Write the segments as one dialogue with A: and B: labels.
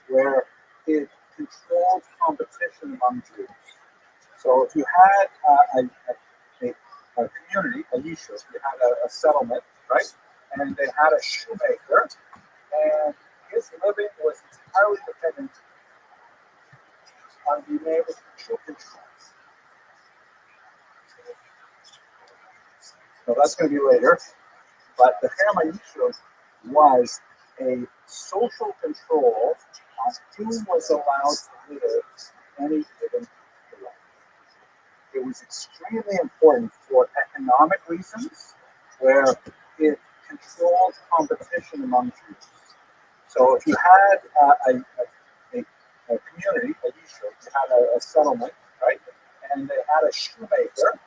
A: where it controlled competition among Jews. So if you had a community, a yishuv, you had a settlement, right? And they had a shoemaker, and his living was entirely dependent on being able to control controls. So that's going to be later. But the Herma Yishuv was a social control on who was allowed to live in any given place. It was extremely important for economic reasons, where it controlled competition among Jews. So if you had a community, a yishuv, you had a settlement, right? And they had a shoemaker,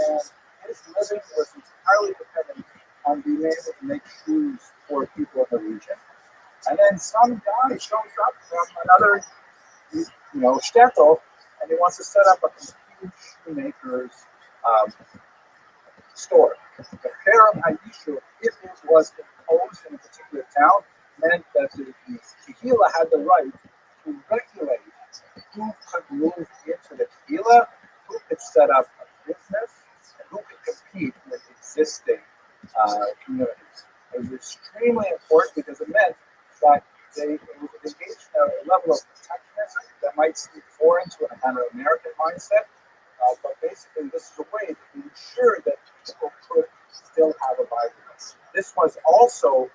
A: and his living was entirely dependent on being able to make shoes for people in the region. And then some guy shows up from another, shtetl, and he wants to set up a huge shoemaker's store. The Herem HaYishuv, if it was imposed in a particular town, meant that the Kehillah had the right to regulate who could move into the Kehillah, who could set up a business, and who could compete with existing communities. It was extremely important because it meant that it was engaged in a level of protectionism that might seem foreign to a kind of American mindset. But basically, this is a way to ensure that people could still have a vibrant. This was also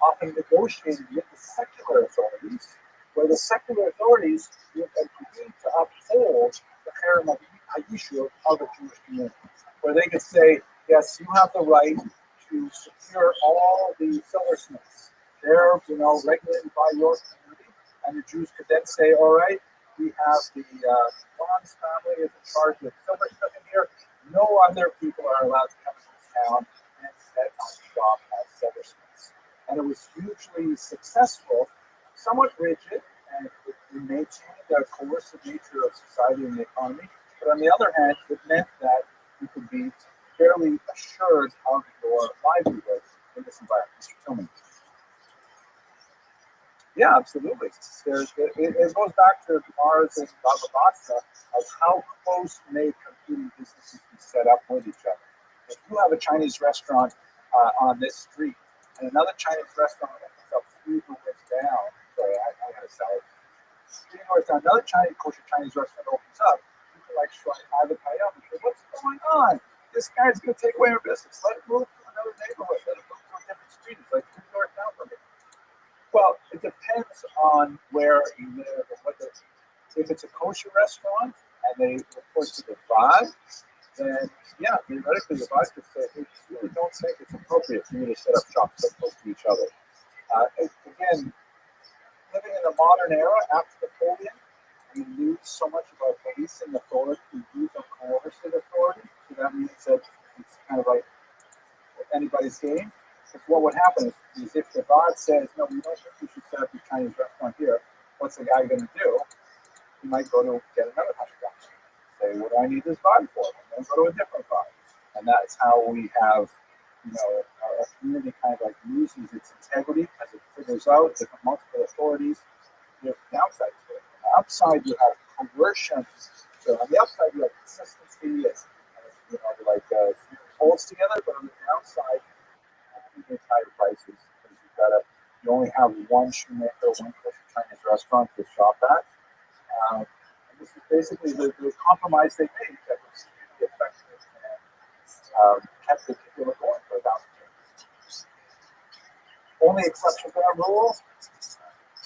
A: often negotiated with the secular authorities, where the secular authorities would agree to uphold the Herem HaYishuv of the Jewish community, where they could say, yes, you have the right to secure all the silversmiths. They're, regulated by your community, and the Jews could then say, all right, we have the Bonds family is in charge of silversmithing here. No other people are allowed to come into this town and set up shop as silversmiths. And it was hugely successful, somewhat rigid, and it maintained the coercive nature of society and the economy. But on the other hand, it meant that you could be fairly assured of your livelihood in this environment. Mr. Tillman. Yeah, absolutely. It goes back to Mars and Baba Basra of how close may competing businesses be set up with each other. If you have a Chinese restaurant on this street and another Chinese restaurant opens up 3 doors down, sorry, I got to sell it. 3 doors down, another kosher Chinese restaurant opens up. People like have it tied up and say, what's going on? This guy's going to take away our business. Let it move to another neighborhood. Let it move to a different street. It's like 3 doors down from me. Well, it depends on where you live and what if it's a kosher restaurant and they report to the Rabbi, then yeah, theoretically the Rabbi could say, hey, you really don't think it's appropriate for you to set up shop so close to each other. Again, living in a modern era after Napoleon, we lose so much of our policing authority, we lose our coercive authority, so that means that it's kind of like anybody's game. Because what would happen is if the God says, no, we don't think you should set up your Chinese restaurant here, what's the guy going to do? He might go to get another $100. Say, what do I need this body for? I'm going to go to a different body. And that's how we have, our community kind of like loses its integrity as it figures out different multiple authorities. There's downside to it. On the upside, you have coercion. So on the upside, you have consistency and holds together, but on the downside, higher prices because you only have one shoemaker, one Chinese restaurant to shop at. And this is basically the compromise they made that was really effective and kept the people going for 1,000 years. Only exception to that rule, it's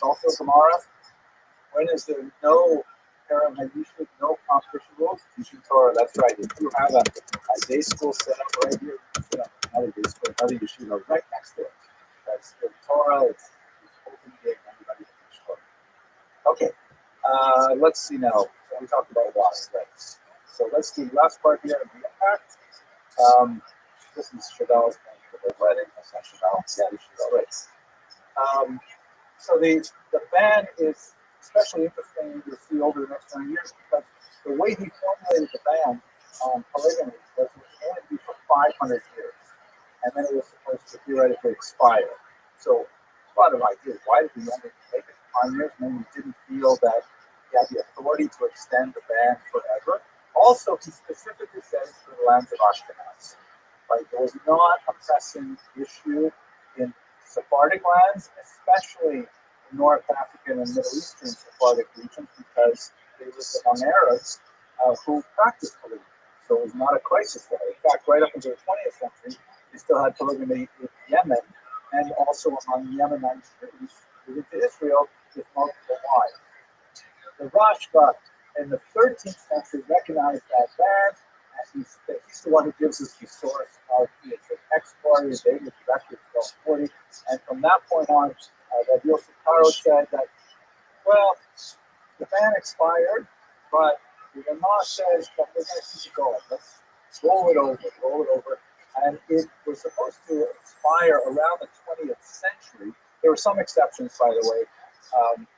A: also Gemara. When is there no Herem HaYishuv, no competition rules? Teaching Torah, that's right. If you have a day school set up right here, you set up another day school, another yeshiva right next to it. That's the Torah, it's open to everybody to teach Torah. Okay, let's see now. So we talked about water, right? So let's do the last part here of the impact. This is Chagall's wedding. That's not Chagall. Yeah, it's Chagall, right? So the ban is especially interesting to see over the next 20 years because the way he formulated the ban on polygamy was it was only be for 500 years, and then it was supposed to theoretically expire. So a lot of ideas. Why did we only make it pioneers, many didn't feel that he had the authority to extend the ban forever. Also, he specifically said for the lands of Ashkenaz. Right? There was not a pressing issue in Sephardic lands, especially in North African and Middle Eastern Sephardic regions, because they lived among Arabs who practiced polygamy. So it was not a crisis there. In fact, right up until the 20th century, they still had polygamy in Yemen and also among Yemenite Jews moving to Israel with multiple wives. The Rothschild in the 13th century recognized that ban, and he's the one who gives us the source of the expiry date, which is actually 1240. And from that point on, Rabbi Yosef Karo said that, well, the ban expired, but the Ramah says that we're going to keep going. Let's roll it over. And it was supposed to expire around the 20th century. There were some exceptions, by the way.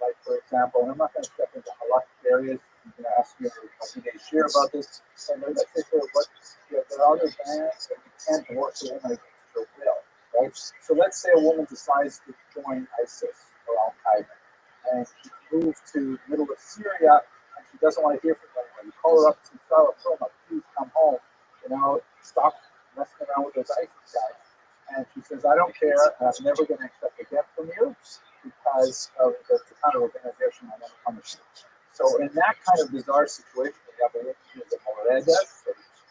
A: Like, for example, and I'm not going to step into halakhic areas. I'm going to ask you a day share about this. And let's say there are other bans that you can't divorce a woman against her will, right? So let's say a woman decides to join ISIS or Al Qaeda, and she moves to the middle of Syria, and she doesn't want to hear from anyone. You call her up to Sarah, please come home. Stop messing around with those ISIS guys. And she says, I don't care. I'm never going to accept a gift from you because of the kind of organization I never punish you. So in that kind of bizarre situation, we have a woman who's a moredes,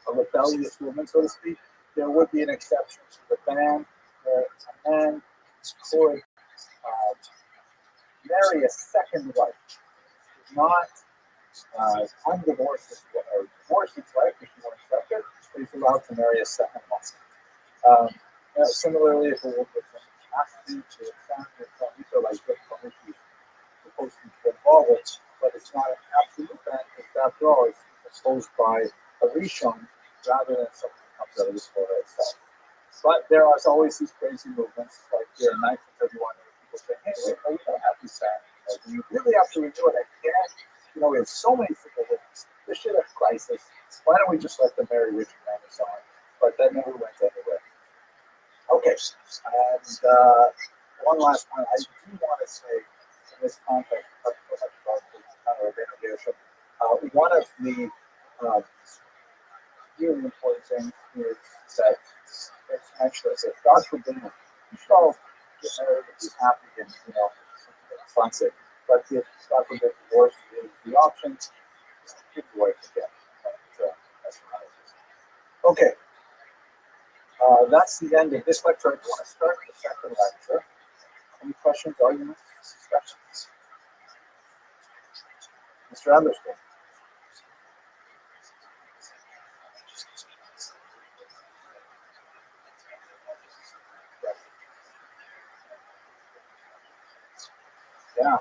A: a rebellious woman, so to speak, there would be an exception to the ban where a man could marry a second wife, not undivorced or divorce his wife if she won't accept it, but he's allowed to marry a second wife. Similarly, if a woman has to a family or something, like this, she's supposed to be involved with, but it's not an absolute ban, because after all, it's imposed by a rishon rather than something that comes out of the Torah itself. But there are always these crazy movements, like here in 1931, where people say, hey, we don't have these bans. You really have to redo it again. We have so many single women. This shit is a crisis. Why don't we just let them marry rich men and so on? But that never went anywhere. Okay, and one last point. I do want to say, in this context, one of the really important things is that it's mentioned that God forbid, you should all get married and be happy and something that's fancy. But if God forbid divorce is the option, just keep the wife again. That's what I was. Okay. That's the end of this lecture. I want to start the second lecture. Any questions, arguments, discussions? Mr. Anderson. Yeah,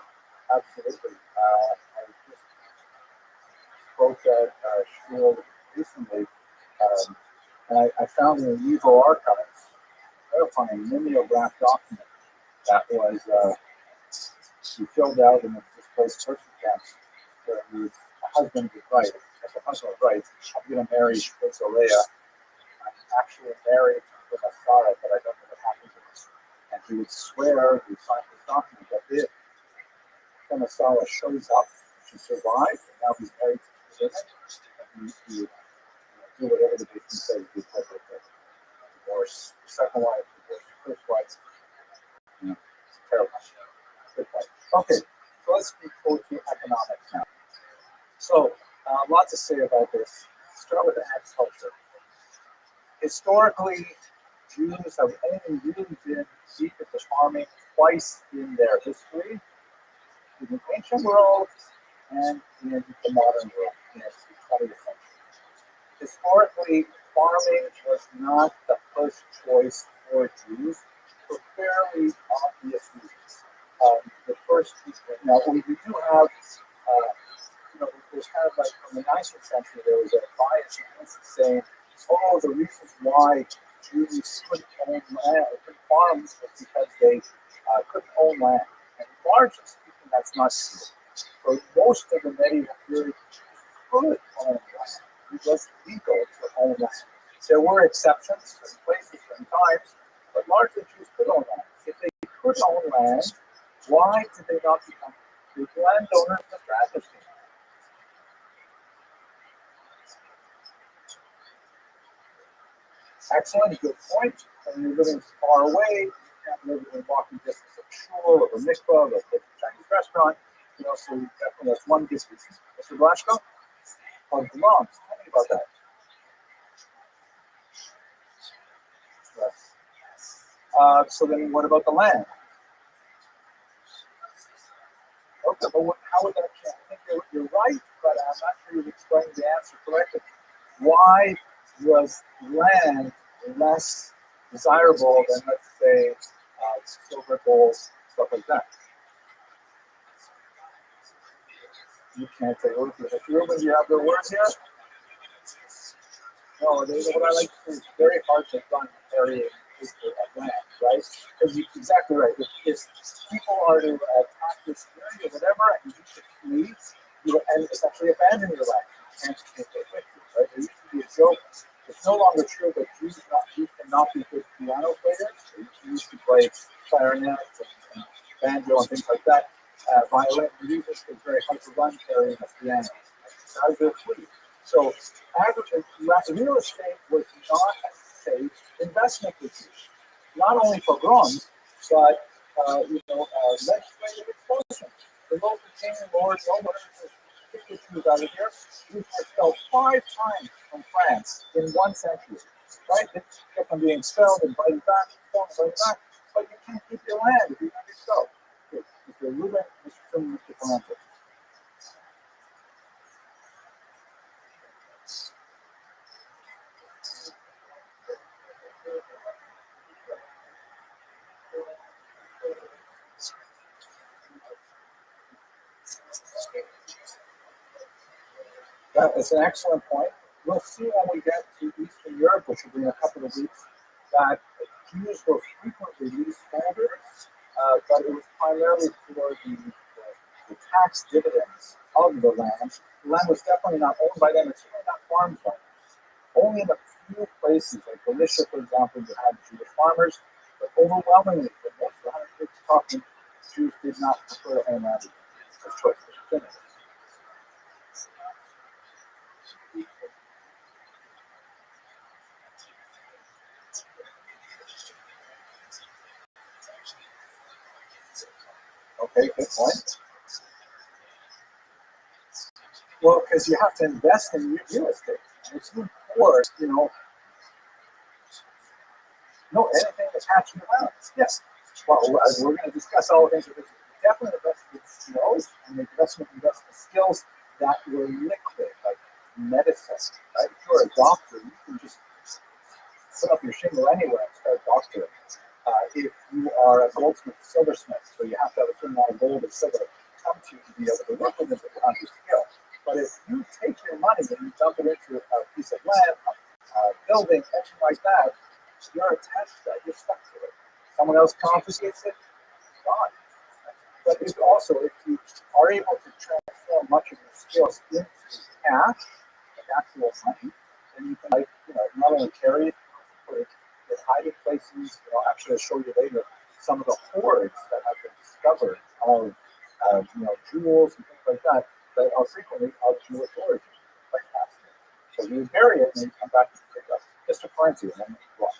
A: absolutely. I just spoke at Shield recently, and I found in the Evo archives a mimeograph document that was he filled out in the displaced person camps where a husband would write, if the husband would write, I'm going to marry Leia. I'm actually married to Sarah, but I don't know what happened to this. And he would swear, he would sign this document that if Sarah shows up, she survived, and now he's married to women, and he would do whatever the victim says he would divorce the second wife, divorce the first wife. It's terrible. Good point. Okay, so let's go to economics now. So, a lot to say about this. Start with the agriculture. Historically, Jews have only really been deep into farming twice in their history, in the ancient world and in the modern world, in the 20th century. Historically, farming was not the first choice for Jews for fairly obvious reasons. The first, we do have, there's kind of like from the 19th century, there was a bias against saying, the reasons why Jews couldn't own land, couldn't farm was because they couldn't own land. And largely speaking, that's not true. For most of the medieval period, could own land. It was legal to own land. There were exceptions in places and times, but largely Jews could own land. If they could own land, Why did they not become big landowners in the Dragonstein? Excellent, good point. When you're living far away, you can't live within walking distance of shul, of a mikvah, of a Chinese restaurant. So definitely that's one distance. Mr. Blaschko? Or Glom, tell me about that. Yes. So then what about the land? Okay, but how would that change? I think you're right, but I'm not sure you've explained the answer correctly. Why was land less desirable than, let's say, silver, gold, stuff like that? You can't say words here. Ruben, do you have the words here? No, what I like to do is very hard to run area of land, right? Because you're exactly right. If people are to attack this area or whatever, and you need to flee, and essentially abandon your land. You can't take it with you, right? There used to be a joke. It's no longer true that Jews cannot be good piano players. They used to play clarinet and banjo and things like that. Violin music is very hard to run carrying a piano. Now they're free. So real estate was not a safe investment decision, not only for Roms, but legislative expulsion. The local king and lord, no one issues out of here. We were expelled 5 times from France in 1 century. Right? They kept on being expelled, invited back, invited back, but you can't keep your land if you're not expelled. Mr. Ruben, Mr. Tim, Mr. Clemente. That is an excellent point. We'll see when we get to Eastern Europe, which will be in a couple of weeks, that Jews were frequently leaseholders, but it was primarily for the tax dividends of the land. The land was definitely not owned by them, it's really not farmed by them. Only in a few places, like Galicia, for example, you had Jewish farmers, but overwhelmingly, for most of the 150 talking, Jews did not prefer to own land as choice. Okay, good point. Well, because you have to invest in real estate. It's good for, anything attached to the balance. Yes. Well, we're going to discuss all the things. Definitely invest in skills and investment skills that were liquid, like medicine. Right? If you're a doctor, you can just put up your shingle anywhere and start doctoring. If you are a goldsmith, silversmith, so you have to have a certain amount of gold and silver come to you to be able to work with it to become your skill. But if you take your money and you dump it into a piece of land, a building, anything like that, you're attached to that. You're stuck to it. Someone else confiscates it, it's gone. But if you are able to transform much of your skills into cash, like actual money, then you can not only carry it, put it in hiding places. Actually, I'll show you later some of the hoards that have been discovered of jewels and things like that are frequently of Jewish origin. Quite fascinating. So you bury it and you come back and pick up Mr. Parenti and then go on.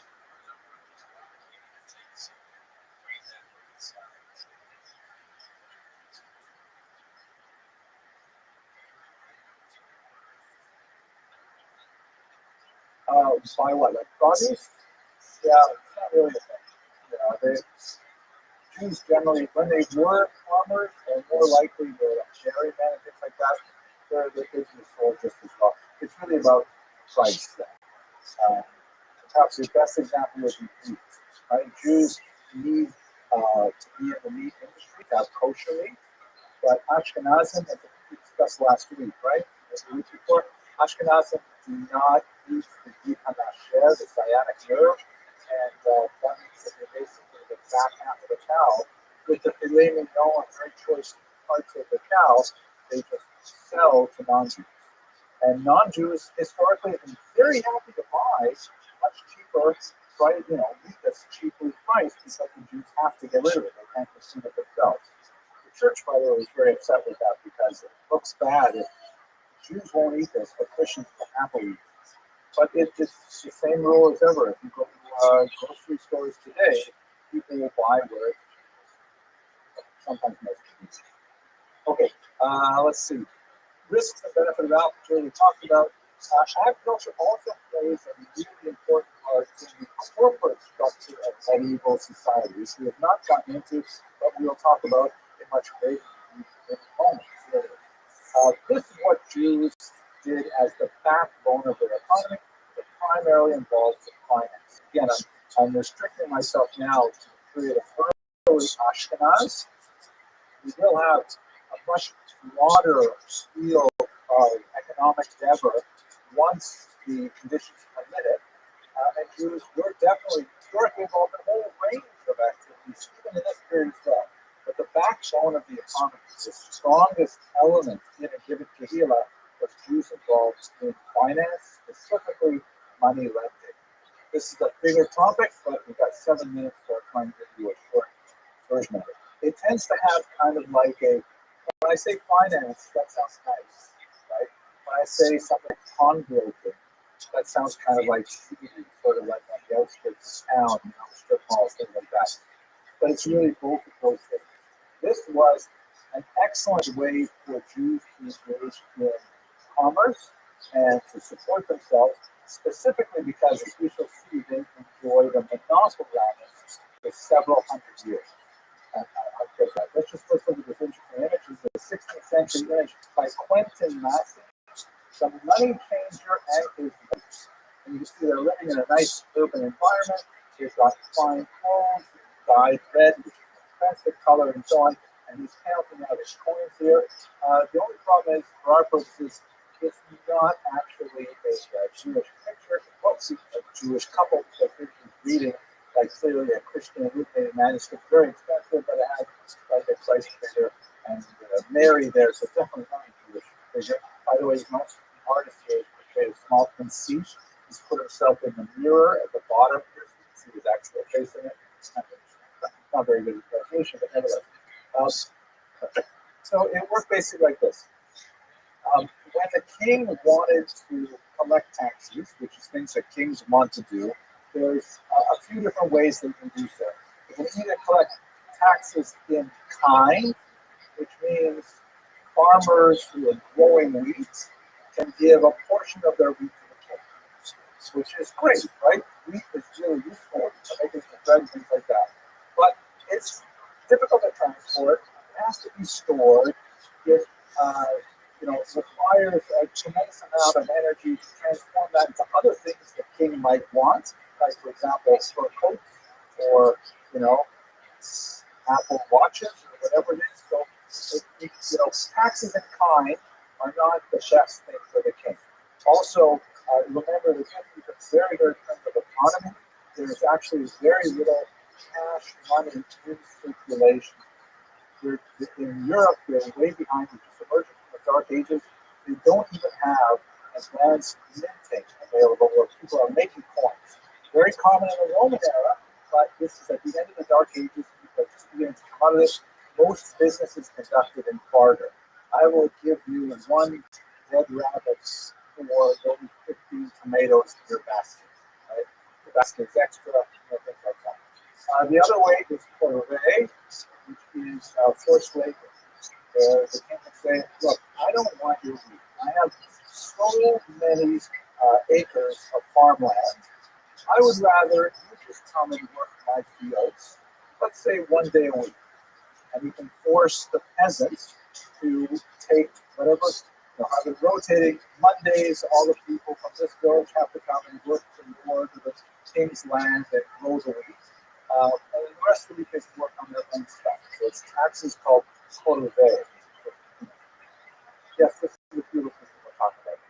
A: By what? Like produce? Yeah, it's not really a thing. Jews generally, when they were farmers, are more likely to dairy men and things like that. Their business sold just as well. It's really about price. Perhaps the best example would be meat. Right? Jews need to be in the meat industry to have kosher meat, but Ashkenazim, as we discussed last week, right? The week before, Ashkenazim do not eat the deep hanasher, the sciatic nerve, and that means that they're basically the back half of the cow with the filet mignon and very choice parts of the cow. They just sell to non-Jews. And non-Jews historically have been very happy to buy much cheaper right, meat that's cheaply priced because the Jews have to get rid of it. They can't consume it themselves. The church, by the way, was very upset with that because it looks bad if Jews won't eat this, but Christians will happily eat it. But it's the same rule as ever. If you go to grocery stores today, people will buy where it's sometimes most convenient. Okay, let's see. Risks and benefit of agriculture we talked about. Agriculture also plays a really important part in the corporate structure of medieval societies. We have not gotten into, but we'll talk about in much greater detail in a moment. This is what Jews did as the backbone of their economy. It primarily involves finance. Again, I'm restricting myself now to the period of early Ashkenaz. We will have a much broader field of economic endeavor once the conditions permit it. And Jews were definitely historically involved in a whole range of activities, even in this period as well. But the backbone of the economy, the strongest element in a given Kehillah, was Jews involved in finance, specifically money lending. This is a bigger topic, but we've got 7 minutes, so I'm trying to give you a short version of it. It tends to have kind of like when I say finance, that sounds nice, right? When I say something like pawnbroking, that sounds kind of like seedy, sort of like on the outskirts of town, strip malls, things like that. But it's really both of those things. This was an excellent way for Jews to engage in commerce and to support themselves, specifically because, as we shall see, they enjoyed a monopoly on it for several hundred years. Let's just look at this interesting image. This is a 16th century image by Quentin Massey, the money changer and his mates. And you can see they're living in a nice urban environment. They've got fine clothes, dyed red, which is an expensive color, and so on. And he's counting out his coins here. The only problem is, for our purposes, it's not actually a Jewish picture. It's a Jewish couple that he's reading, like clearly a Christian illuminated manuscript, very expensive, but it has like a Christ figure and Mary there, so definitely not a Jewish figure. By the way, he's not an artist here. He's portrayed a small conceit. He's put himself in the mirror at the bottom here, so you can see his actual face in it. Not very good translation, but nevertheless. So it worked basically like this. When the king wanted to collect taxes, which is things that kings want to do, there's a few different ways they can do so. They can either collect taxes in kind, which means farmers who are growing wheat can give a portion of their wheat to the king, which is great, right? Wheat is really useful for making some bread and things like that. But it's difficult to transport. It has to be stored. It requires a tremendous amount of energy to transform that into other things the king might want, like, for example, fur coats or, Apple watches or whatever it is. So, taxes in kind are not the best thing for the king. Also, remember that these are very, very primitive economy. There's actually very little cash money in circulation. In Europe, they're way behind, which is emerging from the Dark Ages. They don't even have advanced minting available where people are making coins. Very common in the Roman era, but this is at the end of the Dark Ages. People are just beginning to come out of this. Most businesses conducted in barter. I will give you one red rabbit for those 15 tomatoes in your basket. Right? The basket's extra, things like that. The other way is corvée, which is forced labor. The king would say, look, I don't want your wheat. I have so many acres of farmland. I would rather you just come and work my fields, let's say 1 day a week. And you can force the peasants to take whatever, I've been rotating Mondays, all the people from this village have to come and work from more to the king's land that grows a wheat. And the rest of the week is work on their own stuff. So it's taxes called corvée. Yes, this is the beautiful thing we're talking about.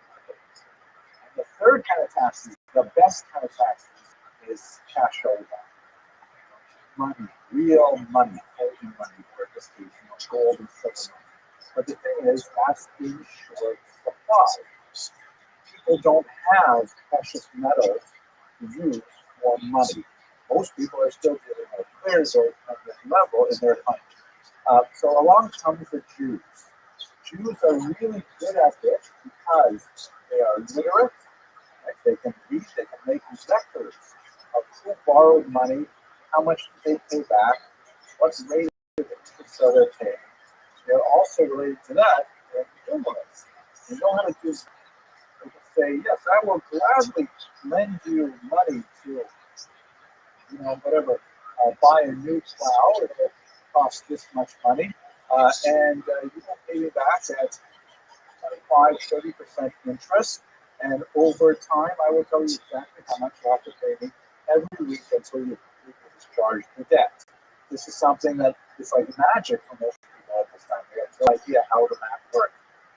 A: And the third kind of taxes, the best kind of taxes, is cash over. Money, real money, holding money, for this case, gold and silver. But the thing is, that's in short supply. People don't have precious metals to use more money. Most people are still dealing at a clear level in their country. So along comes the Jews. Jews are really good at this because they are literate, right? They can read, they can make records of who borrowed money, how much did they pay back, what rate of interest are they paying. They're also related to that, they're humorous. They know how to do. They can say, yes, I will gladly lend you money to, whatever, buy a new plow. It'll cost this much money. And you will pay me back at 25-30% interest. And over time, I will tell you exactly how much you have to pay me every week until you discharge the debt. This is something that is like magic for most people at this time. They have no idea how the math works.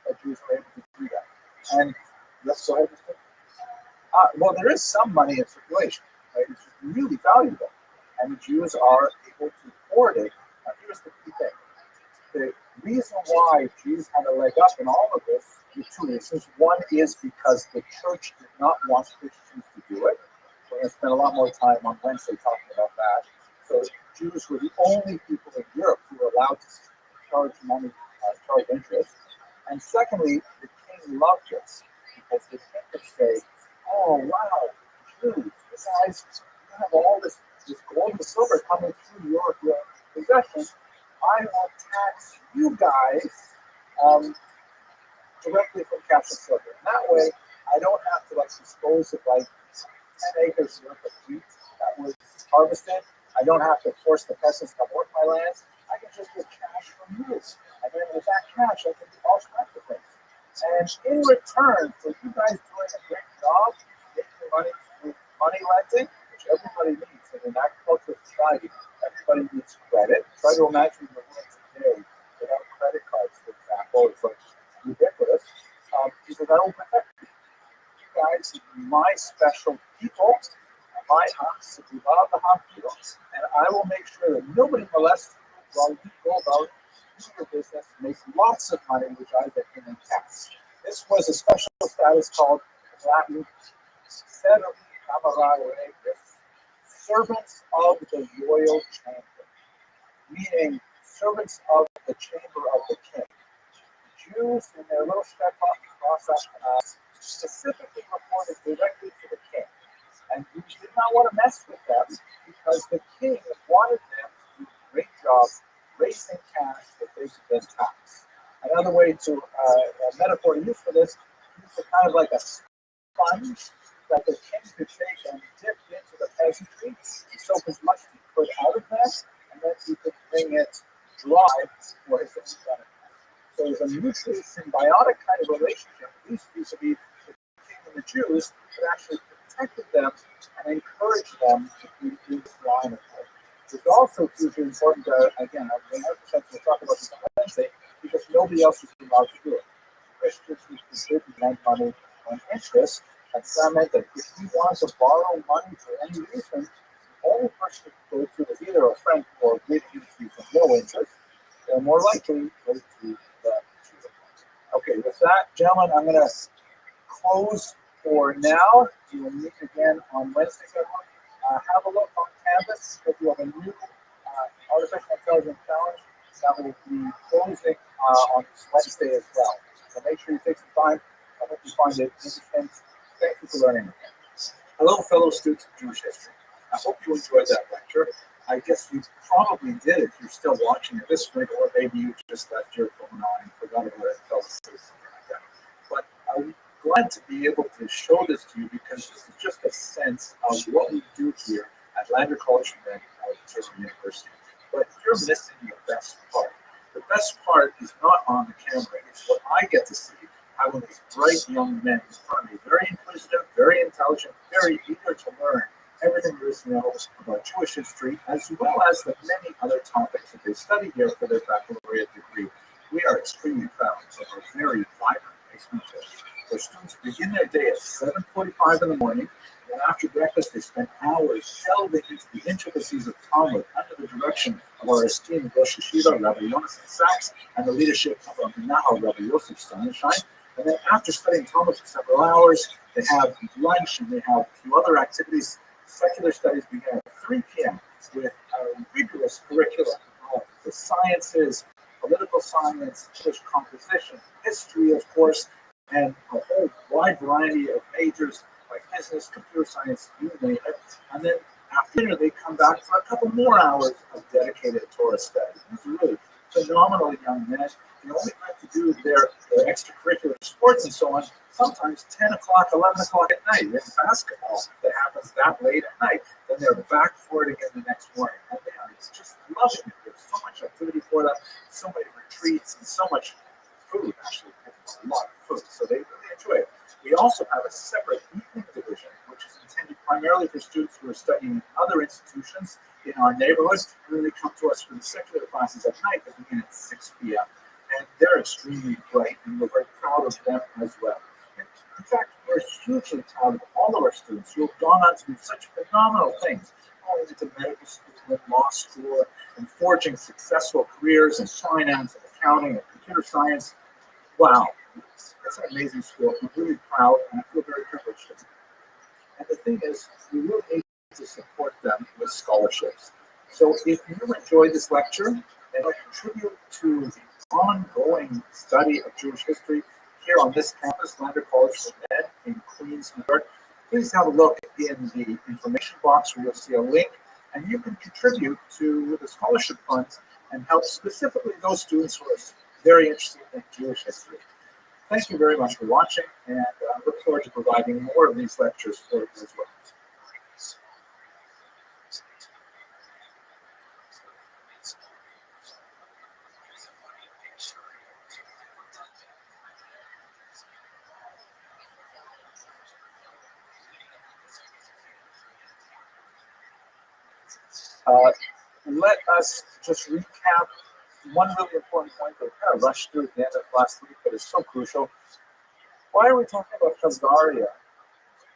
A: But Jews are able to do that. And let's go ahead. Well, there is some money in circulation, right? It's really valuable. And the Jews are able to hoard it. Now, here's the key thing. The reason why Jews had a leg up in all of this is two reasons. One is because the church did not want Christians to do it. So we're going to spend a lot more time on Wednesday talking about that. So Jews were the only people in Europe who were allowed to charge money, charge interest. And secondly, the king loved this because the king could say, oh, wow, Jews, you guys, you have all this gold and silver coming through your possessions. I will tax you guys directly from cash and silver. And that way, I don't have to dispose of 10 acres worth of wheat that was harvested. I don't have to force the peasants to work my lands. I can just get cash from you. And then with that cash, I can do all kinds of things. And in return for you guys doing a great job, making money through money lending, which everybody needs in an agricultural society, everybody needs credit. Try to imagine the world today without credit cards, for example. It's like ubiquitous. He says, I will protect you. You guys are my special people, my house, if you love the house, and I will make sure that nobody molests you while you go about your business, make lots of money, which I get in tax. This was a special status called in Latin servants of the royal chamber, meaning servants of the chamber of the king. Jews, in their little process, specifically reported directly to the king. And he did not want to mess with them because the king wanted them to do a great job raising cash that they could then tax. Another way to, a metaphor used for this, is kind of like a sponge that the king could take and dip into the peasantry and soak as much as he could out of that, and then he could bring it dry for his own benefit. So it was a mutually symbiotic kind of relationship, at least vis-a-vis the king and the Jews, that actually protected them and encouraged them to do this line of work. It's also hugely important, again, we'll talk about this on Wednesday, because nobody else is allowed to do it. Christians who didn't lend money on interest, and so that meant that if he wanted to borrow money for any reason, the only person to go to was either a friend or a great industry from no interest, or more likely go to the tutor. Okay, with that, gentlemen, I'm going to close for now. We will meet again on Wednesday. Have a look on Canvas if you have a new artificial intelligence challenge that will be closing on Wednesday as well. So make sure you take some time. I hope you find it interesting. Thank you for learning. Hello, fellow students of Jewish history. I hope you enjoyed that lecture. I guess you probably did if you're still watching at this point, or maybe you just left your phone on and forgot about it and fell asleep, something like that. But I'm glad to be able to show this to you because this is just a sense of what we do here at Lander College and Turner University. But you're missing the best part. The best part is not on the camera. It's what I get to see, having these bright young men in front of me, very inquisitive, very intelligent, very eager to learn everything there is to know about Jewish history, as well as the many other topics that they study here for their baccalaureate degree. We are extremely proud of our very vibrant placement course. Our students begin their day at 7:45 in the morning, and after breakfast they spend hours delving into the intricacies of Talmud under the direction of our esteemed Rosh Yeshiva, Rabbi Yonasan Sachs, and the leadership of our Menahel, Rabbi Yosef Steinstein. And then after studying Talmud for several hours, they have lunch and they have a few other activities Secular studies begin at 3 p.m. with a rigorous curriculum of the sciences, political science, English composition, history, of course, and a whole wide variety of majors like business, computer science, you name it. And then after dinner, they come back for a couple more hours of dedicated Torah study. These are really phenomenal young men. They only have to do their extracurricular sports and so on, sometimes 10 o'clock, 11 o'clock at night. In basketball that happens that late at night. Then they're back for it again the next morning. And they are just loving it. There's so much activity for them, so many retreats, and so much food, actually, a lot of food. So they really enjoy it. We also have a separate evening division, which is intended primarily for students who are studying in other institutions in our neighborhoods. And then they come to us for the secular classes at night that begin at 6 p.m. And they're extremely bright, and we're very proud of them as well. And in fact, we're hugely proud of all of our students who have gone on to do such phenomenal things, going into medical school and law school, and forging successful careers in finance and accounting and computer science. Wow, it's an amazing school. I'm really proud, and I feel very privileged. And the thing is, we really need to support them with scholarships. So if you enjoyed this lecture and contribute to the ongoing study of Jewish history here on this campus, Lander College for Med in Queens, New York, please have a look in the information box where you'll see a link, and you can contribute to the scholarship funds and help specifically those students who are very interested in Jewish history. Thank you very much for watching, and I look forward to providing more of these lectures for you as well. Let us just recap one really important point that we kind of rushed through at the end of last week, but is so crucial. Why are we talking about Khazaria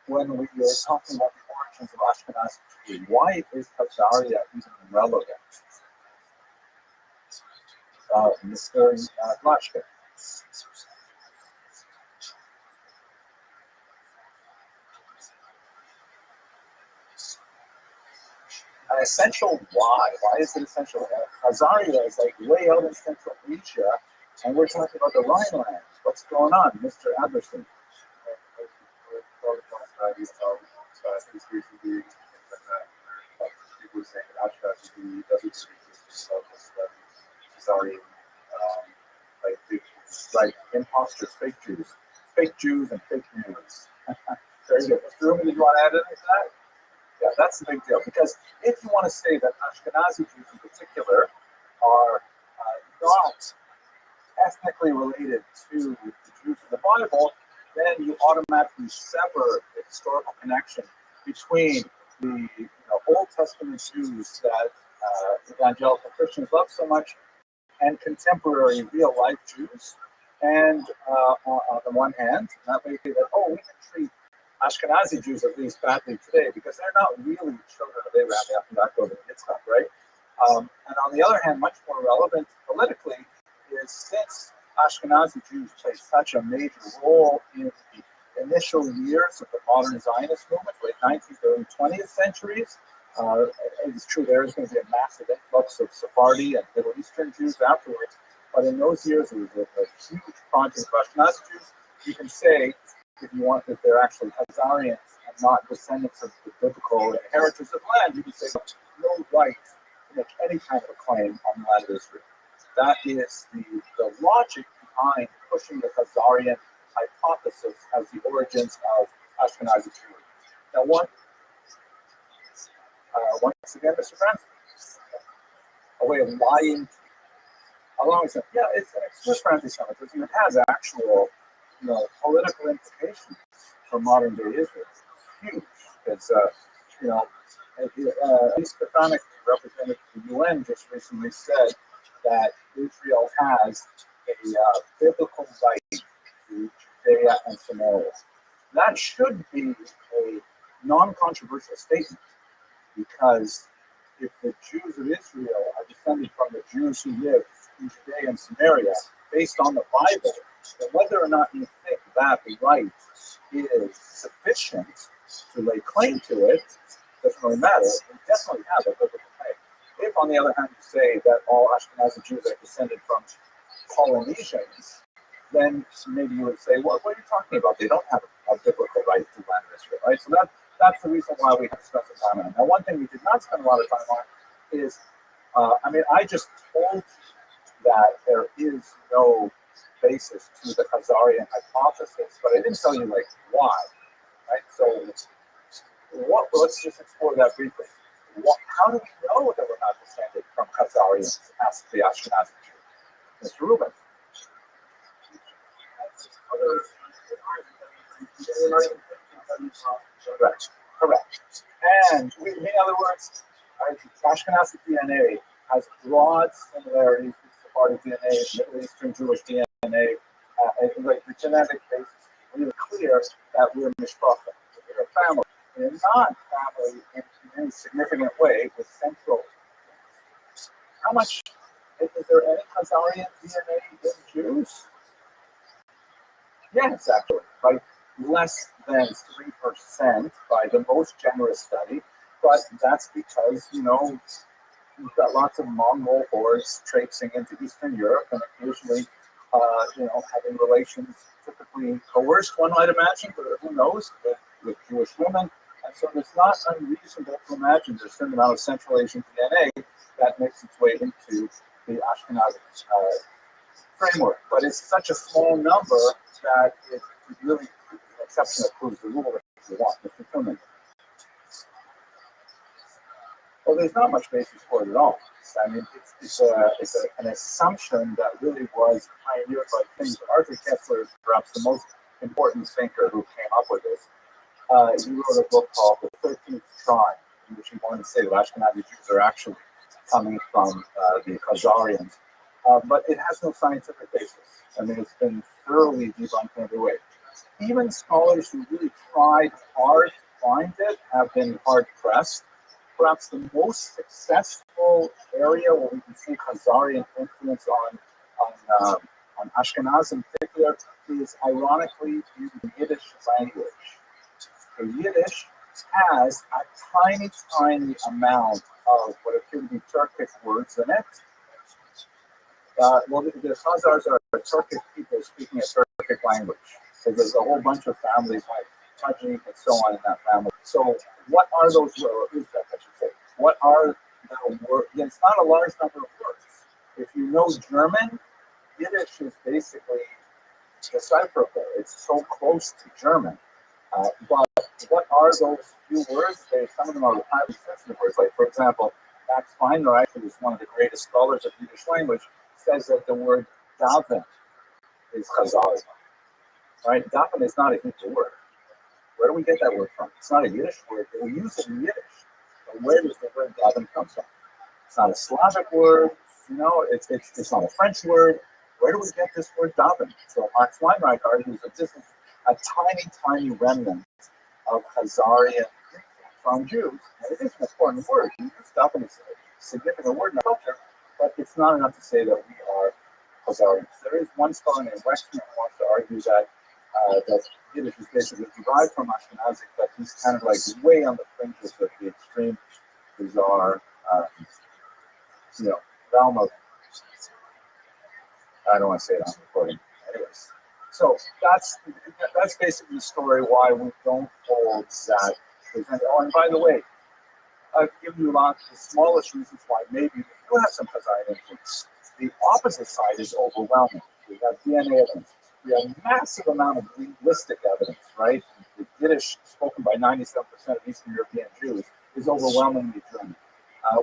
A: when we are talking about the origins of Ashkenazi Jewry? Why is Khazaria even relevant? Mr. Rothschild. An essential why? Why is it essential? Khazaria is like way out in Central Asia, and we're talking about the Rhineland. What's going on, Mr. Anderson?
B: People saying that Ashkenazi doesn't sorry,
A: like imposters, fake Jews and fake news. Very good. Mr. Rumi, did you want to add anything to that? Yeah, that's the big deal. Because if you want to say that Ashkenazi Jews in particular are not ethnically related to the Jews of the Bible, then you automatically sever the historical connection between the Old Testament Jews that evangelical Christians love so much and contemporary real-life Jews. And on the one hand, that may be that, we can treat Ashkenazi Jews at least badly today because they're not really children of Abraham, Yaakov, and Yitzchak, right? And on the other hand, much more relevant politically is since Ashkenazi Jews played such a major role in the initial years of the modern Zionist movement, late 19th, early 20th centuries. It's true there is going to be a massive influx of Sephardi and Middle Eastern Jews afterwards, but in those years it was a huge project of Ashkenazi Jews. You can say, if you want, that they're actually Khazarians and not descendants of the biblical inheritors of land, you can say no right to make any kind of a claim on the land of Israel. That is the logic behind pushing the Khazarian hypothesis as the origins of Ashkenazi Jewry. Now, once again, Mr. Francis, a way of lying, allowing some, it's just for anti-Semitism. It has actual, political implications for modern day Israel. It's huge. It's, Stefanik, representative of the UN, just recently said that Israel has a biblical right to Judea and Samaria. That should be a non-controversial statement, because if the Jews of Israel are descended from the Jews who live in Judea and Samaria based on the Bible, then whether or not you think that right is sufficient to lay claim to it doesn't really matter. We definitely have a biblical claim. If, on the other hand, you say that all Ashkenazi Jews are descended from Polynesians, then maybe you would say, well, what are you talking about? They don't have a biblical right to land in Israel, right? So that's the reason why we have to spend some time on it. Now, one thing we did not spend a lot of time on is, I just told you that there is no basis to the Khazarian hypothesis, but I didn't tell you, like, why, right? So let's just explore that briefly. How do we know that we're not descended from Khazarians? Asked the Ashkenazi Jew. Mr. Rubin. Correct. And in other words, Ashkenazi DNA has broad similarities with Sephardic DNA, Middle Eastern Jewish DNA. Like the genetic basis is really clear that we're mishpacha, we're a family. We're not family in any significant way with central. How much is there any Khazarian DNA in Jews? Yes, actually, like less than 3% by the most generous study, but that's because, you've got lots of Mongol hordes traipsing into Eastern Europe and occasionally, having relations typically coerced, one might imagine, but who knows, with Jewish women. And so it's not unreasonable to imagine there's a certain amount of Central Asian DNA that makes its way into the Ashkenazi framework. But it's such a small number that it really is an exception that proves the rule if you want. Mr. Truman. Well, there's not much basis for it at all. I mean, it's an assumption that really was pioneered by things. Arthur Kessler is perhaps the most important thinker who came up with this. He wrote a book called The 13th Tribe, in which he wanted to say that Ashkenazi Jews are actually coming from the Khazarians. But it has no scientific basis. I mean, it's been thoroughly debunked in every way. Even scholars who really tried hard to find it have been hard pressed. Perhaps the most successful area where we can see Khazarian influence on Ashkenaz in particular is, ironically, in the Yiddish language. So Yiddish has a tiny amount of what appear to be Turkic words in it. The Khazars are a Turkic people speaking a Turkic language. So there's a whole bunch of families like Tajik and so on in that family. So what are those words? What are the words? It's not a large number of words. If you know German, Yiddish is basically decipherable. It's so close to German. But what are those few words? Some of them are highly sensitive words. Like, for example, Max Feiner, who is one of the greatest scholars of Yiddish language, says that the word daven is Khazari. Right? Daven is not a Hebrew word. Where do we get that word from? It's not a Yiddish word. We use it in Yiddish. But where does the word daven come from? It's not a Slavic word. It's not a French word. Where do we get this word daven? So Max Weinreich argues that this is a tiny remnant of Khazarian from Jews. And it is an important word. Daven is a significant word in our culture, but it's not enough to say that we are Khazarians. There is one scholar named Wexner who wants to argue that Yiddish is basically derived from Ashkenazic, but he's kind of like way on the fringes of the extreme, bizarre, realm of, I don't want to say it on recording. Anyways, so that's basically the story why we don't hold that. Oh, and by the way, I've given you lots of the smallest reasons why maybe we do have some Khazarian influence. The opposite side is overwhelming. We have DNA evidence. We have a massive amount of linguistic evidence, right? The Yiddish, spoken by 97% of Eastern European Jews, is overwhelmingly German.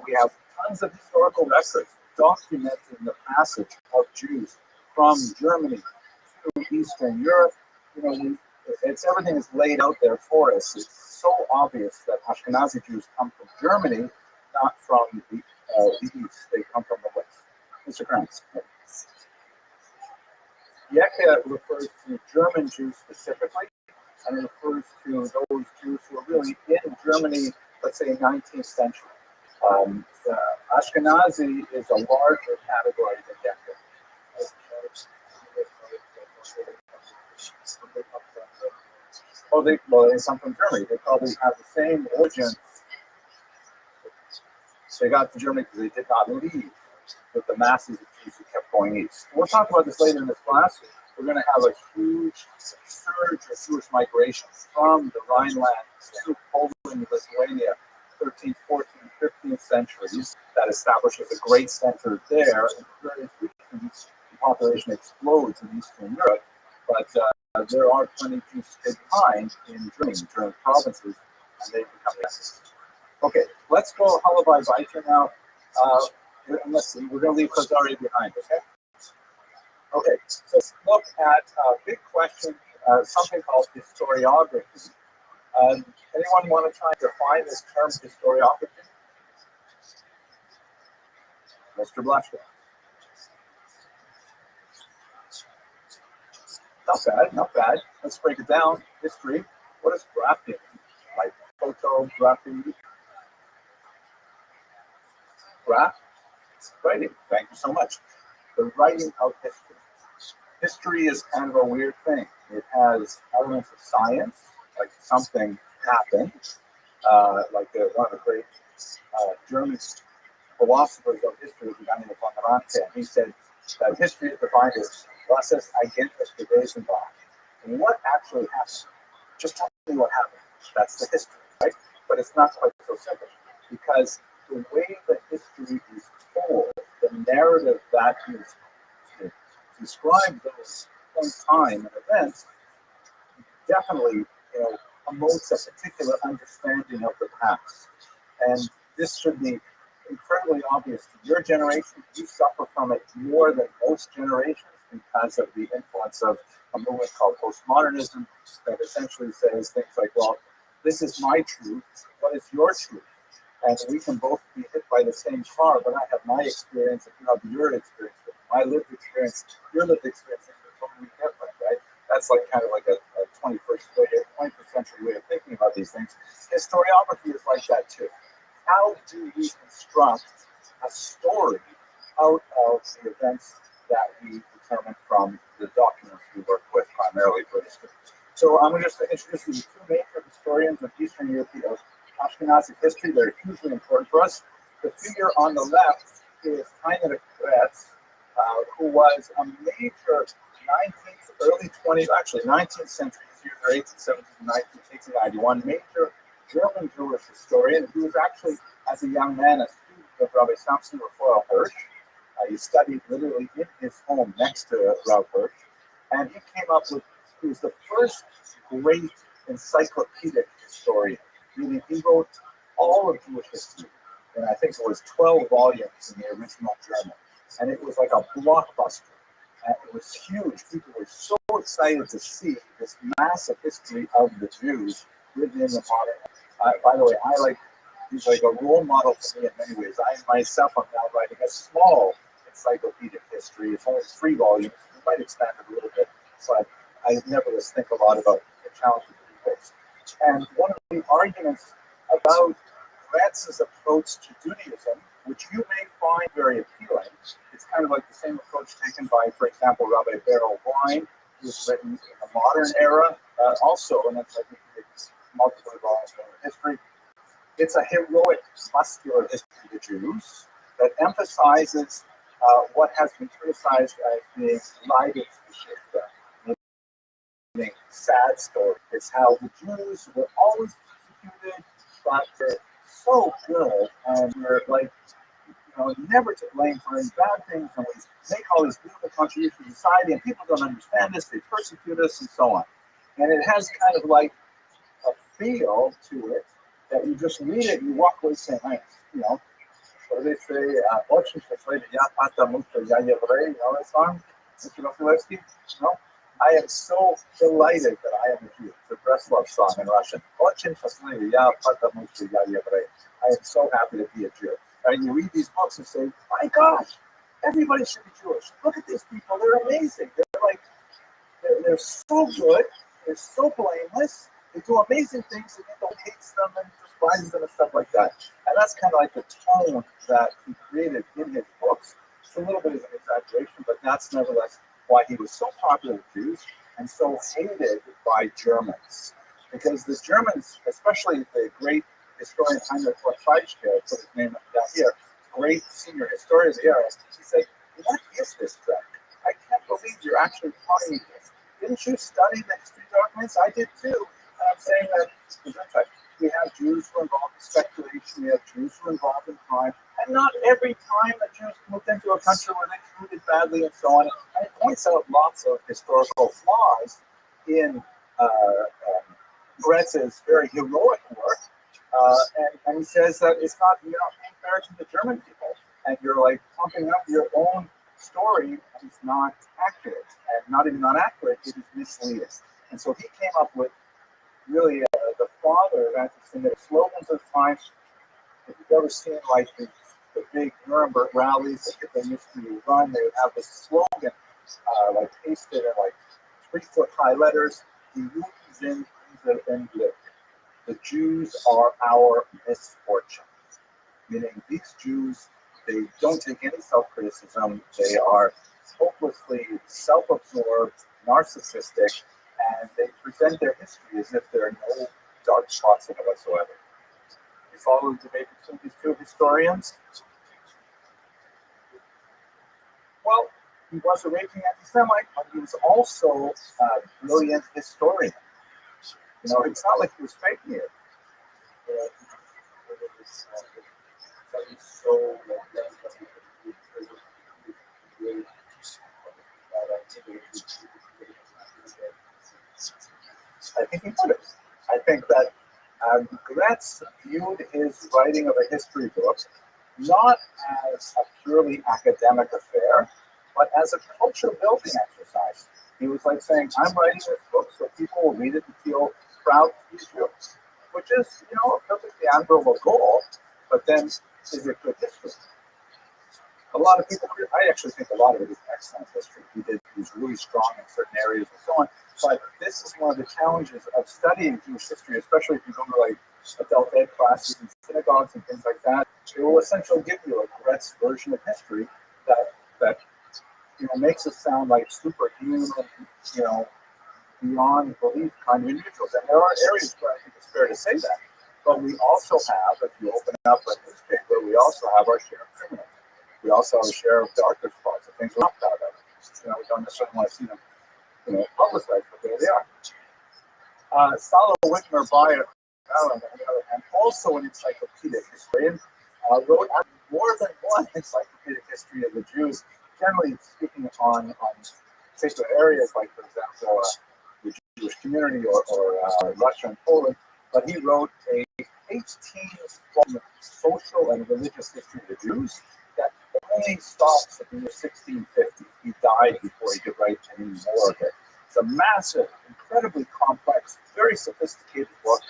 A: We have tons of historical records documenting the passage of Jews from Germany to Eastern Europe. Everything is laid out there for us. It's so obvious that Ashkenazi Jews come from Germany, not from the East. They come from the West. Mr. Krantz. Yeke refers to German Jews specifically, and it refers to those Jews who are really in Germany, let's say 19th century. Ashkenazi is a larger category than Yeke. They come from Germany. They probably have the same origin They got to Germany because they did not leave with the masses of Jews who kept going east. We'll talk about this later in this class. We're going to have a huge surge of Jewish migration from the Rhineland to Poland and Lithuania, 13th, 14th, 15th centuries. That establishes a great center there. In various regions, the population explodes in Eastern Europe, but there are plenty of Jews stay behind in German provinces, and they become ethnic. Okay, let's go Halabai Weiter now. And let's see, we're going to leave Khazari behind, okay? Okay, so let's look at a big question, something called historiography. Anyone want to try to define this term, historiography? Mr. Blushton. Not bad, not bad. Let's break it down. History. What is graphing? Like photography? Graph? Writing. Thank you so much. The writing of history. History is kind of a weird thing. It has elements of science, like something happened, like one of the great German philosophers of history, Daniel von Rothschild. He said that history is defined as was ist eigentlich gewesen war. And what actually happened? Just tell me what happened. That's the history, right? But it's not quite so simple, because the way the history is told, the narrative that is to describe those points in time and events, definitely, promotes a particular understanding of the past. And this should be incredibly obvious to your generation. You suffer from it more than most generations because of the influence of a movement called postmodernism that essentially says things like, well, this is my truth, what is your truth? And we can both be hit by the same car, but I have my experience and you have your experience. My lived experience, your lived experience is totally different, right? That's like kind of like a 21st century way of thinking about these things. Historiography is like that too. How do we construct a story out of the events that we determine from the documents we work with primarily for history? So I'm just going to introduce you to two major historians of Eastern European Ashkenazic history. They're hugely important for us. The figure on the left is Heinrich Kretz, who was a major 19th, early 20th, actually 19th century, 18th, 17th, 19th, 1891, major German Jewish historian. He was actually, as a young man, a student of Rabbi Samson Raphael Hirsch. He studied literally in his home next to Rav Hirsch. And he came up with, he was the first great encyclopedic historian. Really, he wrote all of Jewish history. And I think it was 12 volumes in the original German. And it was like a blockbuster. It was huge. People were so excited to see this massive history of the Jews within the modern. By the way, he's like a role model for me in many ways. I myself am now writing a small encyclopedic history. It's only 3 volumes. We might expand it a little bit, but I nevertheless think a lot about the challenges of these books. And one of the arguments about Kretz's approach to Judaism, which you may find very appealing, it's kind of like the same approach taken by, for example, Rabbi Beryl Wein, who's written in the modern era also, and that's, I think, it's multiple volumes of history. It's a heroic, muscular history of the Jews that emphasizes what has been criticized as being Leidensgeschichte, meaning sad story. It's how the Jews were always persecuted, but they're so good, and we're like, never to blame for any bad things, and we make all these beautiful contributions to society, and people don't understand this, they persecute us, and so on. And it has kind of like a feel to it that you just read it, and you walk away saying, nice, what do they say? Очень счастливый, я потому что я еврей, that song? Mr. Vasilevsky? I am so delighted that I am a Jew. It's a Breslov song in Russian. Очень счастливый, я потому что я еврей. I am so happy to be a Jew. And you read these books and say, my gosh, everybody should be Jewish. Look at these people. They're amazing. They're so good. They're so blameless. They do amazing things, and people hates them and despises them and stuff like that. And that's kind of like the tone that he created in his books. It's a little bit of an exaggeration, but that's nevertheless why he was so popular with Jews and so hated by Germans. Because the Germans, especially the great historian Heinrich Rothschild, put his name down here, great senior historian of the era, he said, "What is this trek? I can't believe you're actually telling me this. Didn't you study the history documents? I did too." And I'm saying that we have Jews who are involved in speculation, we have Jews who are involved in crime, and not every time the Jews moved into a country where they treated badly and so on. And it points out lots of historical flaws in Gretz's very heroic work. And he says that it's not, you're not being fair to the German people, and you're like pumping up your own story, and it's not accurate, and not even not accurate, it is misleading. And so he came up with really the father of anti-Semitic slogans of times. If you've ever seen like the big Nuremberg rallies that they used to run, they would have this slogan like pasted in like 3-foot high letters: "Die Juden sind unser Unglück." The Jews are our misfortune. Meaning these Jews, they don't take any self-criticism. They are hopelessly self-absorbed, narcissistic, and they present their history as if there are no dark spots in it whatsoever. You follow the debate between these two historians? Well, he was a raging anti-Semite, but he was also a brilliant historian. You know, it's not like he was faking it. I think he would have. I think that Gretz viewed his writing of a history book not as a purely academic affair, but as a culture building exercise. He was like saying, "I'm writing this book so people will read it and feel proud to be Jews," which is, you know, a perfectly admirable goal, but then is it good history? A lot of people, I actually think a lot of it is excellent history. He was really strong in certain areas and so on. But this is one of the challenges of studying Jewish history, especially if you go to like adult ed classes in synagogues and things like that. It will essentially give you a Gretz version of history that you know makes us sound like superhuman, you know, beyond belief kind of individuals. And there are areas where I think it's fair to say that. But we also have, if you open up a newspaper, we also have our share of criminals. We also have a share of darker spots, of things we're not proud of. You know, we don't necessarily want to see them, you know, publicized, but there they are. Salo Whitmer Bayer, on the other hand, also an encyclopedic historian, wrote more than one encyclopedic history of the Jews, generally speaking on particular areas, like, for example, the Jewish community or Russia and Poland. But he wrote a 18-volume social and religious history of the Jews that only stops at the year 1650. He died before he could write any more of it. It's a massive, incredibly complex, very sophisticated book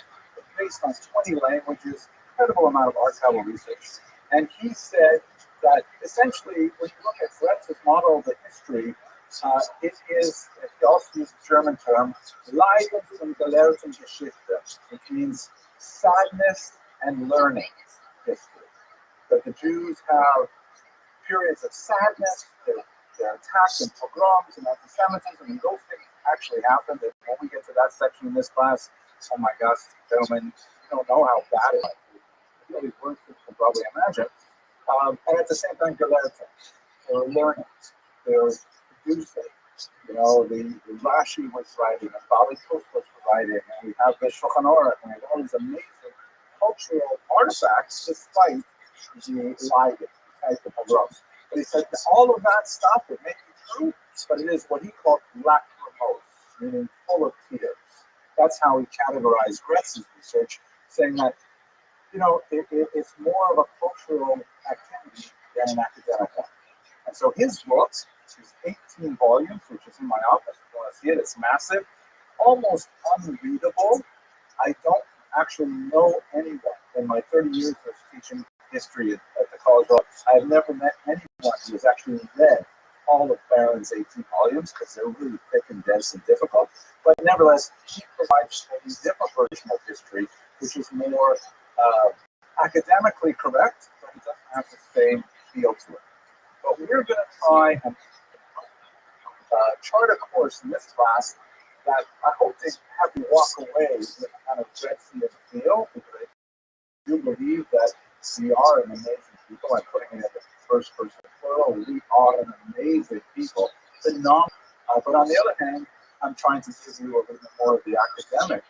A: based on 20 languages, incredible amount of archival research. And he said that essentially, when you look at Gretz's model of the history, it is, he also used the German term, Leidens- und Gelehrtengeschichte, which means sadness and learning history. That the Jews have periods of sadness, they're attacked in pogroms and anti-Semitism, and those things actually happen. And when we get to that section in this class, oh my gosh, gentlemen, you don't know how bad it might be. Really worse than you can probably imagine. And at the same time, Gelehrten, they're learning, they're producing. You know, the Rashi was writing, and Bali Kos was writing, and we have the Shulchan Aruch, and we have all these amazing cultural artifacts despite the lying, the pogroms. But he said that all of that stuff would make it true, but it is what he called lachrymose, meaning full of tears. That's how he categorized Gretz's research, saying that, you know, it's more of a cultural activity than an academic one. And so his book is 18 volumes, which is in my office. If you want to see it, it's massive, almost unreadable. I don't actually know anyone in my 30 years of teaching history at the College of Law. I have never met anyone who has actually read all of Barron's 18 volumes because they're really thick and dense and difficult. But nevertheless, he provides a different version of history, which is more academically correct, but it doesn't have the same feel to it. But we're going to try and chart a course in this class that I hope to have you walk away with kind of Gretzian feel, because do believe that we are an amazing people. I'm putting it in the first person plural. We are an amazing people. Phenomenal. But on the other hand, I'm trying to give you a little bit more of the academic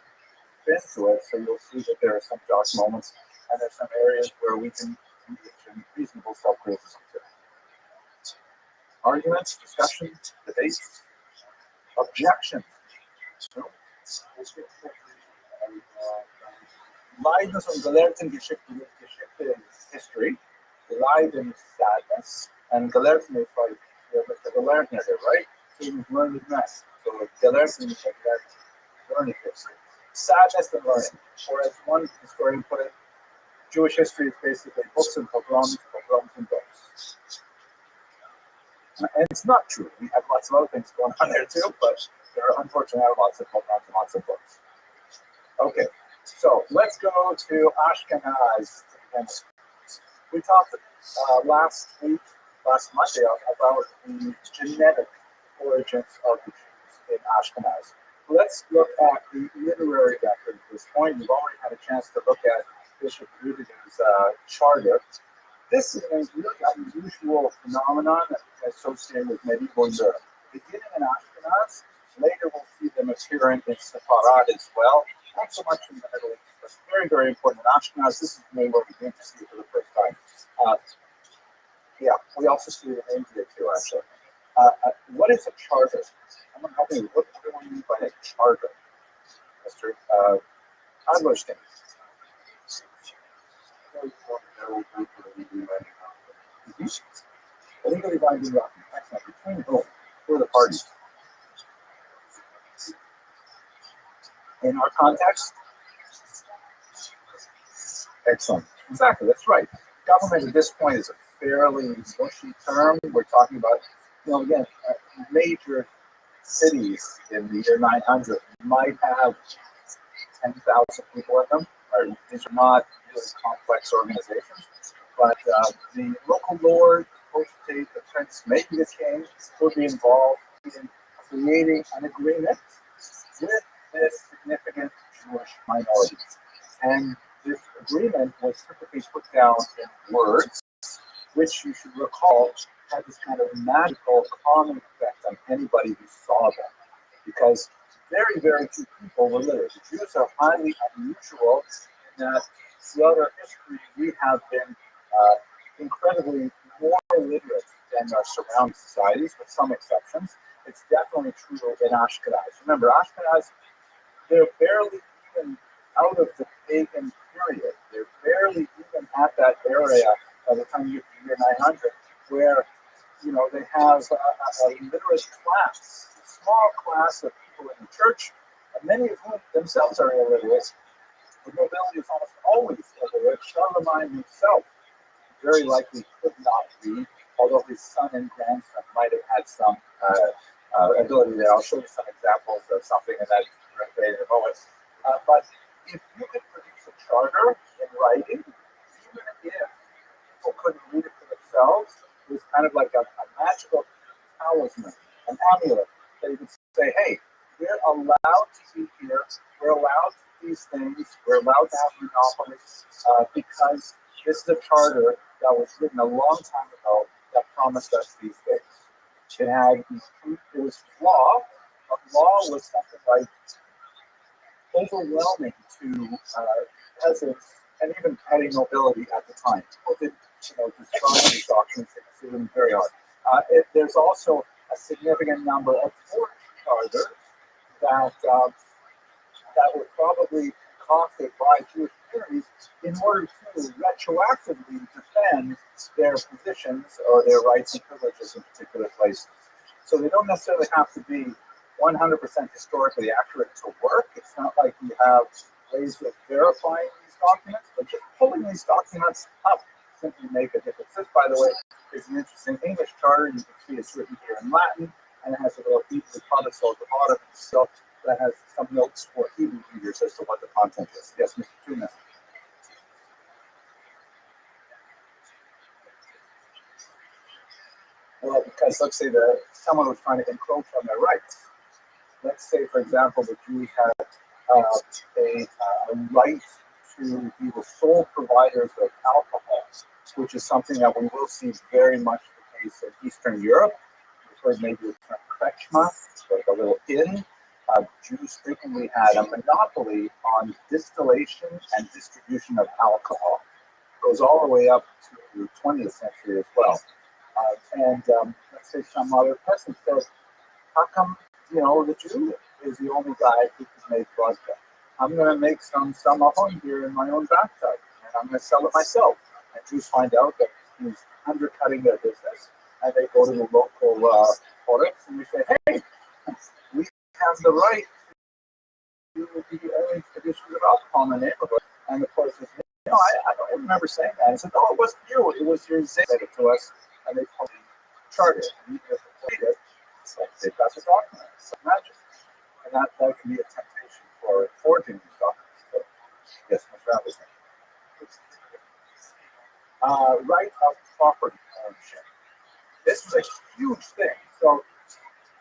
A: spin to it, so you'll see that there are some dark moments, and there's some areas where we can engage in reasonable self-criticism too. Arguments, discussions, debates, objections. Leiden und gelehrten Geschichte is history. Leiden is sadness, and gelehrten is like Mr. Gelehrten, right? So you've learned math. So gelehrten is like that, learning history. Sadness and learning. Or as one historian put it, Jewish history is basically books and pogroms, pogroms and books. And it's not true. We have lots of other things going on there too, but there are unfortunately lots of pogroms and lots of books. Okay, so let's go to Ashkenaz. We talked last Monday, about the genetic origins of the Jews in Ashkenaz. Let's look at the literary record at this point. We've already had a chance to look at Bishop Rüdiger's charter. This is a really unusual phenomenon associated with medieval Europe. Beginning in Ashkenaz, later we'll see them appearing in Sepharad as well. Not so much in the Middle East, but very, very important in Ashkenaz. This is maybe where we begin to see it for the first time. Yeah, we also see it in India too, actually. What is a charter? Someone help me. What do we mean by a charter, Mr. Adlerstein? Legally binding document. Excellent. Between whom? Who are the parties? In our context? Excellent. Exactly, that's right. Government at this point is a fairly mushy term. We're talking about, again, major cities in the year 900 might have 10,000 people in them. These are not really complex organizations, but the local lord, potentate, the prince, maybe the king, would be involved in creating an agreement with this significant Jewish minority. And this agreement was typically put down in words, which you should recall had this kind of magical calming effect on anybody who saw them. Because very, very few people were literate. The Jews are highly unusual in that throughout our history we have been incredibly more literate than our surrounding societies, with some exceptions. It's definitely true in Ashkenaz. Remember, Ashkenaz, they're barely even out of the pagan period. They're barely even at that area by the time you get to the year 900, where they have a literate class, a small class of people in the church, many of whom themselves are illiterate. The nobility is almost always illiterate. Charlemagne himself very likely could not read, although his son and grandson might have had some ability there. I'll show you some examples of something in that in a moment. But if you could produce a charter in writing, even if people couldn't read it for themselves, it was kind of like a magical talisman, an amulet that you could say, hey, we're allowed to be here, we're allowed to do these things, we're allowed to have monopolies because this is a charter that was written a long time ago that promised us these things. It was law, but law was something like overwhelming to peasants and even petty nobility at the time. People didn't, describe these documents, they considered them very hard. There's also a significant number of foreign charters that were probably concocted by Jewish communities in order to retroactively defend their positions or their rights and privileges in particular places. So they don't necessarily have to be 100% historically accurate to work. It's not like you have ways of verifying these documents, but just pulling these documents up simply make a difference. This, by the way, is an interesting English charter. You can see it's written here in Latin, and it has a little Hebrew codicil at the bottom. So that has some notes for Hebrew readers as to what the content is. Yes, Mr. Tuna. Well, because let's say that someone was trying to encroach on their rights. Let's say, for example, the Jews had a right to be the sole providers of alcohol, which is something that we will see very much the case in Eastern Europe. We've heard maybe the term krechma, like a little inn. Jews frequently had a monopoly on distillation and distribution of alcohol. It goes all the way up to the 20th century as well. Let's say some other person said, how come, the Jew is the only guy who can make vodka? I'm going to make some ahon here in my own bathtub, and I'm going to sell it myself. And Jews find out that he's undercutting their business, and they go to the local products and they say, hey, we have the right to be the only producers of alcohol in the neighborhood. And the court says, I don't remember saying that. I said, no, it wasn't you. It was your Zay said it to us, and they probably charted it. And even if they played it, it's like they've got the documents. So imagine. And that can be a temptation for forging these documents. So, yes, Mr. Anderson. Right of property ownership. This was a huge thing. So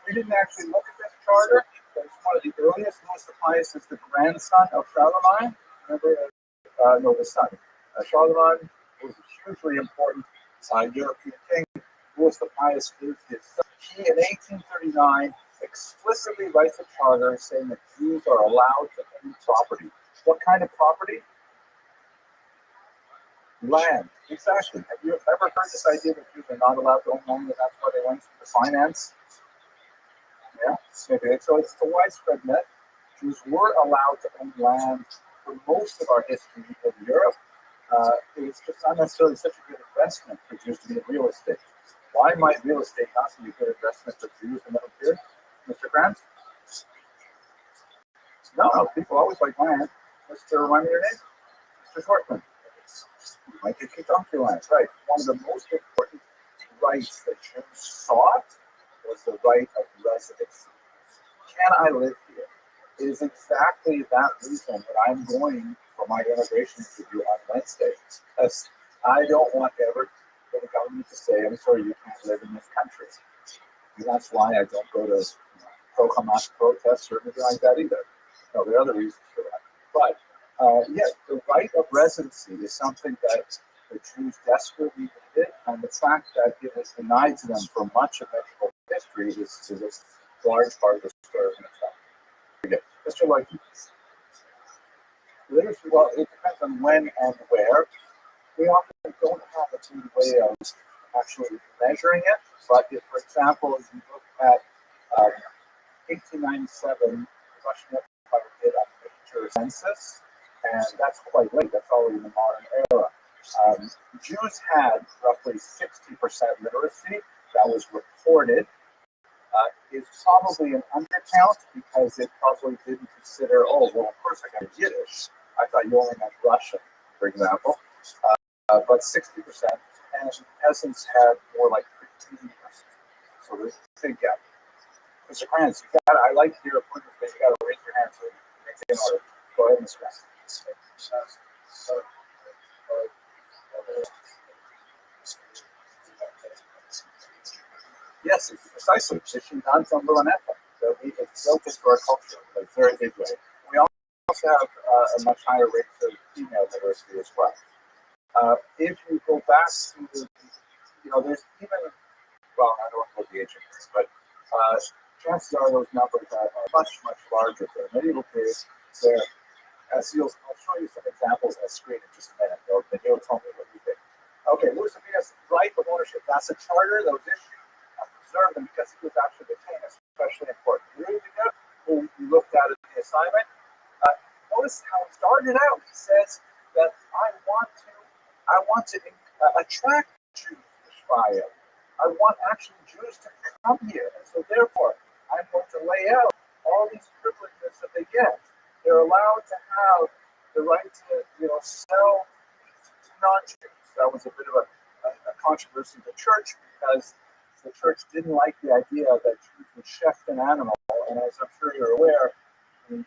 A: we didn't actually look at this charter, but it's one of the earliest. Louis the Pious is the grandson of Charlemagne. Remember, no, the son. Charlemagne was a hugely important European king. Louis the Pious is his son. He, in 1839, explicitly writes a charter saying that Jews are allowed to own property. What kind of property? Land. Exactly. Have you ever heard this idea that Jews are not allowed to own land, and that's why they went to finance? Yeah. Okay. So it's a widespread myth. Jews were allowed to own land for most of our history in Europe. It was just not necessarily such a good investment for Jews to be in real estate. Why might real estate not be a good investment for Jews in middle period? Mr. Grant? No, people always like land. Mr. Remind me your name? Mr. Shortman. You might get kicked off your land. Right. One of the most important rights that Jews sought was the right of residency. Can I live here? It is exactly that reason that I'm going for my immigration interview on Wednesday. Because I don't want ever for the government to say, I'm sorry, you can't live in this country. And that's why I don't go to pro-Hamas protests or anything like that either. No, there are other reasons for that. But yes, the right of residency is something that the Jews desperately needed, and the fact that it was denied to them for much of medieval history is a large part of the story in itself. Okay. Mr. Leuthen. Literacy, well, it depends on when and where. We often don't have a good way of actually measuring it, but if, for example, you look at 1897, the Russian Empire did a major census, and that's quite late. That's already in the modern era. Jews had roughly 60% literacy that was reported. It's probably an undercount because it probably didn't consider, oh, well, of course I got Yiddish. I thought you only meant Russian, for example. But 60%, and peasants had more like 15%. So there's a big gap. Mr. Kranz, I like your appointment, but you got to raise your hand so it's in order. Go ahead, Mr. Kranz. Yes, precisely. Fishing on from Villanetta. So it's built into our culture in a very big way. We also have a much higher rate of female literacy as well. If you go back to the, there's even, well, I don't want to go to the ancient period, but chances are those numbers are much, much larger for medieval periods. Where, I'll show you some examples on the screen in just a minute. Then you'll tell me what you think. Okay, Louis Sabine's right of ownership. That's a charter that was issued. Preserve them because it was actually detained, especially important. Who we looked at in the assignment. Notice how it started out. He says that I want to attract Jews to Shvaya. I want actually Jews to come here, and so therefore I'm going to lay out all these privileges that they get. They're allowed to have the right to, sell to non-Jews. That was a bit of a controversy in the church because the church didn't like the idea that Jews would shecht an animal, and as I'm sure you're aware, in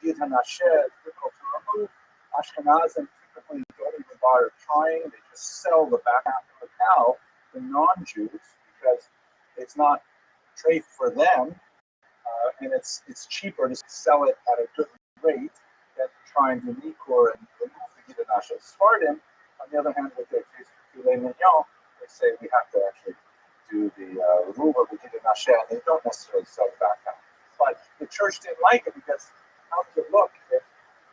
A: Yid HaNasher, it's difficult to remove. Ashkenazim typically don't even bother trying; they just sell the back half of the cow to non-Jews because it's not trade for them, and it's cheaper to sell it at a good rate than try and do Nikur and remove the Gita Nasha. Sfardim, on the other hand, with their taste for filet mignon, they say we have to actually do the removal of the Gita Nasha, and they don't necessarily sell it back out. But the church didn't like it because how does it look if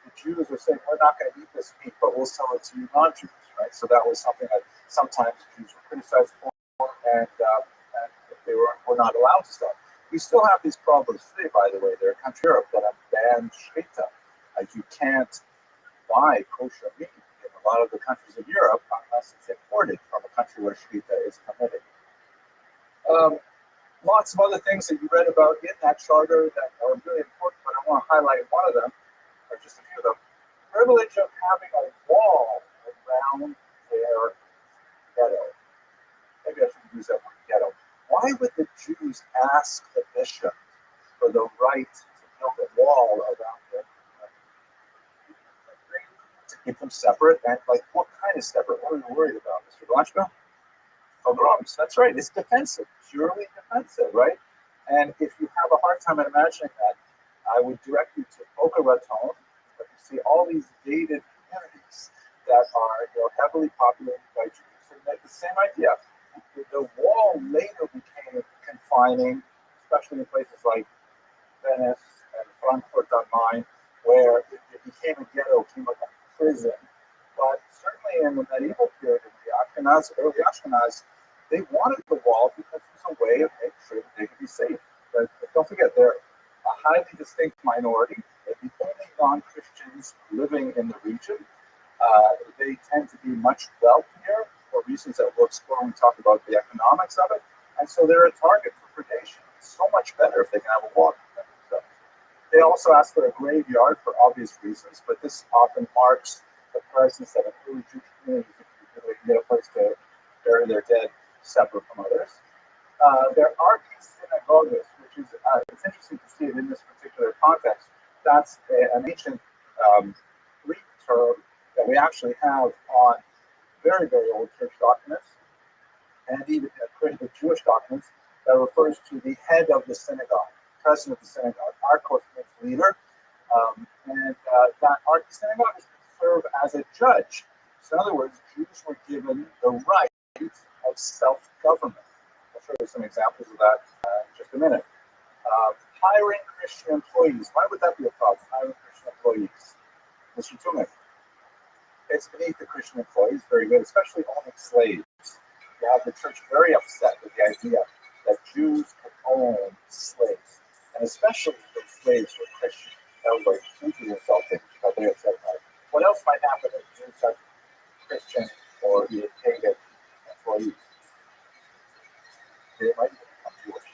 A: the Jews were saying, we're not going to eat this meat, but we'll sell it to you non-Jews, right? So that was something that sometimes the Jews were criticized for, and they were not allowed to sell. We still have these problems today, by the way. There are countries in Europe that have banned shechita. Like you can't buy kosher meat in a lot of the countries of Europe unless it's imported from a country where shechita is permitted. Lots of other things that you read about in that charter that are really important, but I want to highlight one of them, or just a few of them. Privilege of having a wall around their ghetto. Maybe I should use that word, ghetto. Why would the Jews ask the bishop for the right to build a wall around them to keep them separate? And like, what kind of separate? What are you worried about, Mr. Rothschild? Pogroms. That's right. It's defensive, purely defensive, right? And if you have a hard time imagining that, I would direct you to Boca Raton, but you see all these gated communities that are heavily populated by Jews, and that's the same idea. The wall later became confining, especially in places like Venice and Frankfurt am Main, where it became a ghetto, became like a prison. But certainly in the medieval period, in the Ashkenaz, early Ashkenaz, they wanted the wall because it was a way of making sure that they could be safe. But don't forget, they're a highly distinct minority. They're the only non-Christians living in the region. They tend to be much wealthier for reasons that we'll explore when we talk about the economics of it. And so they're a target for predation. It's so much better if they can have a wall. So they also ask for a graveyard for obvious reasons, but this often marks the presence of an early Jewish community if they can get a place to bury their dead separate from others. There are these synagogues, which is it's interesting to see it in this particular context. That's an ancient Greek term that we actually have on very, very old church documents and even the Jewish documents that refers to the head of the synagogue, president of the synagogue. Arkos means leader, and that synagogue is to serve as a judge. So in other words, Jews were given the right of self-government. I'll show you some examples of that in just a minute. Hiring Christian employees. Why would that be a problem? Hiring Christian employees. Mr. Tumek. It's beneath the Christian employees, very good, especially owning slaves. You have the church very upset with the idea that Jews could own slaves, and especially if those slaves were Christian. That was like hugely insulting. But they upset about it. What else might happen if Jews have Christian or even pagan employees? They might become Jewish.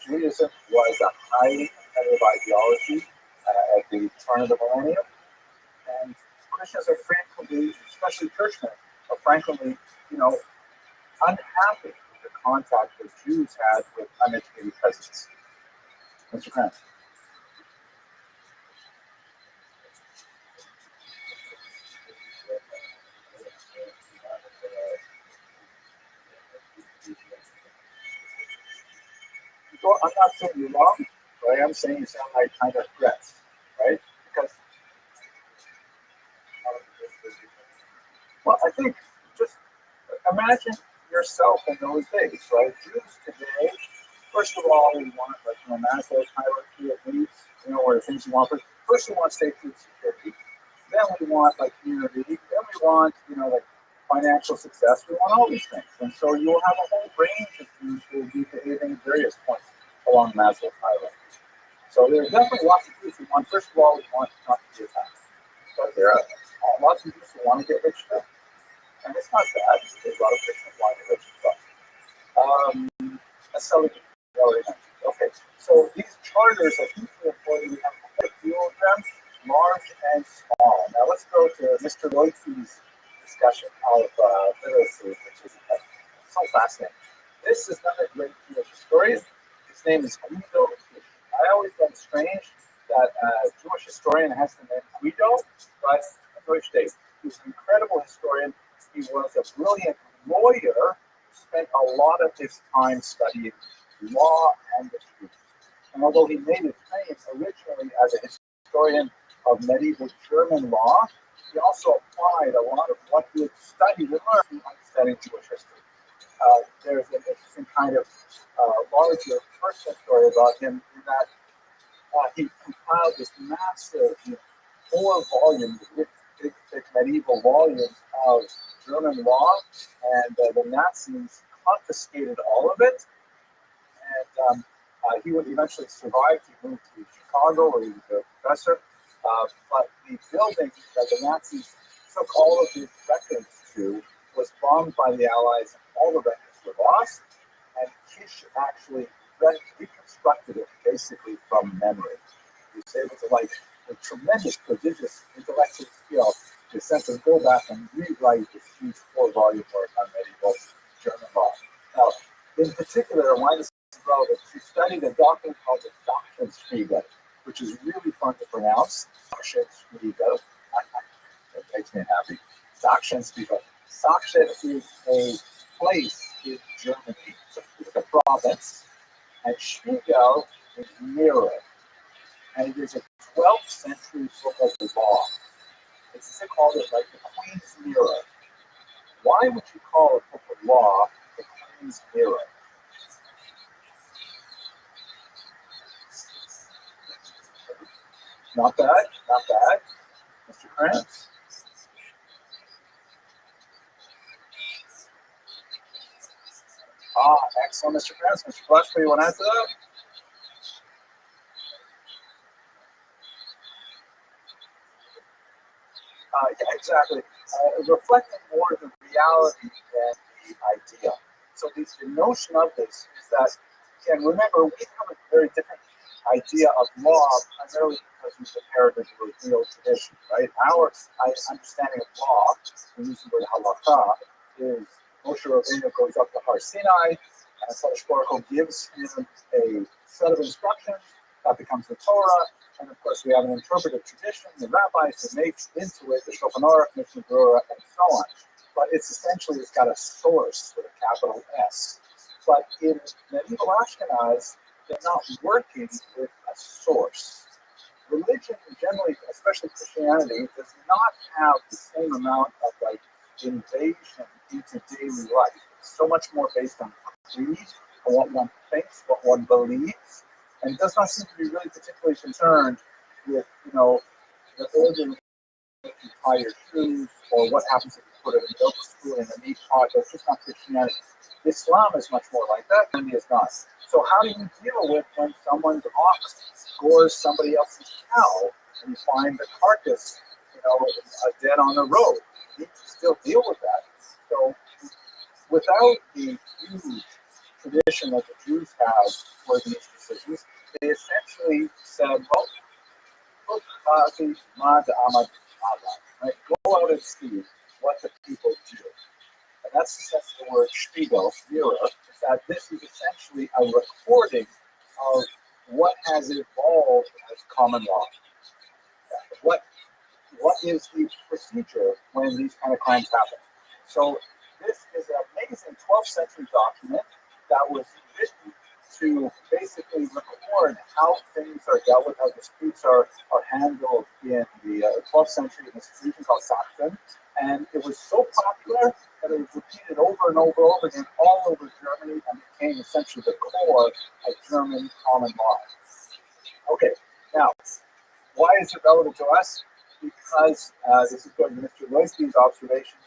A: Judaism was a highly competitive ideology at the turn of the millennium, and Christians are frequently, especially churchmen, are frequently, unhappy with the contact that Jews had with uneducated peasants. Mr. Grant. I'm not saying you're wrong, but I am saying you sound like kind of threats, right? Because, well, I think just imagine yourself in those days, right? Jews today, first of all, we want like Maslow's hierarchy of needs, where the things you want. First, we want safety and security. Then we want like community. Then we want, like financial success. We want all these things, and so you will have a whole range of Jews who will be behaving at various points along Maslow's hierarchy. So there are definitely lots of Jews who want. First of all, we want not to be attacked, but there are lots of Jews who want to get rich too. And it's not bad. There's a lot of Christians want to get rich stuff. Let's sell it. Okay, so these charters are hugely important. We have quite a few of them, large and small. Now let's go to Mr. Loitz's discussion of literacy, which is so fascinating. This is another great Jewish historian. His name is Guido. I always find it strange that a Jewish historian has the name Guido, but Deutsch Dave. He's an incredible historian. He was a brilliant lawyer who spent a lot of his time studying law and the truth. And although he made his claim originally as a historian of medieval German law, he also applied a lot of what he had studied and learned on studying Jewish history. There's an interesting kind of larger personal story about him in that he compiled this massive 4 volume, thick medieval volumes of German law, and the Nazis confiscated all of it. And he would eventually survive. He moved to Chicago, where he was a professor. But the building that the Nazis took all of his records to was bombed by the Allies, and all the records were lost. And Kish actually reconstructed it basically from memory. He was able to, like, with tremendous, prodigious intellectual skill, to essentially go back and rewrite this huge 4 volume work on medieval German law. Now, in particular, why this is relevant, he studied a document called the Sachsenspiegel, which is really fun to pronounce. Sachsenspiegel. That makes me happy. Sachsenspiegel. Sachsen is a place in Germany. It's a province. And Spiegel is mirror. And it is a 12th century book of the law. It's as they called it, like the Queen's Mirror. Why would you call a book of law the Queen's Mirror? Not bad, not bad. Mr. Krantz? Excellent, Mr. Krantz. Mr. Fletcher, you want to answer that? Yeah, exactly. Reflecting more the reality than the idea. So the notion of this is that, again, remember, we have a very different idea of law, primarily because we compare it to a real tradition, right? Our understanding of law, we use the word halakha, is Moshe Rabbeinu goes up to Har Sinai, and Kodesh Baruch Hu gives him a set of instructions that becomes the Torah. And of course, we have an interpretive tradition, the rabbis who make into it the Shulchan Aruch, Mishnah Berurah, and so on. But it's got a source with a capital S. But in medieval Ashkenaz, they're not working with a source. Religion, generally, especially Christianity, does not have the same amount of like invasion into daily life. It's so much more based on creed, on what one thinks, what one believes, and does not seem to be really particularly concerned with, the order in which you tie your shoes, or what happens if you put a milk spoon in a meat pot. That's just not Christianity. Islam is much more like that, and is not. So how do you deal with when someone's ox gores somebody else's cow, and you find the carcass, dead on the road? You need to still deal with that. So without the huge tradition that the Jews have for these decisions, they essentially said, well, look, right? Go out and see what the people do. And that's the sense of the word Spiegel, mirror, is that this is essentially a recording of what has evolved as common law. What is the procedure when these kind of crimes happen? So this is an amazing 12th century document that was written to basically record how things are dealt with, how disputes are handled in the 12th century in this region called Sachsen. And it was so popular that it was repeated over and over and over again all over Germany and became essentially the core of German common law. Okay, now, why is it relevant to us? Because this is going to Mr. Leusky's observation.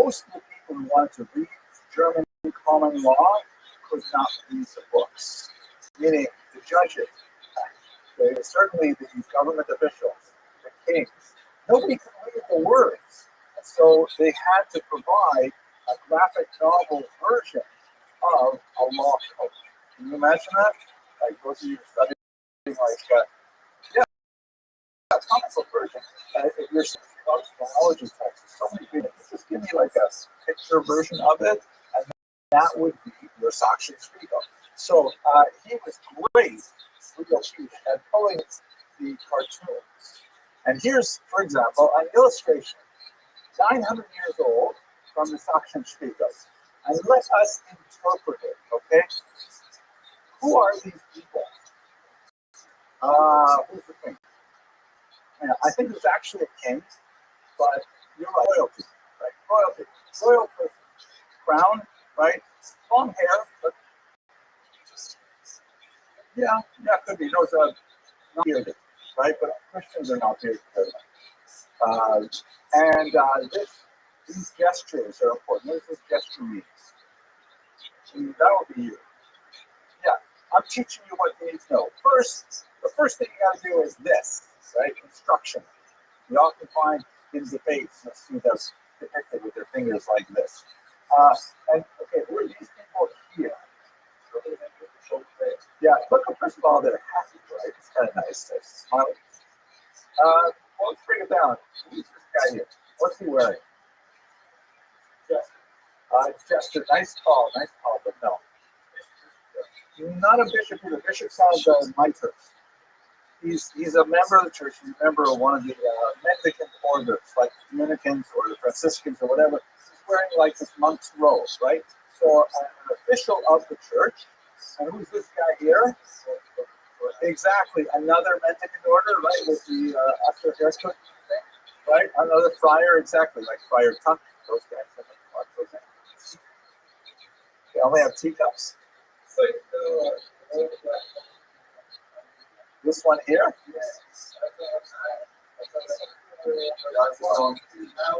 A: Most of the people who wanted to read German common law could not read the books, meaning the judges, certainly the government officials, the kings. Nobody could read the words. And so they had to provide a graphic novel version of a law code. Can you imagine that? Like those of you studying comic book version. If you're studying biology text, so many people, just give me like a picture version of it, and that would be your Sachsenspiegel. So he was great at pulling the cartoons. And here's, for example, an illustration, 900 years old, from the Sachsenspiegel. And let us interpret it, okay? Who are these people? Who's the thing? And I think it was actually a king, but you're right, royalty, right? Royalty, royal person, crown, right? Long hair, but yeah, could be. No, it's not bearded, right? But Christians are not bearded. Uh, these gestures are important. What does this gesture mean? That will be you. Yeah, I'm teaching you what you need to know. The first thing you got to do is this, right? Instruction. You often find in debates, students depicted with their fingers like this. And okay, who are these people here? Yeah, look, first of all, they're happy, right? It's kind of nice. They're smiling. Well, let's bring it down. Who's this guy here? What's he wearing? Jester, nice call, but no. Not a bishop either. Bishops have mitres. He's a member of the church. He's a member of one of the Mendicant orders, like the Dominicans or the Franciscans or whatever. He's wearing like this monk's robe, right? So an official of the church. And who's this guy here? Exactly, another Mendicant order, right? With the after haircut, right? Another friar, exactly, like Friar Tuck. Those guys. They only have teacups. This one here.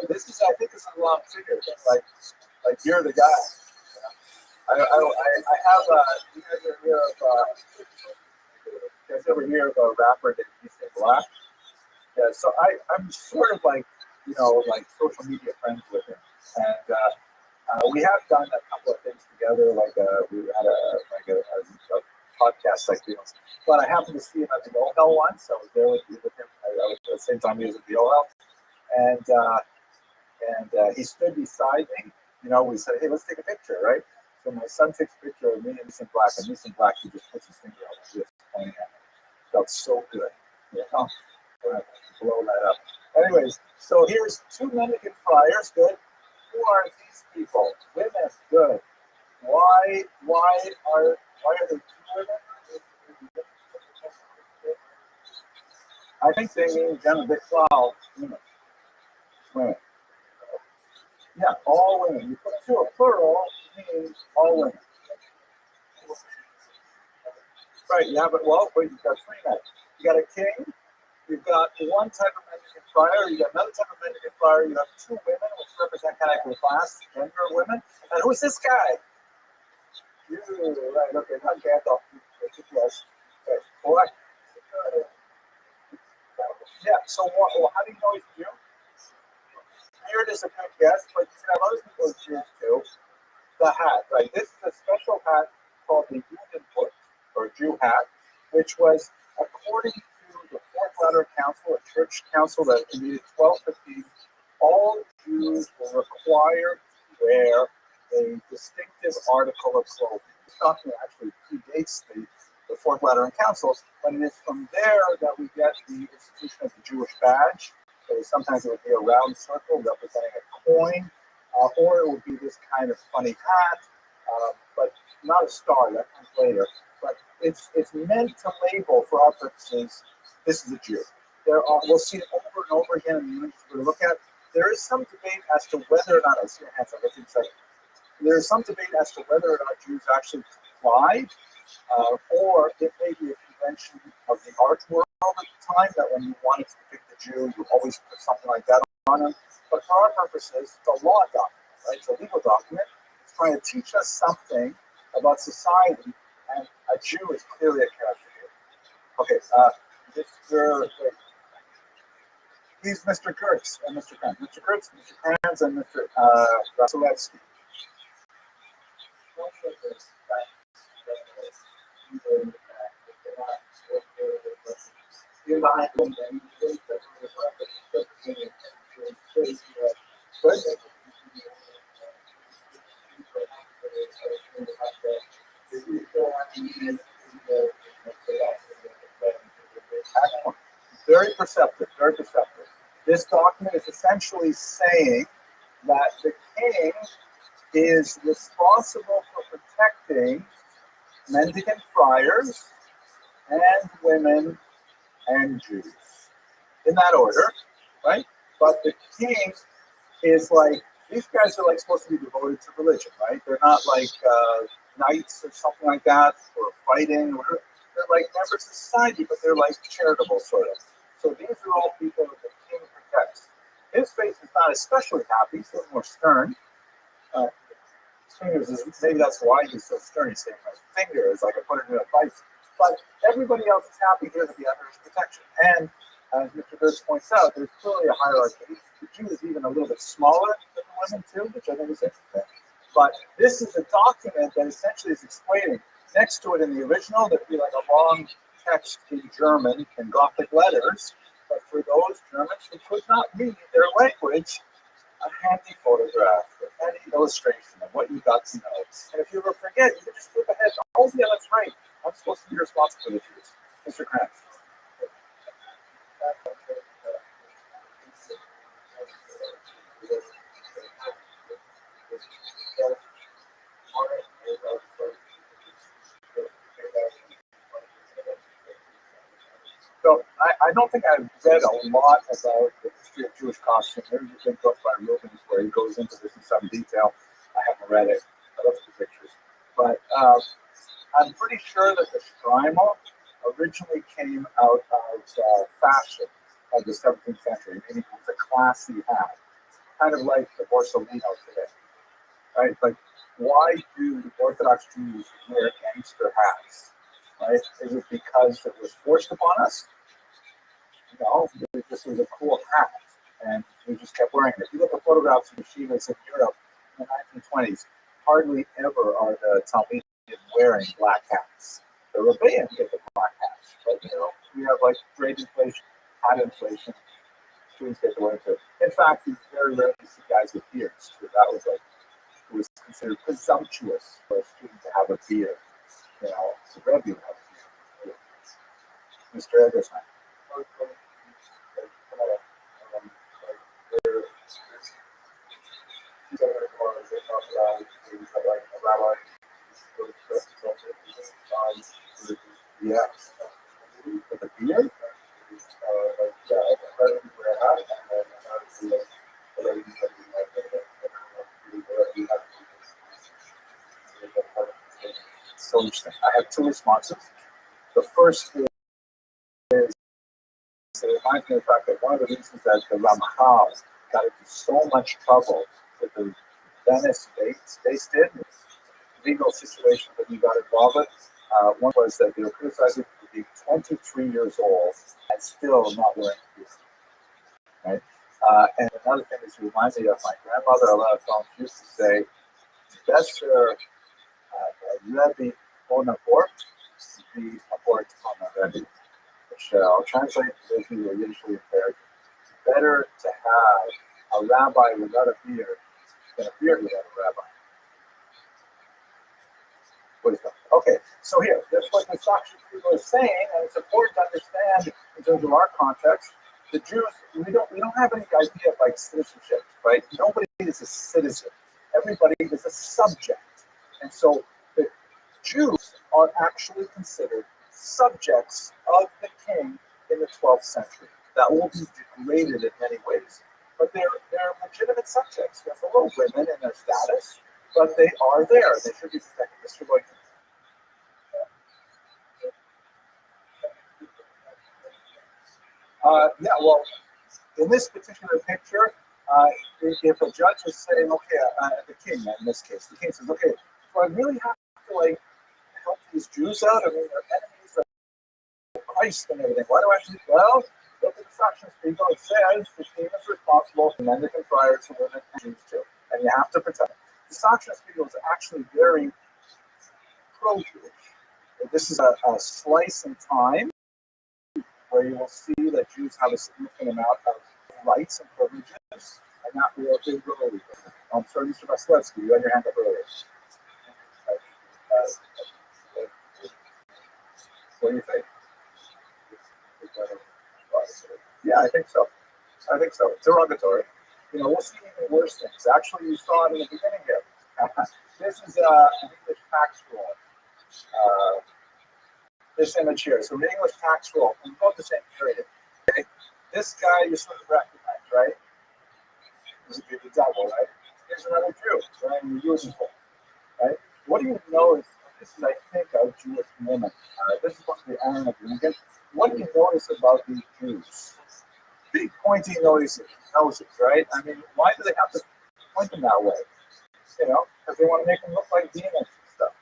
A: This is, I think, this is a wrong figure. Like you're the guy. I have. You guys ever hear of a rapper named Easton Black? Yeah. So I'm sort of like like social media friends with him, and we have done a couple of things together. Like we had a podcast like this. But I happened to see him at the OHEL once. I was there with him. I was at the same time he was at the OHEL, and he stood beside me. We said, "Hey, let's take a picture, right?" So my son takes a picture of me and Easton Black, and Easton Black, he just puts his finger out like this, pointing at me. Felt so good. Blow that up. Anyways, so here's two Mendicant friars. Good. Who are these people? Women. Good. Why are there two women? I think they mean Genevieve Cloud. Women. Yeah, all women. You put two, a plural means all women. Right, you have it, well, but you've got three men. You got a king, you've got one type of Mendicant friar, you got another type of Mendicant friar, you have two women, which represent kind of the class, gender of women. And who's this guy? You, right, okay, not Gandalf. Yes. Okay. Boy. Yeah, so how do you know he's Jew? Beard is a good guess, but you can have other people's Jews too. The hat, right? This is a special hat called the Judenhut, or Jew hat, which was, according to the Fourth Lateran Council, a church council that convened in 1215, all Jews were required to wear a distinctive article of clothing. This document actually predates the Fourth Lateran Council, but it is from there that we get the institution of the Jewish badge. So sometimes it would be a round circle representing a coin, or it would be this kind of funny hat, but not a star. That comes later. But it's meant to label, for our purposes, this is a Jew. We'll see it over and over again in the images we look at. There is some debate as to whether or not, I see your hands up, there is some debate as to whether or not Jews actually complied, or it may be a convention of the art world at the time that when you wanted to depict the Jew, you always put something like that on him. But for our purposes, it's a law document, right? It's a legal document. It's trying to teach us something about society, and a Jew is clearly a character here. Okay, please, Mr. Kurtz and Mr. Kranz. Mr. Kurtz, Mr. Kranz, and Mr. Vasilevsky. Very perceptive, very perceptive. This document is essentially saying that the king is responsible for protecting mendicant friars and women and Jews. in that order, right? But the king is like, these guys are like supposed to be devoted to religion, right? They're not like knights or something like that, or fighting. They're like members of society, but they're like charitable sort of. So these are all people that the king protects. His face is not especially happy, he's a little more stern. His fingers is, maybe that's why he's so stern. He's saying my finger is like I put it in a vice. But everybody else is happy here to be under his protection. And as Mr. Birch points out, there's clearly a hierarchy. The Jew is even a little bit smaller than the women too, which I think is interesting. But this is a document that essentially is explaining. Next to it in the original, there'd be like a long text in German in Gothic letters. But for those Germans who could not read their language, a handy photograph, a handy illustration of what you got to know. And if you ever forget, you can just flip ahead. Oh, yeah, that's right. I'm supposed to be responsible for this. Mr. Krantz. So I don't think I've read a lot about the history of Jewish costume. There's a big book by Rubens where he goes into this in some detail. I haven't read it. I looked at the pictures. But I'm pretty sure that the Strima originally came out of fashion of the 17th century, meaning it was a classy hat, kind of like the Borsalino today, right? Like, why do Orthodox Jews wear gangster hats, right? Is it because it was forced upon us? No, this was a cool hat, and we just kept wearing it. If you look at photographs of yeshivas in Europe in the 1920s, hardly ever are the Talmudim wearing black hats. The Rabbi get the black hats, but we have like great inflation, hat inflation. Students get to wear it too. In fact, you very rarely see guys with beards. So that was like, it was considered presumptuous for a student to have a beard. So Rabbi would have a beard. Mr. Eggleston. Yeah. With a beard? So interesting. I have two responses. The first is it reminds me of the fact that one of the reasons that the Ramchal got into so much trouble with the Venice space did, legal situation that he got involved with. One was that they were criticizing him for being 23 years old and still not wearing a beard. Right? And another thing is, you remind me of my grandmother. A lot of times used to say, "Besser Rebbe on abort, the abort on a Rebbe," which I'll translate to those who are usually impaired. Better to have a rabbi without a beard than a beard without a rabbi. Wisdom. Okay, so here, that's what the Sakshan people are saying, and it's important to understand in terms of our context. The Jews, we don't have any idea of like citizenship, right? Nobody is a citizen. Everybody is a subject. And so the Jews are actually considered subjects of the king in the 12th century. That will be degraded in many ways, but they're legitimate subjects. They're below women in their status, but they are there. They should be protected. Mr. Boykin. Yeah, well, in this particular picture, if a judge is saying, okay, the king in this case, the king says, okay, so I really have to like help these Jews out. I mean, they're enemies of Christ and everything. Why do I have to do? Well, look at the Sakshan Spiegel. It says the king is responsible for Mendicant friars and women and Jews too, and you have to protect them. The Sakshan Spiegel is actually very pro-Jewish. This is a slice in time where you will see that Jews have a significant amount of rights and privileges, and that will be really. I'm sorry, Mr. Vasilevsky, you had your hand up earlier. What do you think? Yeah, I think so. I think so. Derogatory. We'll see even worse things. Actually, you saw it in the beginning here. This is an English tax roll. This image here. So the English tax roll, from about the same period. Okay. This guy you sort of recognize, right? This would be the devil, right? Here's another Jew wearing the uniform, right? What do you notice? This is, I think, a Jewish woman. This is supposed to be Aaron of Lincoln. What do you notice about these Jews? Big pointy noses, right? I mean, why do they have to point them that way? You know, because they want to make them look like demons and stuff.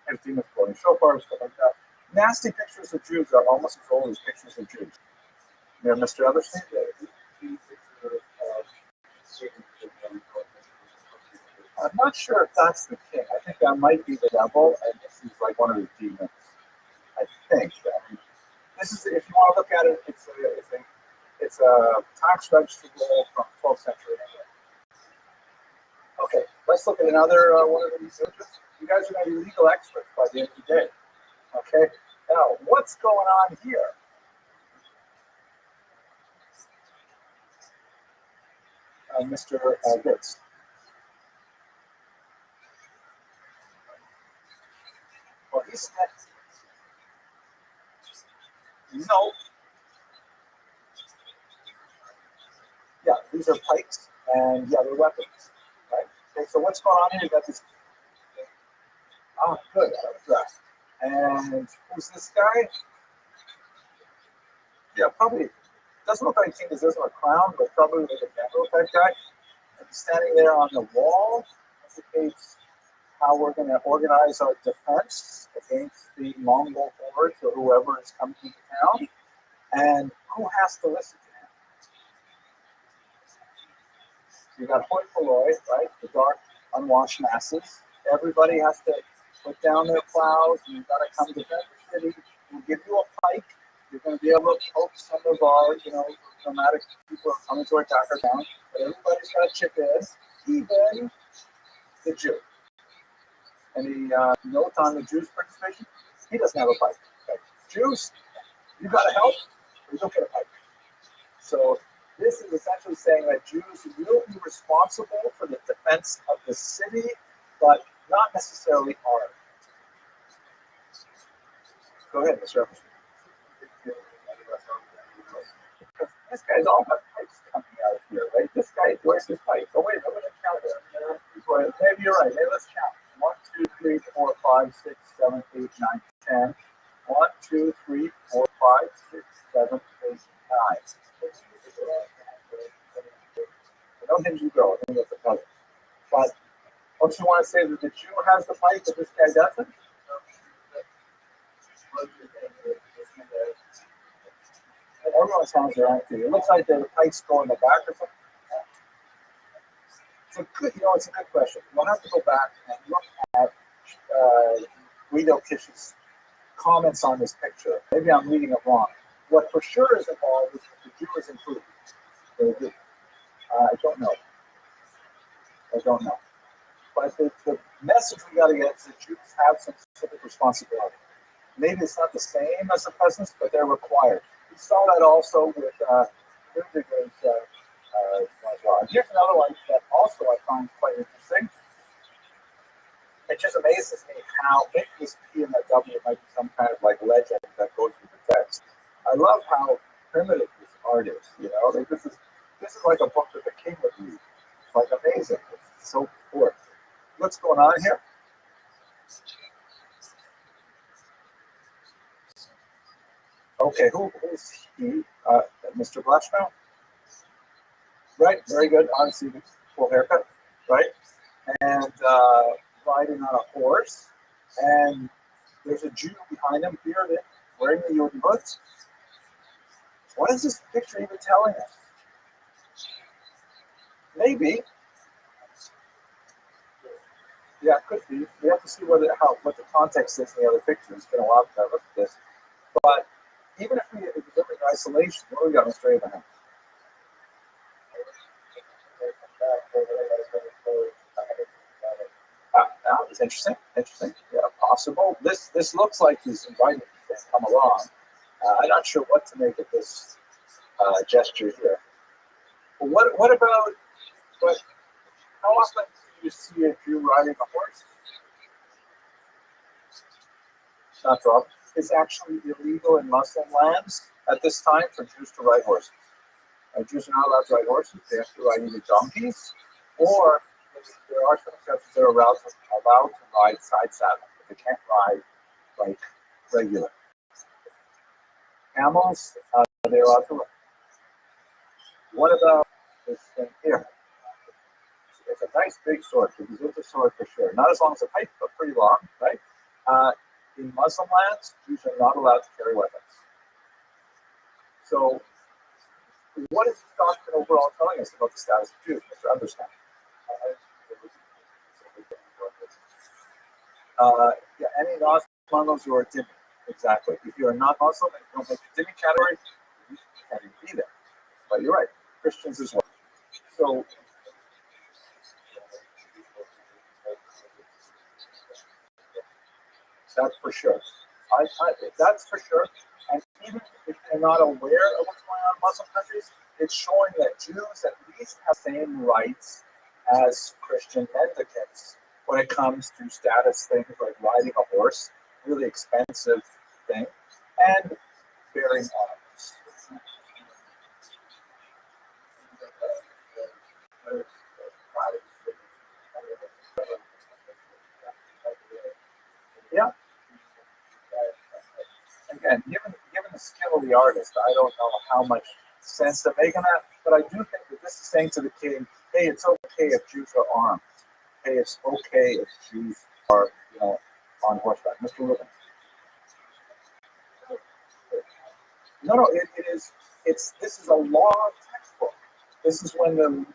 A: And demons blowing shofar, stuff like that. Nasty pictures of Jews are almost as old as pictures of Jews. You know, Mr. Everson? I'm not sure if that's the king. I think that might be the devil, and this is like one of his demons. I think. I mean, this is, if you want to look at it, it's a tax register roll from 12th century England. Okay, let's look at another one of these images. You guys are going to be legal experts by the end of the day. Okay, now what's going on here? Mr. Bitts. Well, he said, no. Yeah, these are pikes, and yeah, they're weapons. Right? Okay, so what's going on here? You got this. Oh, good. And who's this guy? Yeah, probably doesn't look like king because there's no crown, but probably like a general type guy. And standing there on the wall indicates how we're going to organize our defense against the Mongol hordes or whoever is coming to town, and who has to listen to him. You got hoi polloi, right? The dark, unwashed masses. Everybody has to put down their plows, and you've got to come defend the city. We'll give you a pike. You're going to be able to poke some of our, nomadic people are coming to attack our town, but everybody's got to chip in, even the Jew. Any note on the Jews' participation? He doesn't have a pike. Okay. Jews, you got to help, or you don't get a pike. So this is essentially saying that Jews will be responsible for the defense of the city, but not necessarily armed. Go ahead, Mr. Evans. This guy's all got pipes coming out here, right? This guy, where's his pipe? Oh, wait, I'm going to count it. Maybe you're right. Hey, let's count. 1, 2, 3, 4, 5, 6, 7, 8, 9, 10. 1, 2, 3, 4, 5, 6, 7, 8, 9. I don't think you go. I think that's a puzzle. But don't you want to say that the Jew has the pipe, but this guy doesn't? Everyone sounds their own too. It looks like the pipes go in the back or something. It's a good, it's a good question. We'll have to go back and look at Guido Kish's comments on this picture. Maybe I'm reading it wrong. What for sure is involved is that the Jew is included. I don't know. But the message we got to get is that Jews have some specific responsibility. Maybe it's not the same as the peasants, but they're required. We saw that also with Rudiger's here's another one that also I find quite interesting. It just amazes me how big this P and that W might be some kind of like legend that goes through the text. I love how primitive this art is. Like this is like a book that the king would read. It's like amazing. It's so cool. What's going on here? Okay, who's he? Mr. Blatchmount? Right, very good. Honestly, full haircut, right? And riding on a horse. And there's a Jew behind him here wearing the Yodi boots. What is this picture even telling us? Maybe. Yeah, it could be. We have to see what the context is in the other pictures. It's been a while since I looked at this. But even if we live in isolation, what do we got, Mr. Abraham? That was interesting. Yeah, possible. This looks like he's inviting people to come along. I'm not sure what to make of this gesture here. But what about? But how often do you see a Jew riding a horse? Not so often. is actually illegal in Muslim lands at this time for Jews to ride horses. Jews are not allowed to ride horses. They have to ride either donkeys or there are some exceptions that are allowed to ride side saddle, but they can't ride like regular. Camels, they're allowed to ride. What about this thing here? It's a nice big sword. It is a sword for sure. Not as long as a pipe, but pretty long, right? In Muslim lands, Jews are not allowed to carry weapons. So, what is this doctrine overall telling us about the status of Jews, Mr. Understand? Yeah, any non-Muslims who are dhimmi. Exactly. If you're a non-Muslim and you don't make the dhimmi category, you can't even be there. But you're right, Christians as well. So, that's for sure. That's for sure. And even if you're not aware of what's going on in Muslim countries, it's showing that Jews at least have the same rights as Christian mendicants when it comes to status things like riding a horse, really expensive thing, and bearing arms. Yeah. Again, given the skill of the artist, I don't know how much sense they're making that, but I do think that this is saying to the king, hey, it's okay if Jews are armed. Hey, it's okay if Jews are, on horseback. Mr. Rubin. No, it is. This is a law textbook. This is when the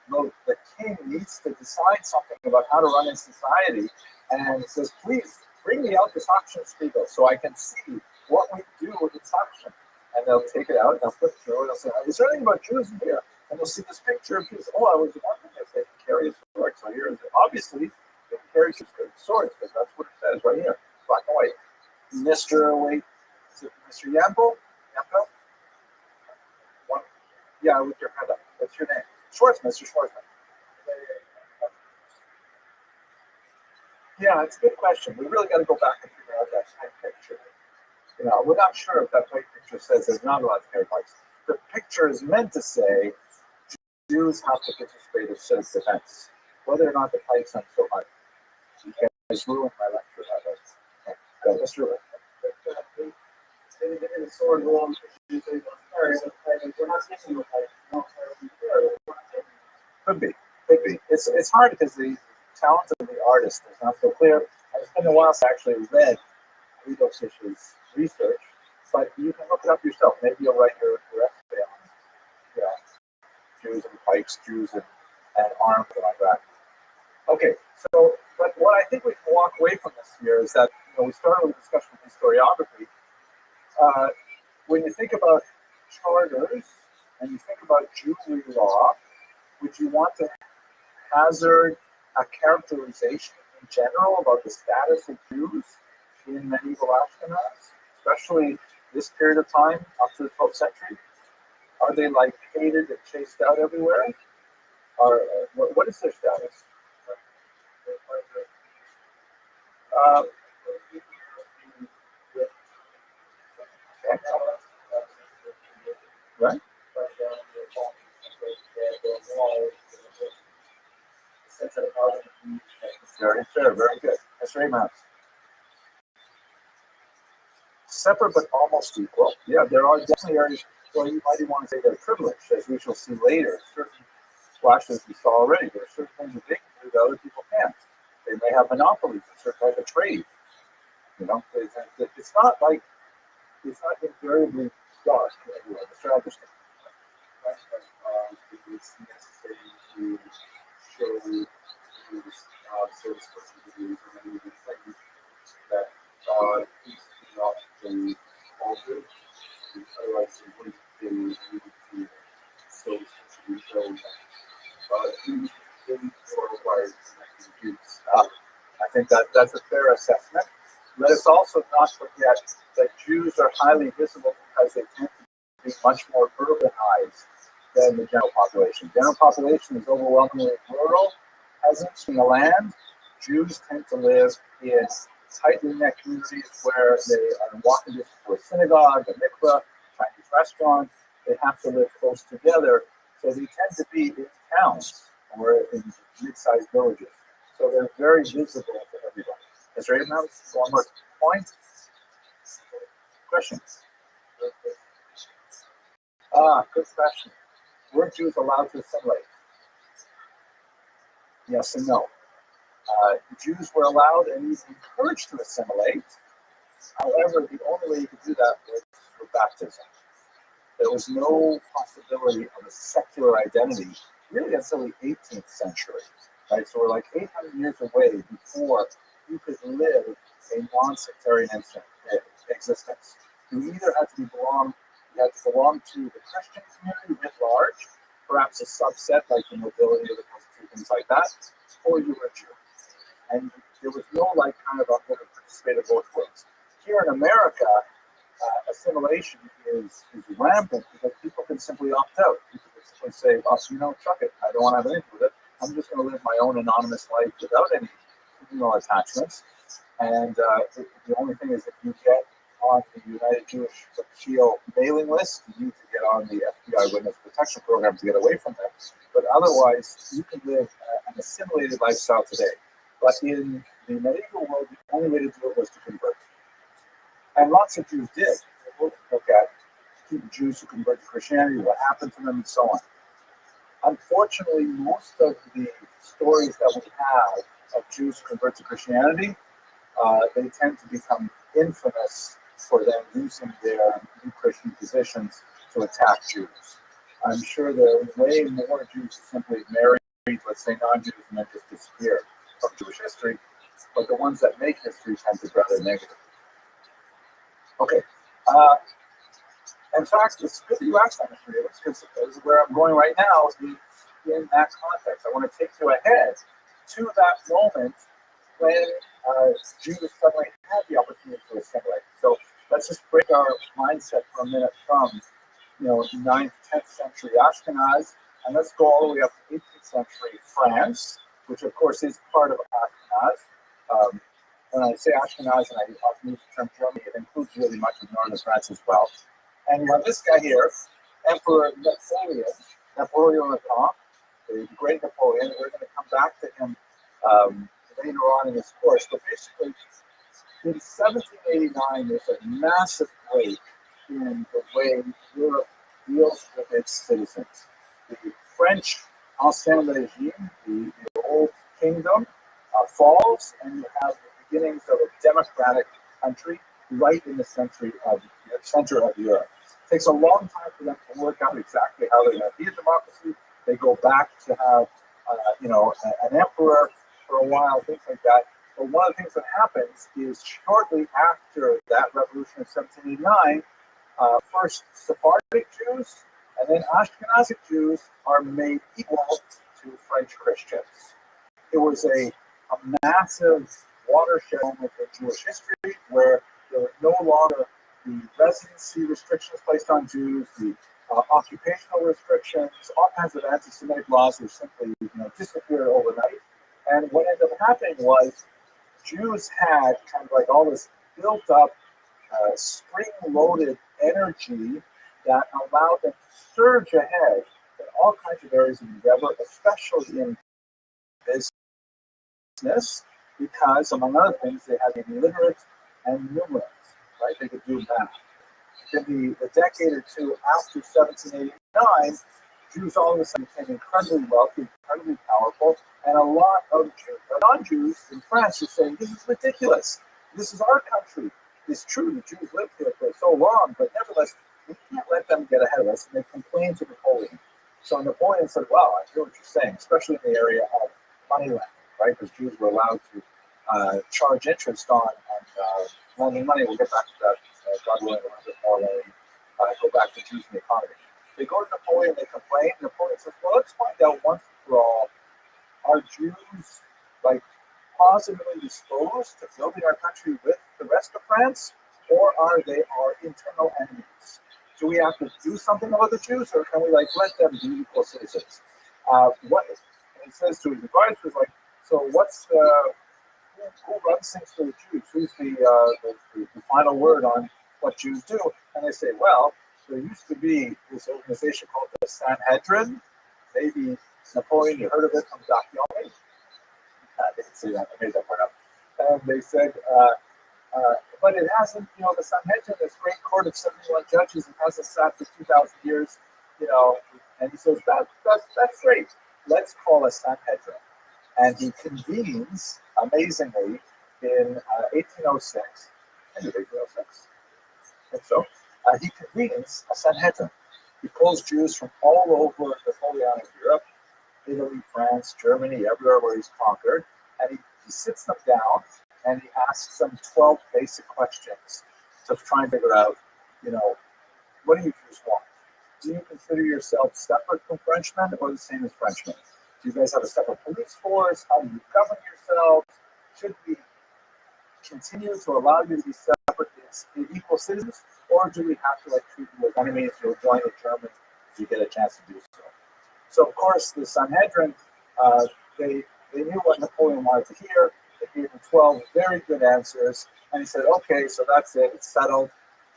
A: king needs to decide something about how to run his society, and says, please bring me out this auction spiegel so I can see what we do with this auction. And they'll take it out and they'll flip through it. They'll say, is there anything about Jews in here? And they'll see this picture of Jews. Oh, I was wondering if they can carry a sword. So here is it. Obviously, they can carry swords because that's what it says right here, black and white. Mr. Wait, is it Mr. Yampo? Yampo? One. Yeah, with your hand up. What's your name? Schwartz, Mr. Schwartzman. Yeah, it's a good question. We really got to go back and figure out that type picture. We're not sure if that white picture says there's not allowed to carry pikes. The picture is meant to say Jews have to participate in civic defense. Whether or not the pikes aren't so much. You guys ruined my lecture. Let's ruin it. The sword wrong. Could be. It's hard because the talent of the artist is not so clear. It's been a while since I actually read Rothschild's research, but you can look it up yourself. Maybe you'll write your essay on Jews and pikes, Jews and arms, and like that. Okay, so but what I think we can walk away from this here is that we started with a discussion of historiography. When you think about charters and you think about Jewry law, would you want to hazard a characterization in general about the status of Jews in medieval Ashkenaz, especially this period of time up to the 12th century? Are they like hated and chased out everywhere? Or what is their status? Right? Very fair, very good. That's very much. Separate but almost equal. Yeah, there are definitely areas where you might even want to say they're privileged, as we shall see later. Certain flashes we saw already. There are certain things that they can do that other people can't. They may have monopolies in certain type of trade. It's not like it's not invariably dark everywhere. Mr. Albertson. It's necessary to show service possibilities and many of the things that is not been altered. Otherwise, it wouldn't be able to service possibilities. Required use. I think that's a fair assessment. Let us also not forget that Jews are highly visible because they tend to be much more urbanized than the general population. General population is overwhelmingly rural, peasants in the land. Jews tend to live in tightly knit communities where they are walking distance to a synagogue, a mikveh, Chinese restaurant. They have to live close together, so they tend to be in towns or in mid-sized villages. So they're very visible to everybody. Is there even one more point? Question? Good question. Were Jews allowed to assimilate? Yes and no. Jews were allowed and even encouraged to assimilate. However, the only way you could do that was through baptism. There was no possibility of a secular identity really until the 18th century. Right? So we're like 800 years away before you could live a non-sectarian existence. You either had to belong to the Christian community writ large, perhaps a subset like the nobility or the peasantry, things like that, or you were a Jew. And there was no like kind of a participated both ways. Here in America, assimilation is rampant because people can simply opt out. People can simply say, "Oh, chuck it. I don't want to have anything with it. I'm just going to live my own anonymous life without any communal attachments." And the only thing is, if you get on the United Jewish Appeal mailing list, you need to get on the FBI Witness Protection Program to get away from them. But otherwise, you can live an assimilated lifestyle today. But in the medieval world, the only way to do it was to convert. And lots of Jews did. We'll look at Jews who convert to Christianity, what happened to them, and so on. Unfortunately, most of the stories that we have of Jews who convert to Christianity, they tend to become infamous for them using their new Christian positions to attack Jews. I'm sure there are way more Jews who simply married, let's say, non-Jews and then just disappear from Jewish history, but the ones that make history tend to be rather negative. Okay. In fact, it's good that you asked that, Mr. Davis, because where I'm going right now is in that context. I want to take you ahead to that moment when Jews suddenly had the opportunity to assimilate. So let's just break our mindset for a minute from 9th, 10th century Ashkenaz, and let's go all the way up to 18th century France, which of course is part of Ashkenaz. When I say Ashkenaz, and I often use the term Germany, it includes really much of northern France as well. And you have this guy here, Emperor Napoleon the Great Napoleon. We're going to come back to him later on in this course. But basically, in 1789, there's a massive break in the way Europe deals with its citizens. The French Ancien Regime, the old kingdom, falls, and you have the beginnings of a democratic country right in the center of Europe. It takes a long time for them to work out exactly how they're going to be a democracy. They go back to have, an emperor for a while, things like that. But one of the things that happens is shortly after that revolution of 1789, first Sephardic Jews and then Ashkenazic Jews are made equal to French Christians. It was a massive watershed moment in Jewish history where there were no longer the residency restrictions placed on Jews, the occupational restrictions, all kinds of anti-Semitic laws which simply disappeared overnight. And what ended up happening was Jews had kind of like all this built up, spring-loaded energy that allowed them to surge ahead in all kinds of areas of endeavor, especially in business, because, among other things, they had been literate and numerate, right? They could do math. In the decade or two after 1789, Jews all of a sudden became incredibly wealthy, incredibly powerful, and a lot of non-Jews in France were saying, "This is ridiculous. This is our country. It's true the Jews lived here for so long, but nevertheless, we can't let them get ahead of us." And they complained to Napoleon. So Napoleon said, "Well, I hear what you're saying, especially in the area of money lending, right? Because Jews were allowed to charge interest on lending money." We'll get back to that, God willing, a little bit more when we go back to Jews and the economy. They go to Napoleon, they complain. Napoleon says, "Well, let's find out once and for all, are Jews positively disposed to building our country with the rest of France, or are they our internal enemies? Do we have to do something about the Jews, or can we let them be equal citizens?" And he says to his advisors, "So who runs things for the Jews? Who's the final word on what Jews do? And they say, well, there used to be this organization called the Sanhedrin. Maybe Napoleon, you heard of it from Documentary. They didn't say that. I made that part up. And they said, but it hasn't, the Sanhedrin, this great court of 71 judges, it hasn't sat for 2,000 years, And he says, that's great. Let's call a Sanhedrin. And he convenes, amazingly, in 1806. I think 1806. I think so. He convenes a Sanhedrin. He pulls Jews from all over Napoleonic Europe, Italy, France, Germany, everywhere where he's conquered, and he sits them down and he asks them 12 basic questions to try and figure out, what do you Jews want? Do you consider yourselves separate from Frenchmen or the same as Frenchmen? Do you guys have a separate police force? How do you govern yourselves? Should we continue to allow you to be separate equal citizens, or do we have to treat you as enemies? You'll join the Germans if you get a chance to do so. So of course the Sanhedrin, they knew what Napoleon wanted to hear. They gave him 12 very good answers, and he said, "Okay, so that's it. It's settled.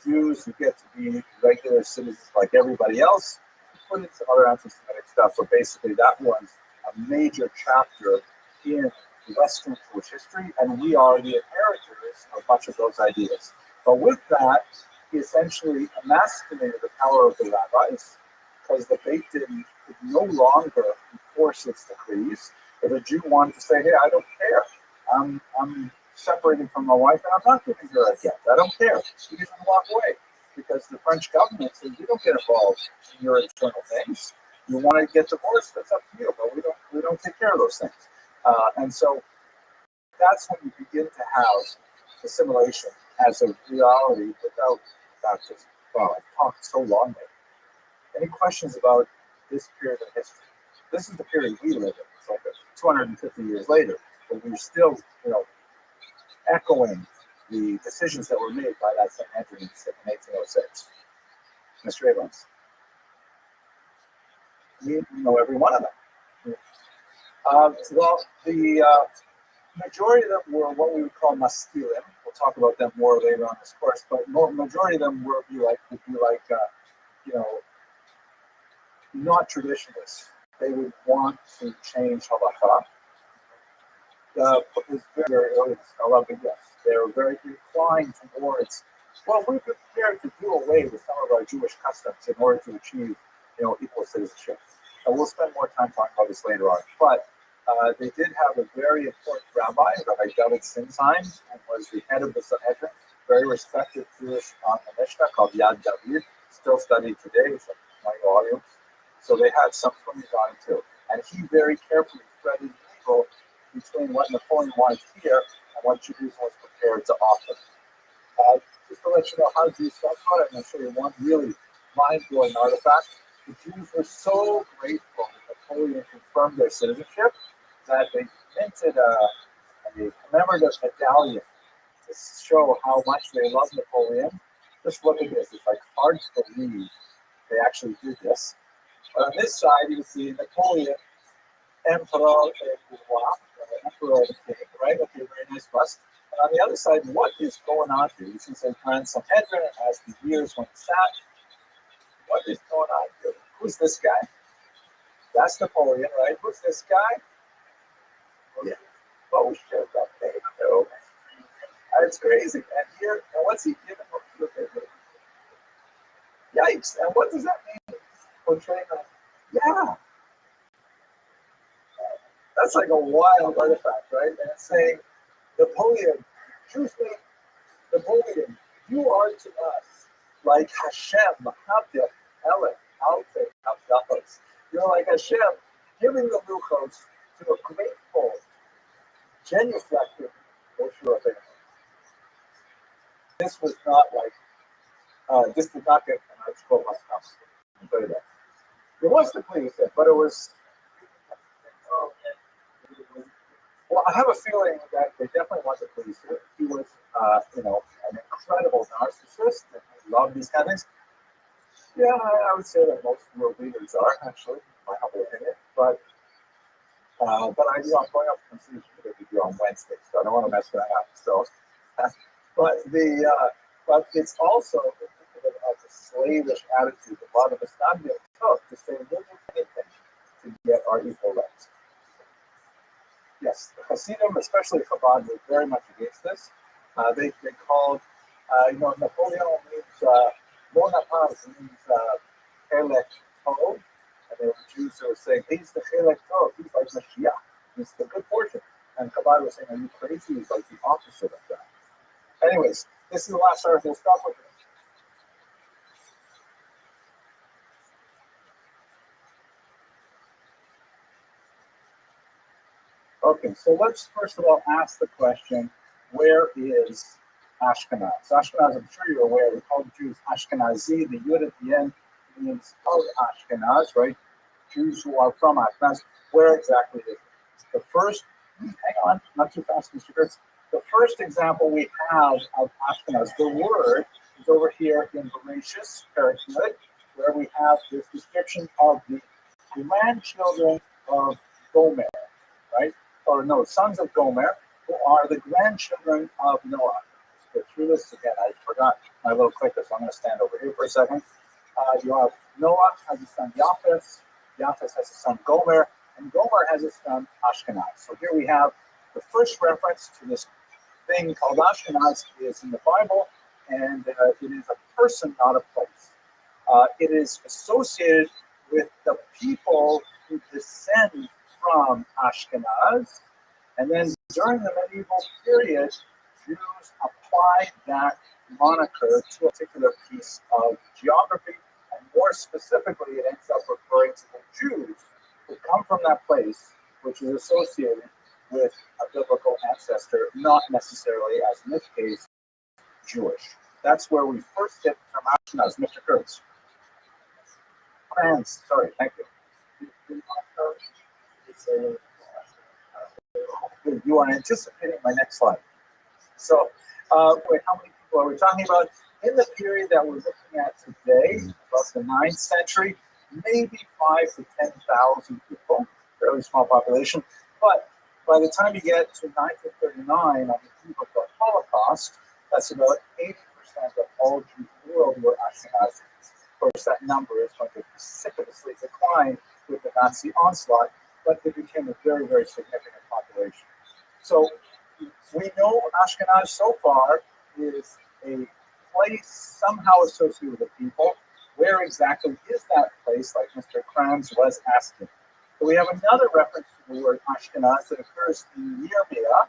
A: Jews, you get to be regular citizens like everybody else." He put in some other anti-Semitic stuff, but basically that was a major chapter in Western Jewish history, and we are the inheritors of much of those ideas. But with that, he essentially emasculated the power of the rabbis, because the Beit Din could no longer enforce its decrees. If a Jew wanted to say, "Hey, I don't care. I'm separating from my wife, and I'm not giving her a get. I don't care," you can walk away, because the French government says, "We don't get involved in your internal things. You want to get divorced? That's up to you, but we don't take care of those things." And so that's when you begin to have assimilation as a reality without baptism. Wow, I've talked so long there. Any questions about this period of history? This is the period we live in. It's like 250 years later, but we're still, echoing the decisions that were made by that Sanhedrin in 1806. Mr. Abrams. You know every one of them. Well, the majority of them were what we would call maskilim. We'll talk about them more later on this course, but majority of them would be like not traditionalists. They would want to change halacha. It was very early yes. They were very inclined towards, well, we're prepared to do away with some of our Jewish customs in order to achieve, equal citizenship. And we'll spend more time talking about this later on. But they did have a very important rabbi, Rabbi David Sinsheim, and was the head of the Sanhedrin, very respected Jewish on the Mishnah called Yad David, still studied today. It's like 20 volumes. So they had some from his on too. And he very carefully threaded the needle between what Napoleon wanted to hear and what Jews was prepared to offer. Just to let you know how Jews felt about it, I'm going to show you one really mind-blowing artifact. The Jews were so grateful that Napoleon confirmed their citizenship that they minted a commemorative medallion to show how much they love Napoleon. Just look at this. It's like hard to believe they actually did this. But on this side, you can see Napoleon, Emperor Emperor of the King, right? Okay, very nice bust. And on the other side, what is going on here? This is a Grand Sanhedrin as the years when it sat. What is going on here? Who's this guy? That's Napoleon, right? Who's this guy? Yeah. Oh, shit, okay. No. That's crazy. And here, and what's he giving? Look at it. Yikes. And what does that mean? Portraying that. Yeah. That's like a wild artifact, right? And it's saying, Napoleon, truthfully, Napoleon, you are to us like Hashem, Mahabdil, Elek, Altek, Abdallas. You're like Hashem, giving the luchos to a grateful, genuflected Moshe Rabbeinu. This was not like, this did not get an article must come. I'll tell you that. It was the police, but it was. Well, I have a feeling that they definitely want the police here. He was, an incredible narcissist and he loved these kind of things. Yeah, I would say that most world leaders are, actually, in my humble opinion. But But I'm going up to Constitution Interview on Wednesday, so I don't want to mess that up. So, but it's also indicative of the slavish attitude a lot of us took to say we'll do anything to get our equal rights. Yes, the Hasidim, especially Chabad, were very much against this. They called, Napoleon means Bonaparte means Chelek Tov, and there were Jews who were saying he's the Chelek Tov, he's like Mashiach, he's the good fortune. And Chabad was saying, are you crazy? He's like the opposite of that. Anyways, this is the last article. We'll stop with it. Okay, so let's first of all ask the question, where is Ashkenaz? Ashkenaz, I'm sure you're aware, we call the Jews Ashkenazi. The yud at the end means of Ashkenaz, right? Jews who are from Ashkenaz. Where exactly is it? The first, hang on, not too fast, Mr. Kurtz. The first example we have of Ashkenaz, the word is over here in Bereshis, Perikut, where we have this description of the grandchildren of Gomer, right? Or no, sons of Gomer, who are the grandchildren of Noah. Let's go through this again. I forgot my little clicker, so I'm going to stand over here for a second. You have Noah has a son Japheth, Japheth has a son Gomer, and Gomer has a son Ashkenaz. So here we have the first reference to this thing called Ashkenaz is in the Bible, and it is a person, not a place. It is associated with the people who descend from Ashkenaz, and then during the medieval period, Jews applied that moniker to a particular piece of geography, and more specifically, it ends up referring to the Jews who come from that place, which is associated with a biblical ancestor, not necessarily, as in this case, Jewish. That's where we first get from Ashkenaz. Mr. Kurtz. Sorry, thank you. You are anticipating my next slide. So, wait, how many people are we talking about? In the period that we're looking at today, about the 9th century, maybe 5,000 to 10,000 people, fairly small population. But by the time you get to 1939, on the eve of the Holocaust, that's about 80% of all Jews in the world were Ashkenazi. Of course, that number is going to precipitously decline with the Nazi onslaught, but it became a very, very significant population. So we know Ashkenaz so far is a place somehow associated with the people. Where exactly is that place, like Mr. Kranz was asking? So we have another reference to the word Ashkenaz that occurs in Yirmiyah.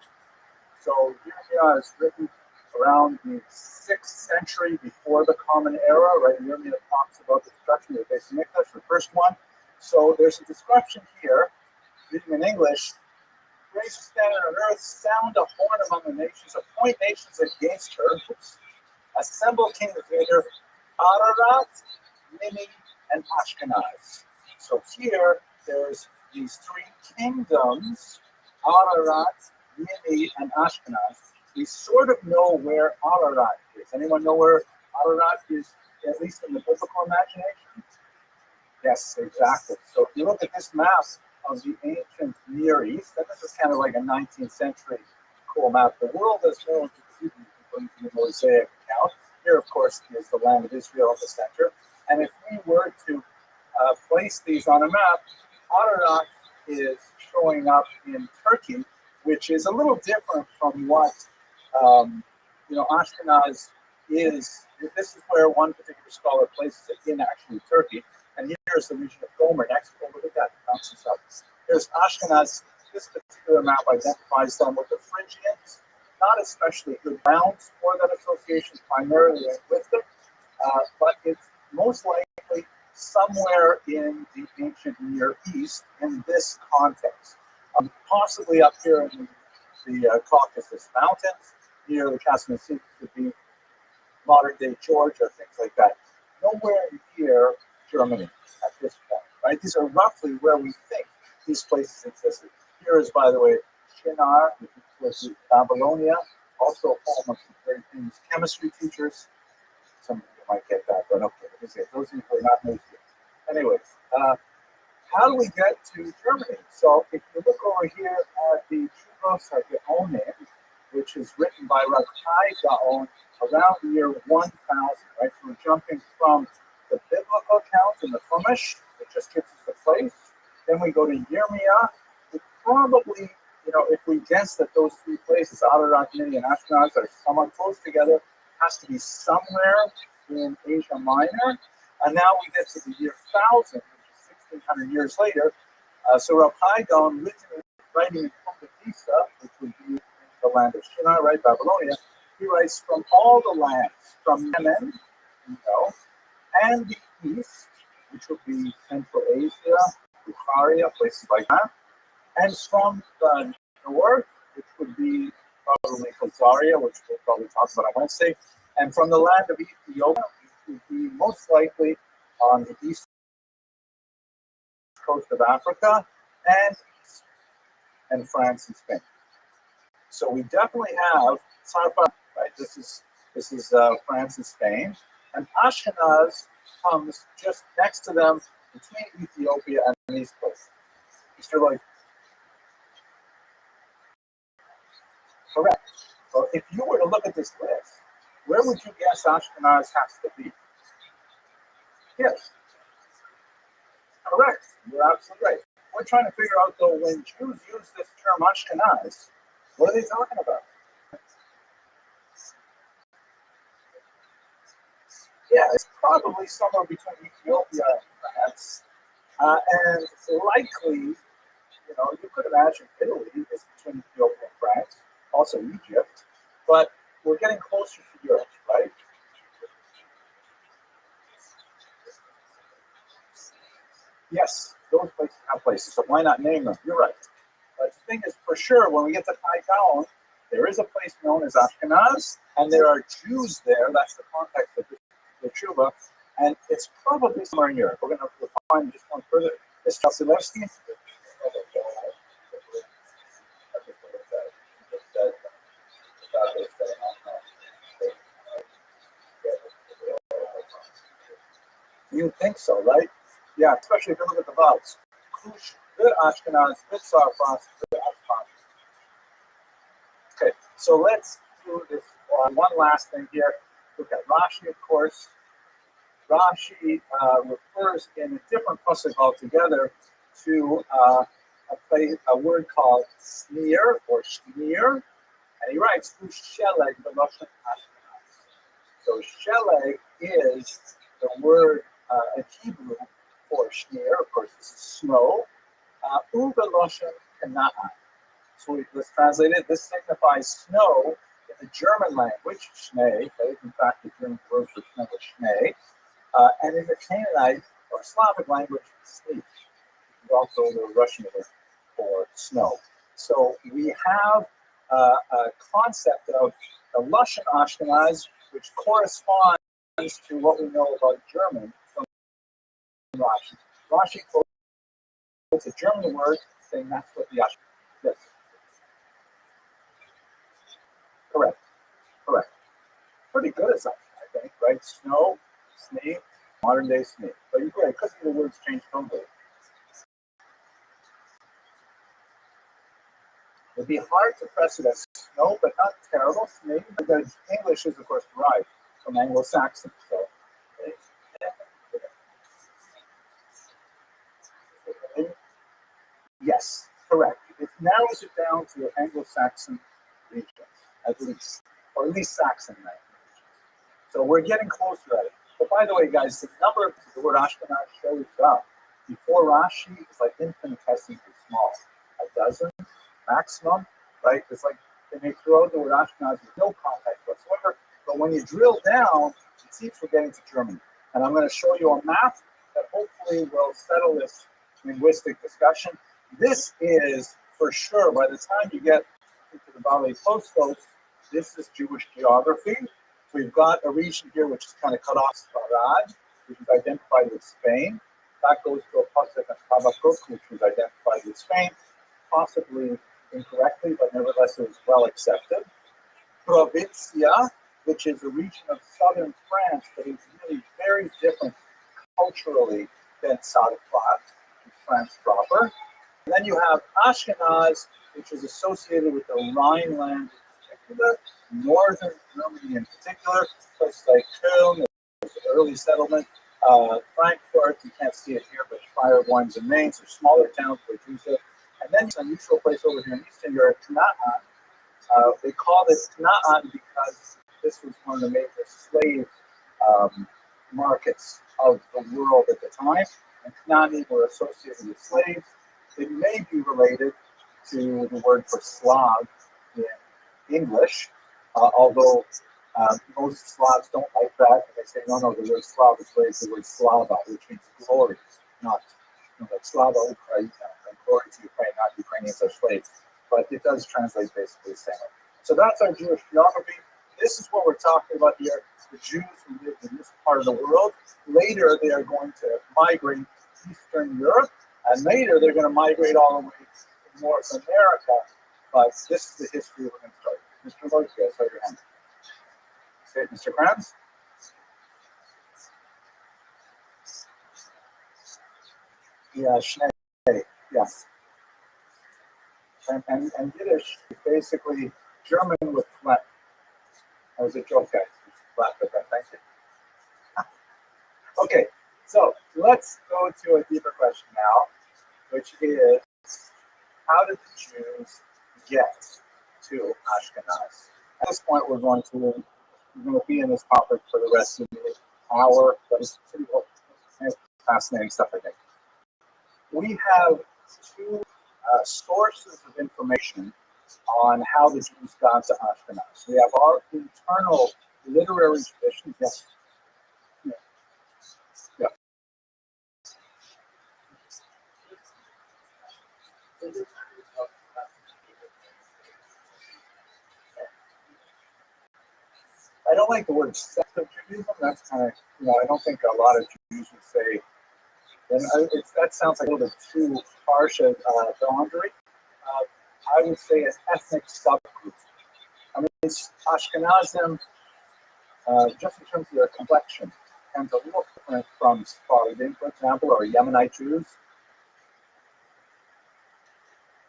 A: So Yirmiyah is written around the 6th century before the Common Era, right? Yirmiyah talks about the destruction of the Beis Hamikdash, the first one. So there's a description here, reading in English. Grace standing on earth, sound a horn among the nations, appoint nations against her. Assemble kings of Vader, Ararat, Mini, and Ashkenaz. So here, there's these three kingdoms, Ararat, Mini, and Ashkenaz. We sort of know where Ararat is. Anyone know where Ararat is, at least in the biblical imagination? Yes, exactly. So if you look at this map of the ancient Near East, and this is kind of like a 19th century cool map. The world is known to the Mosaic account. Here, of course, is the land of Israel at the center. And if we were to place these on a map, Ararat is showing up in Turkey, which is a little different from what Ashkenaz is. This is where one particular scholar places it in actually Turkey. And here's the region of Gomer next. Oh, look at that. Bounces up. Here's Ashkenaz. This particular map identifies them with the Phrygians. Not especially good grounds for that association, primarily linguistic, but it's most likely somewhere in the ancient Near East in this context. Possibly up here in the Caucasus Mountains, near the Caspian Sea, could be modern-day Georgia, things like that. Nowhere near Germany at this point, right? These are roughly where we think these places existed. Here is, by the way, Shinar, which was Babylonia, also a home of some very famous chemistry teachers. Some of you might get that, but okay, those of you who are not native. Anyways, how do we get to Germany? So if you look over here at the Trubos Gaonim, which is written by Rabbi Gaon around the year 1000, right? So we're jumping from the biblical account in the Chumash, which just gives us the place. Then we go to Yirmiyah. We probably, if we guess that those three places, Ararat, Mini, and Ashkenaz, are somewhat close together, has to be somewhere in Asia Minor. And now we get to the year 1000, which is 1600 years later. So Rabbi Gaon, writing in Pumbedisa, which would be the land of Shinar, right, Babylonia, he writes from all the lands, from Yemen, and the east, which would be Central Asia, Bukharia, places like that, and from the north, which would be probably Khazaria, which we'll probably talk about on Wednesday, and from the land of Ethiopia, which would be most likely on the east coast of Africa, and France and Spain. So we definitely have Sarfat, right? This is France and Spain, and Ashkenaz comes just next to them between Ethiopia and these places. Mr. Lloyd. Correct. So if you were to look at this list, where would you guess Ashkenaz has to be? Yes. Correct. You're absolutely right. We're trying to figure out, though, when Jews use this term Ashkenaz, what are they talking about? Yeah, it's probably somewhere between Ethiopia and France. And likely, you could imagine Italy is between Ethiopia and France, also Egypt, but we're getting closer to Europe, right? Yes, those places have places, so why not name them? You're right. But the thing is, for sure, when we get to High Down, there is a place known as Ashkenaz, and there are Jews there. That's the context of the Tshuva, and it's probably somewhere in Europe. We're going to find just one further. Is Vasilevsky? You think so, right? Yeah, especially if you look at the vowels. Kush, good Ashkenaz, good Sarfas, good Ashkenaz. Okay, so let's do this one last thing here. Look at Rashi, of course. Rashi refers in a different pasuk altogether to a word called sneer or shneer, and he writes "Sheleg b'lashon Ashkenaz." So sheleg is the word in Hebrew for shneer. Of course, this is snow. U'b'lashon Kanaan. So let's translate it. This signifies snow in the German language, Schnee. Okay? In fact, the German word for snow is Schnee. And in the Canaanite or Slavic language, sleet. It's also the Russian word for snow. So we have a concept of the Lashon Ashkenaz, which corresponds to what we know about German from Rashi. Rashi quotes a German word saying that's what the Ashkenaz. Yes. Correct. Correct. Pretty good at something, I think, right? Snow, snee, modern day snee. But you're right, because the words change totally. It'd be hard to press it as snow, but not terrible snee. Because English is, of course, derived from Anglo-Saxon. So, yes, correct. It narrows it down to Anglo-Saxon regions, at least, or at least Saxon language. So we're getting closer at it. But by the way, guys, the number of the word Ashkenaz shows up before Rashi is like infinitesimally small. A dozen maximum, right? It's like they may throw out the word Ashkenaz with no context whatsoever. But when you drill down, it seems we're getting to Germany. And I'm going to show you a map that hopefully will settle this linguistic discussion. This is, for sure, by the time you get into the Valley Coast, this is Jewish geography. We've got a region here which is kind of cut off, Sfarad, which is identified with Spain. That goes to a pasuk of Habakkuk, which was identified with Spain, possibly incorrectly, but nevertheless it was well accepted. Provincia, which is a region of southern France that is really very different culturally than Sarfat. France proper. And then you have Ashkenaz, which is associated with the Rhineland in particular, northern Germany in particular, places like Köln, the early settlement, Frankfurt, you can't see it here, but Speyer, Worms, and Mainz are smaller towns where Jews live. And then it's an unusual place over here in Eastern Europe, Knaan. They called it Knaan because this was one of the major slave markets of the world at the time, and Knani were associated with slaves. It may be related to the word for Slav in English, although most Slavs don't like that. They say, no, the word Slav is related to the word Slava, which means glory, not like Slava Ukraine, and glory to Ukraine, not Ukrainians are slaves. But it does translate basically the same way. So that's our Jewish geography. This is what we're talking about here. The Jews who lived in this part of the world. Later, they are going to migrate to Eastern Europe, and later they're going to migrate all the way to North America. But this is the history we're going to start. Mr. Lloyd, you guys have your hand. Okay, Mr. Kranz? Yeah, Schnee. Yes. And Yiddish is basically German with flat. That was a joke, guys. Flat with that. Thank you. Okay, so let's go to a deeper question now, which is, how did the Jews get to Ashkenaz? At this point, we're going to be in this topic for the rest of the hour, but it's pretty fascinating stuff, I think. We have two sources of information on how the Jews got to Ashkenaz. We have our internal literary tradition. Yes. Yeah. I don't like the word sect of Judaism. That's kind of, I don't think a lot of Jews would say, and that sounds like a little bit too harsh a boundary. I would say an ethnic subgroup. I mean, Ashkenazim, just in terms of their complexion, tends a little different from Sephardim, for example, or Yemenite Jews.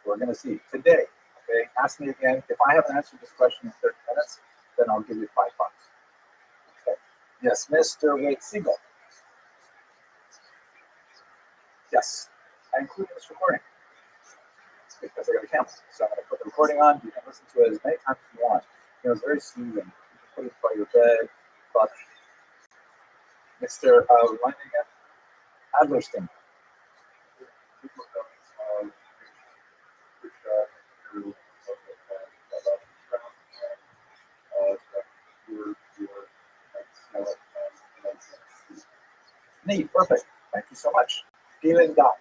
A: We're going to see today. Okay, ask me again. If I haven't answered this question in 30 minutes, then I'll give you $5. Okay. Yes, Mr. Wade Siegel. Yes, I included this recording because I got a camera. So I'm going to put the recording on. You can listen to it as many times as you want. It's very soothing. You can put it by your bed. But Mr. Remind me again? Adlerston. Neat, perfect. Thank you so much. Vielen Dank.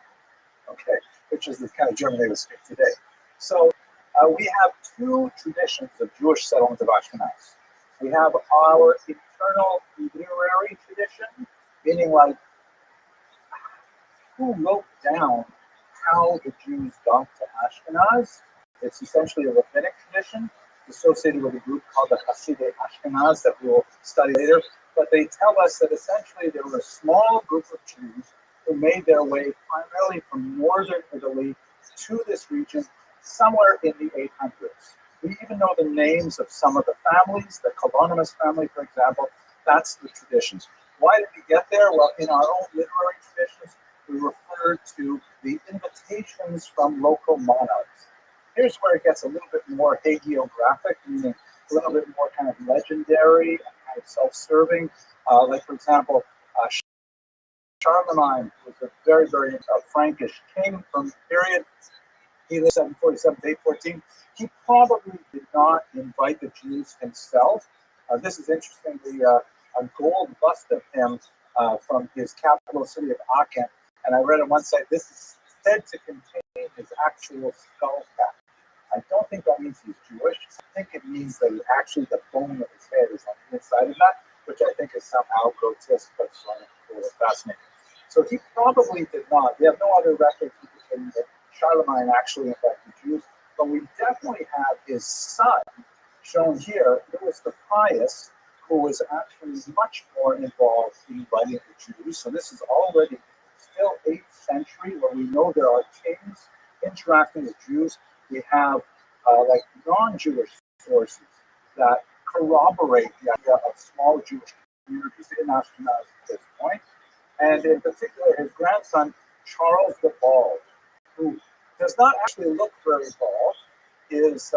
A: Okay, which is the kind of German they would speak today. So we have two traditions of Jewish settlement of Ashkenaz. We have our internal literary tradition, meaning like who wrote down how the Jews got to Ashkenaz. It's essentially a rabbinic tradition associated with a group called the Hasidei Ashkenaz that we will study later. But they tell us that essentially there were a small group of Jews who made their way primarily from northern Italy to this region somewhere in the 800s. We even know the names of some of the families, the Colonimus family, for example. That's the traditions. Why did we get there? Well, in our own literary traditions, we refer to the invitations from local monarchs. Here's where it gets a little bit more hagiographic, meaning a little bit more kind of legendary and kind of self-serving. Like, for example, Charlemagne was a very, very Frankish king from the period. He lived 747 to 814. He probably did not invite the Jews himself. This is interestingly a gold bust of him from his capital city of Aachen. And I read on one site, this is said to contain his actual skull cap. I don't think that means he's Jewish. I think it means that actually the bone of his head is on the inside of that, which I think is somehow grotesque, but fascinating. So he probably did not. We have no other records indicating that Charlemagne actually invited Jews, but we definitely have his son shown here. It was the Pius who was actually much more involved in inviting the Jews. So this is already still 8th century, where we know there are kings interacting with Jews. We have like non-Jewish sources that corroborate the idea of small Jewish communities in Ashkenaz at this point. And in particular, his grandson, Charles the Bald, who does not actually look very bald. His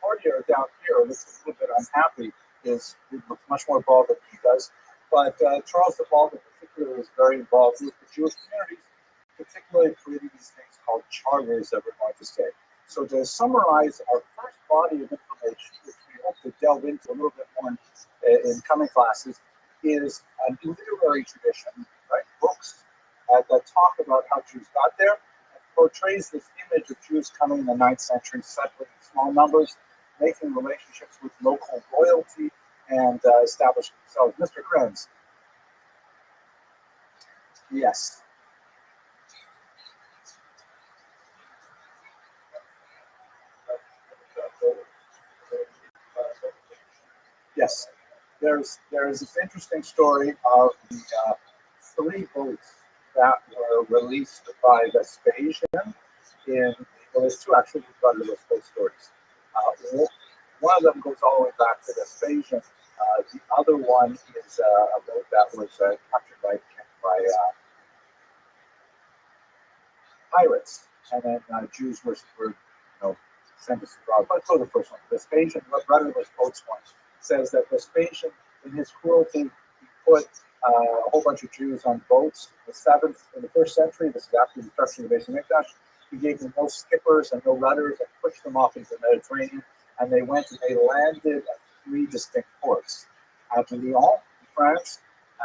A: courtier down here looks a little bit unhappy. He looks much more bald than he does. But Charles the Bald in particular is very involved with the Jewish communities, particularly creating these things called charters that we're going to say. So to summarize our first body of information, which we hope to delve into a little bit more in coming classes, is a literary tradition, right? Books that talk about how Jews got there, and portrays this image of Jews coming in the 9th century, settling in small numbers, making relationships with local royalty, and establishing themselves. Mr. Krenz. Yes. Yes. There's this interesting story of the 3 boats that were released by Vespasian in, well, there's 2 actually rudderless boat stories. One of them goes all the way back to Vespasian. The other one is a boat that was captured by pirates, and then Jews were sent to abroad. Let's go to the first one. Vespasian, rudderless boats one, says that Vespasian, in his cruelty, he put a whole bunch of Jews on boats. In the 1st century, this is after the destruction of the Beis Hamikdash, he gave them no skippers and no rudders and pushed them off into the Mediterranean, and they went and they landed at 3 distinct ports. At Lyon, in France,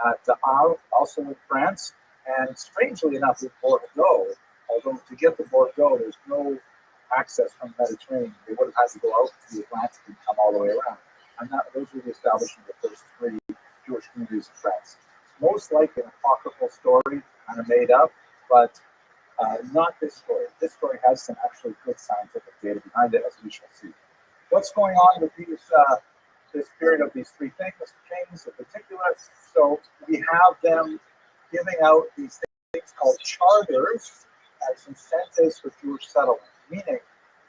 A: at Arles, also in France, and strangely enough, in Bordeaux, although to get to Bordeaux, there's no access from the Mediterranean. They would have had to go out to the Atlantic and come all the way around. And those were the establishing of the first 3 Jewish communities in France. It's most likely an apocryphal story, kind of made up, but not this story. This story has some actually good scientific data behind it, as we shall see. What's going on with this period of these 3 kings in particular? So we have them giving out these things called charters as incentives for Jewish settlement, meaning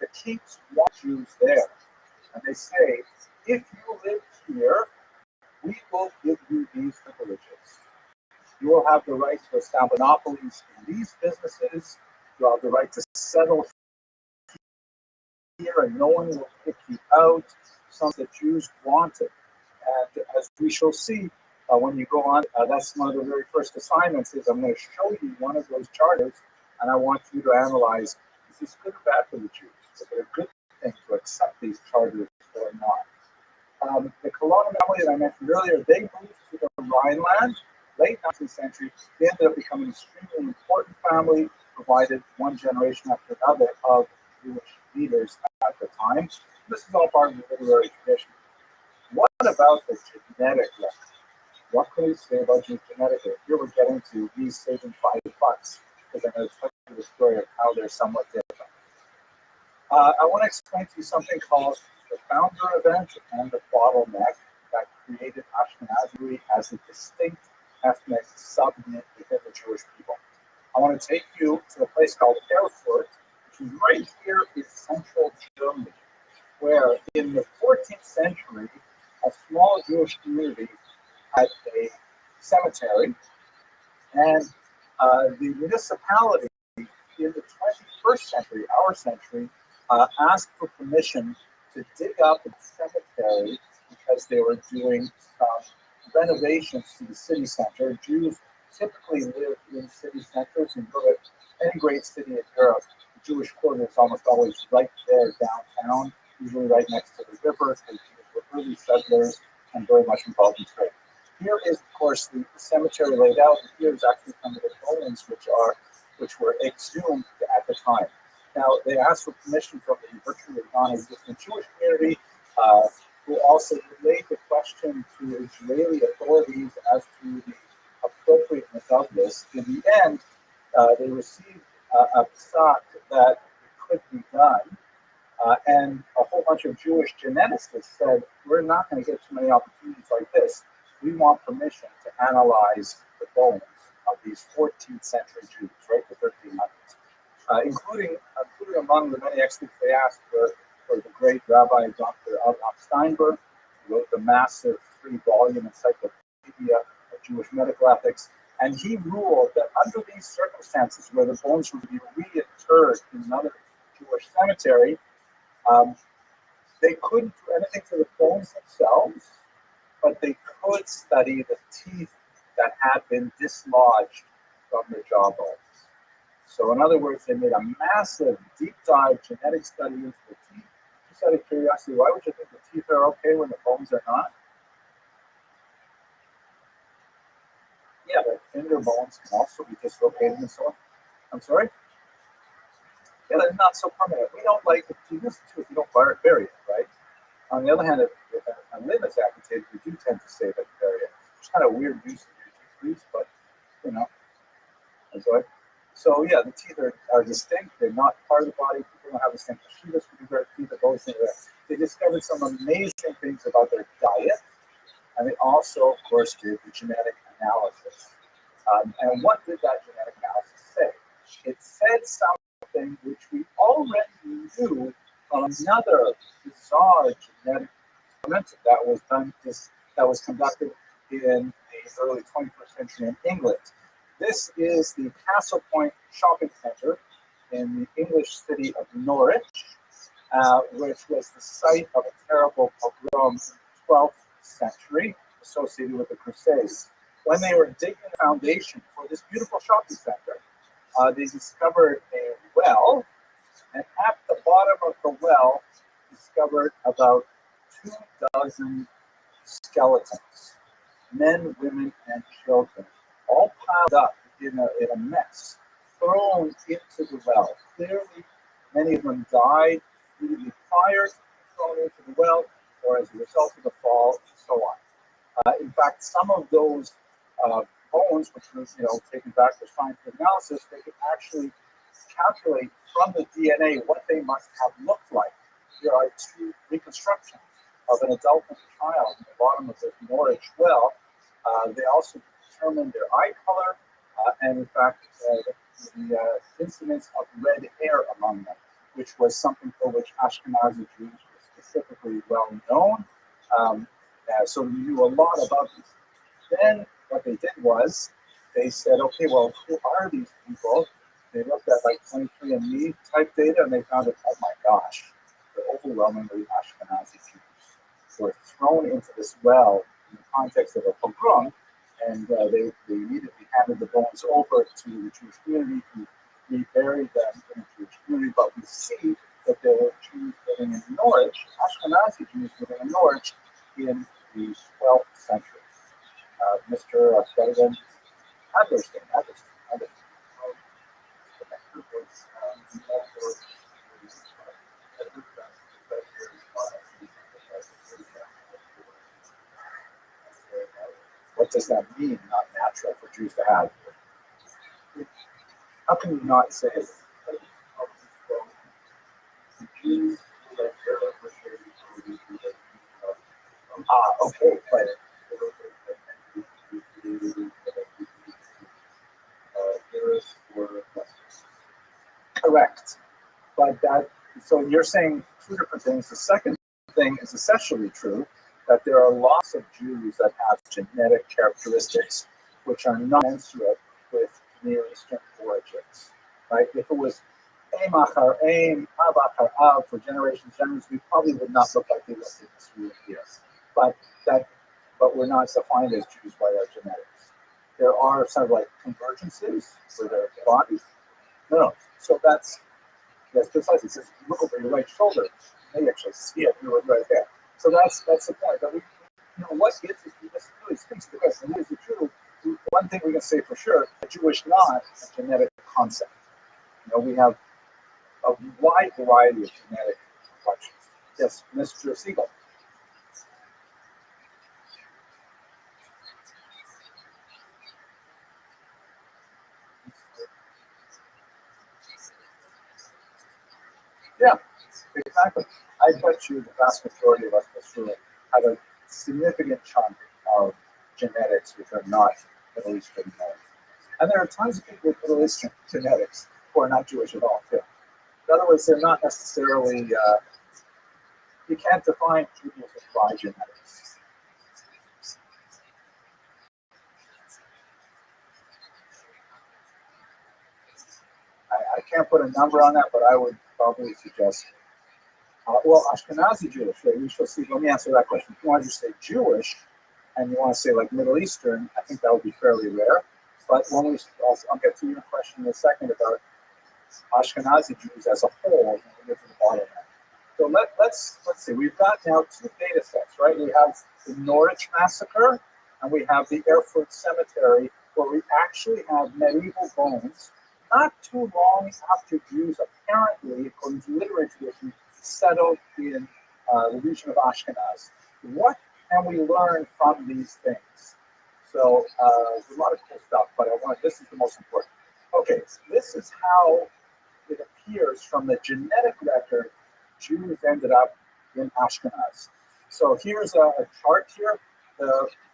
A: the kings want Jews there. And they say, if you live here, we will give you these privileges. You will have the right to establish monopolies in these businesses. You have the right to settle here, and no one will kick you out. Something that Jews wanted. And as we shall see when you go on, that's one of the very first assignments is I'm going to show you one of those charters, and I want you to analyze, is this good or bad for the Jews? Is it a good thing to accept these charters or not? The Colonna family that I mentioned earlier, they moved to the Rhineland, late 19th century. They ended up becoming an extremely important family, provided one generation after another of Jewish leaders at the time. This is all part of the literary tradition. What about the genetic record? What can we say about Jewish genetic record? Here we're getting to me saving $5, because I'm going to tell you the story of how they're somewhat different. I want to explain to you something called the founder event and the bottleneck that created Ashkenazi as a distinct ethnic subunit within the Jewish people. I want to take you to a place called Erfurt, which is right here in central Germany, where in the 14th century, a small Jewish community had a cemetery, and the municipality in the 21st century, our century, asked for permission to dig up the cemetery because they were doing some renovations to the city center. Jews typically live in city centers, and go to any great city in Europe. The Jewish quarter is almost always right there downtown, usually right next to the river. The Jews were early settlers and very much involved in trade. Here is, of course, the cemetery laid out. And here is actually some of the bones which were exhumed at the time. Now, they asked for permission from the virtually non-existent Jewish community, who also relayed the question to Israeli authorities as to the appropriateness of this. In the end, they received a psak that it could be done, and a whole bunch of Jewish geneticists said, we're not going to get too many opportunities like this. We want permission to analyze the bones of these 14th century Jews, right? The including among the many experts they asked were the great Rabbi Dr. Steinberg, who wrote the massive 3-volume encyclopedia of Jewish medical ethics. And he ruled that under these circumstances, where the bones would be reinterred in another Jewish cemetery, they couldn't do anything to the bones themselves, but they could study the teeth that had been dislodged from the jawbones. So in other words, they made a massive deep dive genetic study into the teeth. Just out of curiosity, why would you think the teeth are okay when the bones are not? Yeah, but finger bones can also be dislocated and so on. I'm sorry? Yeah, they're not so permanent. We don't like, if you use the tooth, you don't bury it, right? On the other hand, if a limb is amputated, we do tend to say that you bury it. It's kind of weird use of your teeth, but, you know. I'm sorry. So yeah, the teeth are distinct. They're not part of the body. People don't have the same fasciitis with their teeth. They discovered some amazing things about their diet, and they also, of course, did the genetic analysis. And what did that genetic analysis say? It said something which we already knew from another bizarre genetic experiment that was conducted in the early 21st century in England. This is the Castle Point Shopping Centre in the English city of Norwich, which was the site of a terrible pogrom in the 12th century associated with the Crusades. When they were digging the foundation for this beautiful shopping centre, they discovered a well, and at the bottom of the well, discovered about 24 skeletons, men, women, and children, all piled up in a mess, thrown into the well. Clearly, many of them died, immediately fired, thrown into the well, or as a result of the fall, and so on. In fact, some of those bones, which was taken back for scientific analysis, they could actually calculate from the DNA what they must have looked like. There are 2 reconstructions of an adult and a child at the bottom of the Norwich well. They also determined their eye color and, in fact, the incidence of red hair among them, which was something for which Ashkenazi Jews were specifically well known. So we knew a lot about these. Then what they did was they said, okay, well, who are these people? They looked at like 23andMe type data, and they found that, oh my gosh, they're overwhelmingly Ashkenazi Jews who were thrown into this well in the context of a pogrom, and they immediately handed the bones over to the Jewish community who reburied them in the Jewish community. But we see that there were Jews living in Norwich, Ashkenazi Jews living in Norwich in the 12th century. Mr. Sullivan, Adlerstein. What does that mean? Not natural for Jews to have. How can you not say it? Okay, but correct. But so you're saying 2 different things. The second thing is essentially true, that there are lots of Jews that have genetic characteristics which are not commensurate with Near Eastern origins. Right? If it was Aim Achar Aim, Av Achar Av for generations, we probably would not look like they look in this room here. But we're not defined as Jews by our genetics. There are sort of like convergences for their bodies. No. So that's precisely. It says, look over your right shoulder. You may actually see it. You're right there. So that's the point. That what gets us, this really speaks to the question. Is it true? One thing we can say for sure: a Jewish not a genetic concept. We have a wide variety of genetic complexions. Yes, Mr. Siegel. Yeah, exactly. I bet you the vast majority of us in this room have a significant chunk of genetics which are not Middle Eastern known. And there are tons of people with Middle Eastern genetics. who are not Jewish at all, too. In other words, they're not necessarily, you can't define Judaism by genetics. I can't put a number on that, but I would probably suggest, well, Ashkenazi Jewish, right? We shall see. Let me answer that question. If you want to just say Jewish, and you want to say like Middle Eastern, I think that would be fairly rare. But when I'll get to your question in a second about Ashkenazi Jews as a whole, and we'll get to the bottom of that. So let's see. We've got now two data sets, right? We have the Norwich massacre, and we have the Erfurt cemetery, where we actually have medieval bones, not too long after Jews apparently, according to literary tradition, settled in the region of Ashkenaz. What can we learn from these things? So there's a lot of cool stuff, but this is the most important. Okay, so this is how it appears from the genetic record Jews ended up in Ashkenaz. So here's a chart here,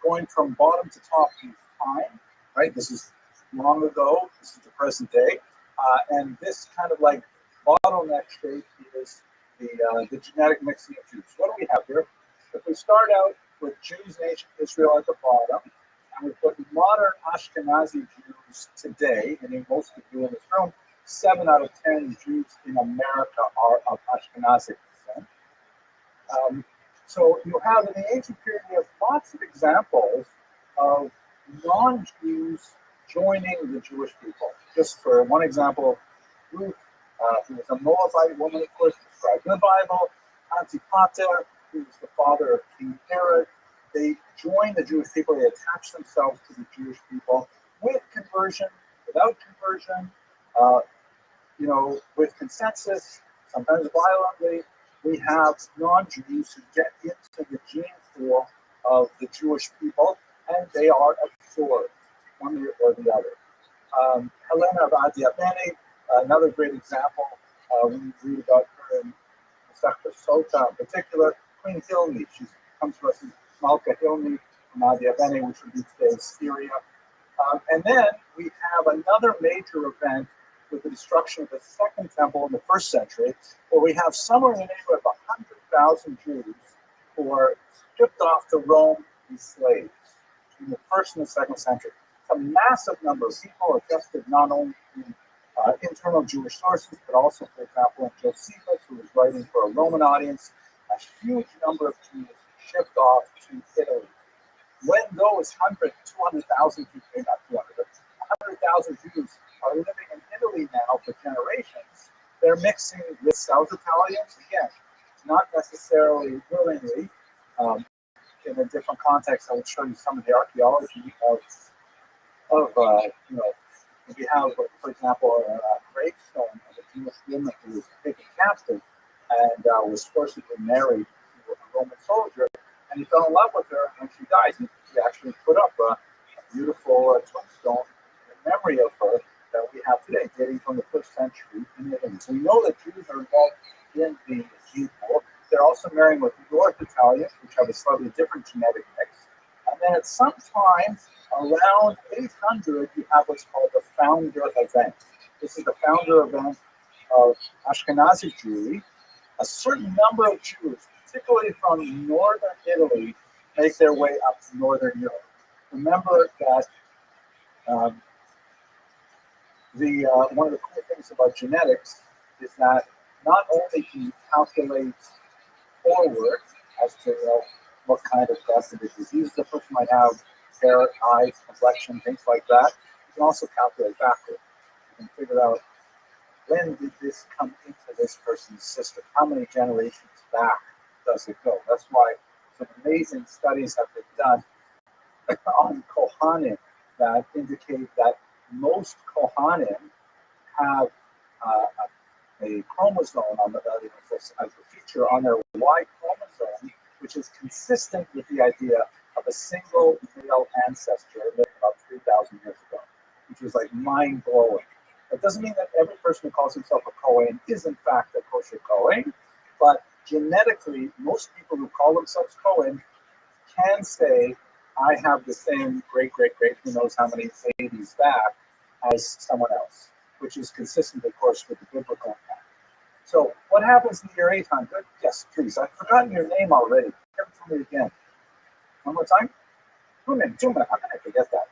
A: going from bottom to top in time, right? This is long ago, this is the present day, and this kind of like bottleneck shape is the genetic mixing of Jews. What do we have here? If we start out with Jews in ancient Israel at the bottom, and we put modern Ashkenazi Jews today, and most of you in this room, 7 out of 10 Jews in America are of Ashkenazi descent. So you have in the ancient period, you have lots of examples of non-Jews joining the Jewish people. Just for one example, Ruth, who was a Moabite woman, of course, described in the Bible. Antipater, who was the father of King Herod. They joined the Jewish people. They attached themselves to the Jewish people with conversion, without conversion, with consensus, sometimes violently. We have non-Jews who get into the gene pool of the Jewish people, and they are absorbed, one way or the other. Helena of Adiabene, another great example. We read about her in Masechta Sota in particular. Queen Hilmi, she comes to us as Malka Hilmi from Adiabene, which would be today's Syria. And then we have another major event with the destruction of the Second Temple in the 1st century, where we have somewhere in the neighborhood of 100,000 Jews who are shipped off to Rome as slaves in the 1st and the 2nd century. It's a massive number of people attested not only in internal Jewish sources, but also, for example, in Josephus, who was writing for a Roman audience, a huge number of Jews shipped off to Italy. When those 200,000 Jews, not 200, but 100,000 Jews are living in Italy now for generations, they're mixing with South Italians, again, not necessarily willingly. In a different context, I would show you some of the archaeology of we have, for example, a gravestone of a Jewish woman who was taken captive and was forcibly married to a Roman soldier, and he fell in love with her, and she died. He actually put up a beautiful tombstone in memory of her that we have today, dating from the 1st century in Italy. So we know that Jews are involved in the gene pool. They're also marrying with North Italians, which have a slightly different genetic mix. And then at some time around 800, you have what's called the founder event. This is the founder event of Ashkenazi Jewry. A certain number of Jews, particularly from northern Italy, make their way up to northern Europe. Remember that one of the cool things about genetics is that not only can you calculate forward as to what kind of disease the person might have, hair, eyes, complexion, things like that. You can also calculate backward. You can figure out when did this come into this person's system? How many generations back does it go? That's why some amazing studies have been done on Kohanim that indicate that most Kohanim have a chromosome on as a feature on their Y chromosome, which is consistent with the idea of a single male ancestor lived about 3,000 years ago, which was like mind-blowing. That doesn't mean that every person who calls himself a Kohen is in fact a kosher Kohen, but genetically, most people who call themselves Kohen can say, I have the same great, who knows how many babies back as someone else, which is consistent, of course, with the biblical account. So what happens in the year 800? Yes, please. I've forgotten your name already. Give it to me again. One more time. Tumen. How can I forget that?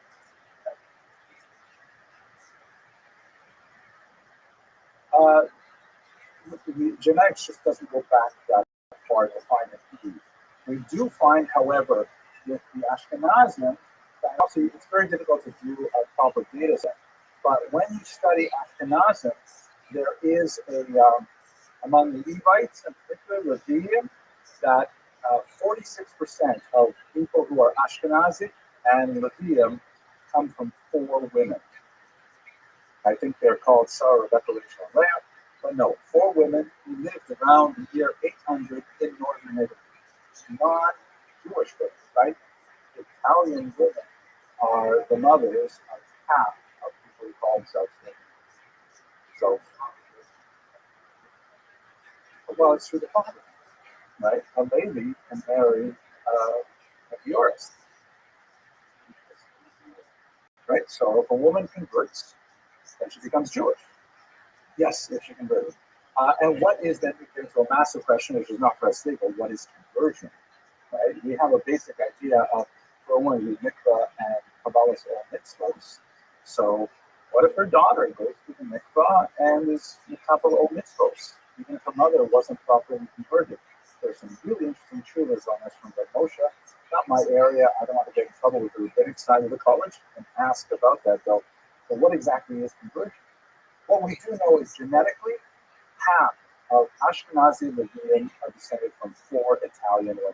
A: The genetics just doesn't go back that far to find it. We do find, however, with the Ashkenazim, that obviously it's very difficult to do a proper data set. But when you study Ashkenazim, there is among the Levites, in particular, Rabbi, that 46% of people who are Ashkenazi and Levium come from 4 women. I think they're called Sarah, Rebecca, Rachel, and Leah. But no, 4 women who lived around the year 800 in northern Italy. Non-Jewish women, right? Italian women are the mothers of half of people who call themselves women. So, well, it's through the father, right? A lady can marry a Eurist, right? So if a woman converts, then she becomes Jewish. Yes, if she converts. And what is then, into a massive question, which is not for us today, but what is conversion? Right? We have a basic idea of for a woman who's mikvah and Kabbalah mitzvahs. So what if her daughter goes to the mikvah and is mikvah o mitzvahs, even if her mother wasn't properly converted? There's some really interesting truths on this from Rabbi Moshe. Not my area. I don't want to get in trouble with the rabbinic side of the college and ask about that though. But what exactly is conversion? What we do know is genetically, half of Ashkenazi Levium are descended from 4 Italian women.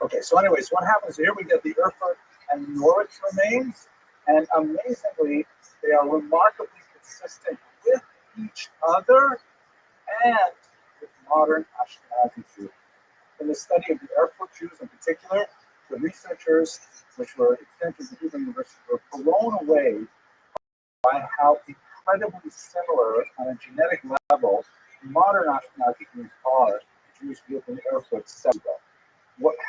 A: Okay, so anyways, what happens here? We get the Erfurt and Norwich remains, and amazingly, they are remarkably consistent with each other and with modern Ashkenazi Jews. In the study of the Erfurt Jews in particular, the researchers, which were extensions of Hebrew University, were blown away by how incredibly similar on a genetic level modern Ashkenazi Jews are to Jews who lived in Erfurt 7 ago.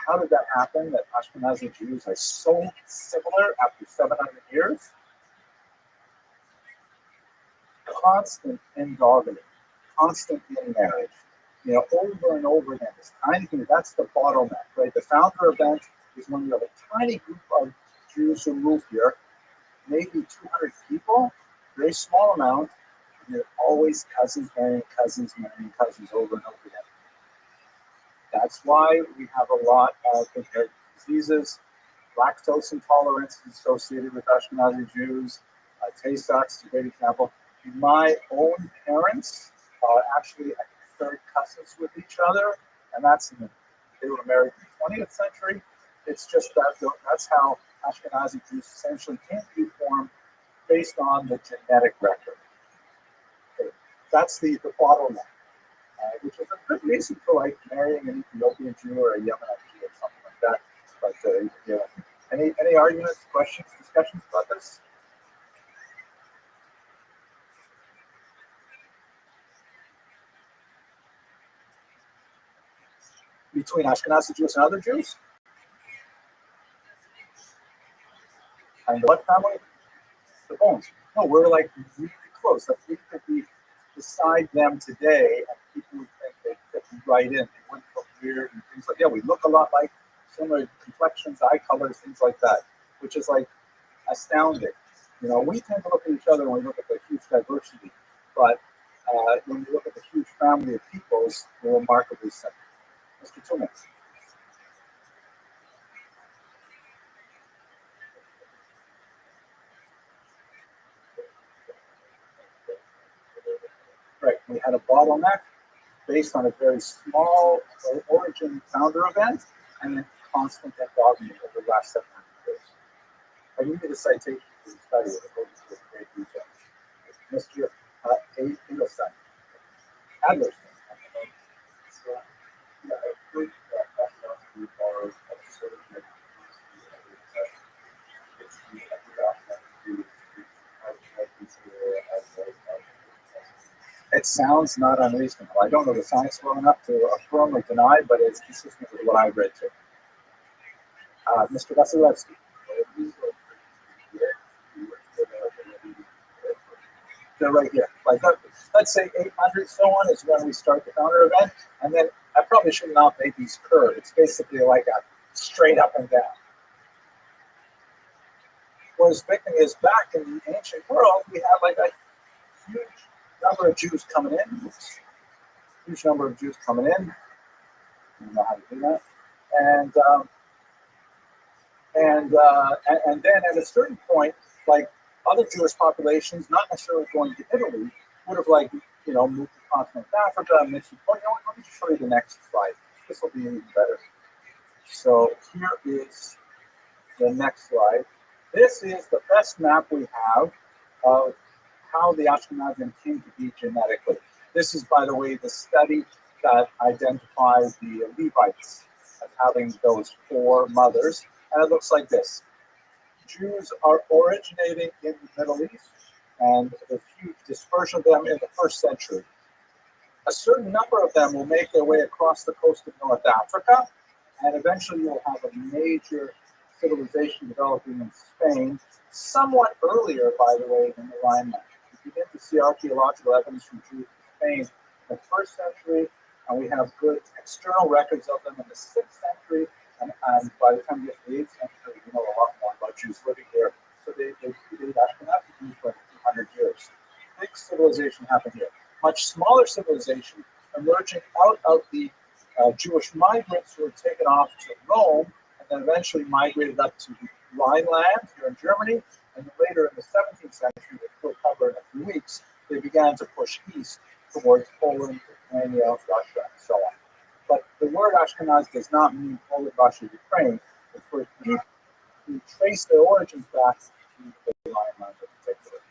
A: How did that happen, that Ashkenazi Jews are so similar after 700 years? Constant endogamy, constant intermarriage, over and over again. This tiny thing, that's the bottleneck, right? The founder event is when you have a tiny group of Jews who move here, maybe 200 people, very small amount, and they're always cousins marrying cousins over and over again. That's why we have a lot of inherited diseases. Lactose intolerance is associated with Ashkenazi Jews. Tay-Sachs is a great example. My own parents are actually, I think, third cousins with each other, and they were married in the 20th century. It's just that's how Ashkenazi Jews essentially came to be formed based on the genetic record. Okay. That's the bottleneck. Which is a good reason for marrying an Ethiopian Jew or a Yemenite Jew or something like that. But any arguments, questions, discussions about this? Between Ashkenazi Jews and other Jews? And what family? The Bones. No, we're really close. We could be beside them today, and people would think they fit right in. They wouldn't look weird and things like that. We look a lot like similar complexions, eye colors, things like that, which is astounding. We tend to look at each other when we look at the huge diversity, but when you look at the huge family of peoples, they're remarkably similar. Mr. Tumen. Right, we had a bottleneck based on a very small origin founder event, and then constant endogamy over the last 700 years. I give you the citation for the study of the great detail. Mr. Adlerstein.
B: Yeah, I think that Ashkenazi are sort of it's the Ashkenazi I consider as
A: It sounds not unreasonable. I don't know the science well enough to affirm or deny, but it's consistent with what I've read too. Mr. Vasilevsky. They're right here. Like, let's say 800, so on, is when we start the counter event. And then I probably should not make these curved. It's basically like a straight up and down. Whereas Bitcoin is back in the ancient world, we have like a huge number of Jews coming in. Huge number of Jews coming in. I don't know how to do that. And then at a certain point, like other Jewish populations, not necessarily going to Italy, would have moved to continental Africa and mixed with. Oh, let me just show you the next slide. This will be even better. So here is the next slide. This is the best map we have of how the Ashkenazim came to be genetically. This is, by the way, the study that identifies the Levites as having those 4 mothers. And it looks like this. Jews are originating in the Middle East, and there's huge dispersion of them in the 1st century. A certain number of them will make their way across the coast of North Africa, and eventually you'll have a major civilization developing in Spain, somewhat earlier, by the way, than the Rhineland. You begin to see archaeological evidence from Jews in Spain in the 1st century, and we have good external records of them in the 6th century, and by the time you get to the 8th century, you know a lot more about Jews living here. So they predated Ashkenazi Jews by 200 years. Big civilization happened here. Much smaller civilization emerging out of the Jewish migrants who were taken off to Rome and then eventually migrated up to the Rhineland here in Germany. And then later in the 17th century, which we'll cover in a few weeks, they began to push east towards Poland, Lithuania, Russia, and so on. But the word Ashkenaz does not mean Poland, Russia, Ukraine. It's for people who trace their origins back to the Rhineland in particular.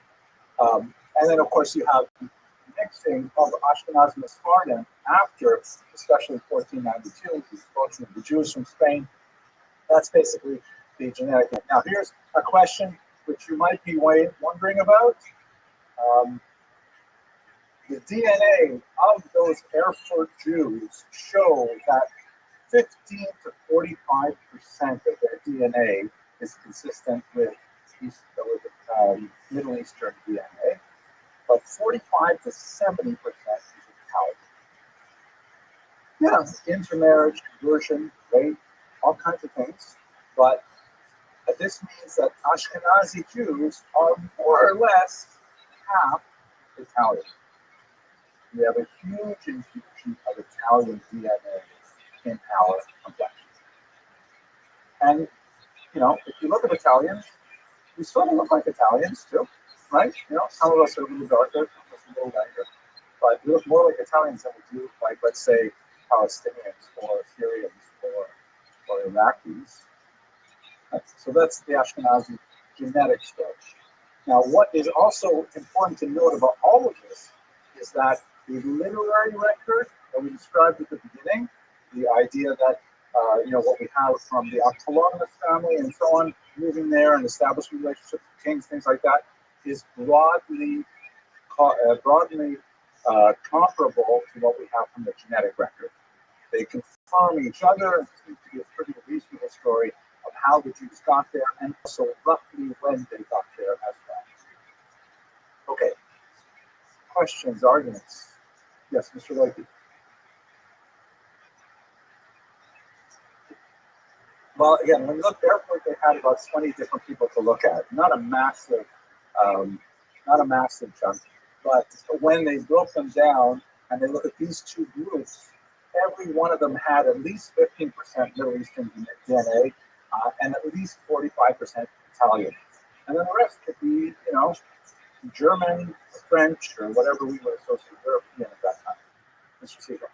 A: And then, of course, you have the mixing of Ashkenaz and Sephardim after, especially 1492, the expulsion of the Jews from Spain. That's basically the genetic. Now, here's a question which you might be wondering about. The DNA of those Erfurt Jews show that 15 to 45% of their DNA is consistent with Middle Eastern DNA, but 45 to 70% is Italian. Yeah, intermarriage, conversion, rape, all kinds of things, but this means that Ashkenazi Jews are more or less half Italian. We have a huge infusion of Italian DNA in our complexion. And, if you look at Italians, we sort of look like Italians too, right? Some of us are a little darker, some of us are a little lighter, but we look more like Italians than we do like, let's say, Palestinians or Syrians or Iraqis. So that's the Ashkenazi genetic story. Now, what is also important to note about all of this is that the literary record that we described at the beginning, the idea that, what we have from the autonomous family and so on, moving there and establishing relationships with kings, things like that, is broadly comparable to what we have from the genetic record. They confirm each other and seem to be a pretty reasonable story of how the Jews got there and also roughly when they got there as well. Okay. Questions, arguments? Yes, Mr. Leakey. Well, again, when you look Erfurt, they had about 20 different people to look at. Not a massive chunk. But when they broke them down and they look at these two groups, every one of them had at least 15% Middle Eastern DNA and at least 45% Italian. And then the rest could be, German, French, or whatever we would associate with European at that time. Mr. Siegel.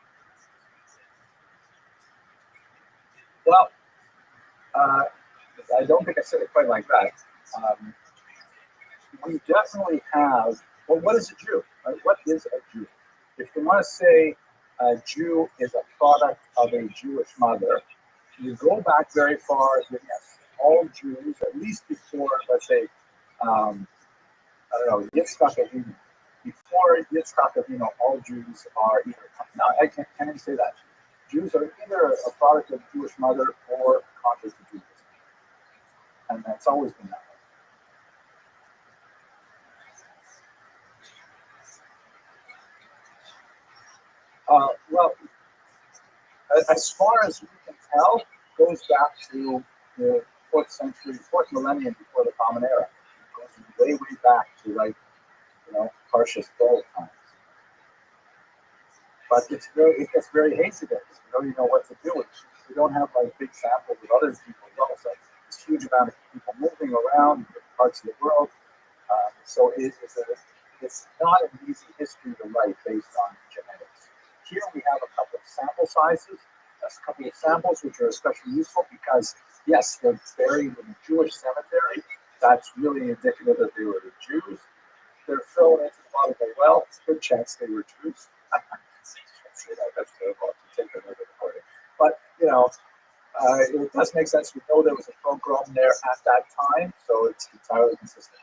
A: Well, I don't think I said it quite like that. We definitely have, well, what is a Jew? Right? What is a Jew? If you want to say a Jew is a product of a Jewish mother, you go back very far, yes, all Jews, at least before, let's say, Yitzchak Avinu. Before Yitzchak Avinu, all Jews are either, no, I can't even say that. Jews are either a product of a Jewish mother or converts to Judaism. And that's always been that Well, as far as we can tell, goes back to the fourth century, fourth millennium before the Common Era. It goes way, way back to like Tarshish gold times. But it gets very hazy there because we don't even know what to do with it. We don't have like big samples of other people. It's like this huge amount of people moving around in different parts of the world. So it's not an easy history to write based on genetics. Here we have a couple of sample sizes, a couple of samples which are especially useful because, yes, they're buried in a Jewish cemetery. That's really indicative that they were the Jews. They're thrown into the bottom of a well. It's a good chance they were Jews. Say that. That's terrible. Take that over recording. But, it does make sense. We know there was a pogrom there at that time, so it's entirely consistent.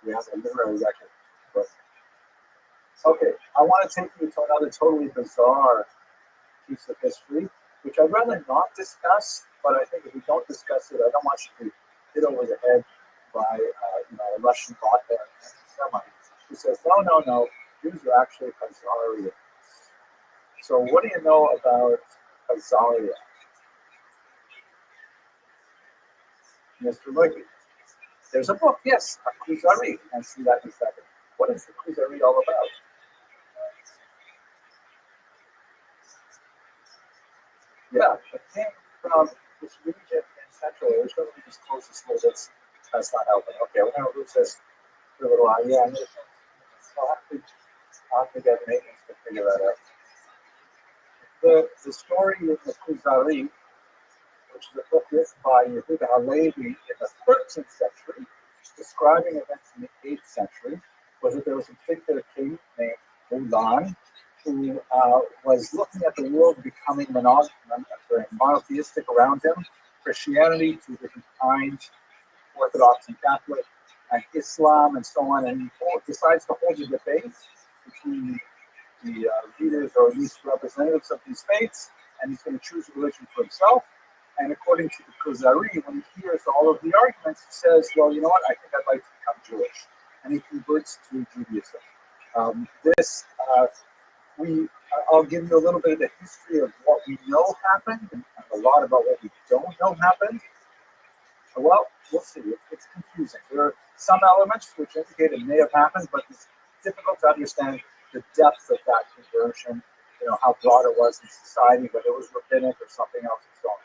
A: We have a literary record. But, okay, I want to take you to another totally bizarre piece of history, which I'd rather not discuss, but I think if we don't discuss it, I don't want you to be hit over the head by a Russian bot there, who says, no, Jews are actually Khazarians. So what do you know about Khazaria? Mr. Murphy. There's a book, yes, a Khuzari, and see that in a second. What is the Khuzari all about? Yeah, it came from this region in Central Asia. Let me just close this little bit. That's not helping. Okay, we're going to lose this for a little while. Yeah, I'll have to get maintenance to figure that out. The story of the Khuzari, which is a book written by Yehuda Halevi in the 13th century, describing events in the 8th century, was that there was a particular king named Ulan who was looking at the world becoming monotheistic around him, Christianity, two different kinds, Orthodox and Catholic, and Islam, and so on, and he decides to hold a debate between the leaders or at least representatives of these faiths, and he's going to choose a religion for himself. And according to the Khuzari, when he hears all of the arguments, he says, well, you know what, I think I'd like to become Jewish. And he converts to Judaism. I'll give you a little bit of the history of what we know happened and a lot about what we don't know happened. Well, we'll see. It's confusing. There are some elements which indicate it may have happened, but it's difficult to understand the depth of that conversion, how broad it was in society, whether it was rabbinic or something else and so on.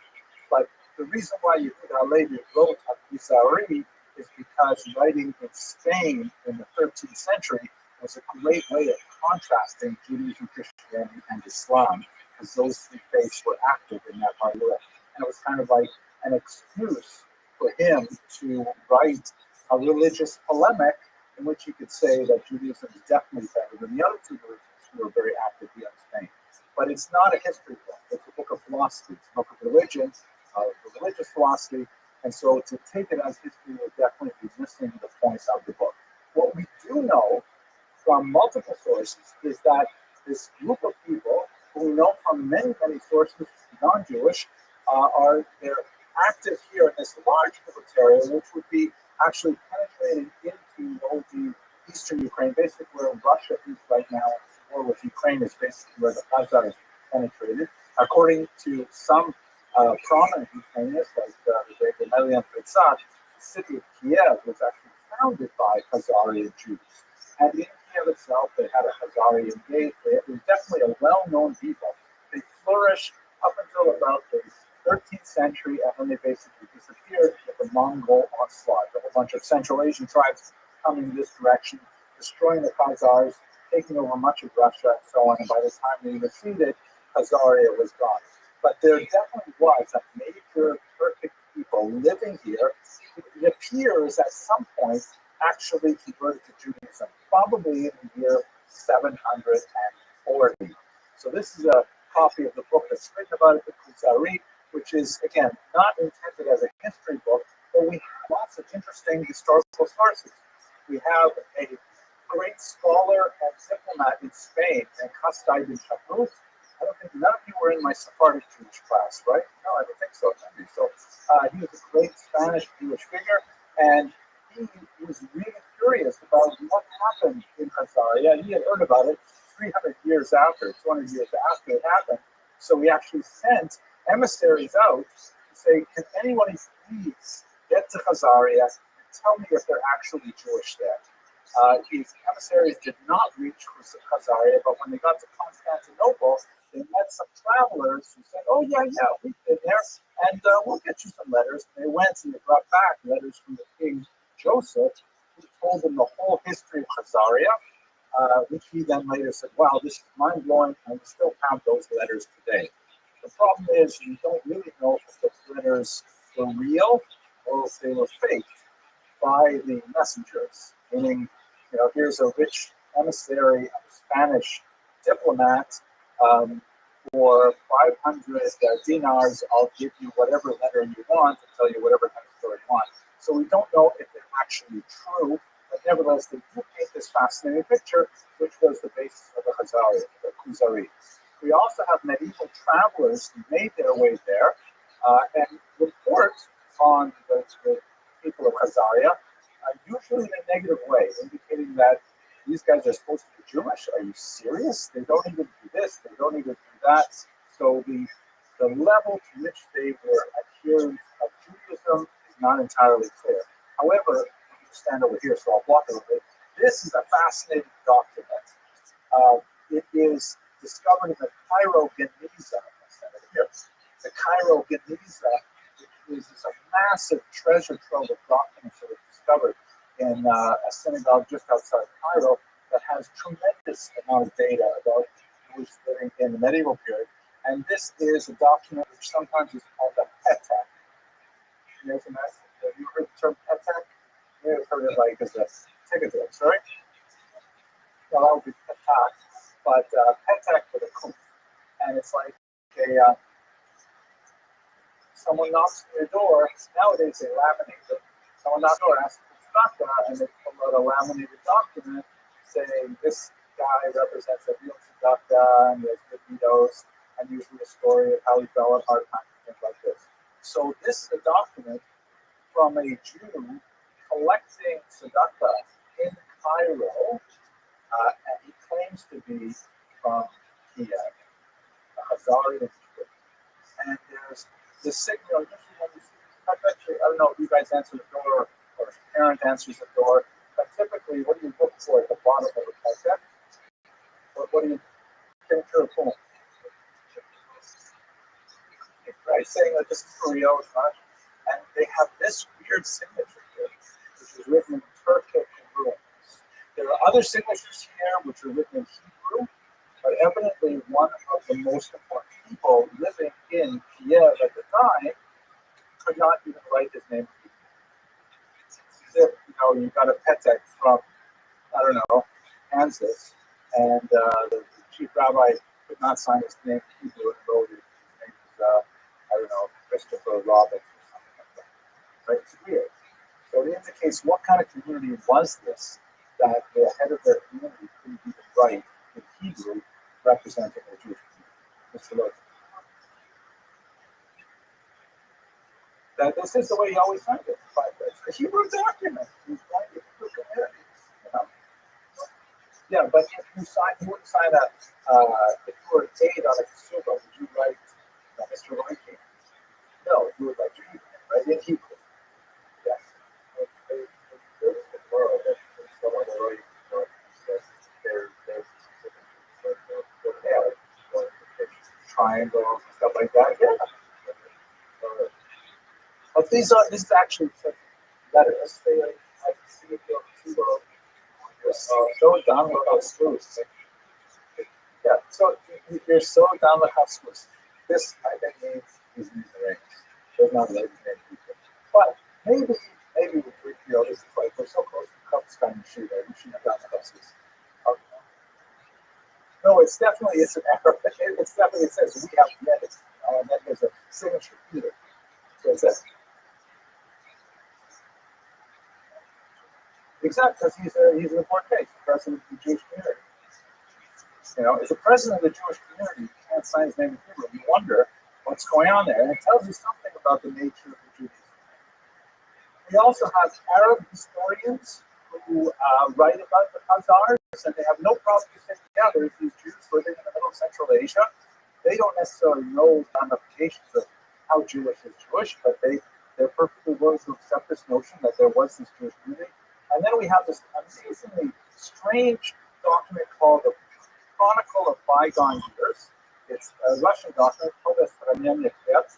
A: But the reason why Yehuda Halevi wrote a Khuzari is because writing in Spain in the 13th century was a great way of contrasting Judaism, Christianity, and Islam, because those three faiths were active in that part of the world. And it was kind of like an excuse for him to write a religious polemic in which he could say that Judaism is definitely better than the other two religions who were very active here in Spain. But it's not a history book. It's a book of philosophy. It's a book of religion, religious philosophy. And so to take it as history would definitely be missing the points of the book. What we do know from multiple sources is that this group of people, who we know from many, many sources, non-Jewish, they're active here in this large area, which would be actually penetrating into the eastern Ukraine, basically where Russia is right now, or with Ukraine is basically where the Khazars penetrated. According to some prominent Ukrainians, like the great Emelian Pritzat, the city of Kiev was actually founded by Khazarian Jews. And in Kiev itself, they had a Khazarian gate. It was definitely a well-known people. They flourished up until about the 13th century, and then they basically disappeared with the Mongol onslaught of a bunch of Central Asian tribes coming this direction, destroying the Khazars, taking over much of Russia, and so on. And by the time they receded, Khazaria was gone. But there definitely was a major perfect people living here. It appears at some point actually converted to Judaism, probably in the year 740. So this is a copy of the book that's written about it, the Khuzari, which is, again, not intended as a history book, but we have lots of interesting historical sources. We have a great scholar and diplomat in Spain named Castell bin Chabruz. I don't think none of you were in my Sephardic Jewish class, right? No, I don't think so. So he was a great Spanish Jewish figure, and he was really curious about what happened in Khazaria. He had heard about it 300 years after, 200 years after it happened. So we actually sent emissaries out to say, can anyone please get to Khazaria and tell me if they're actually Jewish there? These emissaries did not reach Khazaria, but when they got to Constantinople, they met some travelers who said, oh, yeah, we've been there, and we'll get you some letters. And they went and they brought back letters from the king Joseph, who told them the whole history of Khazaria, which he then later said, wow, this is mind-blowing, and we still have those letters today. The problem is you don't really know if those letters were real or if they were faked by the messengers, meaning, here's a rich emissary, a Spanish diplomat, for 500 dinars, I'll give you whatever letter you want and tell you whatever kind of story you want. So we don't know if they're actually true, but nevertheless, they do paint this fascinating picture, which was the basis of the Khuzari. We also have medieval travelers who made their way there and report on the people of Khazaria, usually in a negative way, indicating that these guys are supposed to be Jewish. Are you serious? They don't even do this. They don't even do that. So the level to which they were adherents of Judaism is not entirely clear. However, you stand over here, so I'll block it a bit. This is a fascinating document. It is discovered in the Cairo Geniza. The Cairo Geniza is a massive treasure trove of documents that were discovered in a synagogue just outside Cairo that has tremendous amount of data about Jews living in the medieval period. And this is a document which sometimes is called a petak. Have you heard the term petak? You may have heard it like as a ticket, sorry? Well, that would be petak, but petak with a kuf. And it's like someone knocks on your door. Nowadays they laminate it. Someone knocks on your door, asks for tzedakah, and they pull out a laminated document saying this guy represents a real tzedakah, and he has good videos, and usually a story of how he fell at hard times, things like this. So this is a document from a Jew collecting tzedakah in Cairo, and he claims to be from Kiev, a Khazarian Jew. And there's the signal, usually when you see, actually, I don't know if you guys answer the door or if the parent answers the door, but typically, what do you look for at the bottom of a project? What do you think to a phone? Right, saying that this is for real, it's not. And they have this weird signature here, which is written in Turkic runes. There are other signatures here which are written in Hebrew, but evidently one of the most important people living in Kiev at the time could not even write his name. It's as if, you got a petek from, I don't know, Kansas, and the chief rabbi could not sign his name in Hebrew and wrote his name is, I don't know, Christopher Robbins or something like that. Right? It's weird. So it indicates what kind of community was this that the head of their community couldn't even write in Hebrew representing the Jewish community. Mr. Logan. That this is the way you always find it. It's a Hebrew document. You find it in Hebrew community. Yeah, but if you wouldn't sign a, if you were paid on a consumer, would you write Mr. Logan? No, you would write your Hebrew, right? In Hebrew. Yes. Triangles and stuff like that. Yeah. But this is actually letters. They I see it so down with those screws. Yeah, so you're so down with how screws. This I think means he's in the range. There's not like people. But maybe this is like we're so close to Cubs kind of shoot there. We shouldn't have done the Huskies. No, it's an error. It's definitely, it says we have read it. And then there's a signature here. So it says exactly, because he's an important case, president of the Jewish community. As a president of the Jewish community, you can't sign his name in Hebrew. You wonder what's going on there, and it tells you something about the nature of the Jews. We also have Arab historians who write about the Khazars, and they have no problem saying, yeah, there's these Central Asia, they don't necessarily know ramifications of how Jewish is Jewish, but they're perfectly willing to accept this notion that there was this Jewish community. And then we have this amazingly strange document called the Chronicle of Bygone Years. It's a Russian document,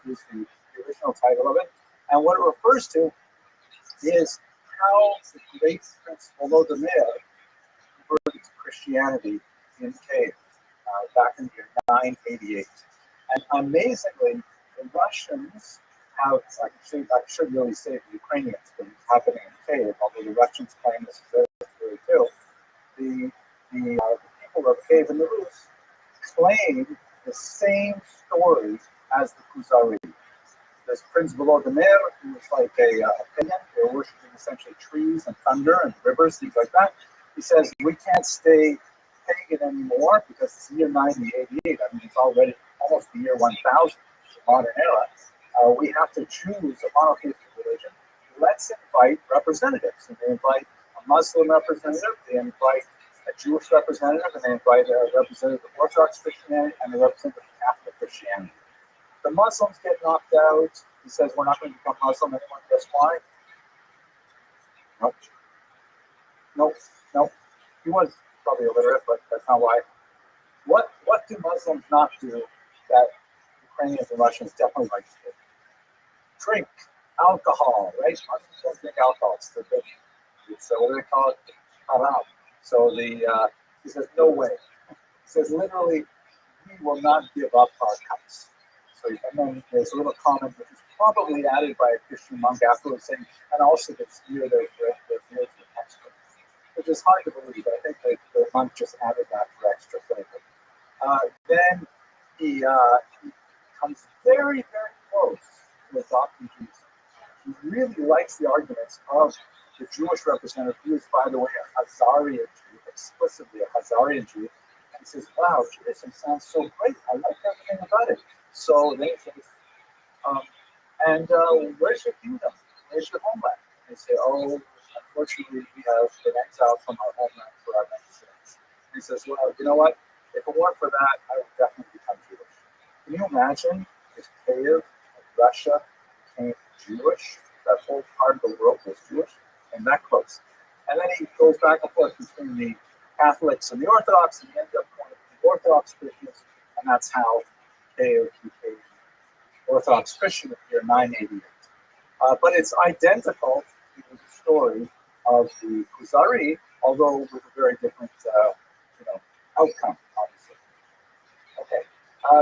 A: is the original title of it. And what it refers to is how the great Prince Volodymyr converted to Christianity in Kiev back in the year 988. And amazingly, the Russians have, I should really say the Ukrainians, but it's happening in Kiev, although the Russians claim this is very true. The people of Kiev and the Rus claim the same story as the Khuzari. There's Prince Volodymyr, who was like a pagan. They were worshiping essentially trees and thunder and rivers, things like that. He says, we can't stay pagan anymore because it's the year 9088. I mean, it's already almost the year 1000, the modern era. We have to choose a monotheistic religion. Let's invite representatives. And they invite a Muslim representative, they invite a Jewish representative, and they invite a representative of Orthodox Christianity and a representative of Catholic Christianity. The Muslims get knocked out. He says, we're not going to become Muslim anymore. Guess why? Nope. He was probably illiterate, but that's not why. What do Muslims not do that Ukrainians and Russians definitely like to do? Drink alcohol, right? Muslims don't drink alcohol. It's forbidden. It's what do they call it? Haram. So he says, no way. He says, literally, we will not give up our cups. So, and then there's a little comment which is probably added by a Christian monk afterwards saying, and also to steer their views to the textbook, which is hard to believe. I think the monk just added that for extra flavor. Then he comes very, very close to adopting Jesus. He really likes the arguments of the Jewish representative, who is, by the way, a Khazarian Jew, explicitly a Khazarian Jew. And he says, wow, Judaism sounds so great. I like everything about it. So they say, where's your kingdom? Where's your homeland? And they say, oh, unfortunately, we have been exiled from our homeland for our many sins. And he says, well, you know what? If it weren't for that, I would definitely become Jewish. Can you imagine if Kiev and Russia became Jewish? That whole part of the world was Jewish, and that close. And then he goes back and forth between the Catholics and the Orthodox, and he ends up going to the Orthodox Christians, and that's how Kiev became Orthodox Christian in the year 988. But it's identical to the story of the Khuzari, although with a very different outcome, obviously. Okay.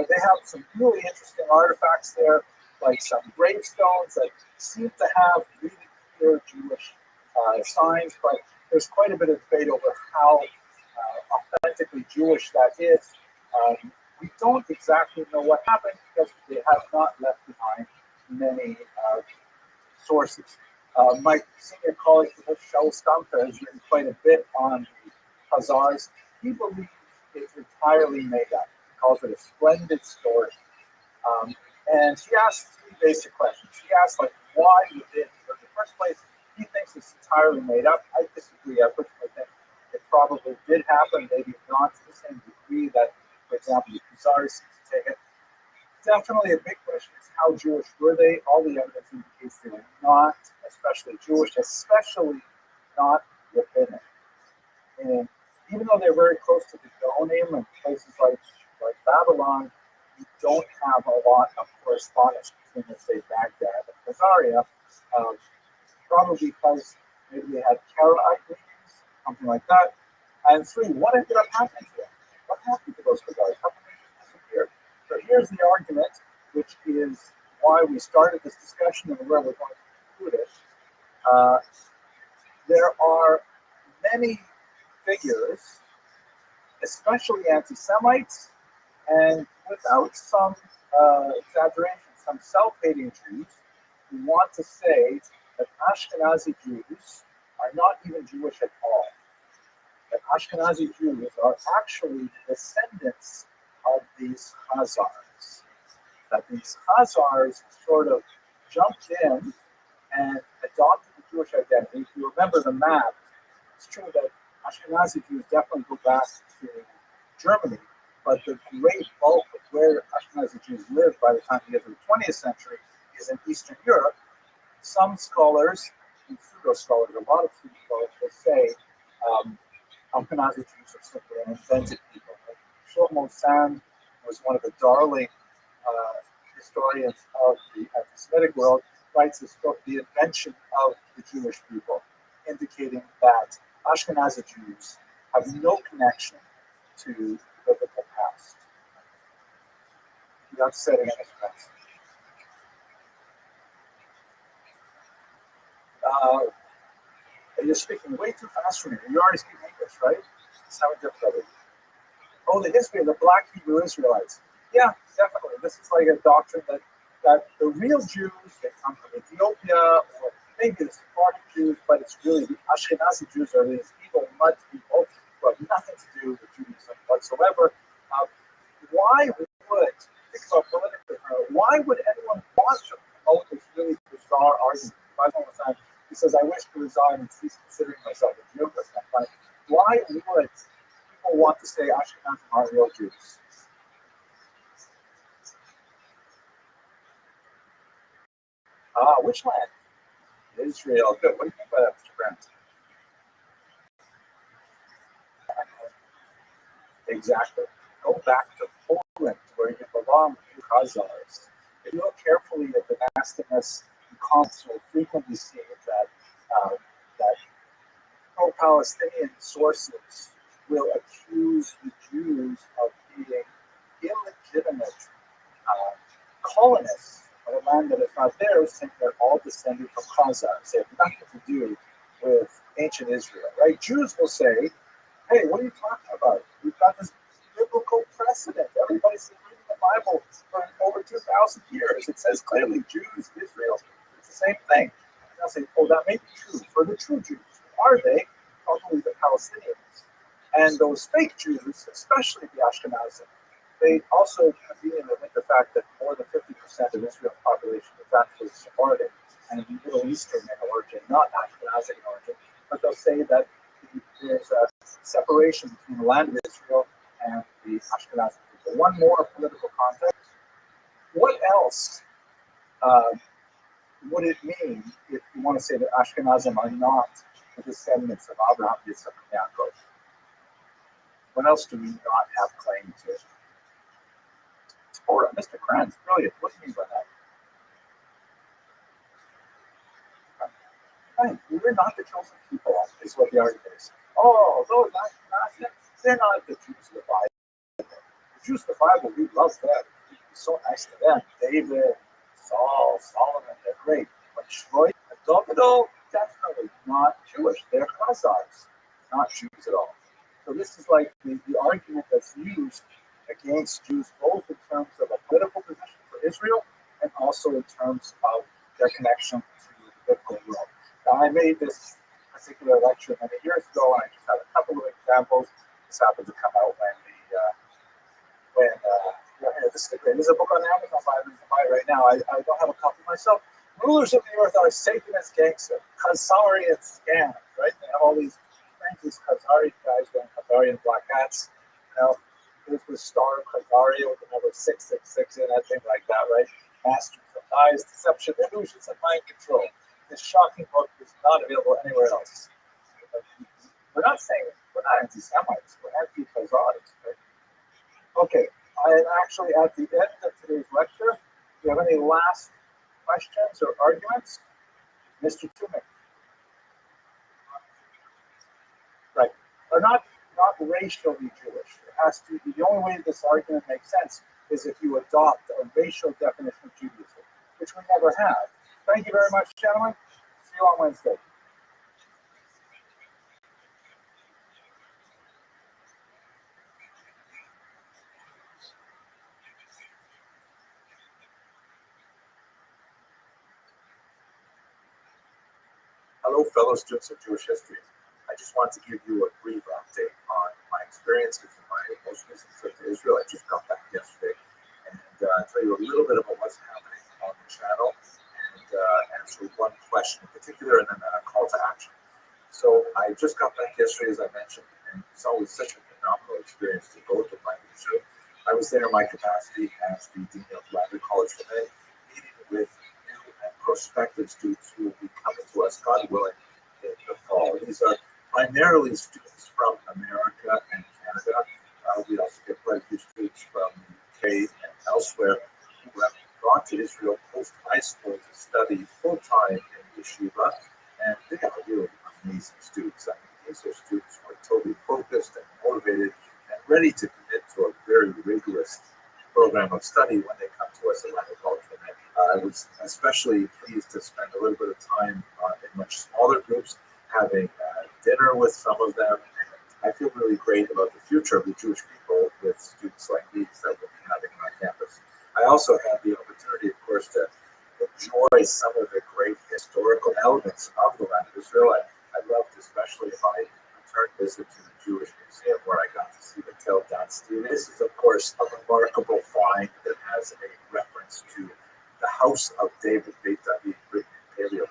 A: They have some really interesting artifacts there, like some gravestones that seem to have really clear Jewish signs, but there's quite a bit of debate over how authentically Jewish that is. We don't exactly know what happened because they have not left behind many sources. My senior colleague, Rothschild, has written quite a bit on the Khazars. He believes it's entirely made up. He calls it a splendid story. And he asks three basic questions. He asks, why you did. In the first place, he thinks it's entirely made up. I disagree. I personally think it probably did happen, maybe not to the same degree that, for example, the Khazars seem to take it. Definitely a big question is how Jewish were they? All the evidence indicates they were not especially Jewish, especially not rabbinic. And even though they're very close to the Gaonim and places like Babylon, you don't have a lot of correspondence between, let's say, Baghdad and Khazaria, probably because maybe they had Karaite greetings, something like that. And three, what ended up happening to them? What happened to those Khazaris? How come they disappeared? So here's the argument, which is why we started this discussion and where we're going to conclude it. There are many figures, especially anti-Semites, and without some exaggeration, some self-hating Jews who want to say that Ashkenazi Jews are not even Jewish at all. That Ashkenazi Jews are actually descendants of these Khazars. That these Khazars sort of jumped in and adopted the Jewish identity. If you remember the map, it's true that Ashkenazi Jews definitely go back to Germany, But the great bulk of where Ashkenazi Jews lived by the time you get to the 20th century is in Eastern Europe. Some scholars, and pseudo scholars, a lot of pseudo scholars will say Ashkenazi Jews are simply an invented people. Shlomo Sand was one of the darling historians of the anti-Semitic world, writes this book, The Invention of the Jewish People, indicating that Ashkenazi Jews have no connection to the biblical past. Without setting any offense. You're speaking way too fast for me. You already speak English, right? It's how difficult. Oh, the history of the Black Hebrew Israelites. Yeah, definitely. This is like a doctrine that the real Jews, they come from Ethiopia, or maybe the Sephardic Jews, but it's really the Ashkenazi Jews are these evil mud people who have nothing to do with Judaism whatsoever. Why would, think about politically, why would anyone want to promote this really bizarre argument? He says, I wish to resign and cease considering myself a Jew. Why would people want to say Ashkenazim are real Jews? Which land? Israel. Good. What do you think by that, Mr. Grant? Exactly. Go back to Poland, where you belong to Khazars. If you look carefully at the nastiness and comments, you'll frequently see that pro-Palestinian sources will accuse the Jews of being illegitimate colonists of a land that is not theirs, saying they're all descended from Khazars. They have nothing to do with ancient Israel, right? Jews will say, hey, what are you talking about? We've got this biblical precedent. Everybody's been reading the Bible for over 2,000 years. It says clearly Jews, Israel, it's the same thing. And they'll say, oh, that may be true for the true Jews. Are they? Probably the Palestinians. And those fake Jews, especially the Ashkenazim, they also conveniently admit the fact that more than 50% of Israel's population is actually Sephardic and Middle Eastern in origin, not Ashkenazic in origin. But they'll say that there's a separation between the land of Israel and the Ashkenazi people. One more political context. What else would it mean if you want to say that Ashkenazim are not the descendants of Abraham, Yitzchak, and Yaakov? What else do we not have claim to? Torah, Mr. Kranz, brilliant. What do you mean by that? Right. We're not the chosen people, is what the argument is. Oh, those Ashkenazi, they're not the Jews of the Bible. The Jews of the Bible, we love them. We're so nice to them. David, Saul, Solomon, they're great. But Shlomo and Davido, definitely not Jewish. They're Khazars, not Jews at all. So this is like the argument that's used against Jews, both in terms of a political position for Israel and also in terms of their connection to the biblical world. Now, I made this particular lecture many years ago, and I just have a couple of examples. This happened to come out this is great. There's a book on Amazon you can buy it right now. I don't have a copy myself. Rulers of the earth are Satanist gangsters, Khazari and scams, right? They have all these these Khazari guys wearing Khazarian black hats. You know, there's the star of Khazari with the number 666 in it, thing like that, right? Masters of lies, deception, illusions, and mind control. This shocking book is not available anywhere else. We're not saying we're not anti-Semites, we're anti-Khazarians, right? Okay, I am actually at the end of today's lecture. Do you have any last questions or arguments? Mr. Tumek. Right. They're not racially Jewish. It has to be, the only way this argument makes sense is if you adopt a racial definition of Judaism, which we never have. Thank you very much, gentlemen. See you on Wednesday. Hello, fellow students of Jewish history. I just wanted to give you a brief update on my experiences in my most recent trip to Israel. I just got back yesterday, and tell you a little bit about what's happening on the channel, and answer one question in particular, and then a call to action. So I just got back yesterday, as I mentioned, and it's always such a phenomenal experience to go to my Israel.
C: I was there in my capacity as the Dean of Rabbi College for Men, meeting with new and prospective students who will be coming to us, God willing, in the fall. These are primarily students from America and Canada. We also get quite a few students from the UK and elsewhere who have gone to Israel post high school to study full time in yeshiva, and they are really amazing students. I mean, these are students who are totally focused and motivated and ready to commit to a very rigorous program of study when they come to us at Rabbi College for Men. I was especially pleased to spend a little bit of time in much smaller groups, having dinner with some of them. And I feel really great about the future of the Jewish people with students like these that we'll be having on our campus. I also had the opportunity, of course, to enjoy some of the great historical elements of the land of Israel. I loved especially my return visit to the Jewish Museum where I got to see the Tel Dynasty. This is, of course, a remarkable find that has a reference to the house of David, Beit David, written in Paleo Hebrew.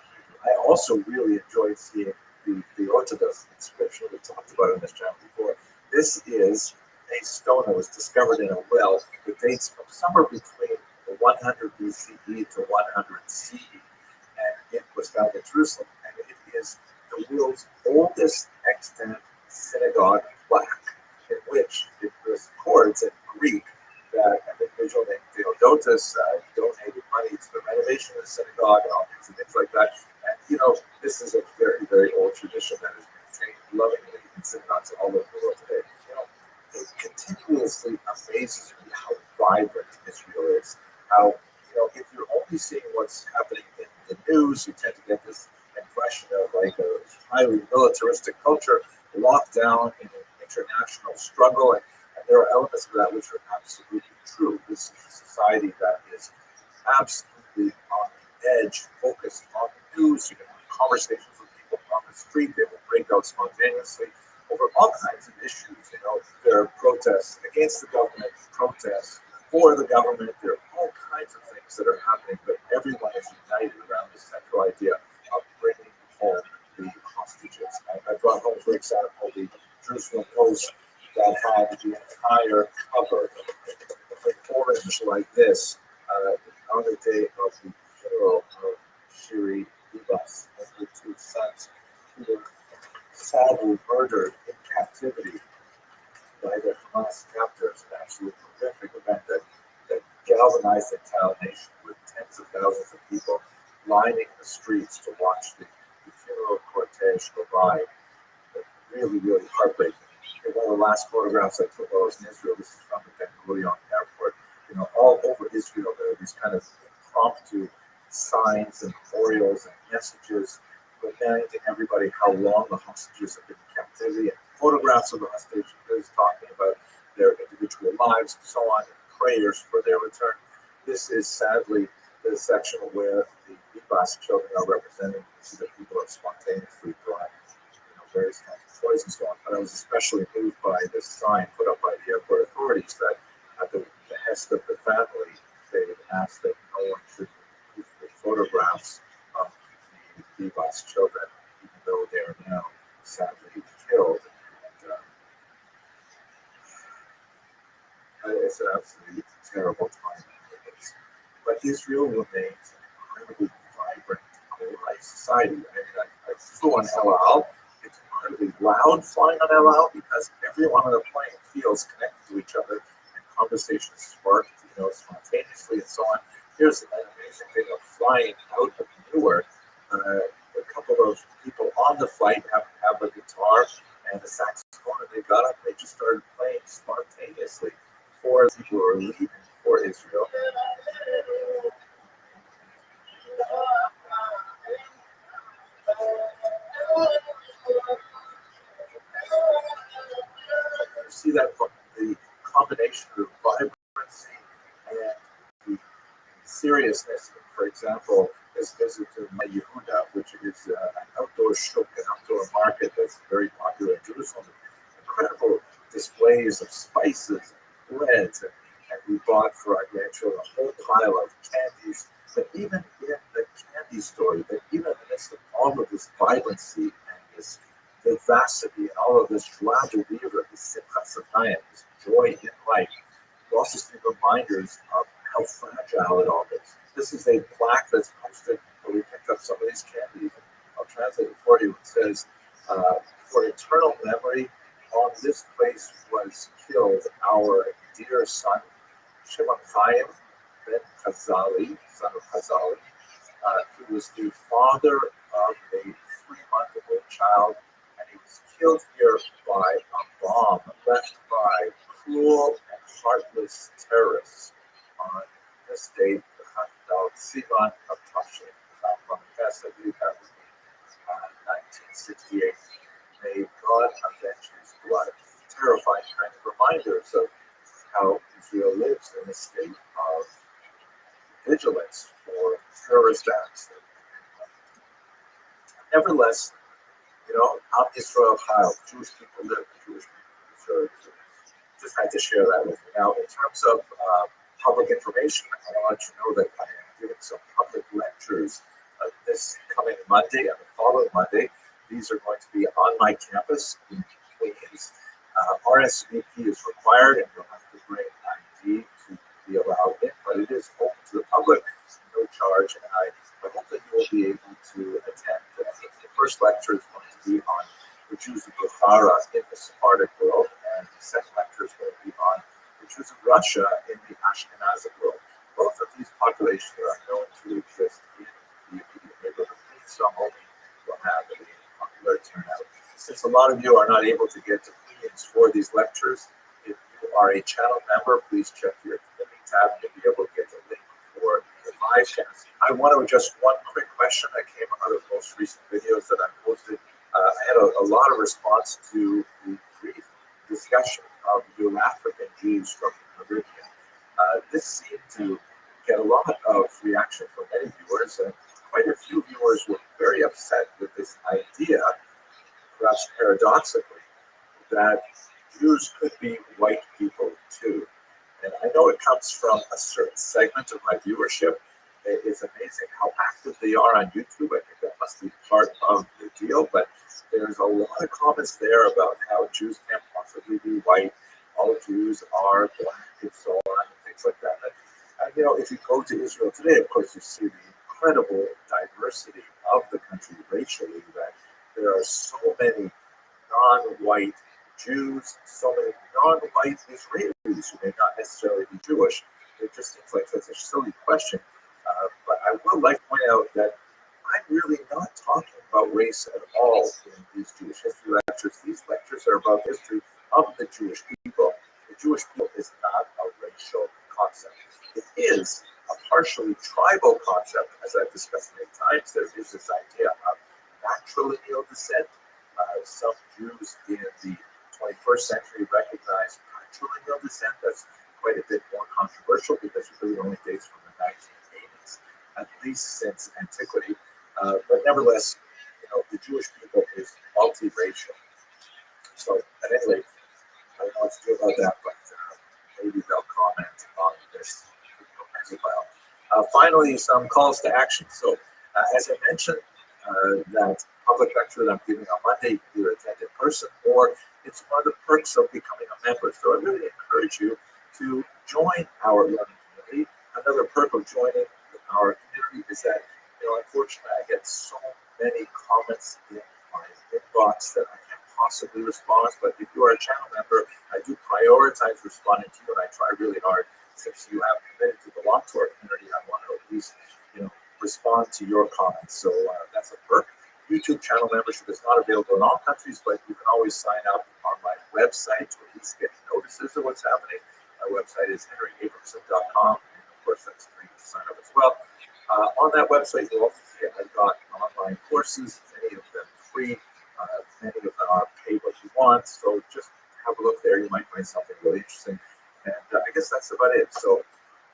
C: I also really enjoyed seeing the Orthodox inscription we talked about in this channel before. This is a stone that was discovered in a well that dates from somewhere between 100 BCE to 100 CE, and it was found in Jerusalem, and it is the world's oldest extant synagogue plaque, in which it records in Greek that an individual named Theodotus donated money to the renovation of the synagogue and all kinds of things like that. And this is a very, very old tradition that is maintained lovingly in synagogues all over the world today. It continuously amazes me how vibrant Israel is. How, if you're only seeing what's happening in the news, you tend to get this impression of like a highly militaristic culture locked down in an international struggle. And there are elements of that which are absolutely true. This is a society that is absolutely on the edge, focused on the news. You can have conversations with people on the street. They will break out spontaneously over all kinds of issues. There are protests against the government, protests for the government. There are all kinds of things that are happening, but everyone is united around this central idea of bringing home the hostages. I brought home, for example, the Jerusalem Post that had the entire cover in orange like this on the day of the funeral of Shiri Bibas and her two sons, who were sadly murdered in captivity by the Hamas captors. An absolutely horrific event that galvanized the entire nation, with tens of thousands of people lining the streets to watch the funeral cortege go by. Really, really heartbreaking. One of the last photographs I took while I was in Israel, this is from the Ben Gurion airport. All over Israel, there are these kind of impromptu signs and memorials and messages reminding everybody how long the hostages have been in captivity, and photographs of the hostages talking about their individual lives and so on, and prayers for their return. This is sadly the section where the Bibas children are represented. This is the people have spontaneously brought various kinds of toys and so on. But I was especially moved by this sign put up by the airport authorities that at the behest of the family, they asked that no one should use the photographs of the Bibas children, even though they are now sadly killed. And it's an absolutely terrible time. But Israel remains an incredibly vibrant, alive society. I flew on El Al. It's incredibly loud flying on El Al because everyone on the plane feels connected to each other, and conversations spark, spontaneously and so on. Here's an amazing thing of flying out of Newark. A couple of people on the flight have a guitar and a saxophone, and they got up. They just started playing spontaneously. Four people were leaving for Israel. You see that the combination of vibrancy and the seriousness. For example, this visit to my Yehuda, which is an outdoor shuk, an outdoor market that's very popular in Jerusalem. Incredible displays of spices, breads, and we bought for our grandchildren a whole pile of candies. But even in the candy store, that even in the midst of all of this vibrancy and this vivacity and all of this joie de vivre, this simchat satayim, this joy in life, You also see reminders of how fragile it all is. This is a plaque that's posted where we picked up some of these candies. I'll translate it for you. It says, for eternal memory, on this place was killed our dear son, Shimon Chaim ben Chazali, son of Chazali, who was the father of a 3-month-old child, and he was killed here by a bomb left by cruel and heartless terrorists on this date, the Chafdal Sivan of Tafshin, from Pesa, I believe that was 1968. May God avenge his blood. Terrifying kind of reminders of how Israel lives in a state of vigilance for terrorist acts. Nevertheless, Israel Chayil, Jewish people live, Jewish people deserve. Just had to share that with you. Now, in terms of public information, I want to let you know that I am giving some public lectures this coming Monday and the following Monday. These are going to be on my campus in Queens. RSVP is required, and you'll have to bring ID to be allowed in, but it is open to the public, no charge, and I hope that you will be able to attend. The first lecture is going to be on the Jews of Bukhara in the Sephardic world, and the second lecture is going to be on the Jews of Russia in the Ashkenazic world. Both of these populations are known to exist in the immediate neighborhood, so I'm hoping we'll have a popular turnout. Since a lot of you are not able to get to Queens for these lectures, if you are a channel member, please check your community tab and you'll be able to get the link for the live cast. I want to address one quick question that came out of most recent videos that I posted. I had a lot of response to the brief discussion of the African Jews from the Caribbean. This seemed to get a lot of reaction from many viewers, and quite a few viewers were very upset with this idea, perhaps paradoxically, that Jews could be white people too. And I know it comes from a certain segment of my viewership. It's amazing how active they are on YouTube. I think that must be part of the deal. But there's a lot of comments there about how Jews can't possibly be white. All Jews are black and so on, and things like that. And if you go to Israel today, of course, you see the incredible diversity of the country racially, that there are so many non-white Jews, so many non-white Israelis who may not necessarily be Jewish. It just seems like such a silly question. But I would like to point out that I'm really not talking about race at all in these Jewish history lectures. These lectures are about history of the Jewish people. The Jewish people is not a racial concept. It is a partially tribal concept, as I've discussed many times. There is this idea of matrilineal descent. Some Jews in the 21st century recognize patrilineal descent. That's quite a bit more controversial because it really only dates from the 1980s, at least since antiquity. But nevertheless, the Jewish people is multiracial. So at any rate, I don't know what to do about that, but maybe they'll comment on this as well. Finally, some calls to action. So as I mentioned, that public lecture that I'm giving on Monday, you can either attend in person or it's one of the perks of becoming a member. So I really encourage you to join our learning community. Another perk of joining our community is that, unfortunately, I get so many comments in my inbox that I can't possibly respond. But if you are a channel member, I do prioritize responding to you, and I try really hard. Since you have committed to belong to our community, I want to at least, respond to your comments. So that's a perk. YouTube channel membership is not available in all countries, but you can always sign up on my website to at least get notices of what's happening. My website is henryabramson.com, and of course that's free to sign up as well. On that website, you'll also see I've got online courses, many of them free, many of them are pay what you want. So just have a look there. You might find something really interesting. And I guess that's about it. So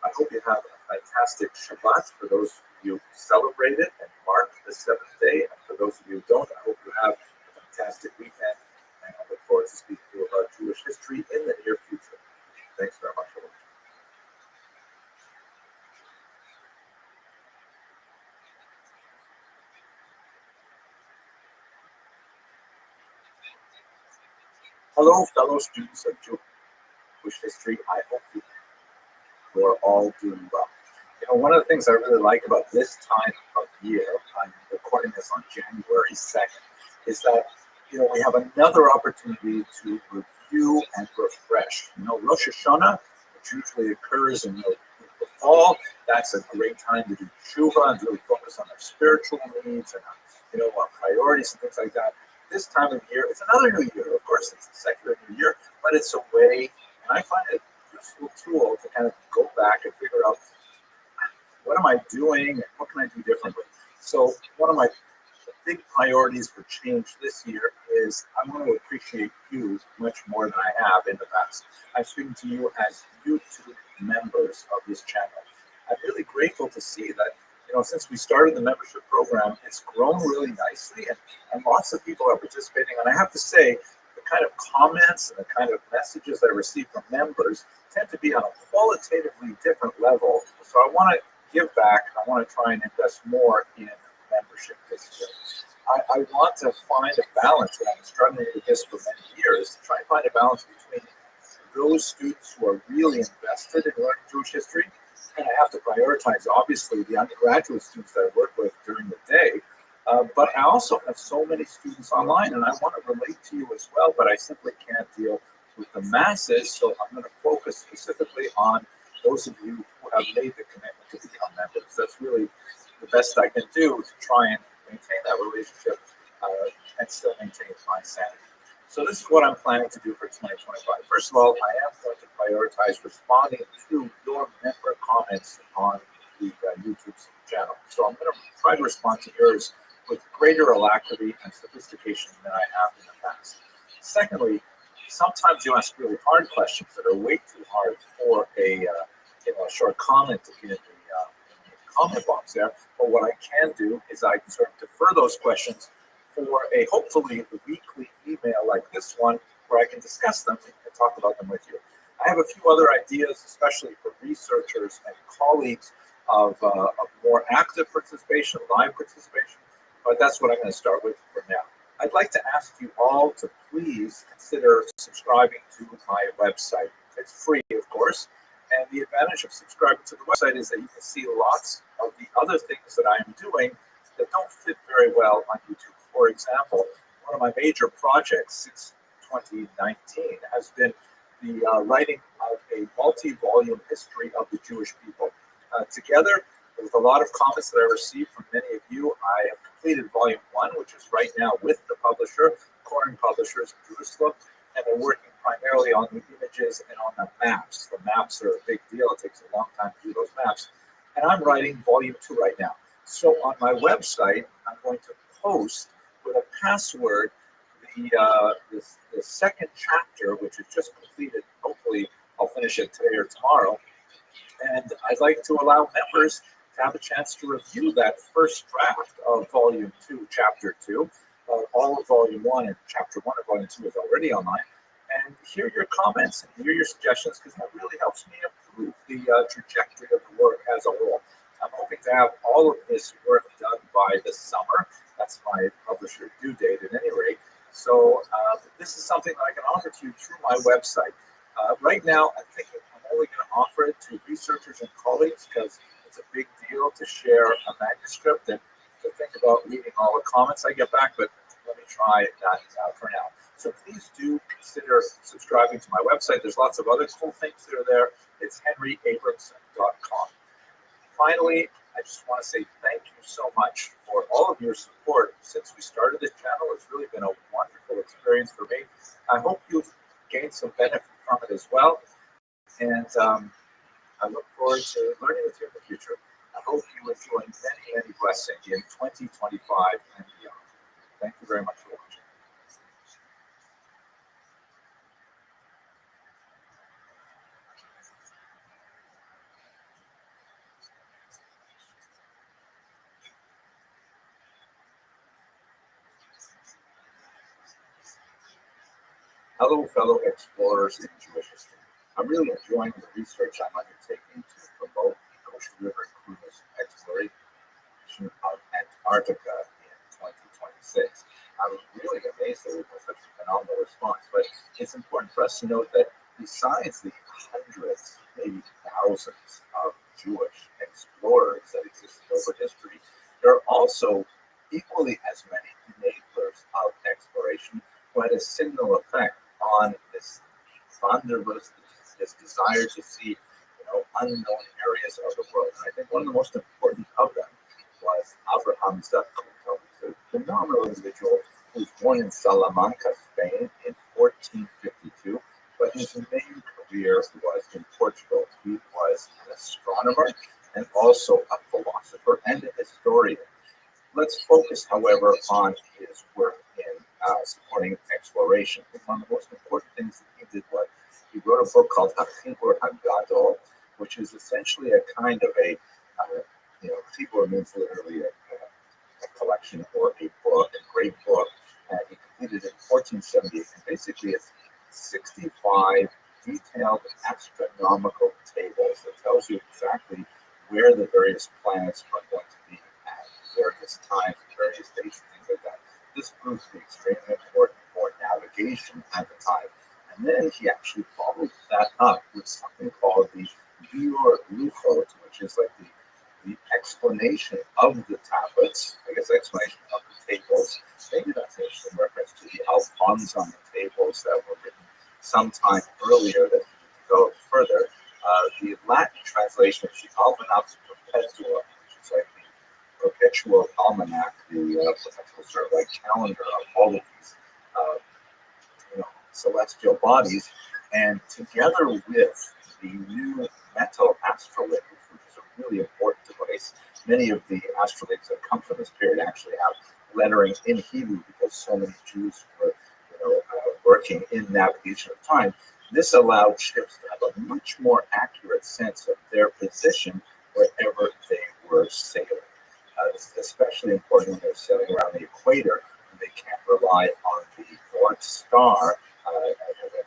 C: I hope you have a fantastic Shabbat. For those of you who celebrate it and mark the seventh day, and for those of you who don't, I hope you have a fantastic weekend. And I look forward to speaking to you about Jewish history in the near future. Thanks very much for watching. Hello, fellow students of Jewish history. I hope you who are all doing well. One of the things I really like about this time of year, I'm recording this on January 2nd, is that, we have another opportunity to review and refresh. Rosh Hashanah, which usually occurs in the fall, that's a great time to do tshuva and really focus on our spiritual needs and, our priorities and things like that. This time of year, it's another new year. Of course, it's the secular new year, but it's a way, and I find it a useful tool to kind of go back and figure out, what am I doing and what can I do differently? So one of my big priorities for change this year is I'm going to appreciate you much more than I have in the past. I'm speaking to you as YouTube members of this channel. I'm really grateful to see that, since we started the membership program, it's grown really nicely and lots of people are participating. And I have to say, the kind of comments and the kind of messages that I receive from members tend to be on a qualitatively different level. So I want to give back. I want to try and invest more in membership this year. I want to find a balance, and I've been struggling with this for many years, to try and find a balance between those students who are really invested in learning Jewish history, and I have to prioritize, obviously, the undergraduate students that I work with during the day, but I also have so many students online, and I want to relate to you as well, but I simply can't deal with the masses, so I'm going to focus specifically on those of you who have made the commitment to become members. That's really the best I can do to try and maintain that relationship and still maintain my sanity. So this is what I'm planning to do for 2025. First of all, I am going to prioritize responding to your member comments on the YouTube channel. So I'm going to try to respond to yours with greater alacrity and sophistication than I have in the past. Secondly, sometimes you ask really hard questions that are way too hard for a short comment in the comment box there. But what I can do is I can sort of defer those questions for a hopefully weekly email like this one, where I can discuss them and talk about them with you. I have a few other ideas, especially for researchers and colleagues of more active participation, live participation, but that's what I'm going to start with for now. I'd like to ask you all to please consider subscribing to my website. It's free, of course, and the advantage of subscribing to the website is that you can see lots of the other things that I am doing that don't fit very well on YouTube. For example, one of my major projects since 2019 has been the writing of a multi-volume history of the Jewish people. Together, with a lot of comments that I received from many of you, I have completed volume 1, which is right now with the publisher, Koren Publishers in Jerusalem, and they're working primarily on the images and on the maps. The maps are a big deal. It takes a long time to do those maps. And I'm writing volume 2 right now. So on my website, I'm going to post with a password the second chapter, which is just completed. Hopefully, I'll finish it today or tomorrow. And I'd like to allow members to have a chance to review that first draft of Volume 2, Chapter 2. All of Volume 1 and Chapter 1 of Volume 2 is already online. And hear your comments and hear your suggestions, because that really helps me improve the trajectory of the work as a whole. I'm hoping to have all of this work done by the summer. That's my publisher due date at any rate. So this is something that I can offer to you through my website. Right now, I'm thinking I'm only going to offer it to researchers and colleagues, because it's a big deal to share a manuscript and to think about reading all the comments I get back, but let me try that for now. So please do consider subscribing to my website. There's lots of other cool things that are there. It's henryabramson.com. Finally, I just want to say thank you so much for all of your support since we started this channel. It's really been a wonderful experience for me. I hope you've gained some benefit from it as well. And I look forward to learning with you in the future. I hope you enjoy many, many blessings in 2025 and beyond. Thank you very much for watching. Hello, fellow explorers in Jewish history. I'm really enjoying the research I'm undertaking to promote the Goshen River cruise exploration of Antarctica in 2026. I was really amazed that we had such a phenomenal response, but it's important for us to note that besides the hundreds, maybe thousands of Jewish explorers that existed over history, there are also equally as many enablers of exploration who had a signal effect on this wanderlust, this desire to see, unknown areas of the world. And I think one of the most important of them was Abraham Zacuto, who's a phenomenal individual who was born in Salamanca, Spain in 1452, but his main career was in Portugal. He was an astronomer and also a philosopher and a historian. Let's focus, however, on his work in supporting exploration. One of the most important things that he did was he wrote a book called Hachibur Hagadol, which is essentially a kind of Chibur means literally a collection or a book, a great book. He completed it in 1478, and basically it's 65 detailed astronomical tables that tells you exactly where the various planets are going to be at various times, various dates, and things like that. This proved to be extremely important for navigation at the time. And then he actually followed that up with something called the Biur Luchot, which is like the explanation of the tablets, I guess explanation of the tables. Maybe that's an interesting reference to the Alphons on the tables that were written sometime earlier that he developed further. The Latin translation is the Almanac Perpetua, which is like the perpetual almanac, the perpetual sort of like calendar of all of these celestial bodies, and together with the new metal astrolabes, which is a really important device. Many of the astrolabes that come from this period actually have lettering in Hebrew because so many Jews were, working in navigation of time. This allowed ships to have a much more accurate sense of their position wherever they were sailing. This is especially important when they're sailing around the equator, and they can't rely on the North Star as it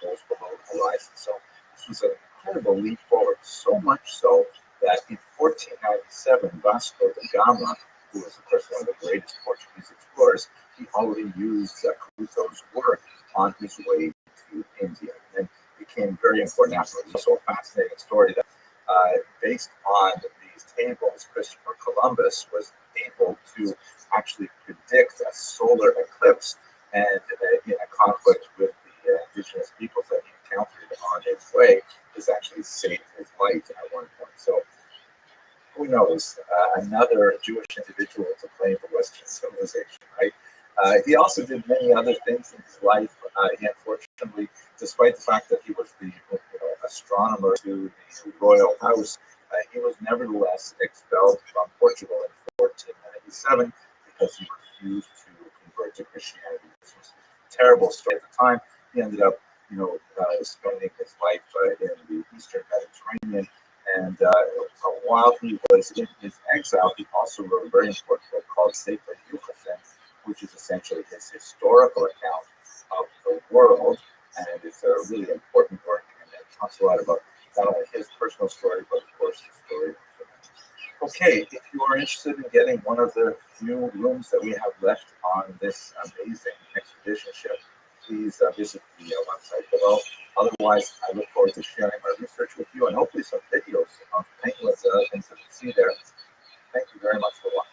C: goes below the horizon. So this was an incredible leap forward, so much so that in 1497, Vasco da Gama, who was, of course, one of the greatest Portuguese explorers, he already used Zacuto's work on his way to India, and became very important after. It's also a fascinating story that, based on these tables, Christopher Columbus was able to actually predict a solar eclipse, and in a conflict with the indigenous peoples that he encountered on his way, this actually saved his life at one point. So who knows, another Jewish individual to claim for Western civilization, right? He also did many other things in his life. He unfortunately, despite the fact that he was the astronomer to the royal house, he was nevertheless expelled from Portugal in 1497 because he refused to convert to Christianity. This was a terrible story at the time. He ended up, spending his life in the Eastern Mediterranean. And while he was in his exile, he also wrote a very important book called Sefer Yucatan, which is essentially his historical account of the world. And it's a really important work, and it talks a lot about not only his personal story, but of course the story of humanity. Okay, if you are interested in getting one of the few rooms that we have left on this amazing expedition ship, please visit the website below. Otherwise, I look forward to sharing my research with you and hopefully some videos of penguins and other things that you see there. Thank you very much for watching.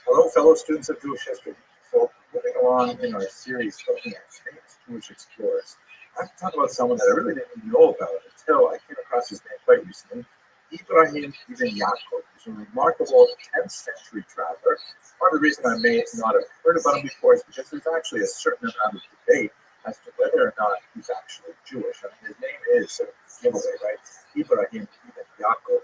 C: Hello, fellow students of Jewish history. So, moving along in our series looking at famous Jewish explorers, I have to talk about someone that I really didn't know about until I came across his name quite recently, Ibrahim Ibn Yaakov. He's a remarkable 10th century traveler. Part of the reason I may not have heard about him before is because there's actually a certain amount of debate as to whether or not he's actually Jewish. I mean, his name is a giveaway, right? Ibrahim Ibn Yaakov,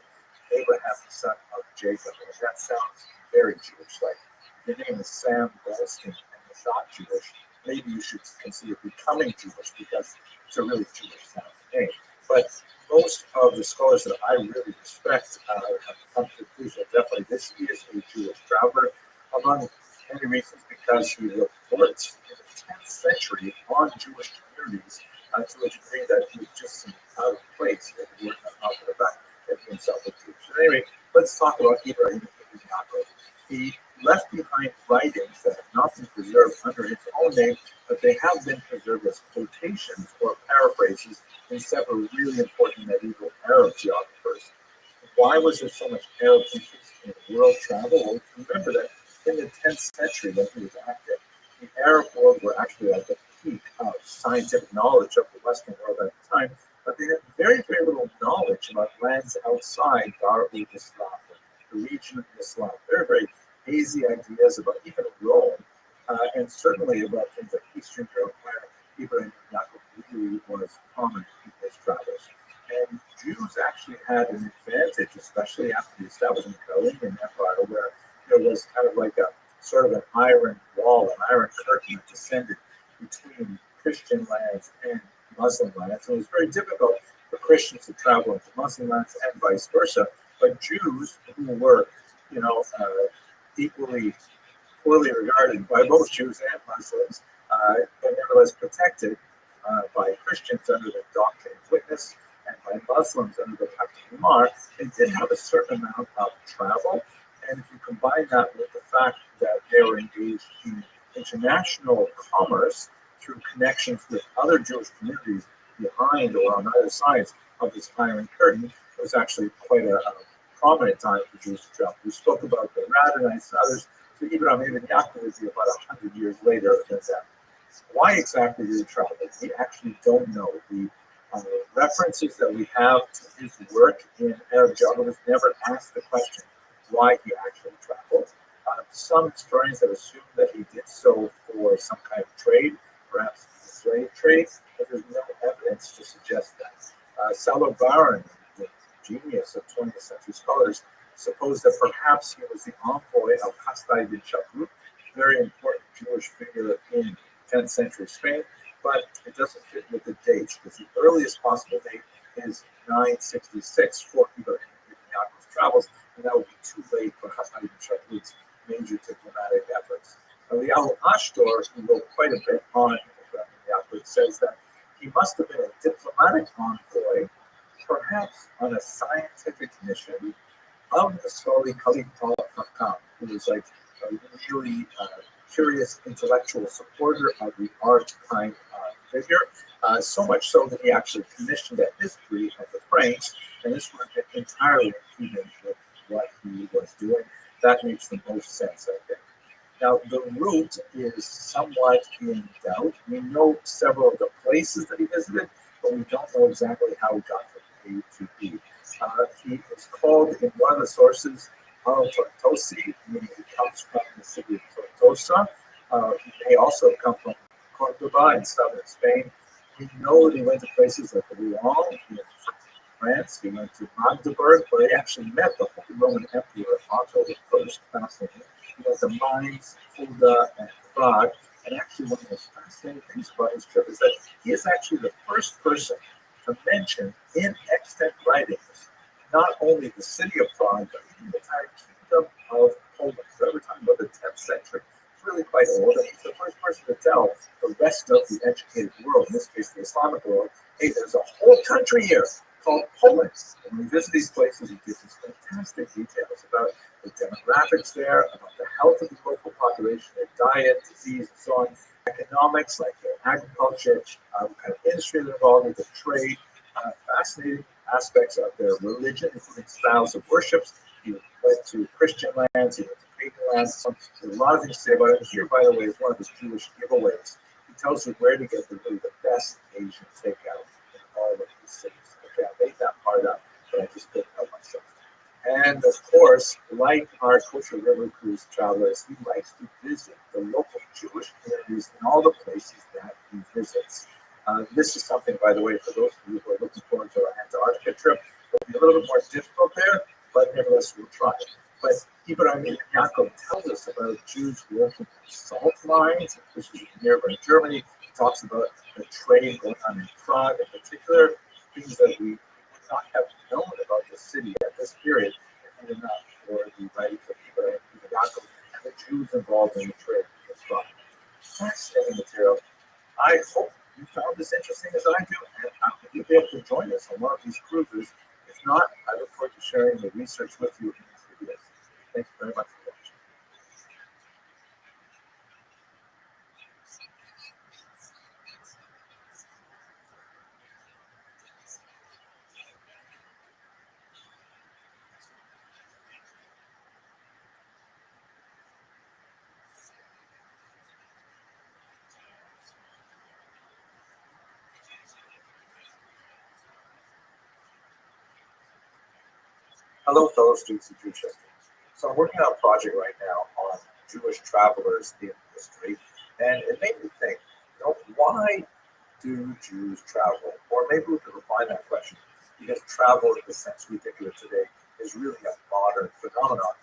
C: Abraham, the son of Jacob. And that sounds very Jewish. Like, if your name is Sam Goldstein and you're not Jewish, maybe you should consider becoming Jewish because it's a really Jewish sounding name. But most of the scholars that I really respect have come to the conclusion that definitely this is a Jewish traveler, among many reasons, because he reports in the 10th century on Jewish communities to a degree that he just seemed out of place if he weren't out of the fact that he himself was Jewish. So anyway, let's talk about Ibrahim ibn Yaakov. He left behind writings that have not been preserved under his own name, but they have been preserved as quotations or paraphrases in several really important medieval Arab geographers. Why was there so much Arab interest in world travel? Well, remember that in the 10th century, when he was active, the Arab world were actually at the peak of scientific knowledge of the Western world at the time, but they had very, very little knowledge about lands outside Dar-ul-Islam, the region of Islam. Very, very hazy ideas about even Rome, and certainly about things like Eastern Europe, where Ibrahim Yaakov really was prominent in his travels. And Jews actually had an advantage, especially after the establishment of the Carolinian Empire, where there was kind of like a sort of an iron wall, an iron curtain that descended between Christian lands and Muslim lands. And it was very difficult for Christians to travel into Muslim lands and vice versa. But Jews who were, equally poorly regarded by both Jews and Muslims, but nevertheless protected by Christians under the Doctrine and Witness and by Muslims under the Fatwa Umar, they did have a certain amount of travel. And if you combine that with the fact that they were engaged in international commerce through connections with other Jewish communities behind or on either sides of this Iron Curtain, it was actually quite a prominent time for Jews to travel. We spoke about the Radhanites and others. So Ibrahim ibn Yaakov would be about 100 years later than that. Why exactly did he travel? We actually don't know. The references that we have to his work in Arab geographers never asked the question why he actually traveled. Some historians have assumed that he did so for some kind of trade, perhaps the slave trade, but there's no evidence to suggest that. Salo Baron, the genius of 20th century scholars, supposed that perhaps he was the envoy of Hasdai bin Shakrut, very important Jewish figure in 10th century Spain, but it doesn't fit with the dates, because the earliest possible date is 966 for Ibrahim ibn Yaakov's travels, and that would be too late for Hasdai bin Shakrut's major diplomatic efforts. The Al-Ashtor, who wrote quite a bit on Ibrahim ibn Yaakov, says that he must have been a diplomatic envoy, perhaps on a scientific mission, of the Soli Caliph al-Hakam, who was like a really curious intellectual supporter of the art kind figure, so much so that he actually commissioned a history of the Franks, and this would have been entirely in keeping with what he was doing. That makes the most sense, I think. Now, the route is somewhat in doubt. We know several of the places that he visited, but we don't know exactly how he got from A to B. He is called in one of the sources Tortosi, meaning he comes from the city of Tortosa. He may also come from Cordoba in southern Spain. We know that he went to places like Rouen in France. He went to Magdeburg, where he actually met the Holy Roman Emperor Otto I. Fascinating. He went to Mainz, Fulda, and Prague. And actually, one of the most fascinating things about his trip is that he is actually the first person to mention in extant writings not only the city of Prague, but even the entire kingdom of Poland. So we're talking about the 10th century. It's really quite old, and he's the first person to tell the rest of the educated world, in this case the Islamic world, hey, there's a whole country here called Poland. And when we visit these places, he gives us fantastic details about the demographics there, about the health of the local population, their diet, disease, and so on, economics, like their agriculture, what kind of industry they're involved in, the trade, fascinating aspects of their religion, including styles of worships. He went to Christian lands, he went to pagan lands. So there's a lot of things to say about it. Here, by the way, is one of his Jewish giveaways. He tells you where to get the best Asian takeout in all of these cities. Okay, I made that part up, but I just couldn't help myself. And of course, like our Kosher River Cruise travelers, he likes to visit the local Jewish communities in all the places that he visits. This is something, by the way, for those of you who are looking forward to our Antarctica trip. It'll be a little bit more difficult there, but nevertheless, we'll try. But Ibrahim ibn Yaakov tells us about Jews working in salt mines, which is nearby Germany. He talks about the trade going on in Prague in particular, things that we not have known about the city at this period if it were not for the writings of Ibrahim Yaakov and the Jews involved in the trade of Rothschild. Fascinating material. I hope you found this interesting as I do, and I hope you'll be able to join us on one of these cruises. If not, I look forward to sharing the research with you in these videos. Thank you very much for watching. Hello, fellow students of Jewish history. So I'm working on a project right now on Jewish travelers in history, and it made me think, why do Jews travel? Or maybe we could refine that question, because travel, in the sense we think of it today, is really a modern phenomenon.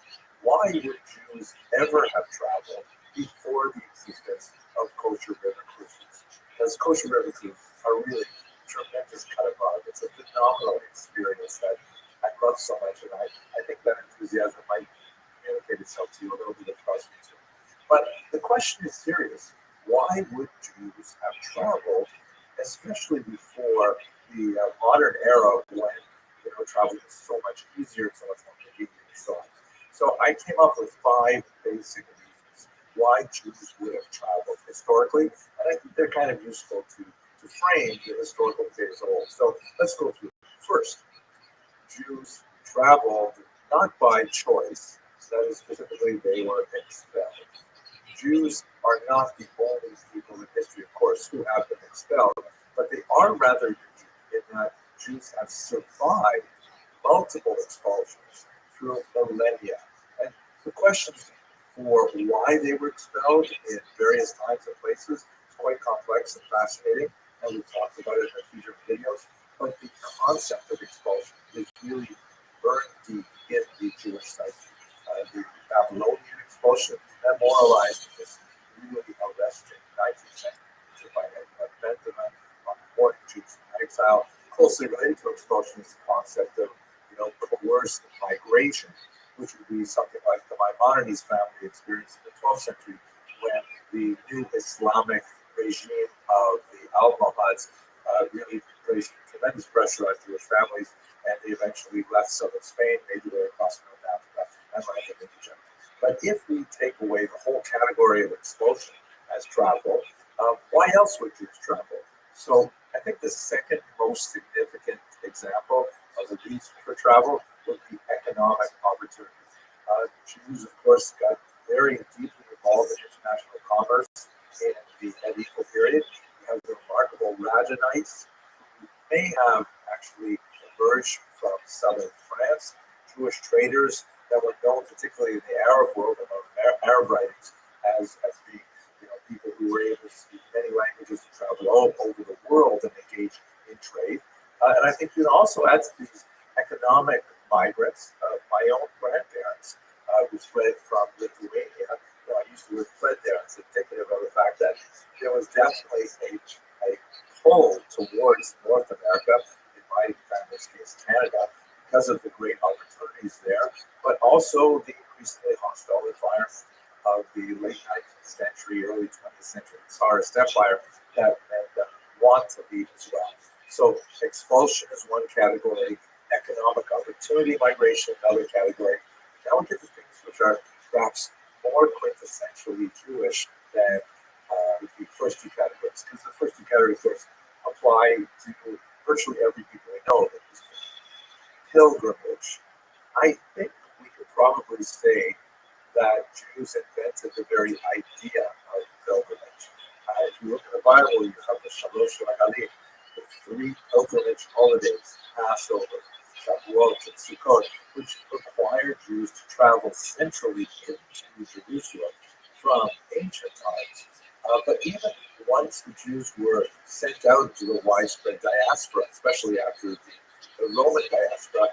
C: Why would Jews ever have traveled before the existence of kosher river cruises? Because kosher river cruises are really tremendous cut above. It's a phenomenal experience that I love so much, and I think that enthusiasm might communicate itself to you a little bit across YouTube. But the question is serious. Why would Jews have traveled, especially before the modern era when travel is so much easier, so much more convenient, and so on? So I came up with 5 basic reasons why Jews would have traveled historically, and I think they're kind of useful to frame the historical data as a whole. So let's go through. First, Jews traveled not by choice, that is, specifically they were expelled. Jews are not the only people in history, of course, who have been expelled, but they are rather unique in that Jews have survived multiple expulsions through millennia. And the questions for why they were expelled in various times and places is quite complex and fascinating, and we've talked about it in future videos. But the concept of expulsion is really burned deep in the Jewish psyche. The Babylonian expulsion memorialized this really arresting 19th century by Benjamin on important Jews in exile. Closely related to expulsion is the concept of coerced migration, which would be something like the Maimonides family experienced in the 12th century when the new Islamic regime of the Almohads really placed tremendous pressure on Jewish families, and they eventually left southern Spain, made their way across North Africa, and landed in Egypt. But if we take away the whole category of expulsion as travel, why else would Jews travel? So I think the second most significant example of the reason for travel would be economic opportunity. Jews, of course, got very deeply involved in international commerce in the medieval period. We have the remarkable Radhanites, who may have actually emerged from southern France, Jewish traders that were known, particularly in the Arab world, among Arab writings, as being people who were able to speak many languages and travel all over the world and engage in trade. And I think you'd also add to these economic migrants. My own grandparents who fled from Lithuania. I used the word fled there as indicative of the fact that there was definitely a pull towards North America, in my family's case, Canada, because of the great opportunities there, but also the increasingly hostile environment of the late 19th century, early 20th century Tsarist Empire that made them want to leave as well. So expulsion is one category, economic opportunity migration another category. Now we get to things which are perhaps more quintessentially Jewish than the first 2 categories, because the first 2 categories, of course, apply to virtually every people we know. Pilgrimage. I think we could probably say that Jews invented the very idea of pilgrimage. If you look at the Bible, you have the Shalosh Regalim, the 3 pilgrimage holidays, Passover, Shavuot, and Sukkot, which require Jews to travel centrally into Jerusalem from ancient times. But even once the Jews were sent out to the widespread diaspora, especially after the Roman diaspora,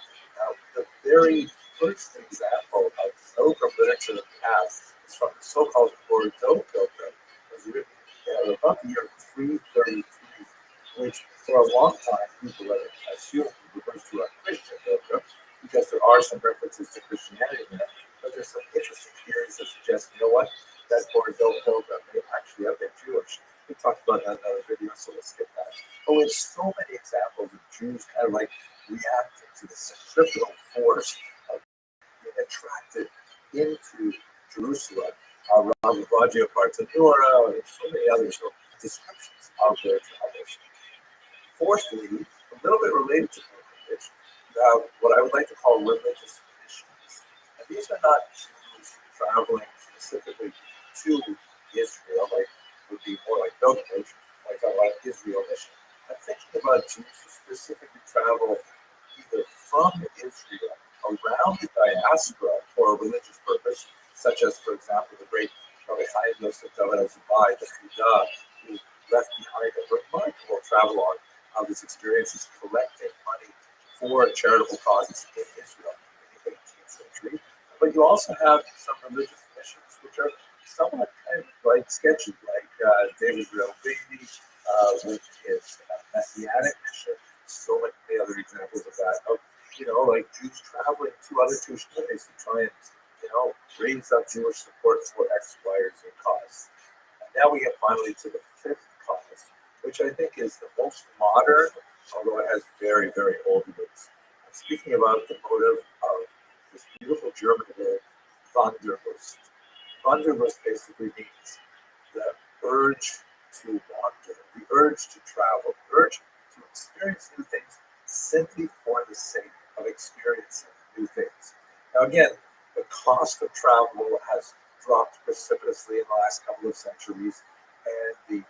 C: the very first example of pilgrim literature that we have is from the so-called Bordeaux Pilgrim. It was written about the year 333, which for a long time people assumed refers to a Christian pilgrim because there are some references to Christianity in there. But there's some interesting theories that suggest, you know what, that Bordeaux pilgrim may actually have been Jewish. We talked about that in another video, so let's skip that. But we have so many examples of Jews kind of like reacting to the centripetal force of being attracted into Jerusalem. Rabbia Bartanura, and so many others descriptions of their travels. Fourthly, a little bit related to pilgrimage, what I would like to call religious missions. And these are not Jews traveling specifically to Israel, like would be more like pilgrimage, like I like Israel mission. I'm thinking about Jews who specifically travel either from Israel around the diaspora for a religious purpose, such as, for example, the great Rabbi Yosef David Azubai, the Chudah, who left behind a remarkable travelogue of his experiences collecting money for charitable causes in Israel in the 18th century. But you also have some religious missions, which are somewhat kind of like sketchy, like David Rabbi, with his Messianic mission. So many other examples of that, of, like Jews traveling to other Jewish communities to try and, raise up Jewish support for X, Y, or Z cause. And now we get finally to the fifth cause, which I think is the most modern, although it has very, very old roots. I'm speaking about the motive of this beautiful German word, Wanderlust. Wanderlust basically means the urge to wander, the urge to travel, the urge to experience new things simply for the sake of experiencing new things. Now, again, the cost of travel has dropped precipitously in the last couple of centuries, and the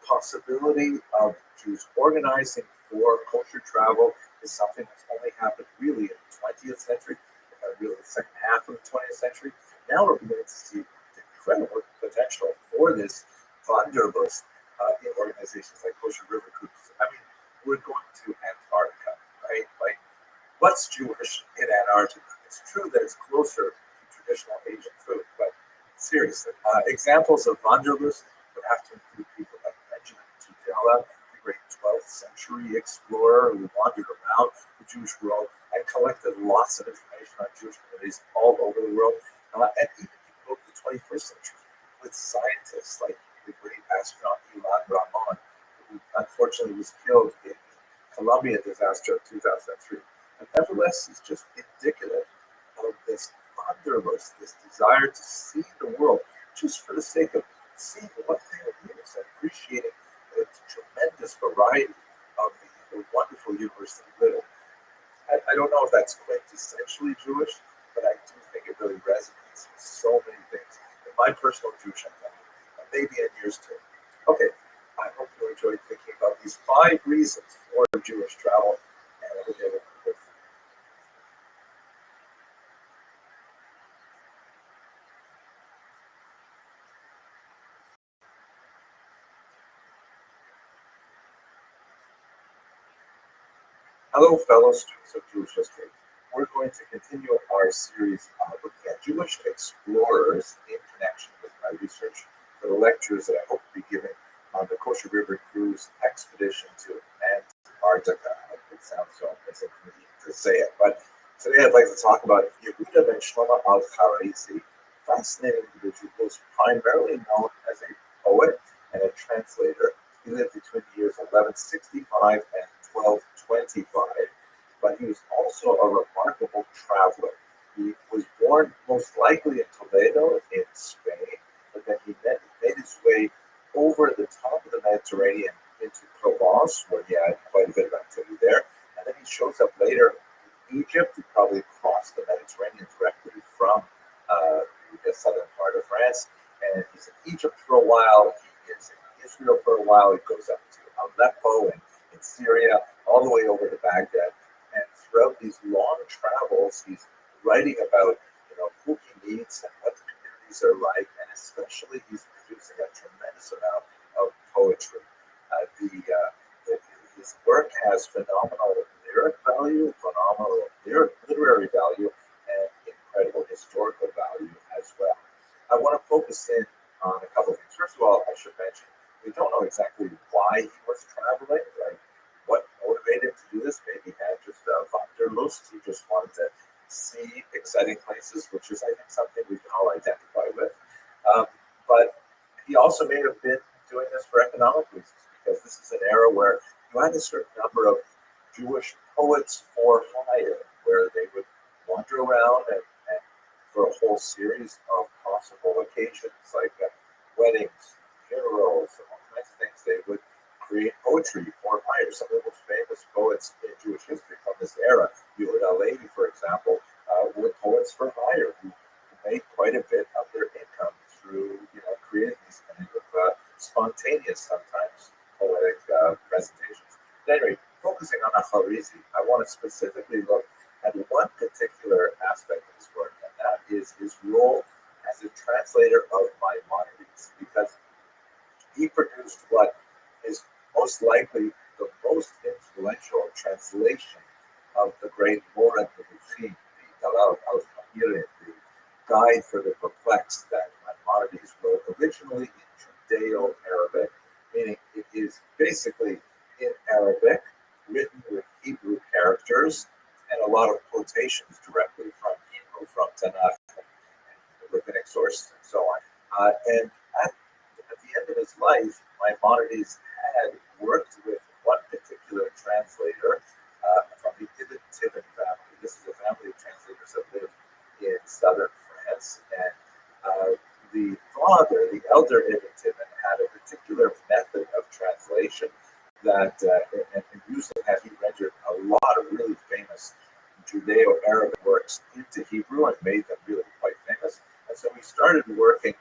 C: possibility of Jews organizing for kosher travel is something that's only happened really in the 20th century, really the second half of the 20th century. Now we're beginning to see the incredible potential for this Wanderlust in organizations like Kosher River Cruises. I mean, we're going to Antarctica, right? Like, what's Jewish in Antarctica? It's true that it's closer to traditional Asian food, but seriously, examples of Wanderlust would have to include people like Benjamin Tudela, the great 12th century explorer who wandered around the Jewish world and collected lots of information on Jewish communities all over the world, and even people of the 21st century with scientists like the great astronaut Ilan Ramon, who unfortunately was killed in the Columbia disaster of 2003. But nevertheless, is just indicative of this wanderlust, this desire to see the world just for the sake of seeing what there is and appreciating the tremendous variety of the wonderful universe that we live in. I don't know if that's quintessentially Jewish, but I do think it really resonates with so many things in my personal Jewish identity, and maybe in yours too. Okay, I hope you enjoyed thinking about these 5 reasons for Jewish travel, and I hope you have a good day. Hello, fellow students of Jewish history. We're going to continue our series looking at Jewish explorers in connection with my research for the lectures that I hope to be giving on the Kosher River Cruise expedition to Antarctica. It sounds so amazing for me to say it, but today I'd like to talk about Yehuda ben Shlomo al-Kharazi, fascinating individual who was primarily known as a poet and a translator. He lived between the years 1165 and 1225, but he was also a remarkable traveler. He was born most likely in Toledo in Spain, but then he made his way over the top of the Mediterranean into Provence, where he had quite a bit of activity there. And then he shows up later in Egypt. He probably crossed the Mediterranean directly from the southern part of France. And he's in Egypt for a while. He is in Israel for a while. He goes up to Aleppo and in Syria, all the way over to Baghdad. And throughout these long travels, he's writing about who he meets and what the communities are like, and especially he's producing a tremendous amount of poetry. His work has phenomenal lyric value, phenomenal literary value, and incredible historical value as well. I want to focus in on a couple of things. First of all, I should mention we don't know exactly why he was traveling. Like, what motivated him to do this? Maybe he had just wanderlust. He just wanted to see exciting places, which is, I think, something we can all identify with. But he also may have been doing this for economic reasons, because this is an era where you had a certain number of Jewish poets for hire, where they would wander around and for a whole series of possible occasions, like weddings, funerals, all kinds of things, they would create poetry for hire. Some of the most famous poets in Jewish history from this era, Yehuda Halevi, for example, were poets for hire who made quite a bit of their income through, creating these kind of spontaneous, sometimes poetic presentations. But anyway, focusing on Al-Kharizi, I want to specifically look at one particular aspect of his work, and that is his role as a translator of Maimonides, because he produced what is most likely the most influential translation of the great Moran Nevuchim, the Dalal al-Khair, the Guide for the Perplexed, that Maimonides wrote originally in Judeo-Arabic, meaning it is basically in Arabic, written with Hebrew characters, and a lot of quotations directly from Hebrew, from Tanakh, and rabbinic sources, and so on. And at the end of his life, Maimonides had worked with one particular translator from the Ibn Tibbon family. This is a family of translators that lived in southern France, and the father, the elder Ibn Tibbon, had a particular method of translation that, and using that, he rendered a lot of really famous Judeo-Arabic works into Hebrew and made them really quite famous. And so he started working,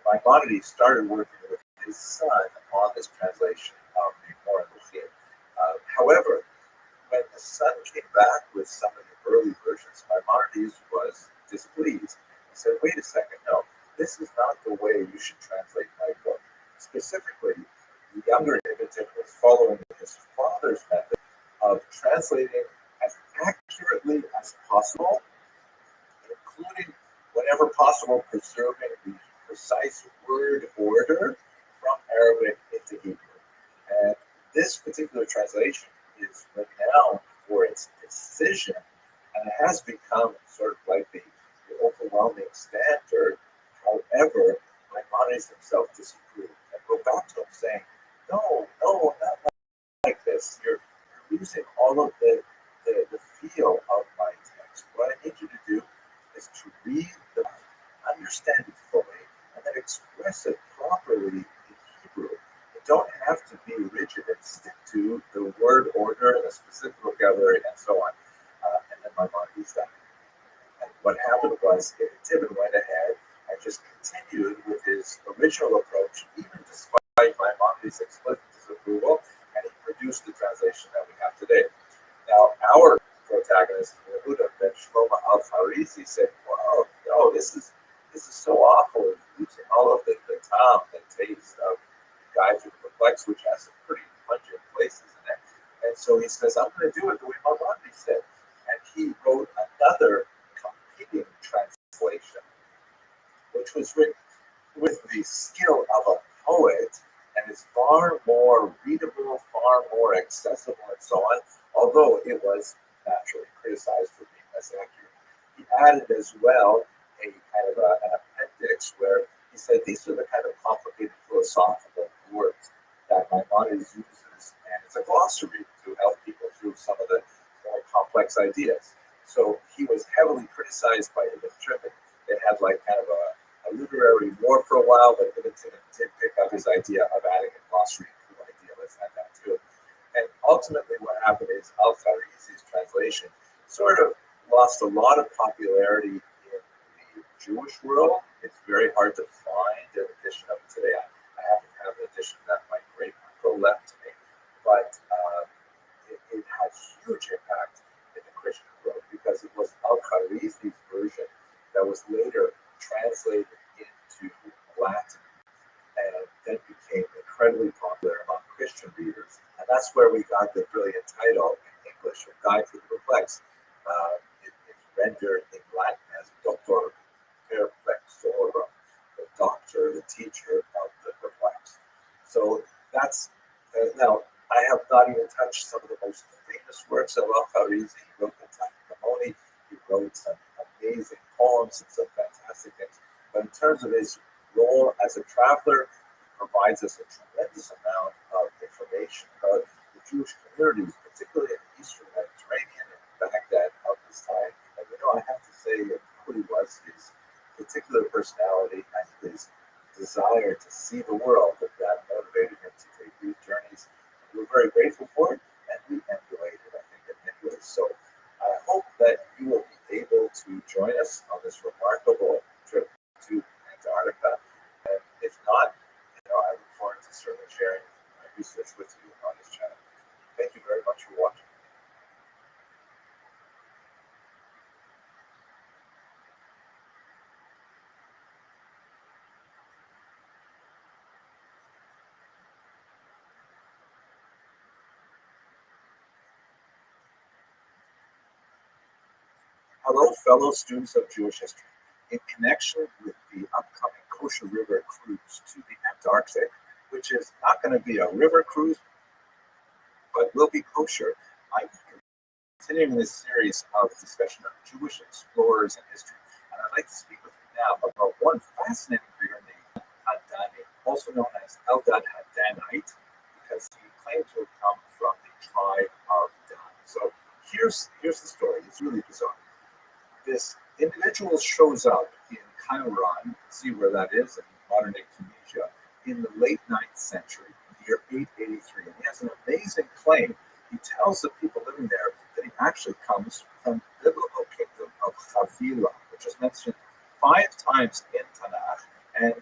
C: Maimonides started working with his son on this translation of the Moran Nevuchim. However, when the son came back with some of the early versions, Maimonides was displeased. He said, wait a second, no, this is not the way you should translate my book. Specifically, the younger Ibn Tibbon was following his father's method of translating as accurately as possible, including, whenever possible, preserving the precise word order from Arabic into Hebrew. And this particular translation is renowned for its precision, and it has become sort of like the overwhelming standard. However, Maimonides himself disapproved and go back to him saying, no, not like this. You're losing all of the feel of my text. What I need you to do is to read the understand it fully, and then express it properly in Hebrew. You don't have to be rigid and stick to the word order and the specific vocabulary and so on. And then Maimonides died. And what happened was Ibn Tibbon went ahead and just continued with his original approach, even despite Maimonides' explicit disapproval, and he produced the translation that we have today. Now, our protagonist, Yehuda ben Shlomo al-Kharizi, said, "Wow, no, this is so awful. Losing all of the time and taste of Guide to the Perplexed, which has some pretty pungent places in it." And so he says, "I'm going to do it the way Maimonides said." And he wrote another competing translation, which was written with the skill of a poet and is far more readable, far more accessible, and so on, although it was naturally criticized for being less accurate. He added as well a kind of an appendix where he said these are the kind of complicated philosophical words that Maimonides uses, and it's a glossary to help people through some of the more complex ideas. So he was heavily criticized by Ibn Tibbon. They had like kind of a literary war for a while, but Ibn Tibbon did pick up his idea of adding a glossary to the idea. Let's add that too. And ultimately what happened is Al-Kharizi's translation sort of lost a lot of popularity in the Jewish world. It's very hard to find an edition of it today. I happen to have an edition that my great uncle left to me, but it had huge impact in the Christian world because it was Al-Kharizi's version that was later translated into Latin and then became incredibly popular among Christian readers. And that's where we got the brilliant title in English of Guide to the Perplexed. It's rendered in Latin as Doctor Perplexorum, the doctor, the teacher of the perplexed. So that's, now I I have not even touched some of the most famous works of Al-Khwarizmi. He wrote the Takamoni, he wrote some amazing poems and some fantastic things. But in terms of his role as a traveler, he provides us a tremendous amount of information about the Jewish communities, particularly in the Eastern Mediterranean and Baghdad of this time. And I have to say it probably was his particular personality and his desire to see the world that motivated him to take these journeys. And we're very grateful for it, and we emulate it, I think, in many ways. So I hope that you will be able to join us on this remarkable trip to Antarctica. And if not, I look forward to certainly sharing my research with you on this channel. Thank you very much for watching. Hello, fellow students of Jewish history. In connection with the upcoming Kosher River cruise to the Antarctic, which is not going to be a river cruise, but will be kosher, I'm continuing this series of discussion of Jewish explorers and history. And I'd like to speak with you now about one fascinating figure named Hadani, also known as Eldad Hadanite, because he claimed to have come from the tribe of Dan. So here's the story. It's really bizarre. This individual shows up in Qairon, see where that is in modern-day Tunisia, in the late 9th century, year 883. And he has an amazing claim. He tells the people living there that he actually comes from the biblical kingdom of Chavila, which is mentioned 5 times in Tanakh, and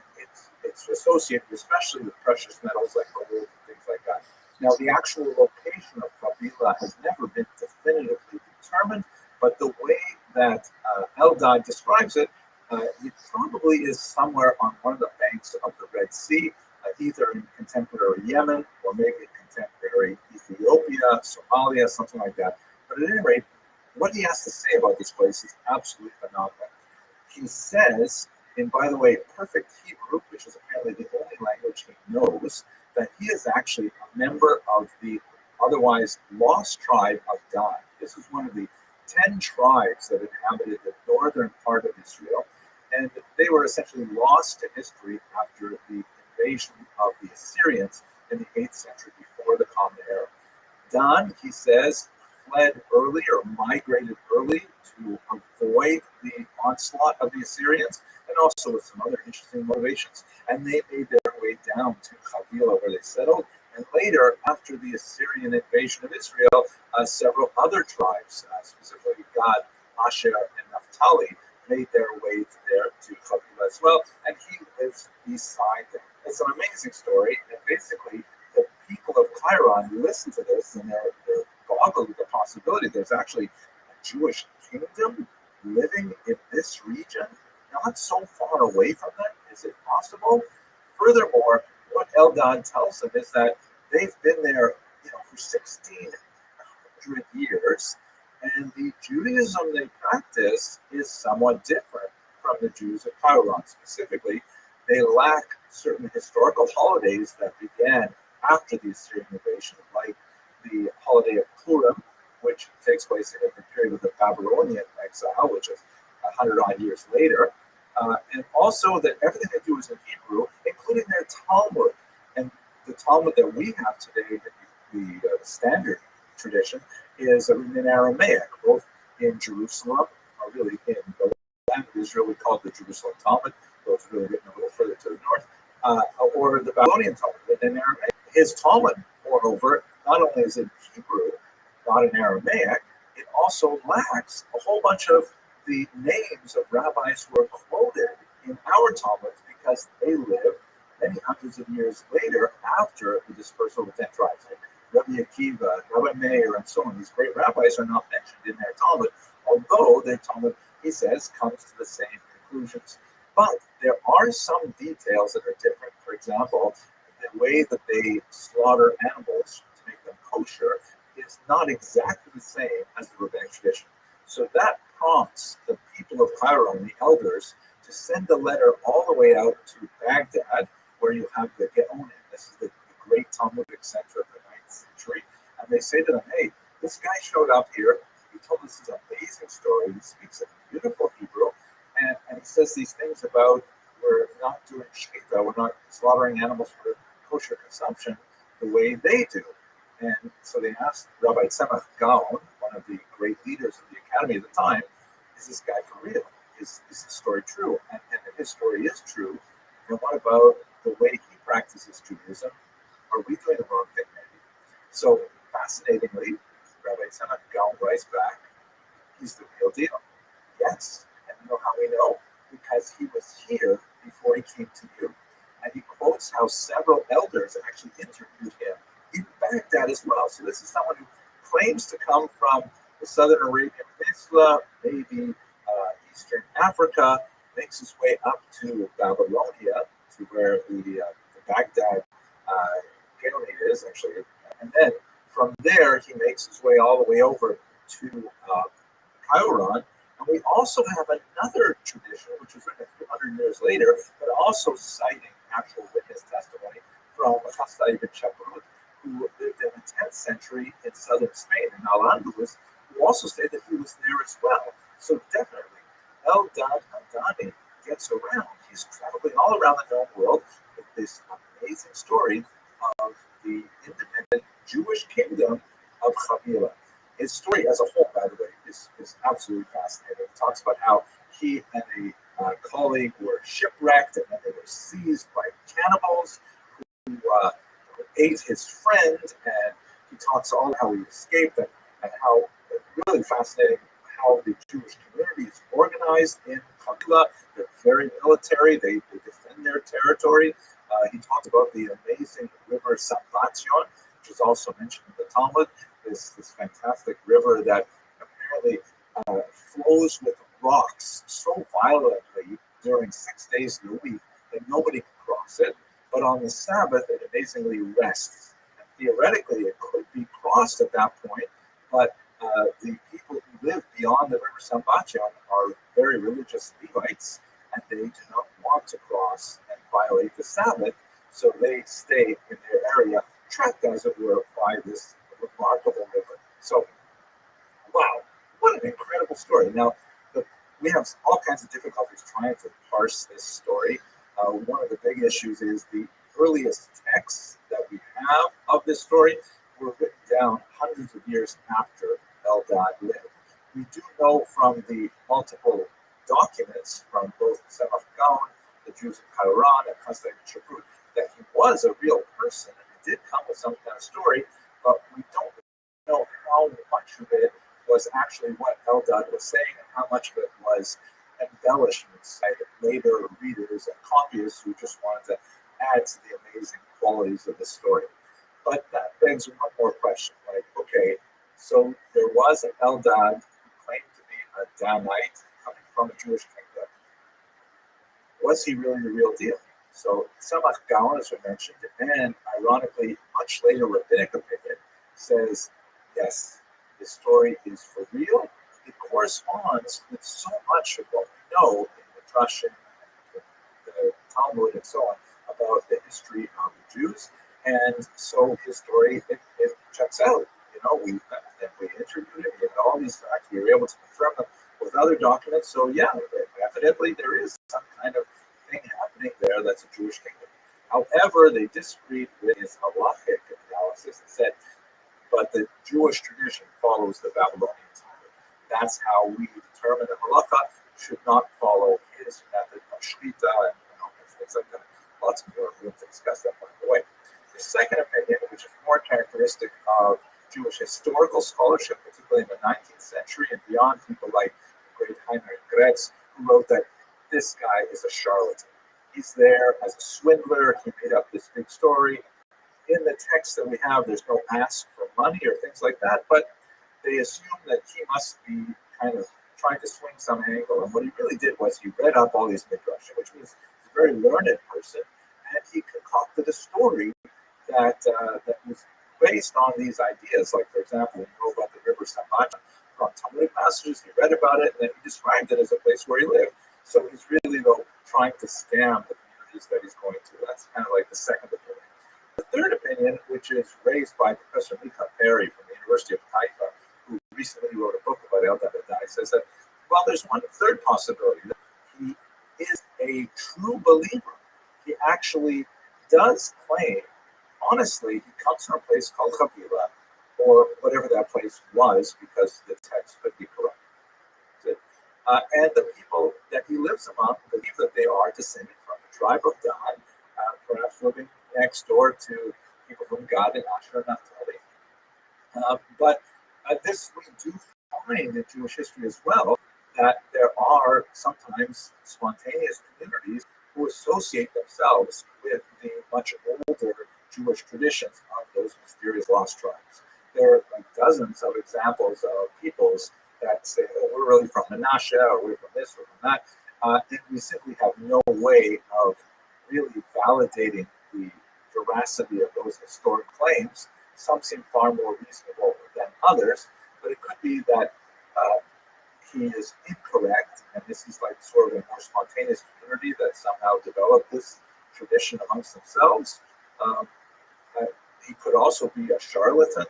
C: it's associated especially with precious metals like gold and things like that. Now, the actual location of Chavila has never been definitively determined, but the way that Eldad describes it, it probably is somewhere on one of the banks of the Red Sea, either in contemporary Yemen or maybe in contemporary Ethiopia, Somalia, something like that. But at any rate, what he has to say about this place is absolutely phenomenal. He says, and by the way, perfect Hebrew, which is apparently the only language he knows, that he is actually a member of the otherwise lost tribe of Dan. This is one of the 10 tribes that inhabited the northern part of Israel, and they were essentially lost to history after the invasion of the Assyrians in the 8th century before the Common Era. Dan, he says, fled early or migrated early to avoid the onslaught of the Assyrians, and also with some other interesting motivations. And they made their way down to Chavila, where they settled. And later, after the Assyrian invasion of Israel, several other tribes, specifically Gad, Asher, and Naphtali, made their way to Chavila as well. And he lives beside them. It's an amazing story. And basically, the people of Qairon listen to this, and they're boggled with the possibility there's actually a Jewish kingdom living in this region, not so far away from them. Is it possible? Furthermore, what Eldad tells them is that they've been there, for 1,600 years, and the Judaism they practice is somewhat different from the Jews of Qairon. Specifically, they lack certain historical holidays that began after the Assyrian invasion, like the holiday of Purim, which takes place in the period of the Babylonian exile, which is 100 odd years later. And also that everything they do is in Hebrew, including their Talmud. And the Talmud that we have today, the standard tradition, is written in Aramaic, both in Jerusalem, or really in the land of Israel. We call it the Jerusalem Talmud, though it's really written a little further to the north, or the Babylonian Talmud, written in Aramaic. His Talmud, moreover, not only is in Hebrew, not in Aramaic, it also lacks a whole bunch of the names of rabbis who are quoted in our Talmud because they lived many hundreds of years later after the dispersal of the 10 tribes. Like Rabbi Akiva, Rabbi Meir, and so on. These great rabbis are not mentioned in their Talmud, although their Talmud, he says, comes to the same conclusions. But there are some details that are different. For example, the way that they slaughter animals to make them kosher is not exactly the same as the rabbinic tradition. So that prompts the people of Qairon, the elders, to send a letter all the way out to Baghdad, where you have the Geonim. This is the great Talmudic center of the century, and they say to them, hey, this guy showed up here, he told us this amazing story, he speaks a beautiful Hebrew, and he says these things about we're not doing shkita, we're not slaughtering animals for kosher consumption the way they do. And so they asked Rabbi Tzemach Gaon, one of the great leaders of the academy at the time, is this guy for real? Is this story true? And if his story is true, then what about the way he practices Judaism? Are we doing the wrong thing maybe? So fascinatingly, Rabbi Tzemach Gaon writes back, he's the real deal. Yes. And you know how we know? Because he was here before he came to you. And he quotes how several elders actually interviewed him in Baghdad as well. So this is someone who claims to come from the southern Arabian Peninsula, maybe Eastern Africa, makes his way up to Babylonia, to where the Baghdad Gaon is actually. And then from there, he makes his way all the way over to Chiron. And we also have another tradition, which was written a few hundred years later, but also citing actual witness testimony from Rothschild ibn Shaprut, who lived in the 10th century in southern Spain, in Al-Andalus, who also say that he was there as well. So definitely, Eldad Adani gets around. He's traveling all around the known world with this amazing story of the independent Jewish kingdom of Chavila. His story as a whole, by the way, is absolutely fascinating. It talks about how he and a colleague were shipwrecked and then they were seized by cannibals who ate his friend, and he talks all how he escaped and how really fascinating how the Jewish community is organized in Chavila. They're very military. They defend their territory. He talks about the amazing river Sabbatyon, which is also mentioned in the Talmud. This fantastic river that apparently flows with rocks so violently during 6 days of the week that nobody can cross it. But on the Sabbath, it amazingly rests. And theoretically, it could be crossed at that point, but the people who live beyond the river Sabbatyon are very religious Levites, and they do not want to cross and violate the Sabbath, so they stay in their area, trapped as it were by this remarkable river. So, wow, what an incredible story. Now, we have all kinds of difficulties trying to parse this story. One of the big issues is the earliest texts that we have of this story were written down hundreds of years after Eldad lived. We do know from the multiple documents from both Tzemach Gaon, the Jews of Chiron, and Rothschild ibn Shaprut, that he was a real person and he did come with some kind of story, but we don't know how much of it was actually what Eldad was saying and how much of it was embellishments by later readers and copyists who just wanted to add to the amazing qualities of the story. But that begs one more question, like, okay, so there was an Eldad who claimed to be a Danite coming from a Jewish kingdom. Was he really the real deal? So Tzemach Gaon, as we mentioned, and ironically, much later rabbinic opinion, says, yes, this story is for real. It corresponds with so much of what we know in the Midrash and the Talmud and so on about the history of the Jews. And so his story, it checks out. You know, we interviewed him, we had all these facts, we were able to confirm them with other documents. So yeah, evidently there is some kind of thing happening there that's a Jewish kingdom. However, they disagreed with his halachic analysis and said, but the Jewish tradition follows the Babylonian Talmud. That's how we determine the halacha should not follow his method of shkita and things like that. Lots more room to discuss that, by the way. The second opinion, which is more characteristic of Jewish historical scholarship, particularly in the 19th century and beyond, people like the great Heinrich Gretz, who wrote that this guy is a charlatan. He's there as a swindler. He made up this big story. In the text that we have, there's no ask for money or things like that, but they assume that he must be kind of trying to swing some angle. And what he really did was he read up all these midrash, which means he's a very learned person, and he concocted a story that was based on these ideas. Like, for example, when you know about the river Sabbatyon from Talmudic passages, he read about it, and then he described it as a place where he lived. So he's really, though, trying to scam the communities that he's going to. That's kind of like the second opinion. The third opinion, which is raised by Professor Mika Perry from the University of Haifa, who recently wrote a book about El Dabadai, says that, well, there's one third possibility, that he is a true believer. He actually does claim, honestly, he comes from a place called Chavila, or whatever that place was, because the text could be corrupted. And the people that he lives among believe that they are descended from the tribe of Dan, perhaps living next door to people from Gad and Asher and Naphtali. But this we do find in Jewish history as well, that there are sometimes spontaneous communities who associate themselves with the much older Jewish traditions of those mysterious lost tribes. There are dozens of examples of peoples that say, oh, we're really from Menashe, or we're from this, or from that. And we simply have no way of really validating the veracity of those historic claims. Some seem far more reasonable than others, but it could be that he is incorrect, and this is like sort of a more spontaneous community that somehow developed this tradition amongst themselves. He could also be a charlatan,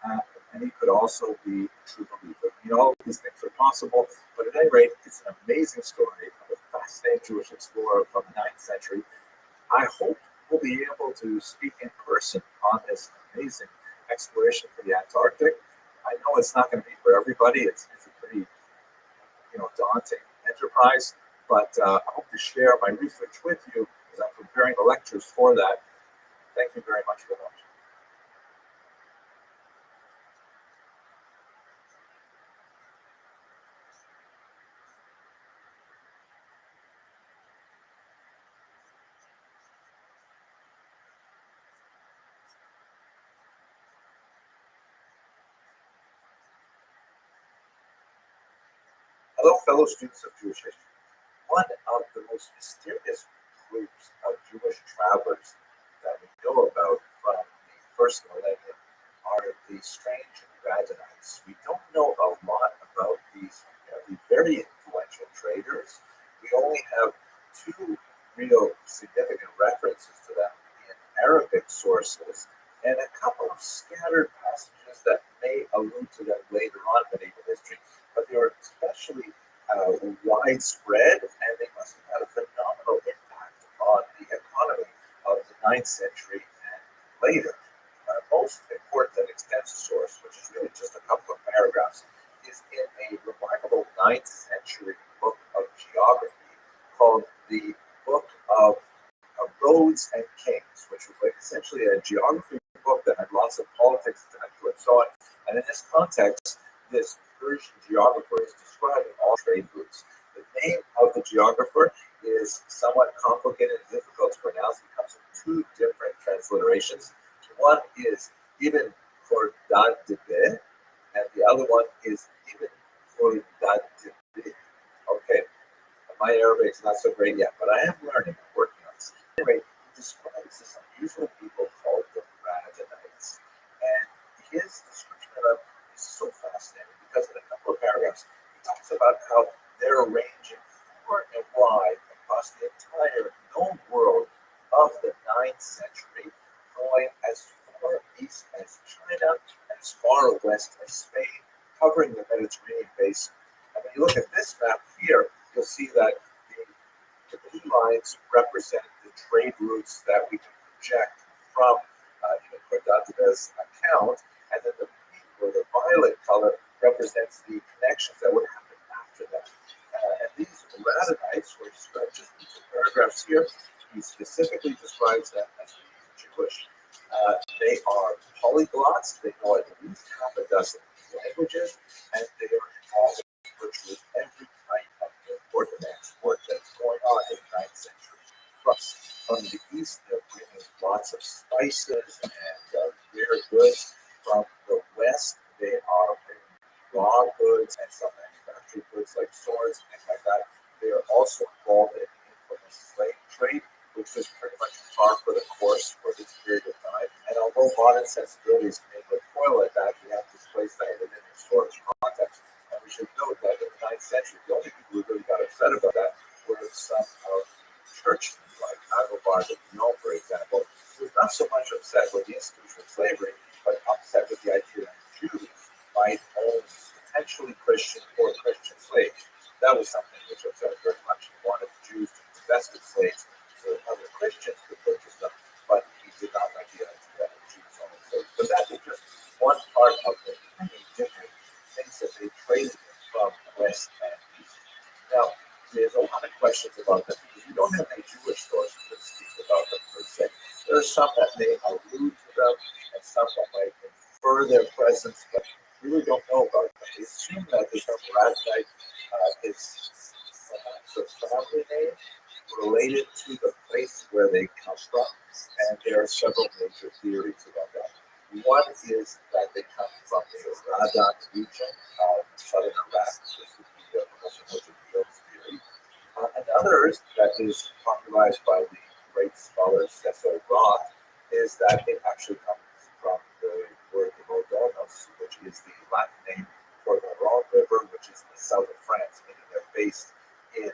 C: and he could also be a true believer. All of these things are possible, but at any rate, it's an amazing story of a fascinating Jewish explorer from the 9th century. I hope we'll be able to speak in person on this amazing exploration for the Antarctic. I know it's not going to be for everybody. It's a pretty daunting enterprise, but I hope to share my research with you as I'm preparing the lectures for that. Thank you very much for watching. Hello, fellow students of Jewish history. One of the most mysterious groups of Jewish travelers that we know about from the first millennium are the strange Radhanites. We don't know a lot about these very influential traders. We only have two real significant references to them in Arabic sources and a couple of scattered passages that may allude to them later on in medieval history, but they are especially widespread, and they must have had a phenomenal impact on the economy of the 9th century and later. Most important and extensive source, which is really just a couple of paragraphs, is in a remarkable 9th century book of geography called the Book of Roads and Kings, which was like essentially a geography book that had lots of politics attached to it. So, and in this context, this Persian geographer is describing all trade routes. The name of the geographer is somewhat complicated and difficult to pronounce. It comes in two different transliterations. One is Ibn Khordadbeh, and the other one is Ibn Khordadbeh. Okay, my Arabic is not so great yet, but I am learning and working on this. Anyway, he describes this unusual people called the Radhanites, and his description of them is so fascinating because in a couple of paragraphs he talks about how they're ranging far and wide across the entire known world of the 9th century, going as far east as China and as far west as Spain, covering the Mediterranean basin. And when you look at this map here, you'll see that the blue lines represent the trade routes that we can project from Ibn Khordadbeh's account, and then the pink or the violet color represents the connections that would happen after that. And these Radhanites were described just in two paragraphs here. He specifically describes them as Jewish. They are polyglots. They know at least half a dozen languages, and they are involved in virtually every type of import and export that's going on in the 9th century. From the east, they're bringing lots of spices and rare goods. From the west, they are bringing raw goods and some manufactured goods like swords and things like that. They are also involved in the infamous slave trade, which was pretty much par for the course for this period of time. And although modern sensibilities may recoil at that, we have to place that within the historical context. And we should note that in the 9th century, the only people who really got upset about that were some of the churchmen, like Agobard of Lyon, for example, who was not so much upset with the institution of slavery, but upset with the idea that Jews might own potentially Christian or Christian slaves. That was something which upset very much. He wanted the Jews to be divested slaves so that other Christians could purchase them, but he did not like the idea that Jews owned slaves. But that is just one part of the many different things that they traded from West and East. Now, there's a lot of questions about them because we don't have any Jewish sources that speak about them per se. There are some that may allude to them and some that might infer their presence, but we really don't know about them. We assume that the term Radhanite is perhaps a family name related to the place where they come from, and there are several major theories about that. One is that they come from the Radan region of southern Iraq. This would be the most theory. Another that is popularized by the great scholar Cecil Roth is that it actually comes from the word Rodolphus, which is the Latin name for the Rhone River, which is in the south of France, meaning they're based in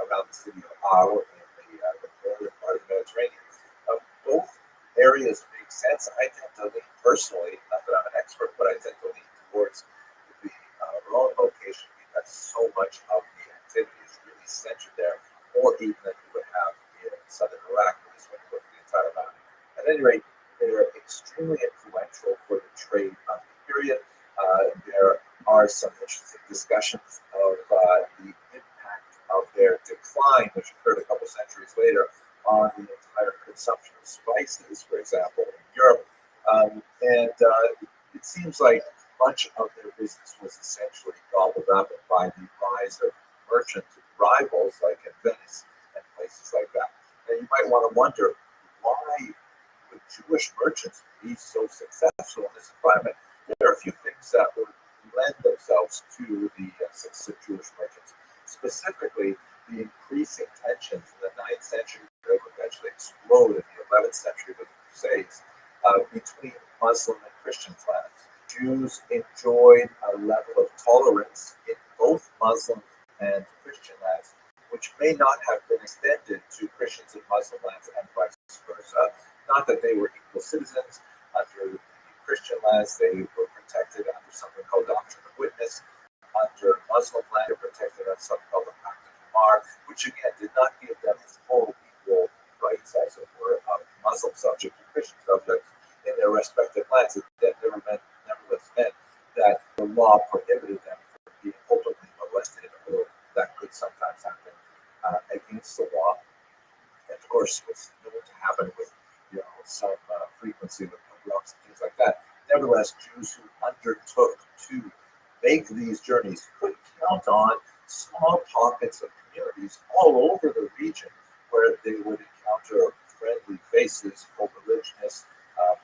C: around the city of Arles in the northern part of the Mediterranean. Both areas make sense. I tend to lean personally, not that I'm an expert, but I tend to lean towards the Rhone location because so much of the activity is really centered there, or even than you would have in southern Iraq, when you look at the entire mountain. At any rate, they are extremely influential for the trade of the period. There are some interesting discussions of the impact of their decline, which occurred a couple centuries later, on the entire consumption of spices, for example, in Europe. It seems like much of their business was essentially gobbled up by the rise of merchant rivals like in Venice and places like that. And you might want to wonder, why would Jewish merchants be so successful in this environment? There are a few things that would lend themselves to the success of Jewish merchants, specifically the increasing tensions in the 9th century that would eventually explode in the 11th century with the Crusades between Muslim and Christian clans. Jews enjoyed a level of tolerance in both Muslim and Christian lands, which may not have been extended to Christians in Muslim lands and vice versa. Not that they were equal citizens. Under the Christian lands, they were protected under something called Doctrine of Witness. Under Muslim land, they were protected under something called the Pact of Umar, which again did not give them full equal rights, as it were, of Muslim subjects and Christian subjects in their respective lands. That nevertheless meant that the law prohibited them from being openly molested, or that could sometimes happen against the law. And of course, it's known to happen with some frequency with pogroms and things like that. Nevertheless, Jews who undertook to make these journeys could count on small pockets of communities all over the region where they would encounter friendly faces, co-religionists,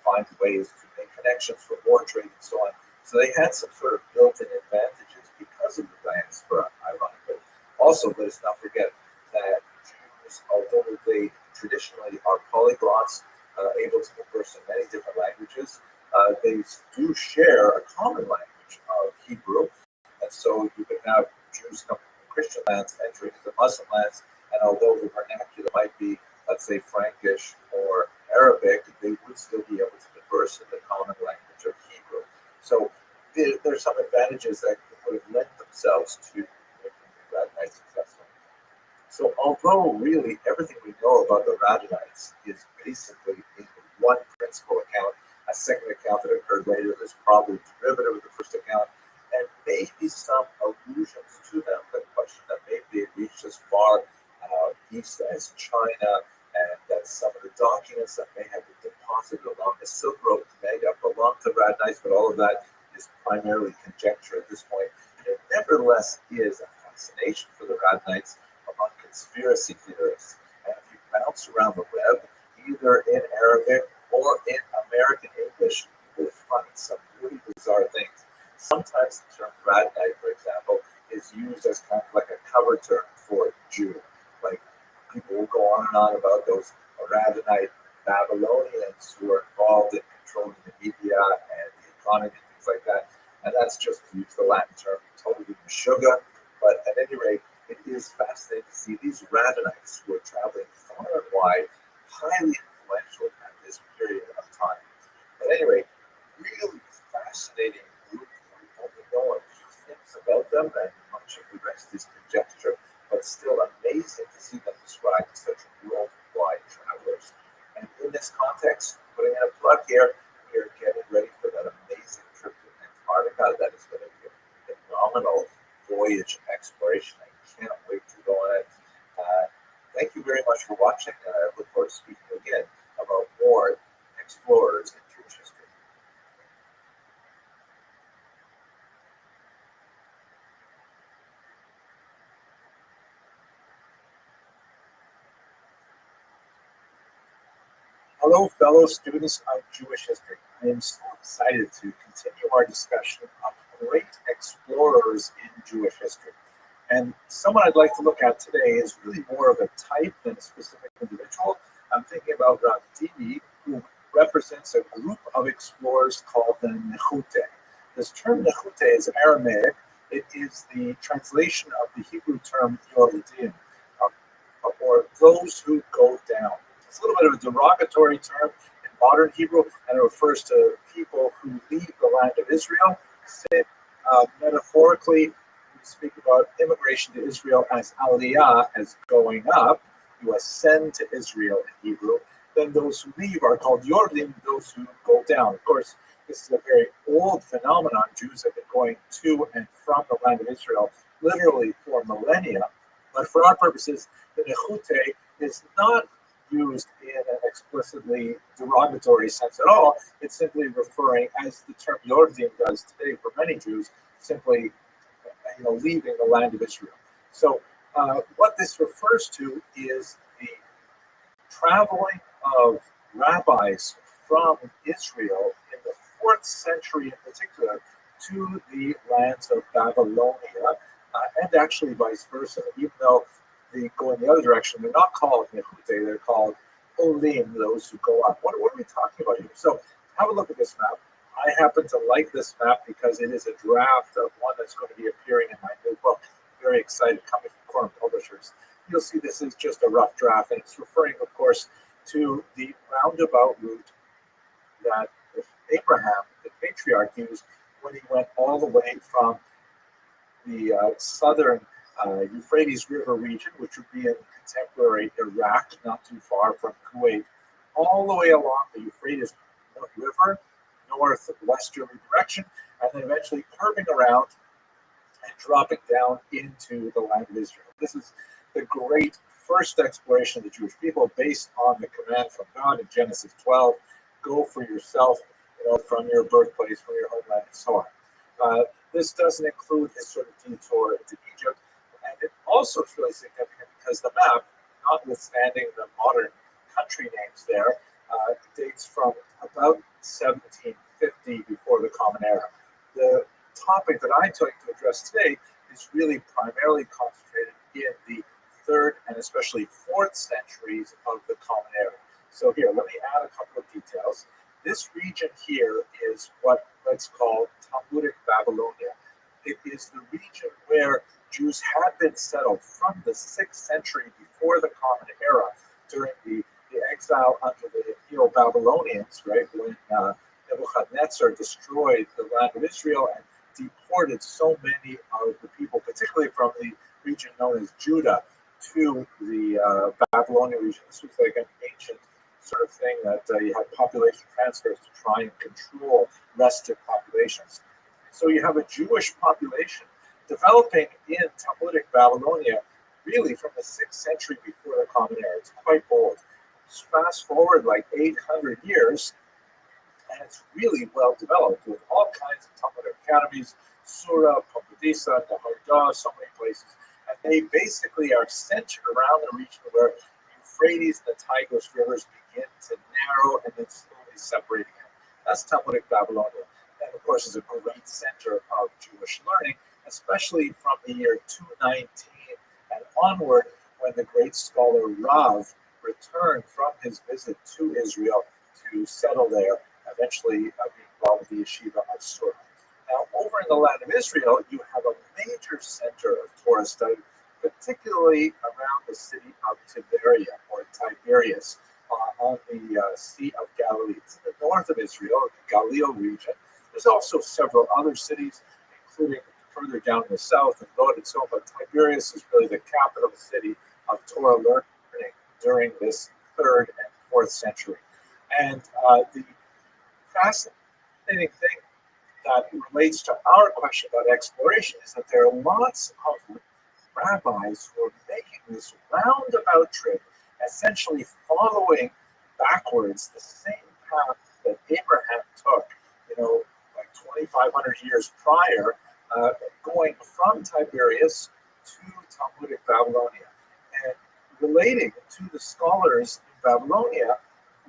C: find ways to make connections for war trade and so on. So they had some sort of built-in advantages because of the diaspora, ironically. Also, let us not forget that Jews, although they traditionally are polyglots, able to converse in many different languages, they do share a common language of Hebrew. And so you could have Jews come from Christian lands entering into Muslim lands, and although the vernacular might be, let's say, Frankish or Arabic, they would still be able to converse in the common language of Hebrew. So there's some advantages that would have lent themselves to making the Radhanites successful. So although really everything we know about the Radhanites is basically in one principal account, a second account that occurred later is probably derivative of the first account, and maybe some allusions to them, the question that maybe it reached as far east as China, and that some of the documents that may have been deposited along the Silk Road may have belonged to Radhanites, but all of that is primarily conjecture at this point. There nevertheless is a fascination for the Radhanites among conspiracy theorists. And if you bounce around the web, either in Arabic or in American English, you will find some really bizarre things. Sometimes the term Radhanite, for example, is used as kind of like a cover term for Jew. Like, people will go on and on about those Radhanite Babylonians who are involved in controlling the media and the economy and things like that. And that's just to use the Latin term, totally Meshuggah. But at any rate, it is fascinating to see these Radhanites who are traveling far and wide, highly influential at this this period of time. But anyway, really fascinating group. We only know a few things about them, and much of the rest is conjecture, but still amazing to see them described as such worldwide travelers. And in this context, putting in a plug here, we are getting ready for that amazing trip to Antarctica. That is going to be a phenomenal voyage exploration. I can't wait to go on it. Thank you very much for watching. I look forward to speaking again about more explorers in Jewish history.
A: Hello, fellow students of Jewish history. I am so excited to continue our discussion of great explorers in Jewish history. And someone I'd like to look at today is really more of a type than a specific individual. I'm thinking about Rabbi, who represents a group of explorers called the Nechute. This term Nechute is Aramaic. It is the translation of the Hebrew term Yoredim, or those who go down. It's a little bit of a derogatory term in modern Hebrew, and it refers to people who leave the land of Israel. Metaphorically, we speak about immigration to Israel as aliyah, as going up. You ascend to Israel in Hebrew. Then those who leave are called yordim, those who go down. Of course, this is a very old phenomenon. Jews have been going to and from the land of Israel literally for millennia. But for our purposes, the nechute is not used in an explicitly derogatory sense at all. It's simply referring, as the term yordim does today for many Jews, simply leaving the land of Israel. So what this refers to is the traveling of rabbis from Israel in the 4th century in particular to the lands of Babylonia, and actually vice versa, even though they go in the other direction. They're not called Nechute, they're called Olim, those who go up. What are we talking about here? So have a look at this map. I happen to like this map because it is a draft of one that's going to be appearing in my new book. Very excited, coming from Quorum Publishers. You'll see this is just a rough draft, and it's referring, of course, to the roundabout route that Abraham, the patriarch, used when he went all the way from the southern Euphrates River region, which would be in contemporary Iraq, not too far from Kuwait, all the way along the Euphrates River, northwesterly direction, and then eventually curving around and dropping down into the land of Israel. This is the great first exploration of the Jewish people based on the command from God in Genesis 12, go for yourself, from your birthplace, from your homeland, and so on. This doesn't include his sort of detour into Egypt, and it also is really significant because the map, notwithstanding the modern country names there, dates from about 1750 before the Common Era. The topic that I'm going to address today is really primarily concentrated in the 3rd and especially 4th centuries of the Common Era. So here, let me add a couple of details. This region here is what let's call Talmudic Babylonia. It is the region where Jews had been settled from the 6th century before the Common Era during the exile under the Neo-Babylonians, right, when Nebuchadnezzar destroyed the land of Israel and deported so many of the people, particularly from the region known as Judah, to the Babylonian region. This was like an ancient sort of thing that you had population transfers to try and control restive populations. So you have a Jewish population developing in Talmudic Babylonia really from the 6th century before the Common Era. It's quite bold. Just fast forward like 800 years, and it's really well developed with all kinds of Talmudic academies, Surah, Pumbedisa, Nehardar, so many places. And they basically are centered around the region where Euphrates and the Tigris rivers begin to narrow and then slowly separating it. That's Talmudic Babylonia. And of course, is a great center of Jewish learning, especially from the year 219 and onward, when the great scholar Rav returned from his visit to Israel to settle there, eventually being involved with the yeshiva of Surah. Now, over in the land of Israel, you have a major center of Torah study, particularly around the city of Tiberia or Tiberias,
C: on the Sea of Galilee. It's in the north of Israel, the Galilee region. There's also several other cities, including further down in the south and Lod and so on, but Tiberias is really the capital city of Torah learning during this 3rd and 4th century. And the fascinating thing that relates to our question about exploration is that there are lots of rabbis who are making this roundabout trip, essentially following backwards the same path that Abraham took, like 2,500 years prior, going from Tiberias to Talmudic Babylonia, and relating to the scholars in Babylonia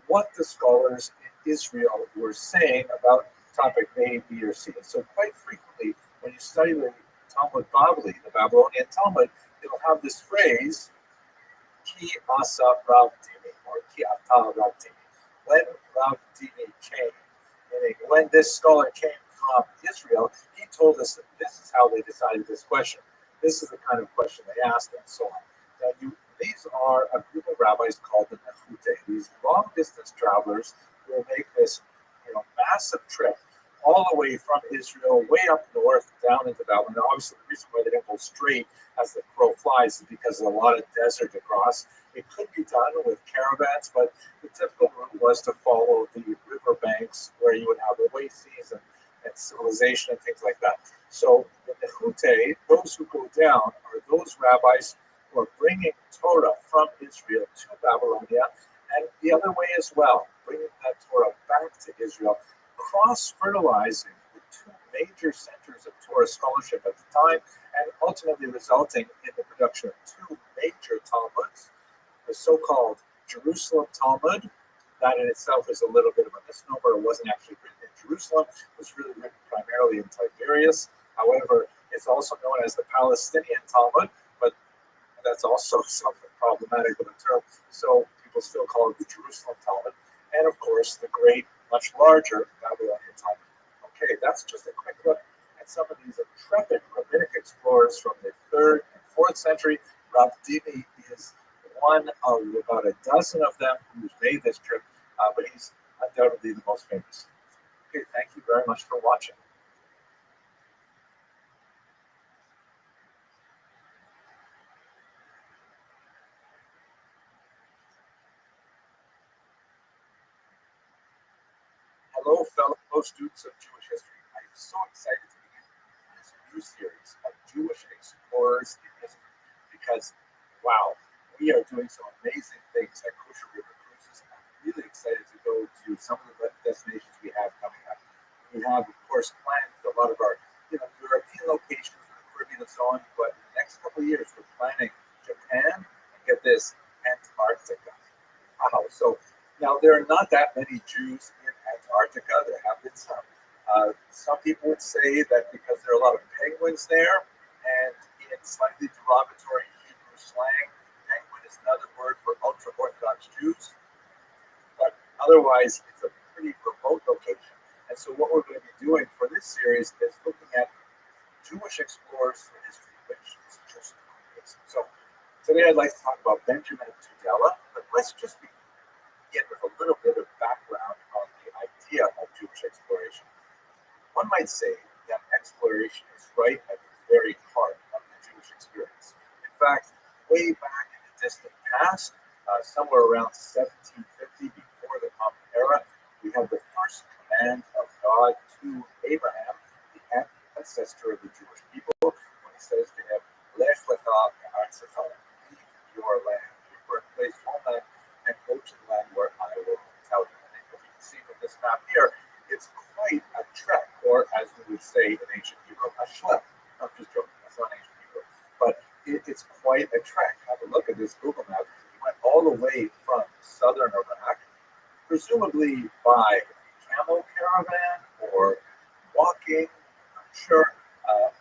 C: what the scholars in Israel were saying about topic A, B, or C. And so quite frequently, when you study the Talmud Bavli, the Babylonian Talmud, it'll have this phrase, Ki asa Rav Dimi, or Ki ata Rav Dimi, when Rav Dimi came, meaning when this scholar came from Israel, he told us that this is how they decided this question. This is the kind of question they asked, and so on. Now, these are a group of rabbis called the Nechute, these long-distance travelers who will make this massive trip all the way from Israel, way up north, down into Babylon. Now, obviously, the reason why they don't go straight as the crow flies is because there's a lot of desert to cross. It could be done with caravans, but the typical route was to follow the river banks where you would have oases and civilization and things like that. So the Nechute, those who go down, are those rabbis who are bringing Torah from Israel to Babylonia, and the other way as well, bringing that Torah back to Israel, cross-fertilizing the two major centers of Torah scholarship at the time, and ultimately resulting in the production of two major Talmuds, the so-called Jerusalem Talmud. That in itself is a little bit of a misnomer. It wasn't actually written in Jerusalem. It was really written primarily in Tiberias. However, it's also known as the Palestinian Talmud, but that's also something problematic of a term. So people still call it the Jerusalem Talmud. And of course, the great, much larger Babylonian Talmud. Okay, that's just a quick look at some of these intrepid rabbinic explorers from the 3rd and 4th century. Rav Dimi is one of about a dozen of them who's made this trip, but he's undoubtedly the most famous. Okay, thank you very much for watching. Hello, fellow students of Jewish history. I am so excited to begin this new series of Jewish explorers in history because, wow, we are doing some amazing things at Kosher River Cruises. I'm really excited to go to some of the destinations we have coming up. We have, of course, planned a lot of our European locations in the Caribbean and so on, but in the next couple of years, we're planning Japan, and get this, Antarctica. Wow, so now there are not that many Jews in Antarctica. There have been some. Some people would say that because there are a lot of penguins there, and in slightly derogatory Hebrew slang, penguin is another word for ultra-Orthodox Jews. But otherwise, it's a pretty remote location. And so what we're going to be doing for this series is looking at Jewish explorers through history, which is just amazing. So today I'd like to talk about Benjamin Tudela, but let's just begin with a little bit of background on the idea of Jewish exploration. One might say that exploration is right at the very heart of the Jewish experience. In fact, way back in the distant past, somewhere around 1750, before the Common Era, we have the first command of God to Abraham, the ancestor of the Jewish people, when he says to him, Lech lecha me'artzecha, leave your land, your birthplace, homeland, and go to the land where I will tell you. And if you can see from this map here, it's quite a trek, or as we would say in ancient Hebrew, a shlep. I'm just joking, that's not ancient Hebrew. But it's quite a trek. Have a look at this Google map. He went all the way from southern Iraq, presumably by camel caravan or walking, I'm sure,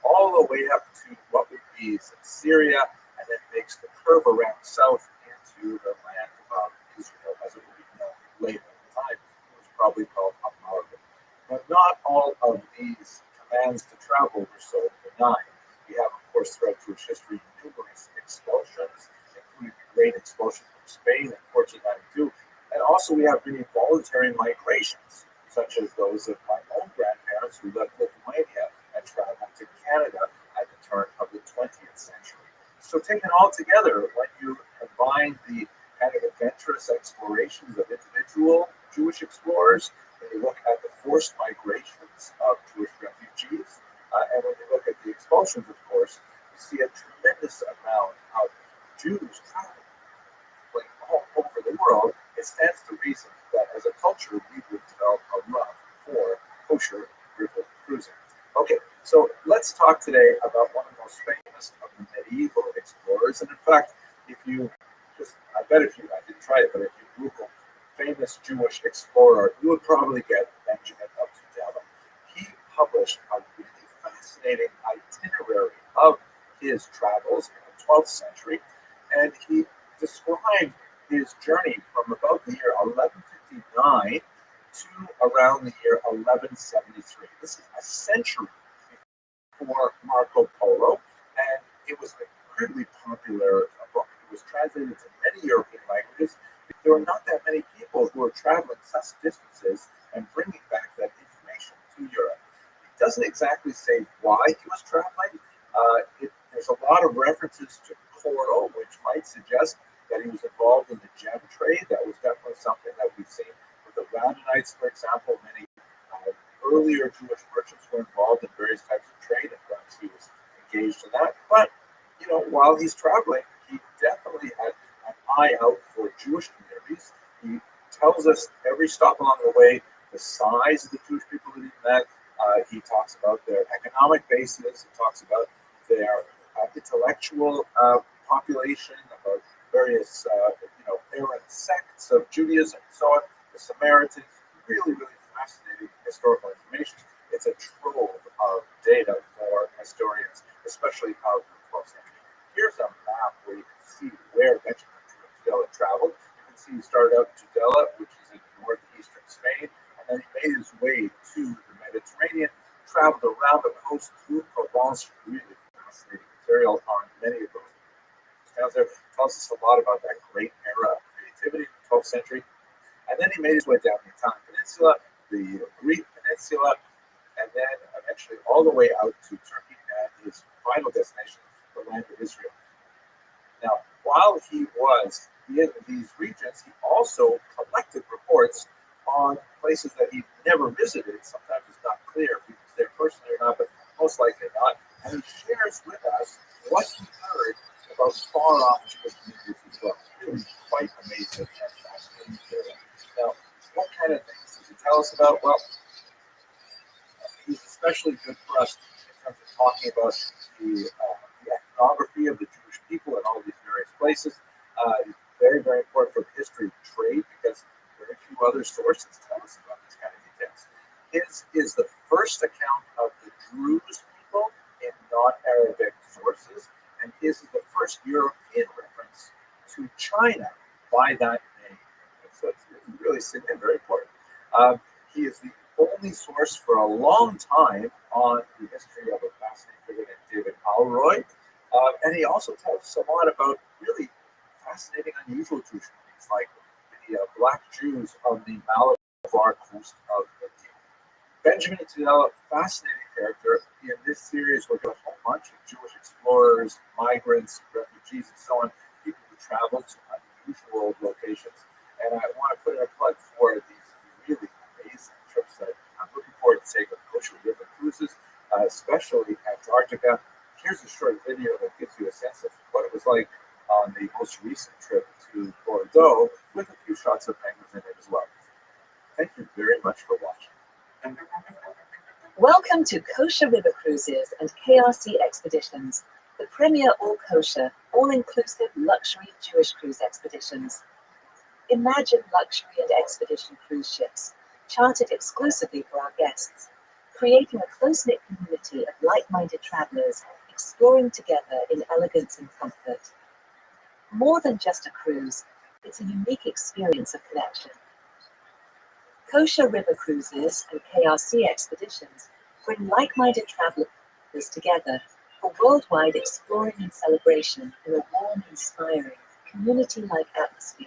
C: all the way up to what would be Syria, and then makes the curve around south into the land of Israel, as it would be known later. At the time, it was probably called Hammurabi. But not all of these commands to travel were so benign. We have, of course, throughout Jewish history, numerous expulsions, including the Great Expulsion from Spain in 1492, and Also, we have many voluntary migrations, such as those of my own grandparents who left Lithuania and traveled to Canada at the turn of the 20th century. So, taken all together, when you combine the kind of adventurous explorations of individual Jewish explorers, when you look at the forced migrations of Jewish refugees, and when you look at the expulsions, of course, you see a tremendous amount of Jews traveling all over the world. It stands to reason that as a culture, we would develop a love for kosher river cruising. Okay, so let's talk today about one of the most famous of the medieval explorers. And in fact, if you I didn't try it, but if you Google famous Jewish explorer, you would probably get Benjamin of Tudela. He published a really fascinating itinerary of his travels in the 12th century, and he described his journey from about the year 1159 to around the year 1173. This is a century before Marco Polo, and it was an incredibly popular book. It was translated to many European languages. There were not that many people who were traveling such distances and bringing back that information to Europe. It doesn't exactly say why he was traveling. There's a lot of references to coral, which might suggest that he was involved in the gem trade. That was definitely something that we've seen with the Ramanites, for example. Many earlier Jewish merchants were involved in various types of trade, and perhaps he was engaged in that. But, while he's traveling, he definitely had an eye out for Jewish communities. He tells us every stop along the way the size of the Jewish people that he met. He talks about their economic basis. He talks about their intellectual population, about various, errant sects of Judaism and so on. The Samaritans, really, really fascinating historical information. It's a trove of data for historians, especially of the 12th century. Here's a map where you can see where Benjamin Tudela traveled. You can see he started out in Tudela, which is in northeastern Spain, and then he made his way to the Mediterranean, traveled around the coast through Provence. Really fascinating material on many of those towns there. Tells us a lot about that great era of creativity in the 12th century. And then he made his way down the Italian peninsula, the Greek peninsula, and then eventually all the way out to Turkey and his final destination, the land of Israel. Now, while he was in these regions, he also collected reports on places that he never visited. Sometimes it's not clear if he was there personally or not, but most likely not. And he shares with us what he heard about far-off Jewish communities as well. Really quite amazing and fascinating. Now, what kind of things does he tell us about? Well, he's especially good for us in terms of talking about the ethnography of the Jewish people in all these various places. Very, very important for the history of trade, because very few other sources tell us about these kind of details. His is the first account of the Druze people in non-Arabic sources, and his is the first European reference to China by that name. So it's really significant, very important. He is the only source for a long time on the history of a fascinating figure named David Alroy. And he also tells us a lot about really fascinating, unusual Jewish communities, like the Black Jews on the Malabar coast of India. Benjamin Tudela, fascinating character. In this series, we're going to have a bunch of Jewish explorers, migrants, refugees, and so on, people who travel to unusual locations. And I want to put in a plug for these really amazing trips that I'm looking forward to taking kosher river cruises, especially Antarctica. Here's a short video that gives you a sense of what it was like on the most recent trip to Bordeaux, with a few shots of penguins in it as well. Thank you very much for watching.
D: Welcome to Kosher River Cruises and KRC Expeditions, the premier all-kosher, all-inclusive luxury Jewish cruise expeditions. Imagine luxury and expedition cruise ships, chartered exclusively for our guests, creating a close-knit community of like-minded travelers exploring together in elegance and comfort. More than just a cruise, it's a unique experience of connection. Kosher River Cruises and KRC Expeditions bring like-minded travelers together for worldwide exploring and celebration in a warm, inspiring, community-like atmosphere.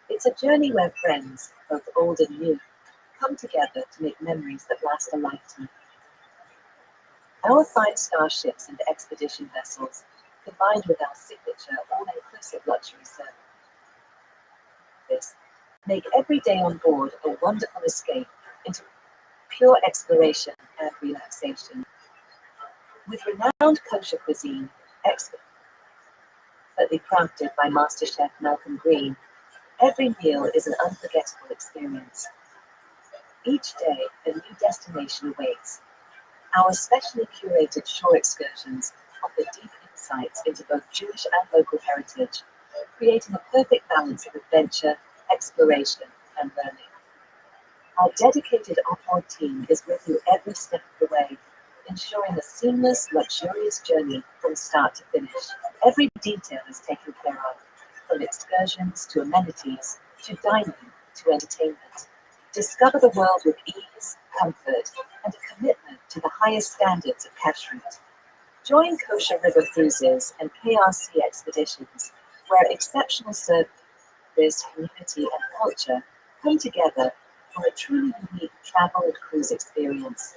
D: It's a journey where friends, both old and new, come together to make memories that last a lifetime. Our 5-star ships and expedition vessels, combined with our signature all-inclusive luxury service, make every day on board a wonderful escape into pure exploration and relaxation. With renowned kosher cuisine, expertly crafted by Master Chef Malcolm Green, every meal is an unforgettable experience. Each day, a new destination awaits. Our specially curated shore excursions offer deep insights into both Jewish and local heritage, creating a perfect balance of adventure, exploration, and learning. Our dedicated off-board team is with you every step of the way, ensuring a seamless, luxurious journey from start to finish. Every detail is taken care of, from excursions to amenities, to dining, to entertainment. Discover the world with ease, comfort, and a commitment to the highest standards of kashrut. Join Kosher River Cruises and KRC Expeditions, where exceptional service, community, and culture come together for a truly unique travel and cruise experience.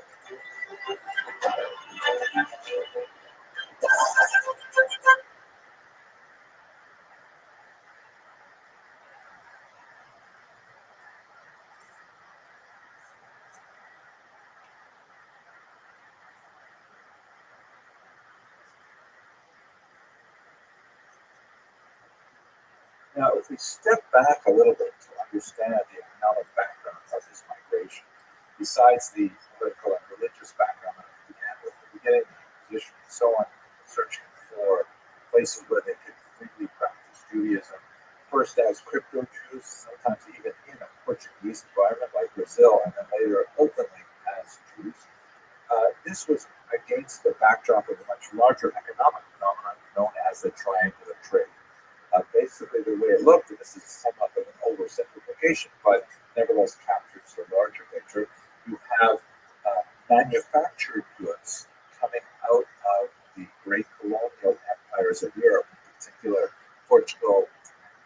C: Now, if we step back a little bit to understand the economic background of this migration, besides the political and religious background that we began with, the beginning, position, and so on, searching for places where they could freely practice Judaism, first as crypto Jews, sometimes even in a Portuguese environment like Brazil, and then later openly as Jews. This was against the backdrop of a much larger economic phenomenon known as the triangular trade. Basically, the way it looked, and this is somewhat of an oversimplification, but nevertheless captures the larger picture. You have manufactured goods coming out of the great colonial empires of Europe, in particular Portugal,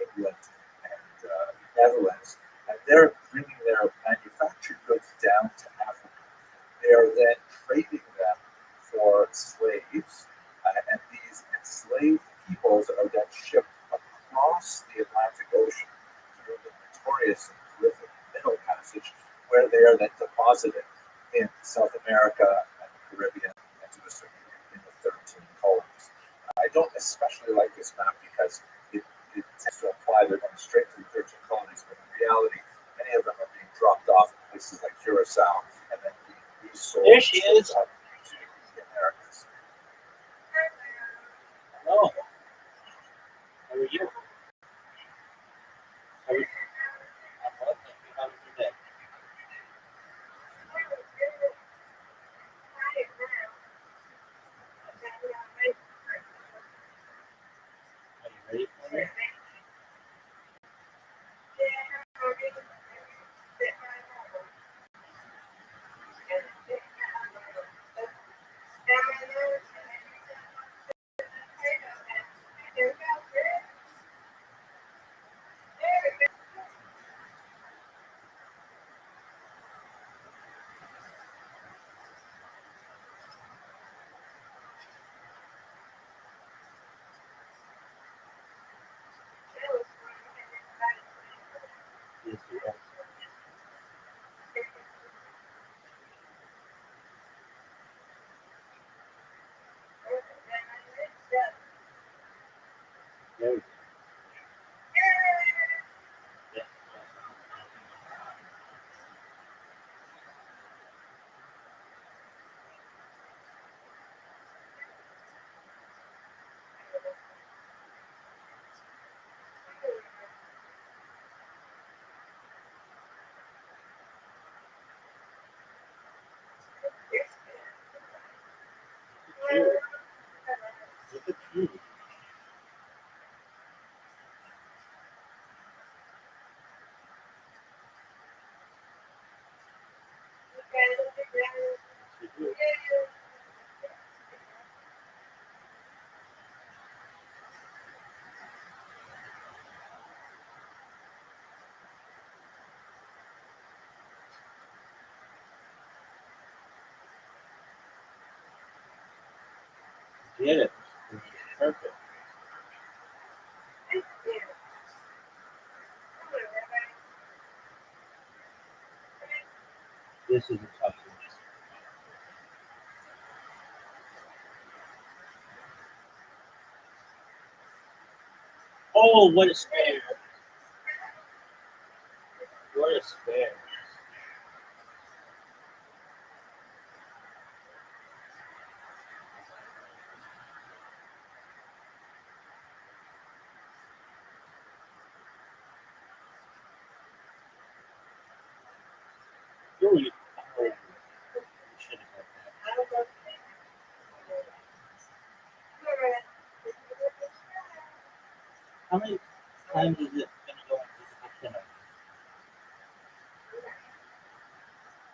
C: England, and Netherlands, and they're bringing their manufactured goods down to Africa. They are then trading them for slaves, and these enslaved peoples are then shipped across the Atlantic Ocean through the notorious and terrific Middle Passage, where they are then deposited in South America and the Caribbean, and to a certain degree in the 13 colonies. I don't especially like this map because it tends to imply they're going straight to the 13 colonies, but in reality, many of them are being dropped off in places like Curacao and then being resold
E: There she is.
C: to the Americas.
E: Hello. How are you? How are you? I'm well, thank you. How was your day? Are you ready for me? Yes, you are. Very good. Yeah. Get it. Perfect. This is a tough one. Oh, what a spare. What a spare. Oh, you should have had that. How many times is it going to go into the book?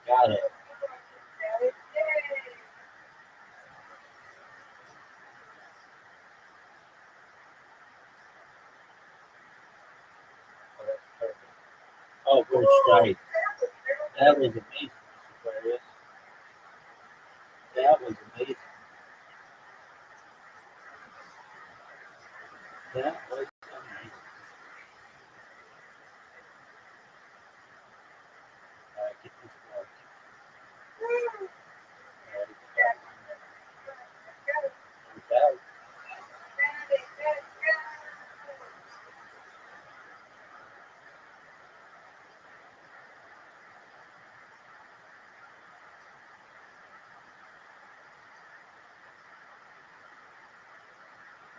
E: Got it. Oh, that's perfect. Oh, first strike. That was amazing, Mr. Aquarius. That was amazing. That was amazing. All right, get this ball. All right, that,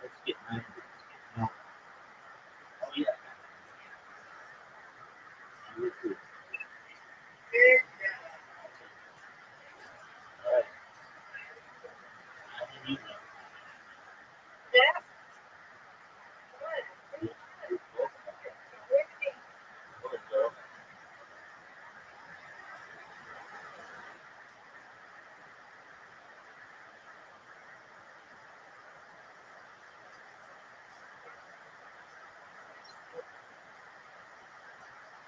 E: let's get 90. No. Oh, yeah. Number 2. All right. I mean, you know. Good girl.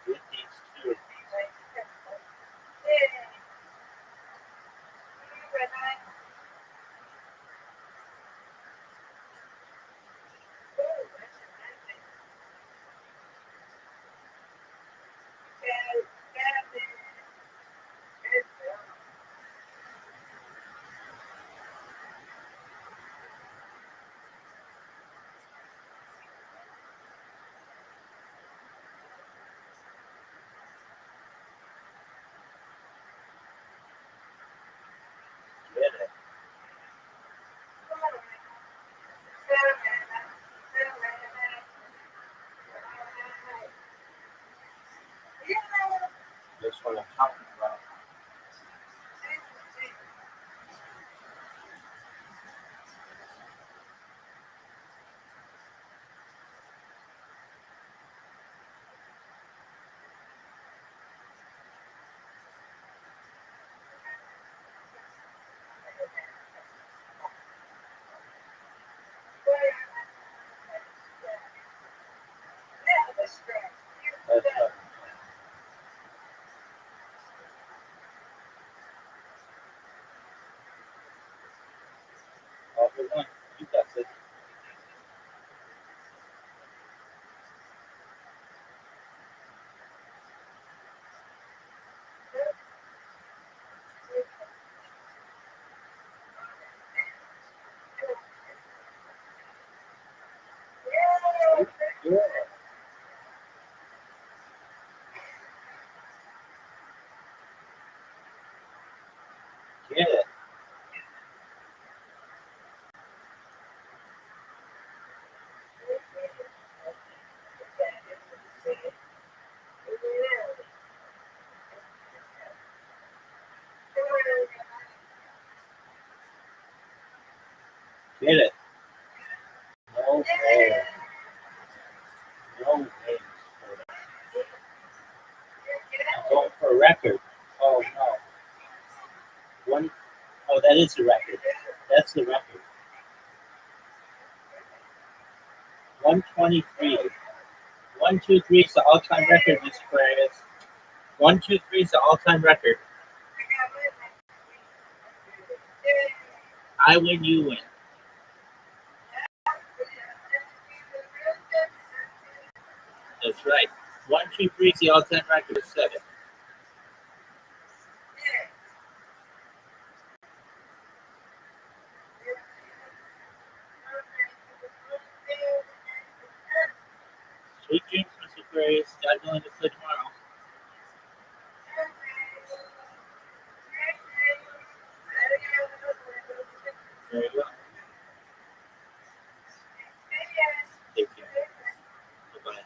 E: Good things too. Get it. That's what I'm talking about. That's what. All for one. You got it. Yeah. Get it. Get it. No way. No way. I'm going for a record. Oh no. One. Oh, that is the record. That's the record. 123. 123 is the all-time record, Miss Aquarius. 123 is the all-time record. I win, you win. That's right. 1, 2, 3, see all 10 records, 7. Sweet dreams, Mr. Aquarius. God willing to play tomorrow. Very well. Take care. Bye-bye.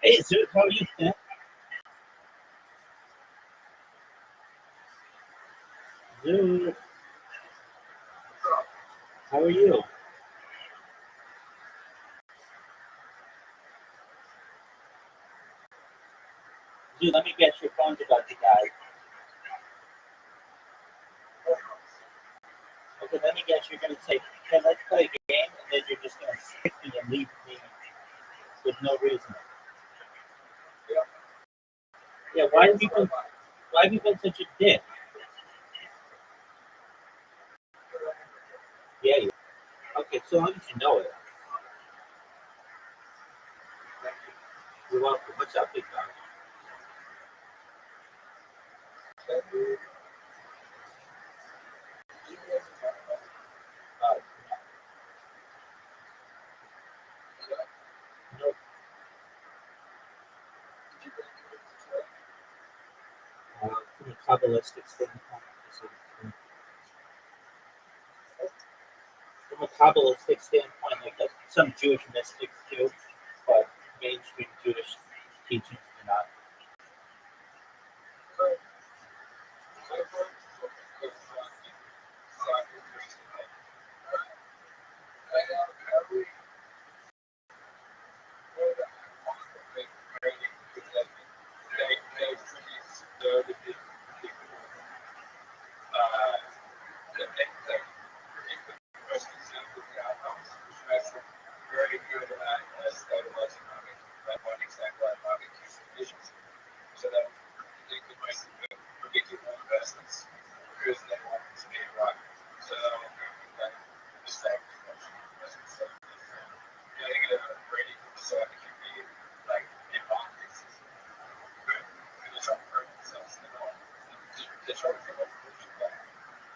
E: Hey, Zoot, how are you, man? Zoot, how are you? Zoot, let me guess your phone's about to die. Okay, let me guess you're going to say, hey, let's play a game, and then you're just going to stick me and leave me with no reason. Yeah, why have you been such a dick? Yeah, you. Okay, so long as you know it. You're welcome. What's up, big dog? Uh, no, from a Kabbalistic standpoint, like some Jewish mystics do, but mainstream Jewish teachings do not.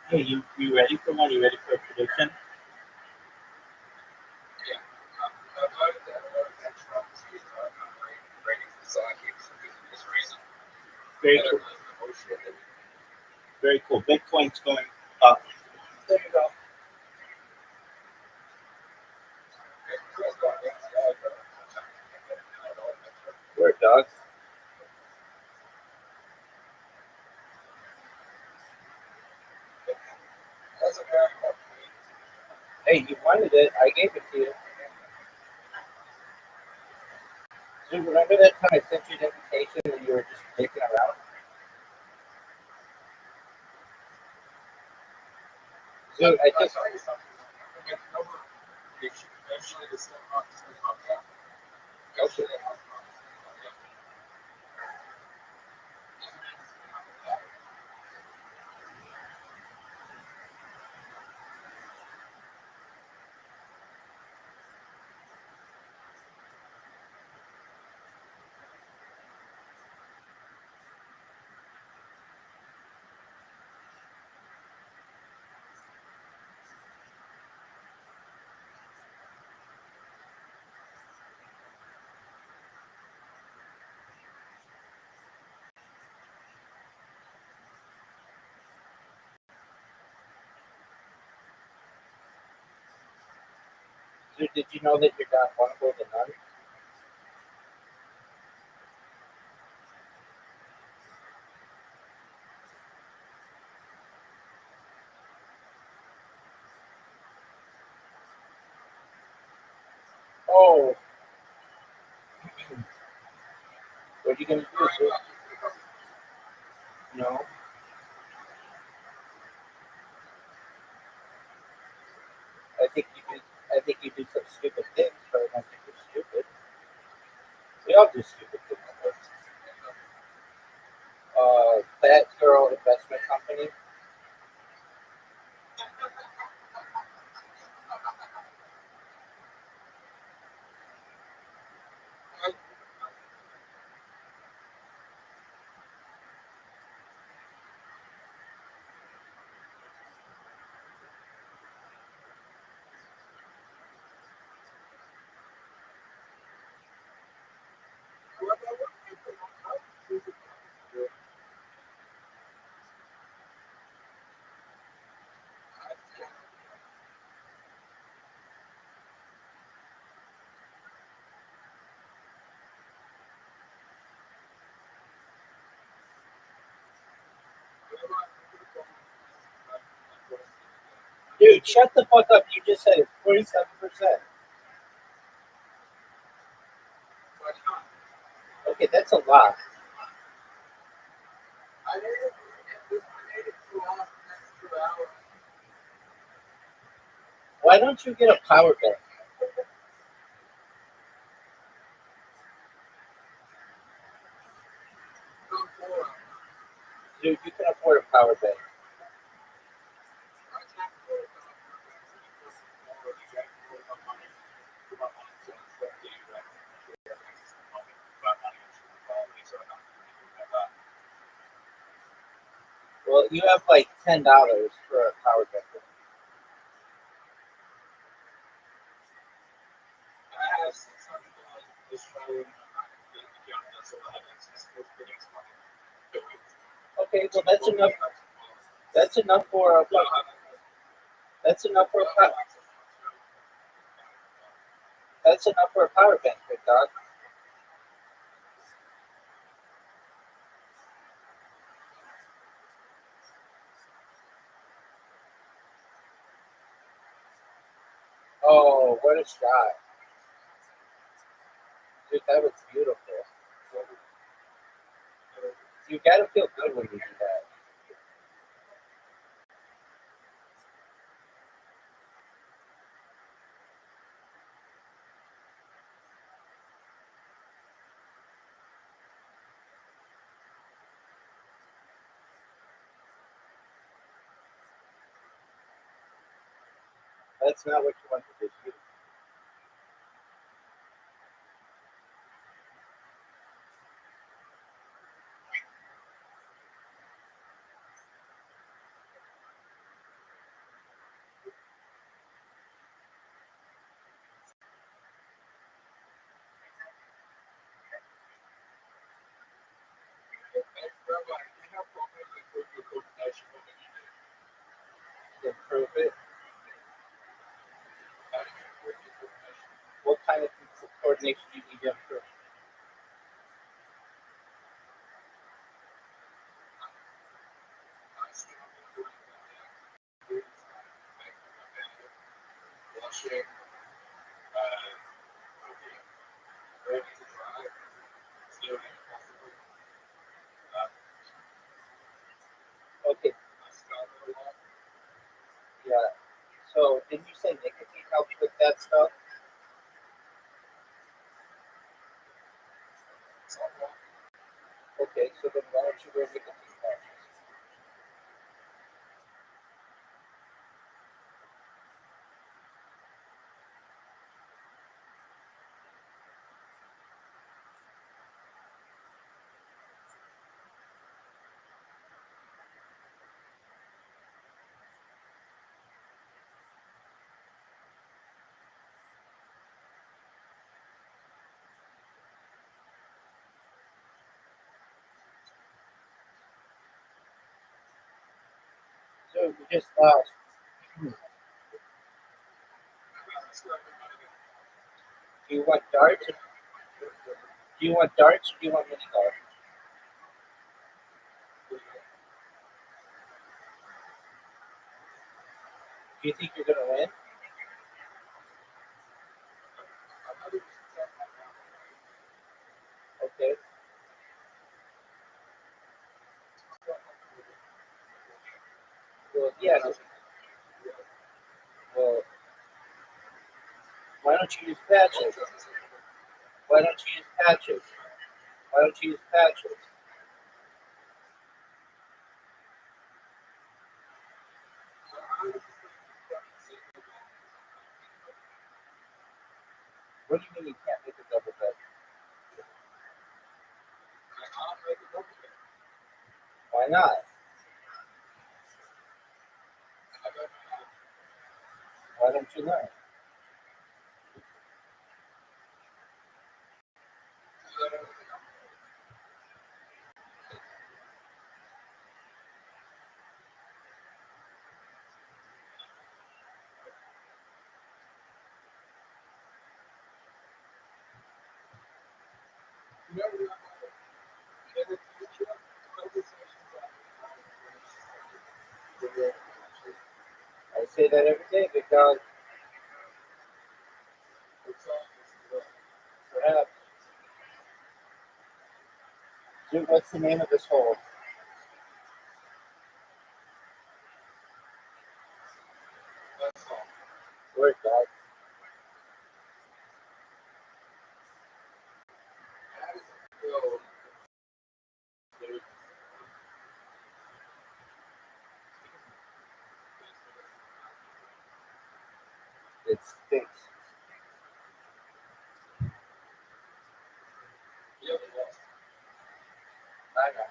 E: Hey, you ready for one? You ready for a prediction? Very cool. Very cool. Bitcoin's going up. There you go. Word, dog. Hey, you wanted it. I gave it to you. Do you remember that time I sent you an invitation and you were just dicking around? Dude, I just. Okay. Dude, did you know that you're not vulnerable to none? Oh, what are you gonna do, dude? No. I think you do. I think you do some stupid things, but I don't think you're stupid. We all do stupid things. Fat Girl Investment Company. Dude, shut the fuck up. You just said it's 47%. Okay, that's a lot.
B: I made it 2 hours, next 2 hours.
E: Why don't you get a power bank? Dude, you can afford a power bank. Well, you have like $10 for a power bank. Okay, well that's enough. That's enough for a. That's enough for a. That's enough for a power bank, big dog. Oh, what a shot! Dude, that was beautiful. You gotta feel good when you do that. That's not what you want to do. Improve it. What kind of coordination do you need to improve? Okay. Yeah. So, did you say nicotine helps with that stuff? Okay, so then why don't you wear nicotine patches? So you just do you want darts? Do you want darts or do you want mini golf? Do you think you're gonna win? Okay. Well, yeah. Well, why don't you use patches? Why don't you use patches? Why don't you use patches? What do you mean you can't make a double bet? Why not? Why don't you learn? I say that every day, big dog. Perhaps. Dude, what's the name of this hole? Word, dog. It stinks. I know.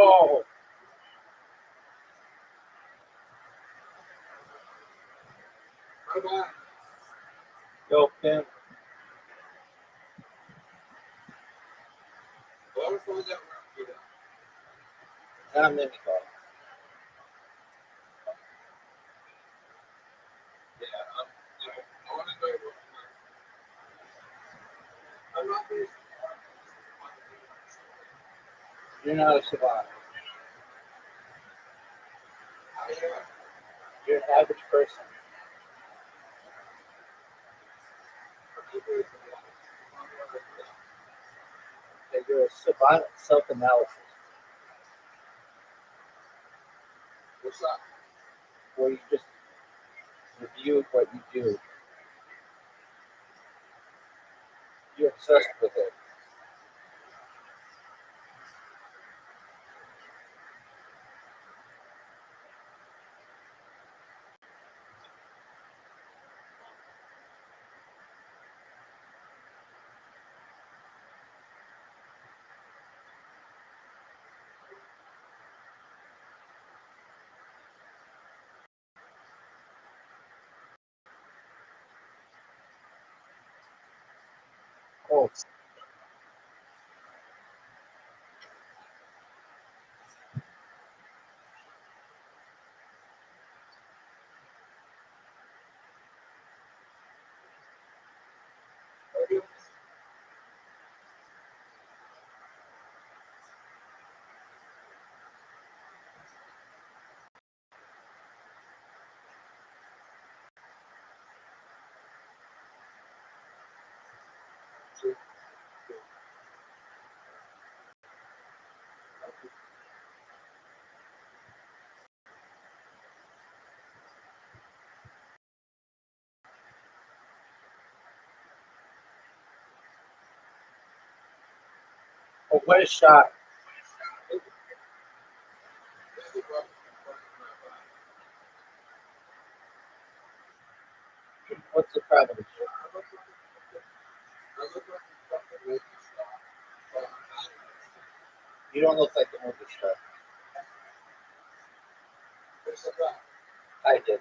E: Oh, yo, Pimp. I'm in the car. You're not a savant. You're an average person. Okay, you're a savant at self-analysis. Where you just review what you do. You're obsessed with it. Oh, oh, what a shot. What's the problem? You don't look like a movie star. I did.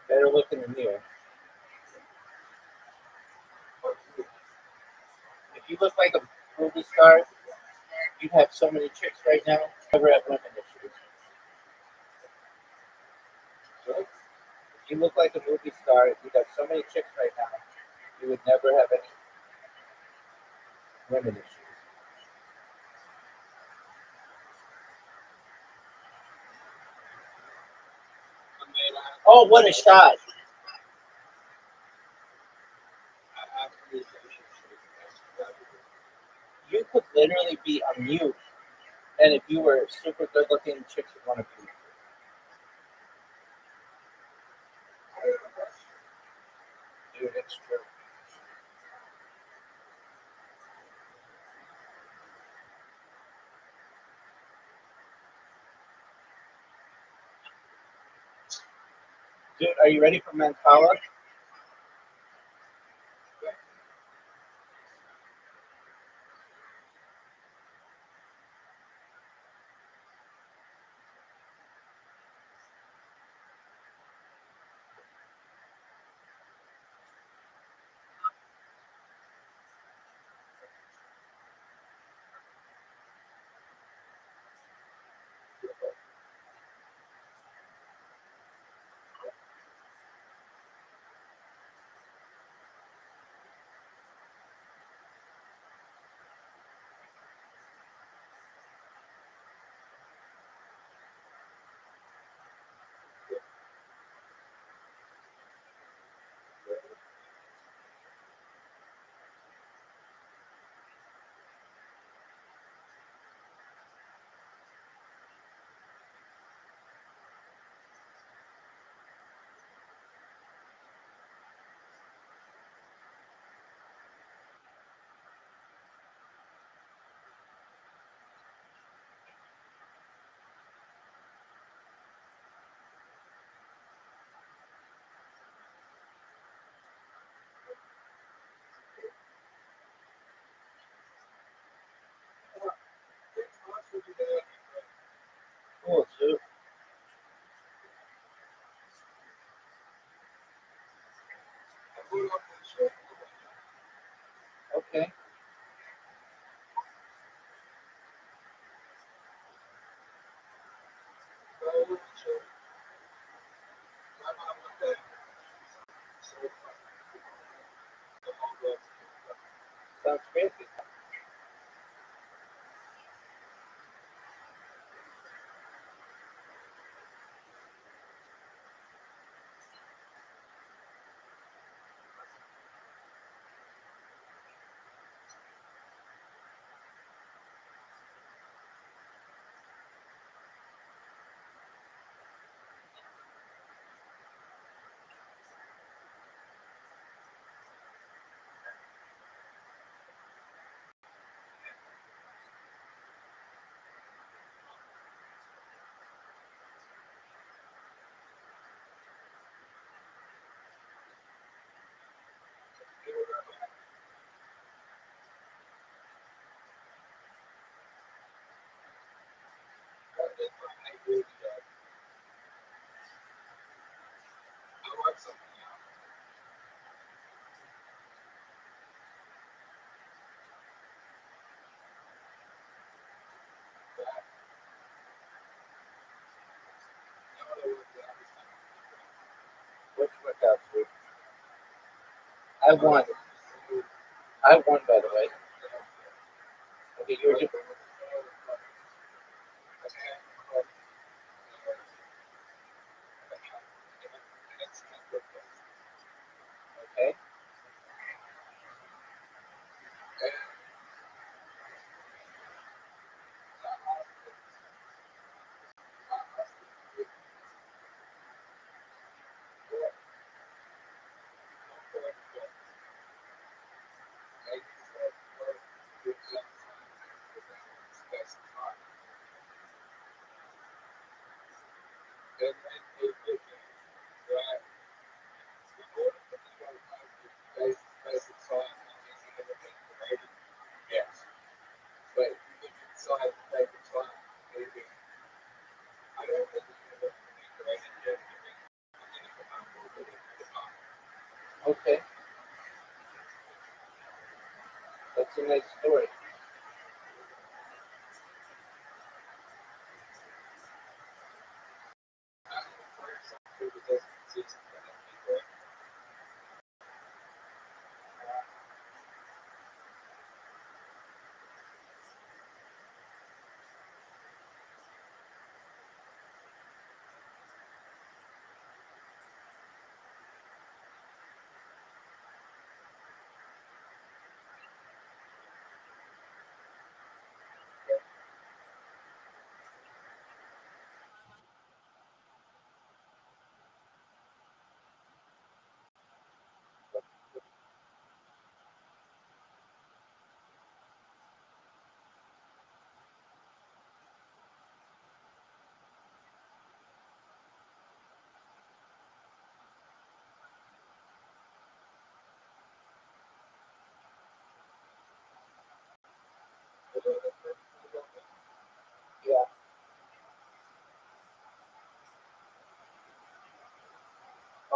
E: Better look in the mirror. If you look like a movie star, you'd have so many chicks right now. Never have women issues. If you look like a movie star, you'd have so many chicks right now. You would never have any women issues. Oh, what a shot! You could literally be on mute And if you were super good looking, chicks would want to be. Dude, it's true. Dude, are you ready for Mancala? Cool, dude. Okay. Sounds crazy. Which workout, dude? I won. I won, by the way. Okay, you were just. Okay. Okay. That's a nice story.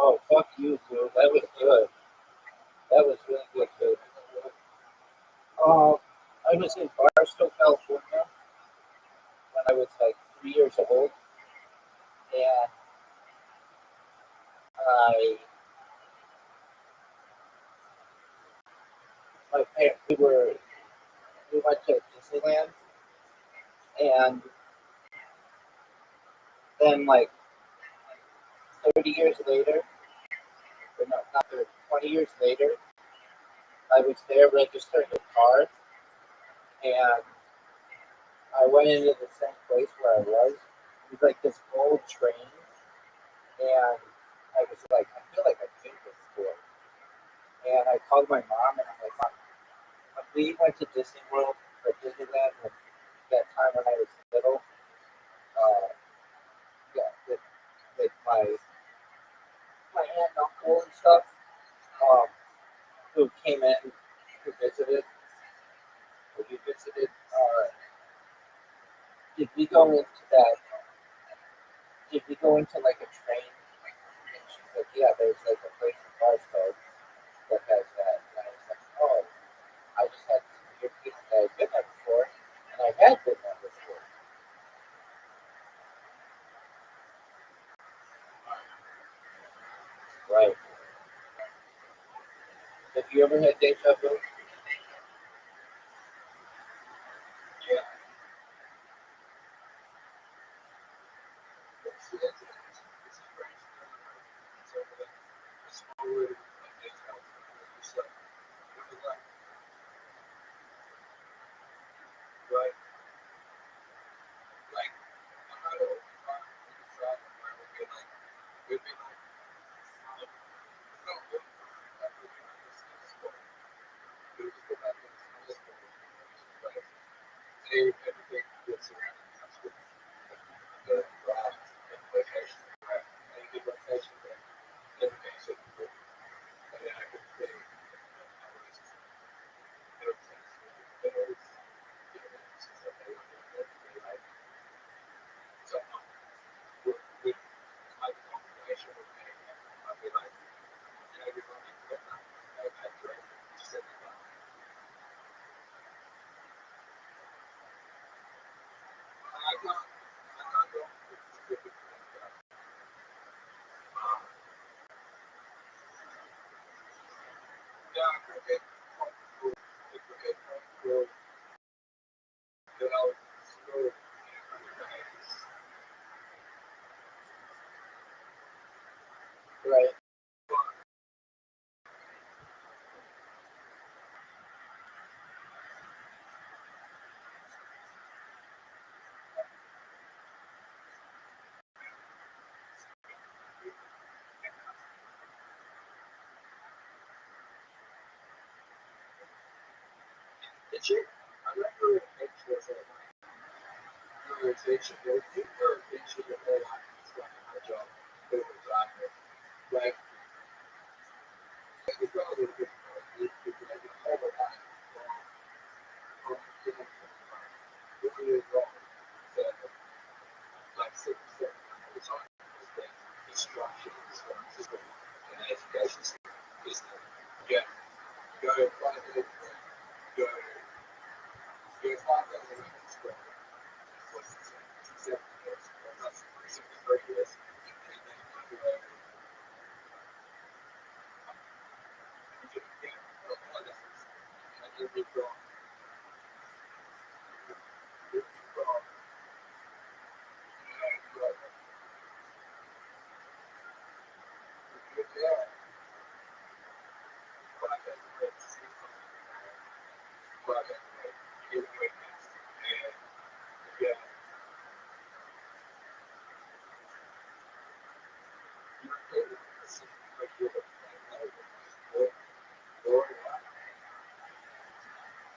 E: Oh, fuck you, dude. That was good. That was really good, dude. I was in Barstow, California when I was like 3 years old, and I, my parents, we went to Disneyland, and then like 30 years later, or no, not 30, 20 years later, I was there registering a car, and I went into the same place where I was. It was like this old train, and I was like, I feel like I've been here before. And I called my mom, and I'm like, Mom, when we went to Disney World or Disneyland that time when I was little, uh, yeah, with my aunt and uncle and stuff, um, who came in, who visited, or you visited, did we go into that? Did we go into like a train? And she's like, yeah, there's like a place in Barstow that has that. And I was like, oh, I just had this weird feeling that I'd been there before, and I had been there before. Right. Have you ever had deja vu? Right.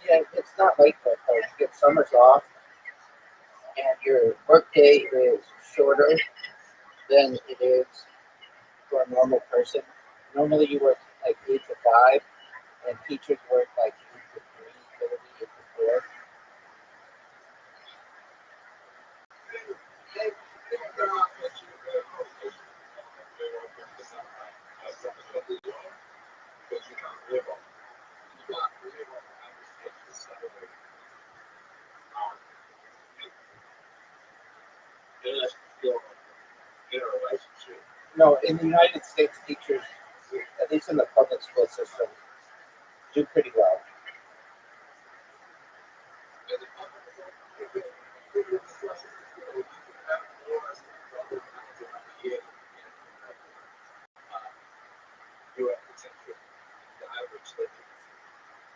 E: Yeah, it's not like that though. You get summers off, and your workday is shorter than it is for a normal person. Normally, you work like 8 to 5, and teachers work like 8 to 3, 8 to 4. No, in the United States, teachers, at least in the public school system, do pretty well.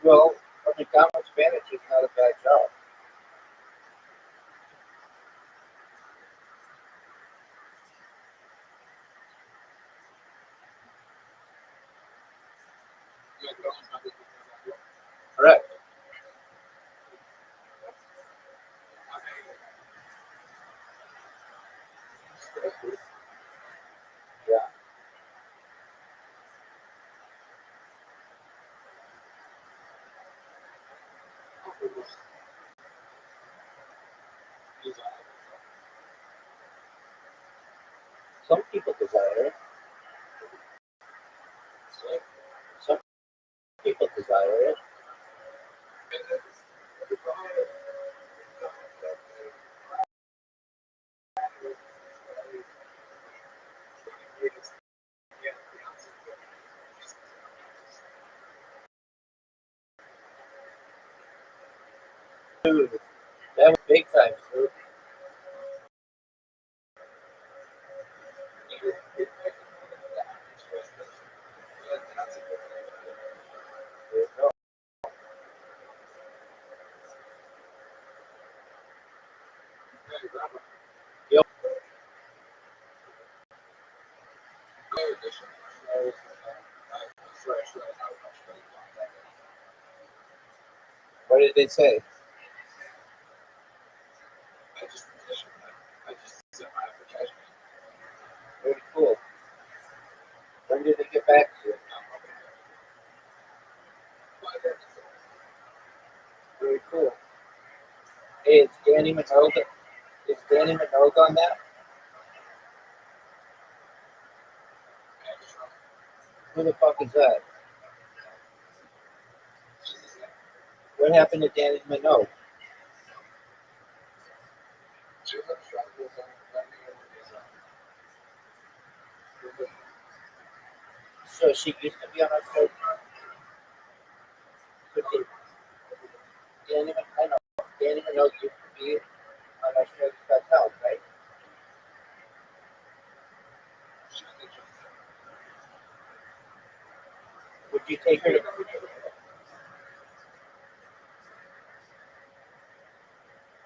E: Well, a McDonald's manager is not a bad job. Correct. Yeah. Some people desire it. Some people desire it. Dude, that was big time, dude. There you go. Yep. What did they say? Very cool. When did they get back to you? Very cool. Hey, is Danny Minogue? Is Danny Minogue on that? Who the fuck is that? What happened to Danny Minogue? So she used to be on our show. Danny, I know. Danny Minogue used to be on our show. Got Talent, right? Would you take her?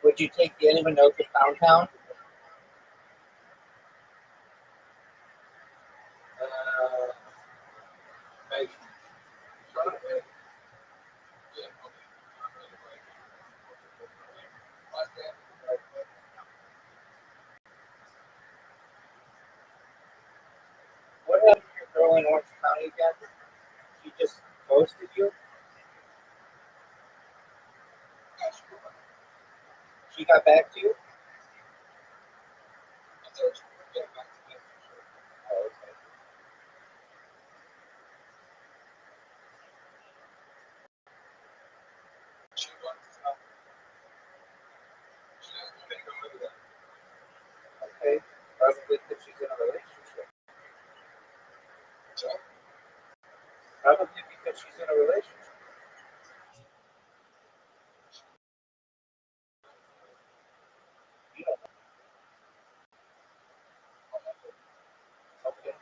E: Would you take Danny Minogue to Pound Town? What happened to your girl in Orange County again? She just ghosted you? She got back to you? Oh, okay. Okay. Probably because she's in a relationship. Probably because she's in a relationship. You don't know. Okay.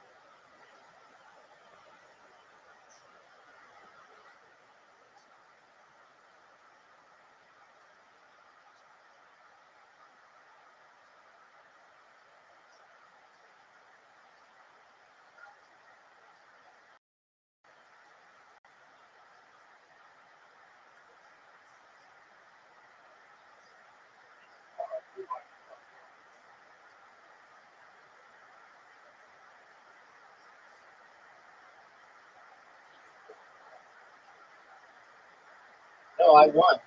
E: No, I won.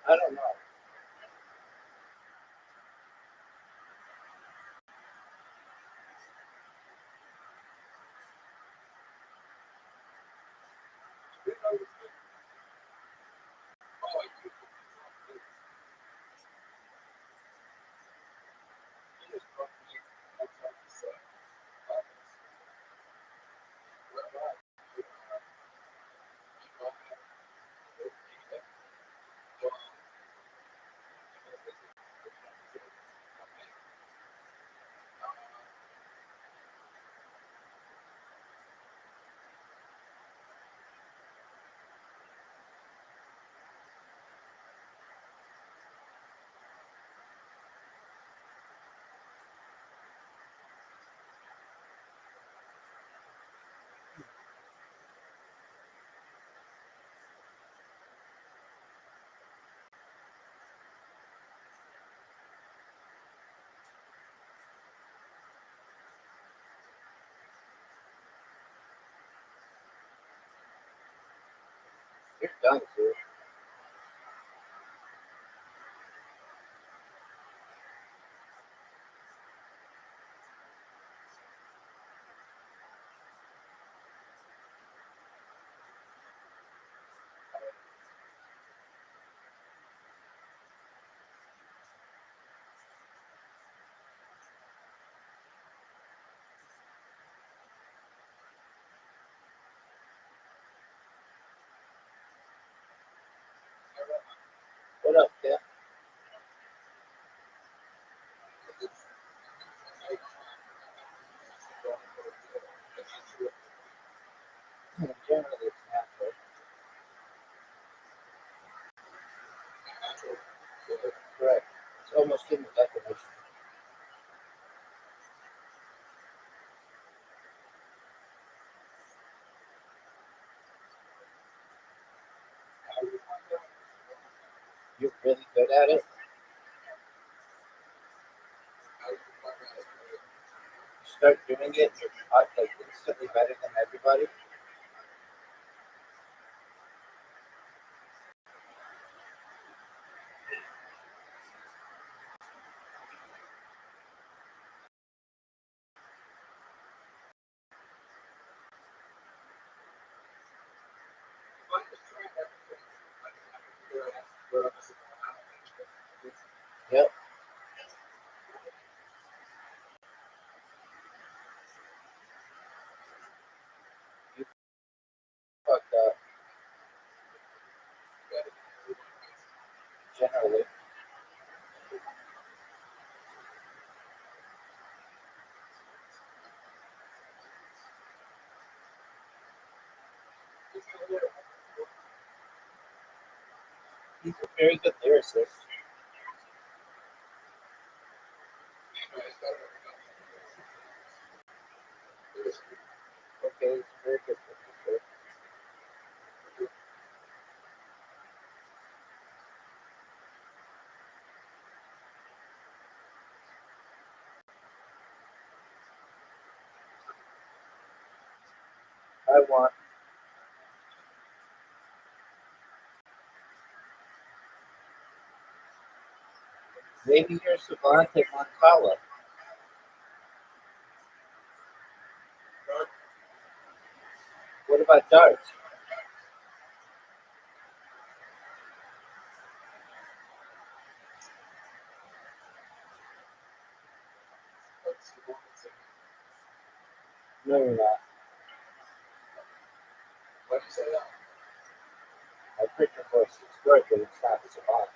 E: I don't know. You're done, dude. What up, Jeff? Generally, it's natural. Correct. It's almost in the definition. You're really good at it. You start doing it, you're like instantly better than everybody. Yep. You fucked up. Generally. He's a very good lyricist. Okay, he's a very good lyricist. I want maybe you're savant at Montala. What about darts? No, you're not.
C: What do you say that?
E: I heard your voice. It's good, but it's not savant.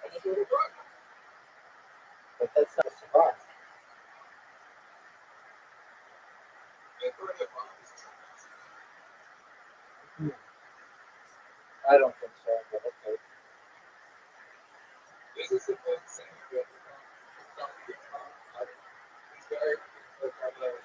C: I just wrote a book.
E: But that's not savant. I don't think so, but okay.
C: This is the thing saying that it's not good. It's very vocabulary.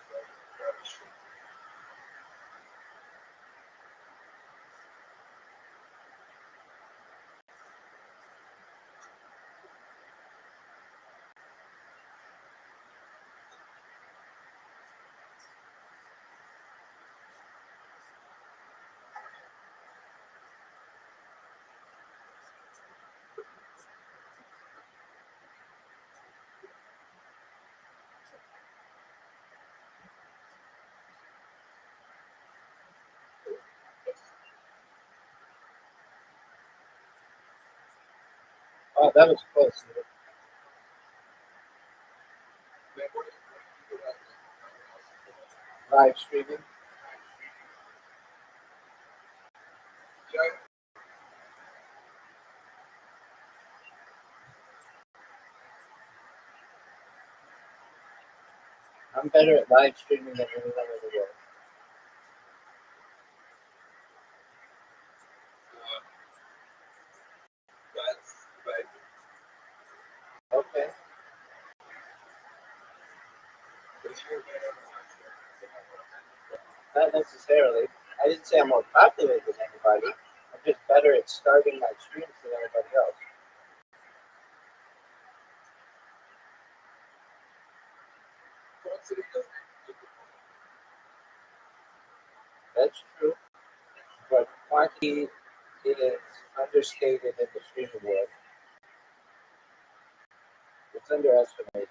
E: Oh, that was close. Live streaming. I'm better at live streaming than anyone in the world. Okay. Not necessarily. I didn't say I'm more popular than anybody. I'm just better at starting my streams than anybody else. That's true. But quantity is understated in the streaming world. It's underestimated.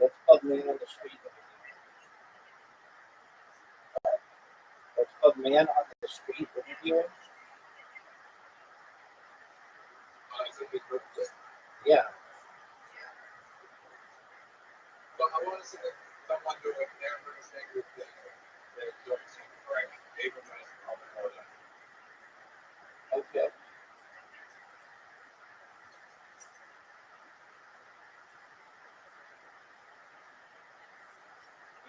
E: That's called man on the street. That's called man on the street interviewing. Yeah.
B: But I want to say someone who would never say good things that don't seem correct. Abraham is all that.
E: Okay.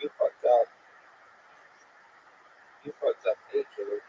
E: You fucked up. You fucked up nature.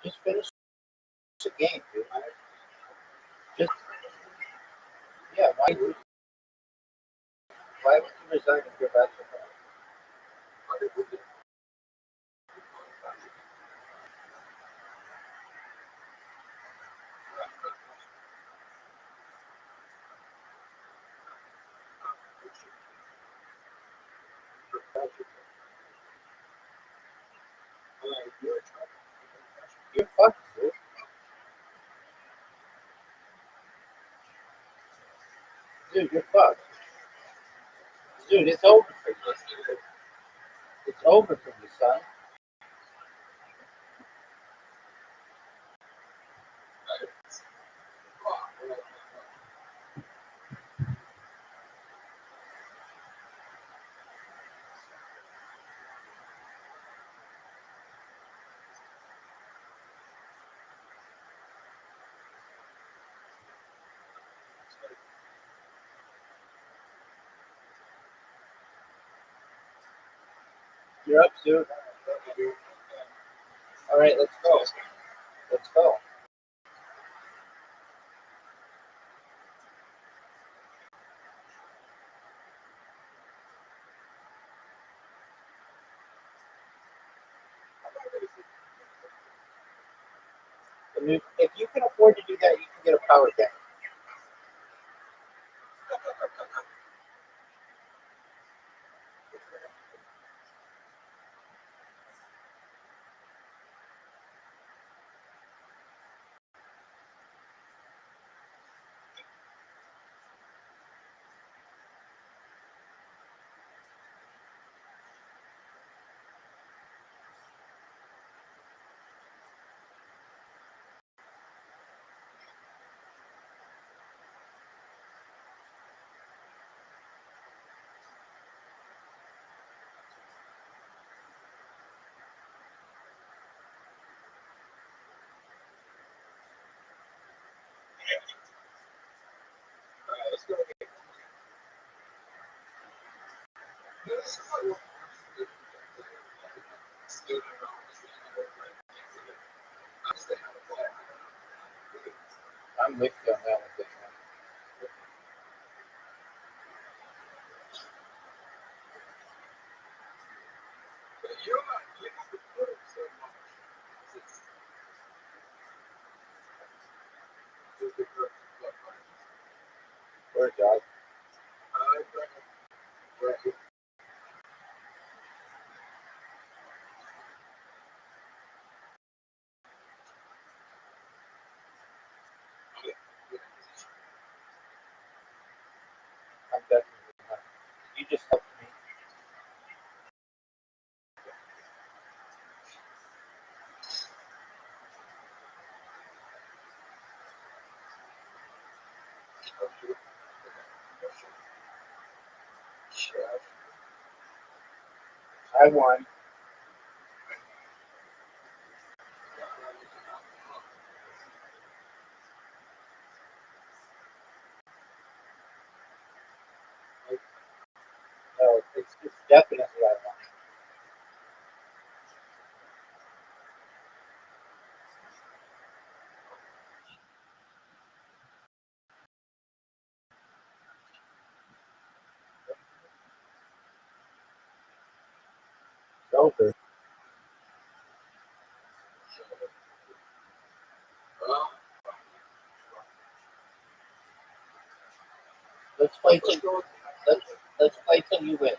E: Just finish the game, dude. Just yeah. Why would you resign if you're back to home? You're fucked, dude. Dude, you're fucked. Dude, it's over for you. It's over for you, son. You're up, dude. All right, let's go. Let's go. If you can afford to do that, you can get a power bank. I'm with you on that one. Big man. Word, dog. I'm definitely not. You just helped me. I won. No, it's definitely I won. It's over. Let's play till let's play till you win.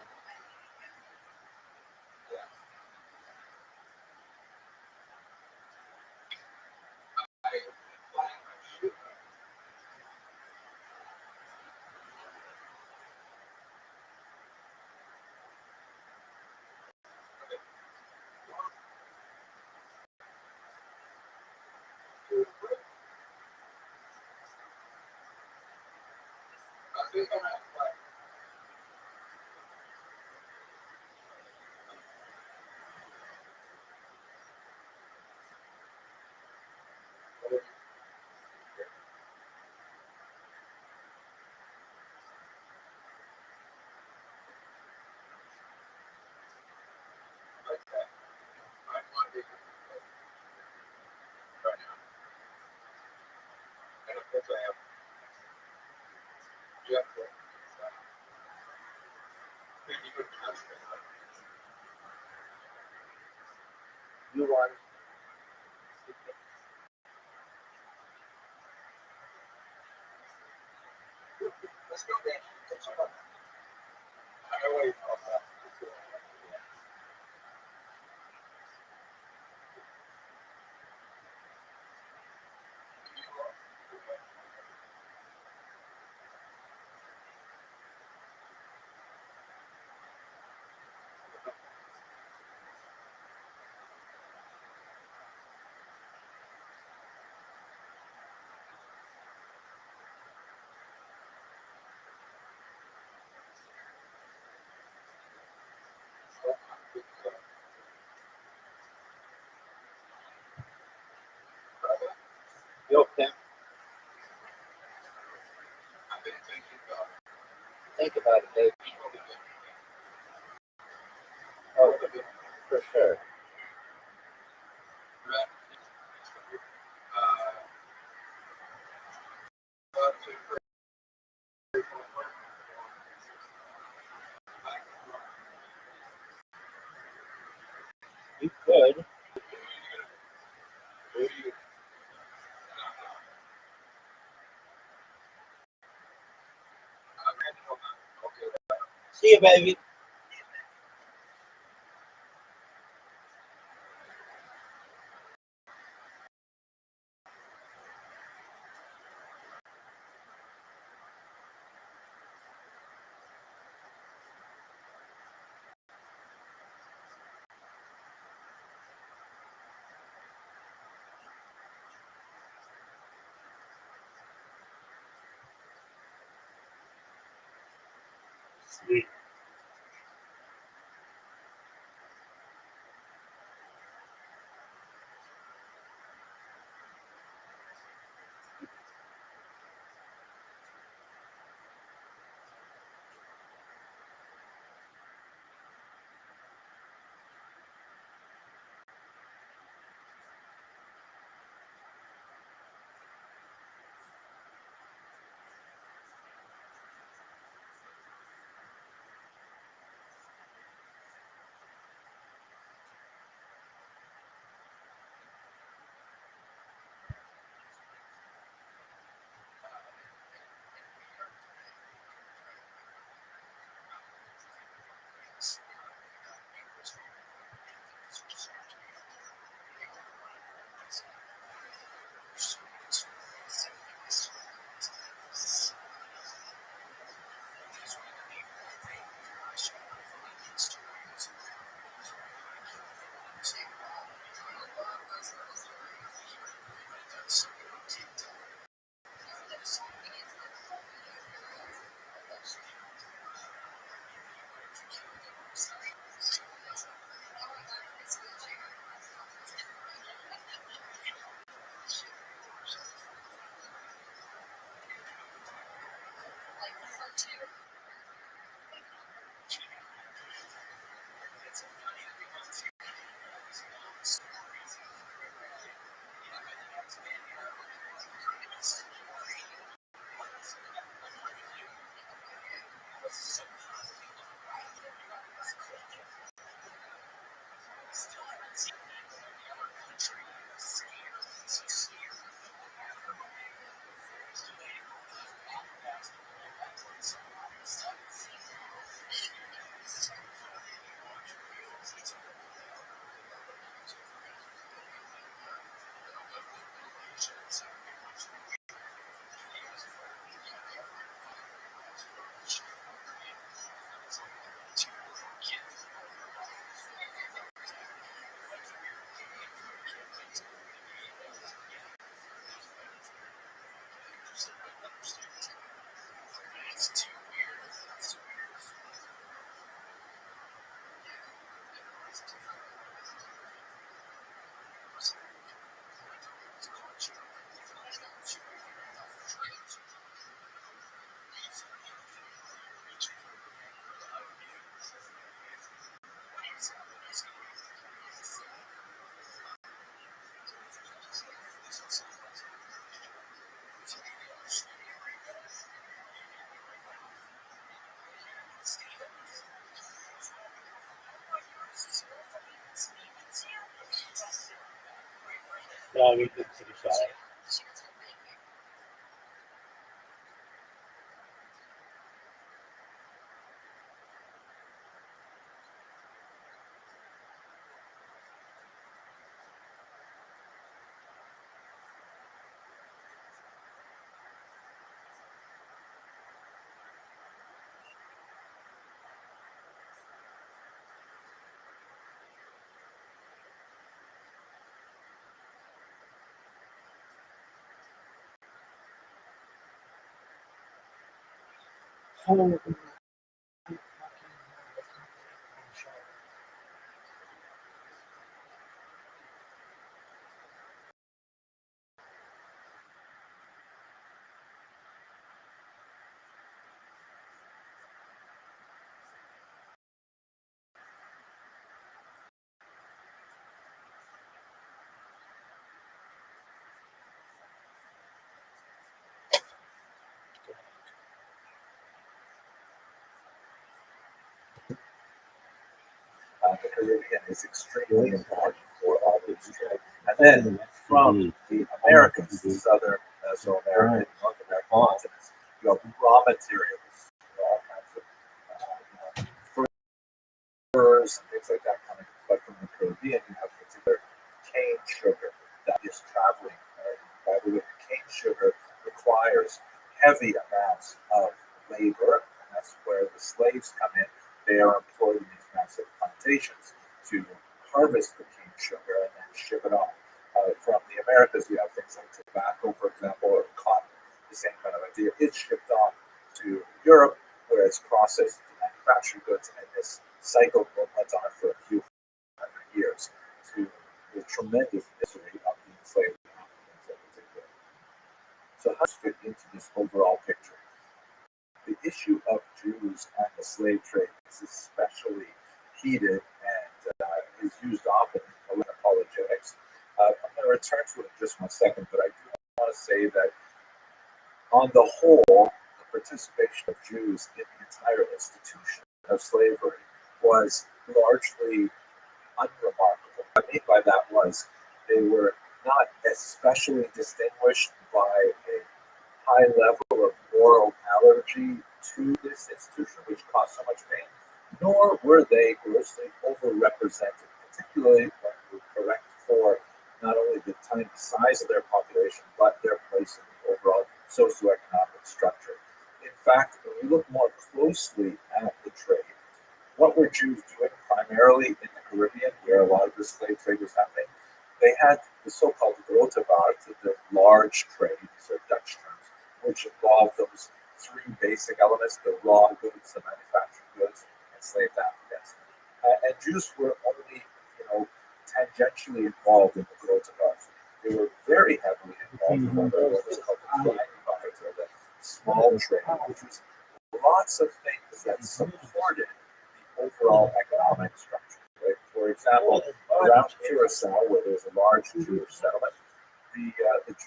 E: You won. Yo, Pim, think about it, babe. Oh, for sure. You could. See you, baby. Sweet. Yeah, we did see the shot.
C: The Caribbean is extremely important for all this trade. And then from the Americas, Southern Mesoamerican, North American continents, you have raw materials, all kinds of furs and things like that coming. But from the Caribbean, you have particular cane sugar that is traveling. By the way, cane sugar requires heavy amounts of labor, and that's where the slaves come in. They are employed in these massive plantations to harvest the cane sugar and then ship it off. From the Americas, you have things like tobacco, for example, or cotton, the same kind of idea. It's shipped off to Europe, where it's processed to manufacture goods, and this cycle went on for a few hundred years to the tremendous misery of the enslaved Africans in particular. So how does it fit into this overall picture? The issue of Jews and the slave trade is especially heated and is used often in apologetics. I'm going to return to it in just 1 second, but I do want to say that on the whole, the participation of Jews in the entire institution of slavery was largely unremarkable. What I mean by that was they were not especially distinguished by a high level of moral allergy to this institution, which caused so much pain, nor were they grossly overrepresented, particularly when we correct for not only the tiny size of their population, but their place in the overall socioeconomic structure. In fact, when we look more closely at the trade, what were Jews doing primarily in the Caribbean, where a lot of the slave trade was happening? They had the so-called grote vaart, the large trade, these are Dutch terms, which involved those three basic elements: the raw goods, the manufactured goods, and enslaved Africans. And Jews were only, tangentially involved in the grote vaart. They were very heavily involved in what was called the kleine vaart, or the small trade, which was lots of things that supported the overall economic structure. Right? For example, around Curacao, where there's a large Jewish settlement, the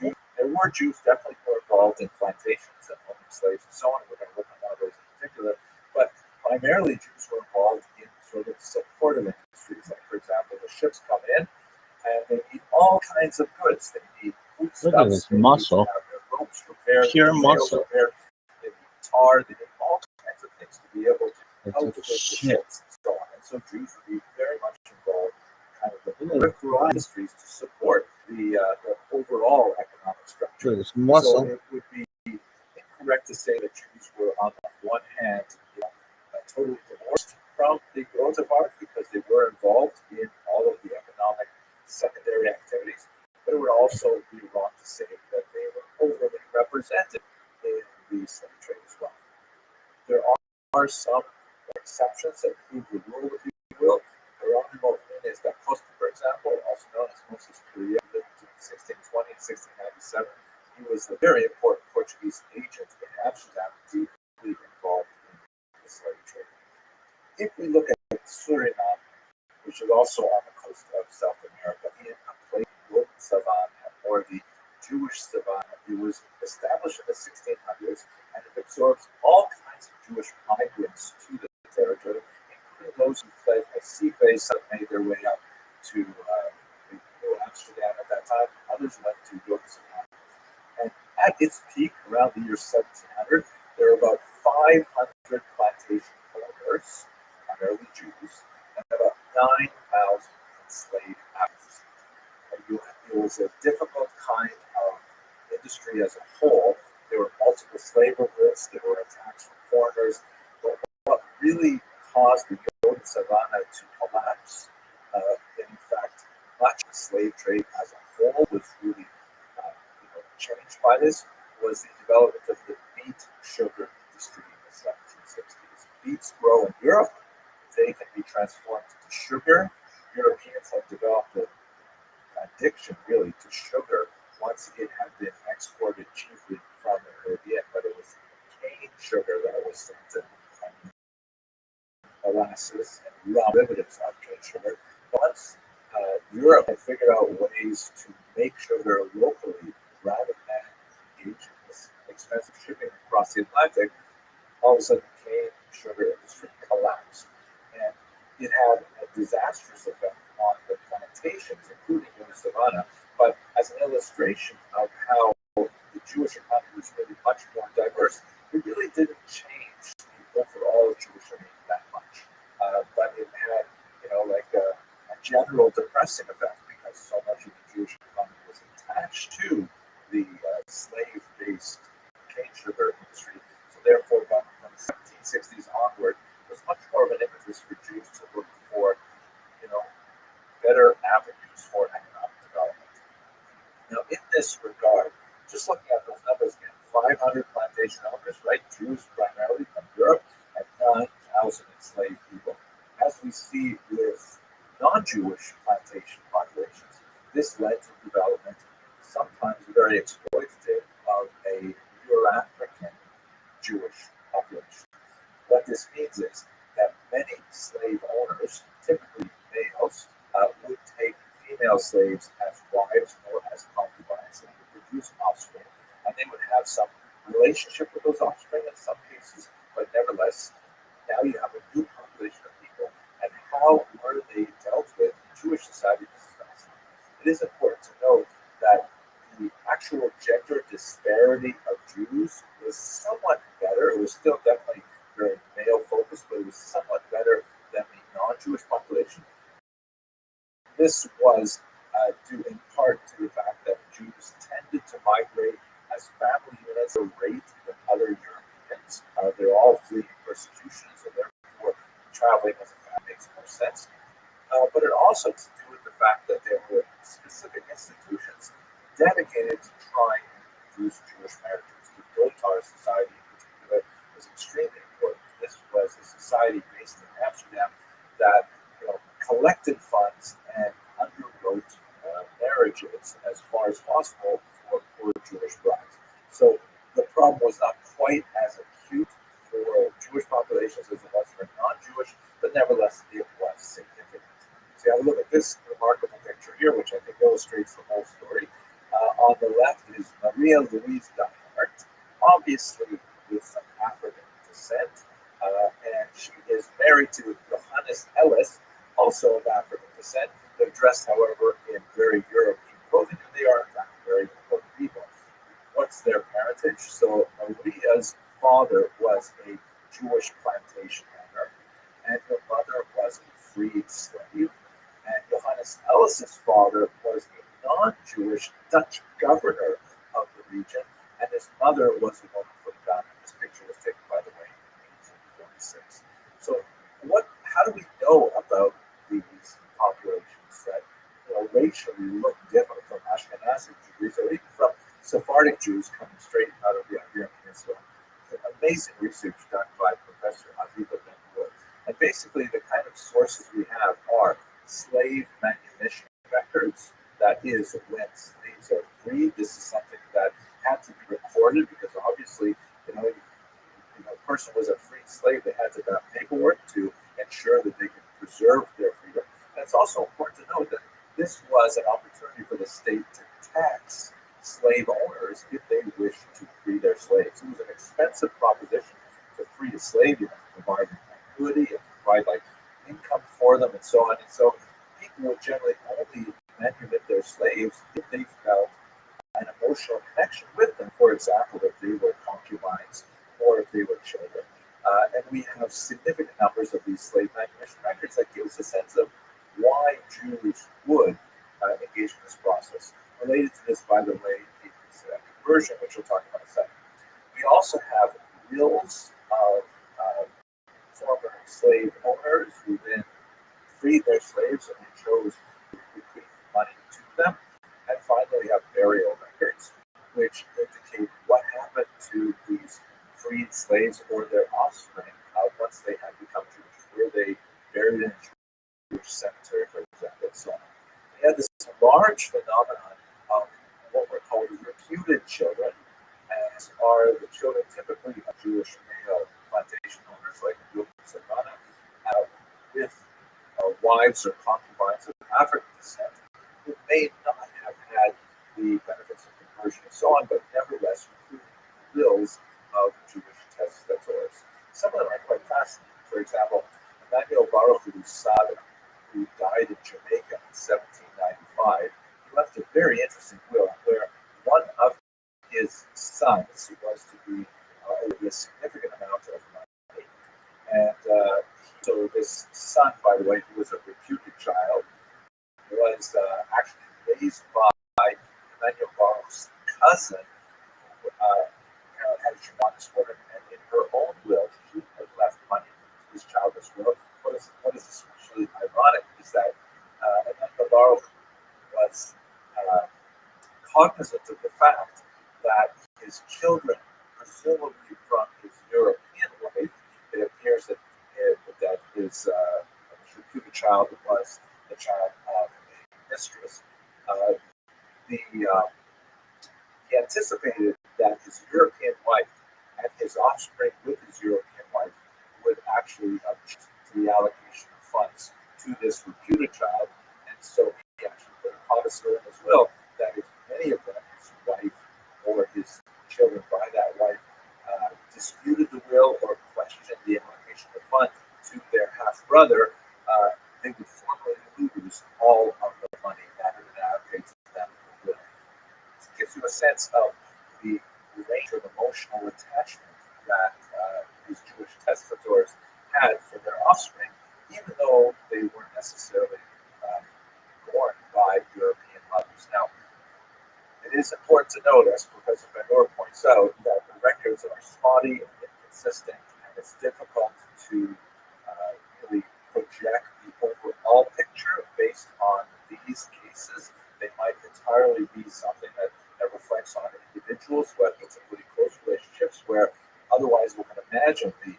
C: Jews, there were Jews definitely more involved in plantations and owning slaves and so on. We're going to look at one of those in particular. But primarily, Jews were involved in sort of supportive industries. Like, for example, the ships come in and they need all kinds of goods. They need foodstuffs.
F: Look at this muscle.
C: They need to have their ropes repaired,
F: Pure
C: their sails
F: muscle.
C: repaired. They need tar. They need all kinds of things to be able to outfit the
F: Shit.
C: ships and so on. And so Jews would be very much involved in kind of the peripheral industries to support the overall economic structure.
F: Look at this muscle.
C: So it would be incorrect to say that Jews were, on the one hand, totally divorced from the grote vaart because they were involved in all of the economic secondary activities, but it would also be wrong to say that they were overly represented in the slave trade as well. There are some exceptions that prove the rule, if you will. Geronimo Nunes da Costa, for example, also known as Moses Pereira, lived between 1620 and 1697. He was a very important Portuguese agent in Amsterdam, deeply involved in the slave trade. If we look at Suriname, which is also on the coast of South America, in a place Golden Savannah, or the Jewish Savannah, it was established in the 1600s, and it absorbs all kinds of Jewish migrants to the territory, including those who fled as sea phase that made their way up to New Amsterdam at that time, others went to York Savannah. And at its peak, around the year 1700, there were about 500 plantation owners, primarily Jews, and about 9,000 enslaved Africans. It was a difficult kind of industry as a whole. There were multiple slave revolts, there were attacks from foreigners, but what really caused the York Savannah to collapse, in fact, much of the slave trade as a whole was really changed by this, was the development of the beet sugar industry in the 1760s. Beets grow in Europe, they can be transformed into sugar. Europeans have developed an addiction really to sugar once it had been exported chiefly from the Caribbean, but it was cane sugar that was sent and molasses and raw derivatives of cane sugar. Once Europe had figured out ways to make sugar locally rather than engage in this expensive shipping across the Atlantic, all of a sudden the cane sugar industry collapsed. And it had a disastrous effect on the plantations, including in Savannah. But as an illustration of how the Jewish economy was really much more diverse, it really didn't change the overall Jewish economy that much. But it had, like a general depressing effect because so much of the Jewish economy was attached to the slave-based cane sugar industry. So therefore, from the 1760s onward, it was much more of an impetus for Jews to look for, better avenues for economic development. Now, in this regard, just looking at those numbers again, 500 plantation owners, right? Jews primarily from Europe, and 9,000 enslaved people. As we see with non-Jewish plantation populations, this led to development, sometimes very exploitative, of a Euro-African Jewish population. What this means is that many slave owners, typically males, would take female slaves as wives or as concubines, and would produce offspring, and they would have some relationship with those offspring in some cases, but nevertheless, now you have a new population of people, and how were they dealt with in Jewish society? This is fascinating. It is important to note that the actual gender disparity of Jews was somewhat better. It was still definitely very male focused, but it was somewhat better than the non-Jewish population. This was due in part to the fact that Jews tended to migrate as family units at a rate than other Europeans. They're all fleeing persecution, so therefore traveling as a family makes more sense. But it also has to do with the fact that there were specific institutions dedicated to trying to produce Jewish marriages. The Rothschild society in particular was extremely important. This was a society based in Amsterdam that collected funds and underwrote marriages as far as possible for poor Jewish brides. So the problem was not quite as acute for Jewish populations as it was for non-Jewish, but nevertheless it was significant. So have a look at this remarkable picture here, which I think illustrates the whole story. On the left is Maria Louise Deinhardt, obviously with some African descent, and she is married to Johannes Ellis, also of African descent. They're dressed, however, in very European clothing, and they are, in fact, very important people. What's their parentage? So Maria's father was a Jewish plantation owner, and her mother was a freed slave. And Johannes Ellis's father was a non-Jewish Dutch governor of the region, and his mother was the woman from Ghana. This picture was taken, by the way, in 1846. So how do we know about these populations that racially look different from Ashkenazi Jews or even from Sephardic Jews coming straight out of the Iberian Peninsula? Amazing research done by Professor Aviva Ben-Wood. And basically the kind of sources we have are slave manumission records. That is, when slaves are freed, this is something that had to be recorded because obviously, a person was a freed slave, they had to have paperwork to ensure that they could preserve their freedom. And it's also important to note that this was an opportunity for the state to tax slave owners if they wished to free their slaves. It was an expensive proposition to free a slave. You had to provide annuity, you had to provide income for them, and so on. And so people would generally only manumit their slaves if they felt an emotional connection with them. For example, if they were concubines or if they were children. And we have significant numbers of these slave manumission records that give us a sense of why Jews would engage in this process. Related to this, by the way, is conversion, which we'll talk about in a second. We also have wills of former slave owners who then freed their slaves and they chose to bequeath money to them. And finally, we have burial records, which indicate what happened to these freed slaves or their offspring once they had become Jewish. Were they buried in a Jewish cemetery, for example, and so on. We had this large phenomenon of what were called reputed children, as are the children typically of Jewish male plantation owners like Savannah, with wives or concubines of African descent, who may not have had the benefits of conversion and so on, but nevertheless including wills of Jewish testators. Some of them are quite fascinating. For example, Emmanuel Baruch Sada, who died in Jamaica in 1795, he left a very interesting will where one of his sons, who was to be a significant amount of money, and so this son, by the way, who was a reputed child, was actually raised by Emmanuel Baruch's cousin, who had a tremendous for him, and in her own will, she had left money to his childless will. What is especially ironic is that Emmanuel Baruch was cognizant of the fact that his children, presumably from his European wife, it appears that his reputed child was the child of a mistress. He anticipated that his European wife and his offspring with his European wife would actually object to the allocation of funds to this reputed child, and so he actually put a codicil in his will that if any of them, his wife or his children by that wife, disputed the will or questioned the allocation of funds to their half brother, they would formally lose all of the money that had been allocated to them in the will. It gives you a sense of the range of emotional attachment that these Jewish testators had for their offspring, even though they weren't necessarily born by European mothers. Now, it is important to note, as Professor Van points out, that the records are spotty and inconsistent, and it's difficult to really project the overall picture based on these cases. They might entirely be something that reflects on individuals who have particularly close relationships, where otherwise we can imagine the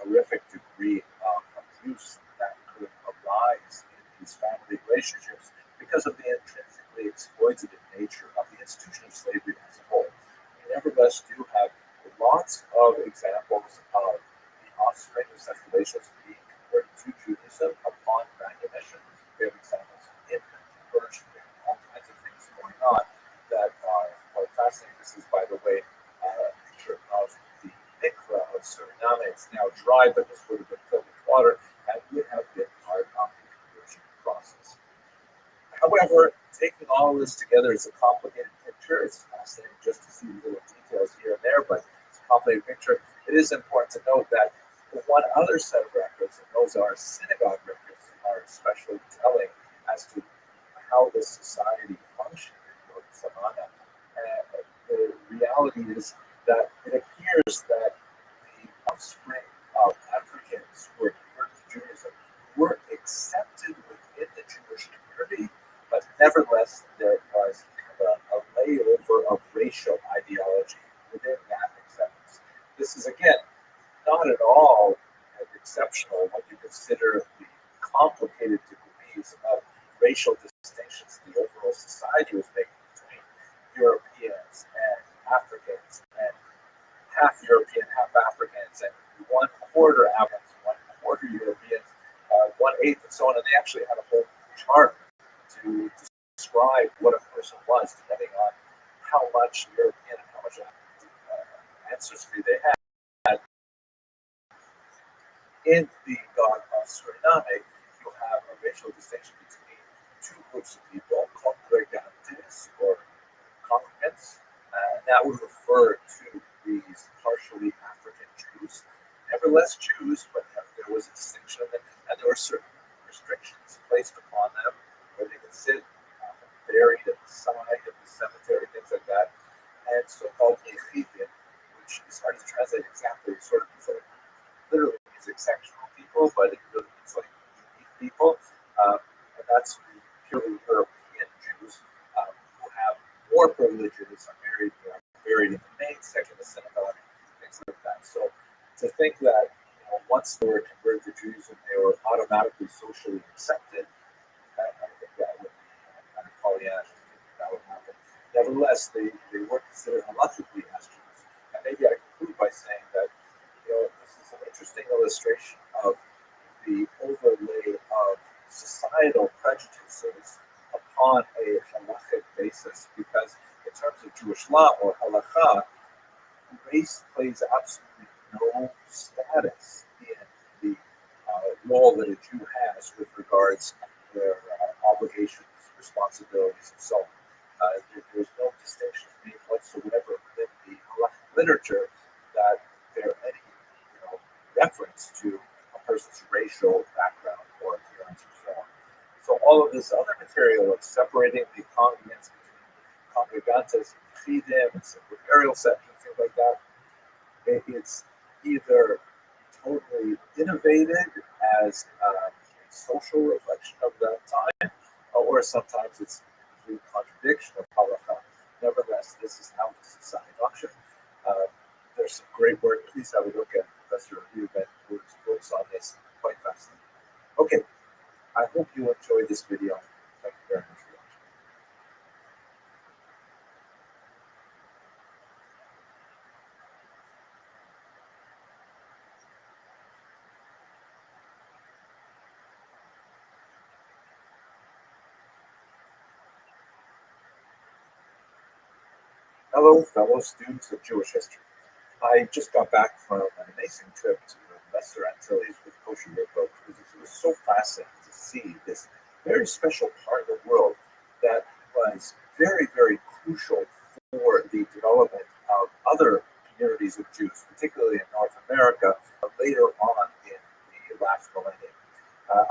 C: horrific degree of abuse that could arise in these family relationships because of the intrinsically exploitative nature of the institution of slavery as a whole. We nevertheless do have lots of examples of the offspring of such relations being converted to Judaism upon manumission. We have examples of infant conversion. We have all kinds of things going on that are quite fascinating. This is, by the way, a picture of the mikveh of Suriname. It's now dry, but this would have been filled with water and would have been part of the conversion process. However, taking all of this together is a complicated picture. It's fascinating just to see little details here and there, but it's a complicated picture. It is important to note that the one other set of records, and those are synagogue records, are especially telling as to how this society functioned in North Savannah. And the reality is that it appears that the offspring of Africans who were converted to Judaism were accepted within the Jewish community, but nevertheless, there was a layover of racial ideology within that acceptance. This is, again, not at all exceptional when you consider the complicated degrees of racial distinctions the overall society was making between Europeans and Africans, and half European, half Africans, and 1/4 Africans, 1/4 Europeans, 1/8, and so on. And they actually had a whole chart to describe what a person was, depending on how much European and how much ancestry they had. In the God of Suriname, you have a racial distinction between two groups of people called congregantes or congregants, and that would refer to these partially African Jews, nevertheless Jews, but there was a distinction of them, and there were certain restrictions placed upon them where they could sit buried at the side of the cemetery, things like that, and so-called yechidim, which is hard to translate exactly, sort of means like, literally means exceptional people, but it really means like unique people, and that's the purely European Jews who have more privileges, are married, buried in the main section of the synagogue, things like that. So to think that once they were converted to Jews and they were automatically socially accepted, I think that would be kind of Pollyannish to think that would happen. Nevertheless, they were considered halachically as Jews. And maybe I conclude by saying that this is an interesting illustration of the overlay of societal prejudices upon a halachic basis, because in terms of Jewish law or halacha, race plays absolutely no status in the role that a Jew has with regards to their obligations, responsibilities, and so on. There's no distinction made whatsoever within the halachic literature that there any reference to a person's racial background or appearance or so on. So all of this other material of separating the congregants between congregantes and chidim and separate burial sections, things like that, it's either totally innovated as a social reflection of that time, or sometimes it's a complete contradiction of halacha. Nevertheless, this is how the society functions. There's some great work. Please have a look at Professor Ruben's books on this. Quite fascinating. Okay, I hope you enjoyed this video. Thank you very much for watching. Hello, fellow students of Jewish history. I just got back from an amazing trip to the Lesser Antilles with Kosher Rico Cruises. It was so fascinating to see this very special part of the world that was very, very crucial for the development of other communities of Jews, particularly in North America, later on in the last millennium.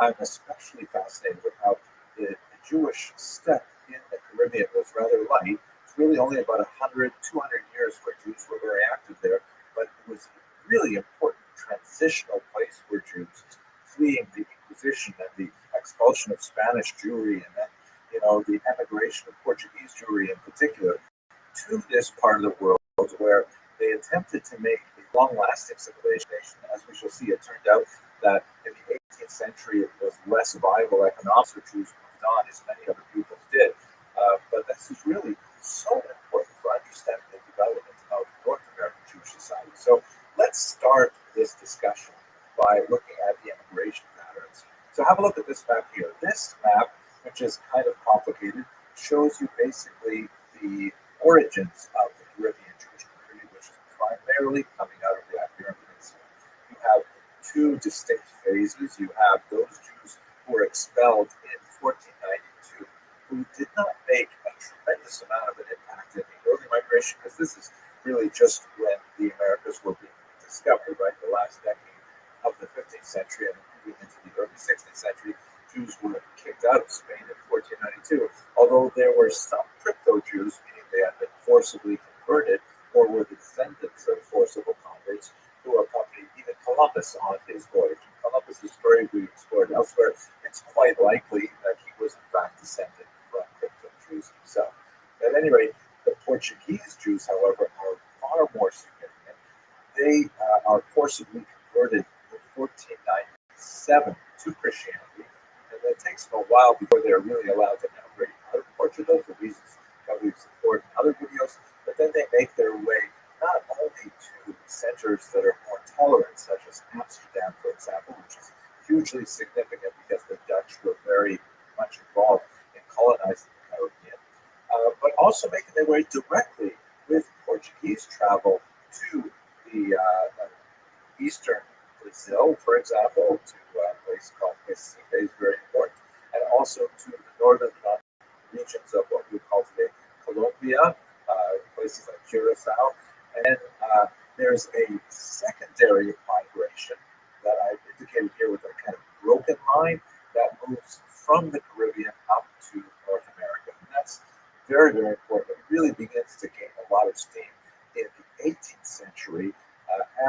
C: I'm especially fascinated with how the Jewish steppe in the Caribbean was rather light. Really only about 100, 200 years where Jews were very active there, but it was a really important transitional place for Jews fleeing the Inquisition and the expulsion of Spanish Jewry, and then the emigration of Portuguese Jewry in particular to this part of the world where they attempted to make a long-lasting civilization. As we shall see, it turned out that in the 18th century it was less viable economics for Jews moved on, as many other peoples did. But this is really so important for understanding the development of North American Jewish society. So let's start this discussion by looking at the immigration patterns. So have a look at this map here. This map, which is kind of complicated, shows you basically the origins of the Caribbean Jewish community, which is primarily coming out of the Iberian Peninsula. You have two distinct phases. You have those Jews who were expelled in 1492, who did not make a tremendous amount of an impact in the early migration, because this is really just when the Americas were being discovered, right? The last decade of the 15th century and moving into the early 16th century, Jews were kicked out of Spain in 1492, although there were some crypto-Jews, meaning they had been forcibly converted or were the descendants of forcible converts who accompanied even Columbus on his voyage. Columbus' story we explored elsewhere. It's quite likely that he was in fact descended from crypto-Jews himself. At any rate, the Portuguese Jews, however, are far more significant. They are forcibly converted in 1497 to Christianity, and it takes them a while before they're really allowed to migrate out of Portugal for reasons that we've explored in other videos, but then they make their way not only to centers that are more tolerant, such as Amsterdam, for example, which is hugely significant because the Dutch were very much involved in colonizing the Caribbean, but also making their way directly with Portuguese travel to the eastern Brazil, for example, to a place called Recife is very important, and also to the northern regions of what we call today Colombia, places like Curacao. And there's a secondary migration that I've indicated here with a kind of broken line that moves from the Caribbean up to North America. And that's very, very important. It really begins to gain a lot of steam in the 18th century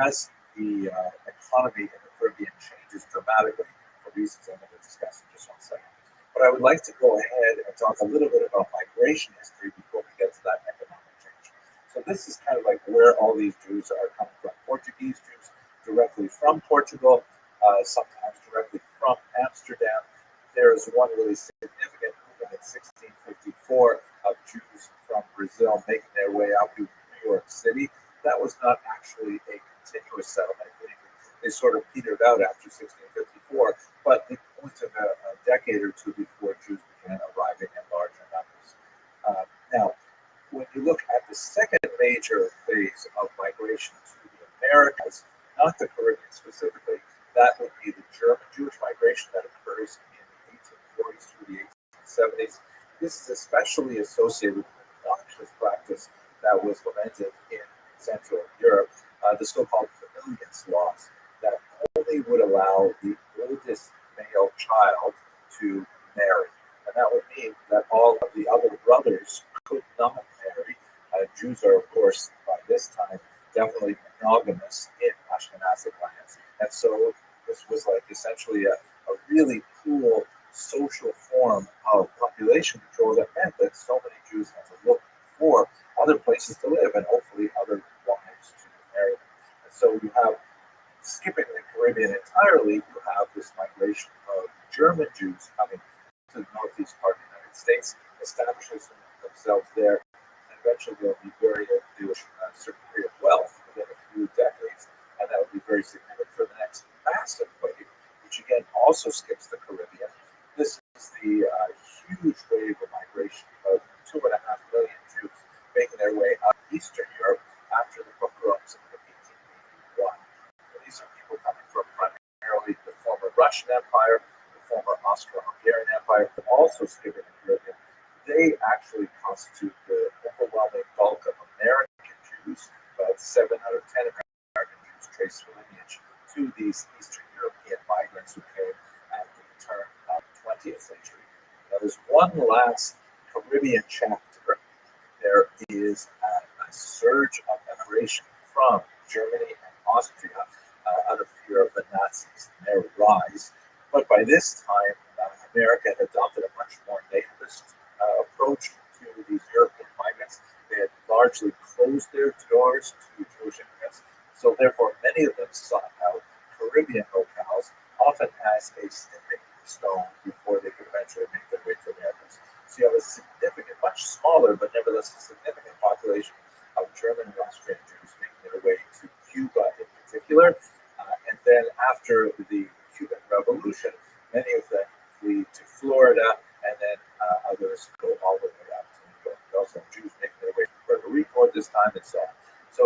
C: as the economy in the Caribbean changes dramatically for reasons I'm going to discuss in just one second. But I would like to go ahead and talk a little bit about migration history before we get to that economic change. So this is kind of like where all these Jews are coming from. Portuguese Jews directly from Portugal, sometimes directly from Amsterdam. There is one really significant movement in 1654 of Jews from Brazil making their way out to New York City. That was not actually a continuous settlement. They sort of petered out after 1654, but it only took a decade or two before Jews began arriving in larger numbers. Now, when you look at the second major phase of migration to the Americas, not the Caribbean specifically, that would be the German Jewish migration that occurs in the 1840s through the 1870s. This is especially associated with the noxious practice that was lamented in Central Europe, the so-called familiars laws, that only would allow the oldest male child to marry. And that would mean that all of the other brothers could not marry. Jews are, of course, by this time, definitely monogamous in Ashkenazic lands. And so this was like essentially a really cool social form of population control that meant that so many Jews had to look for other places to live and hopefully other wives to marry them. And so you have, skipping the Caribbean entirely, you have this migration of German Jews coming to the northeast part of the United States, establishing themselves there, and eventually they'll be very able to do a certain degree of wealth within a few decades, and that would be very significant for the next massive wave, which again also skips the Caribbean. This is the huge wave of migration of 2.5 million Jews making their way out of Eastern Europe after the pogroms in 1881. These are people coming from primarily the former Russian Empire, the former Austro-Hungarian Empire, but also skipping the Caribbean. They actually constitute the overwhelming bulk of American Jews. About 7 out of 10 American Jews trace their lineage to these Eastern European migrants who came at the turn of the 20th century. Now, there's one last Caribbean chapter. There is a surge of immigration from Germany and Austria out of fear of the Nazis and their rise. But by this time, America had adopted a much more nativist approach to these European migrants. They had largely closed their doors to Jewish immigrants. So therefore, many of them sought out Caribbean locales, often as a stepping stone before they could eventually make their way to Americans. So you have a significant, much smaller, but nevertheless a significant population of German and Austrian Jews making their way to Cuba in particular. And then after the Cuban Revolution, many of them flee to Florida, and then others go all the way out to New York. We also have Jews making their way to Puerto Rico at this time, and so on. So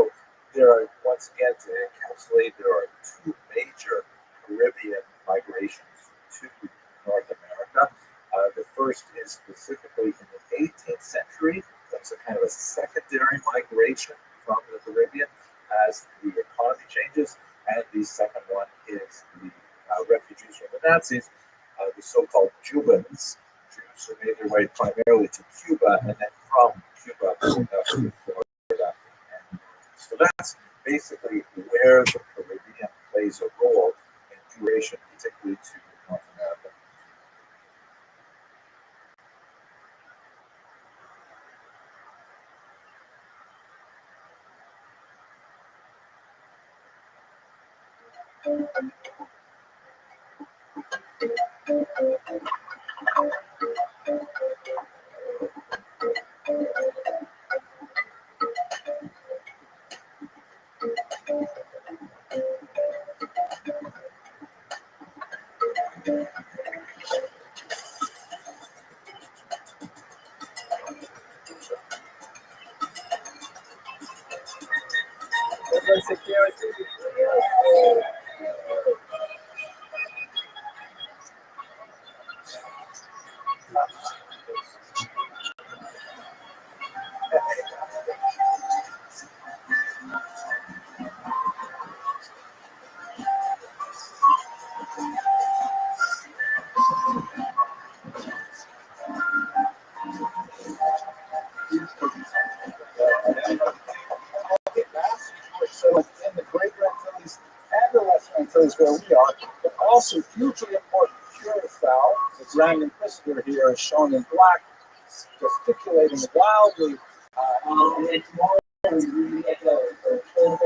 C: there are, once again, to encapsulate, there are two major Caribbean migrations to North America. The first is specifically in the 18th century. That's a kind of a secondary migration from the Caribbean as the economy changes. And the second one is the refugees from the Nazis, the so-called Cubans, Jews who made their way primarily to Cuba and then from Cuba to Florida. And so that's basically where the Caribbean plays a role in migration, particularly to North America.
A: where we are, but also hugely important. Curacao, the Grand Inquisitor here is shown in black, gesticulating wildly. And then tomorrow we get the full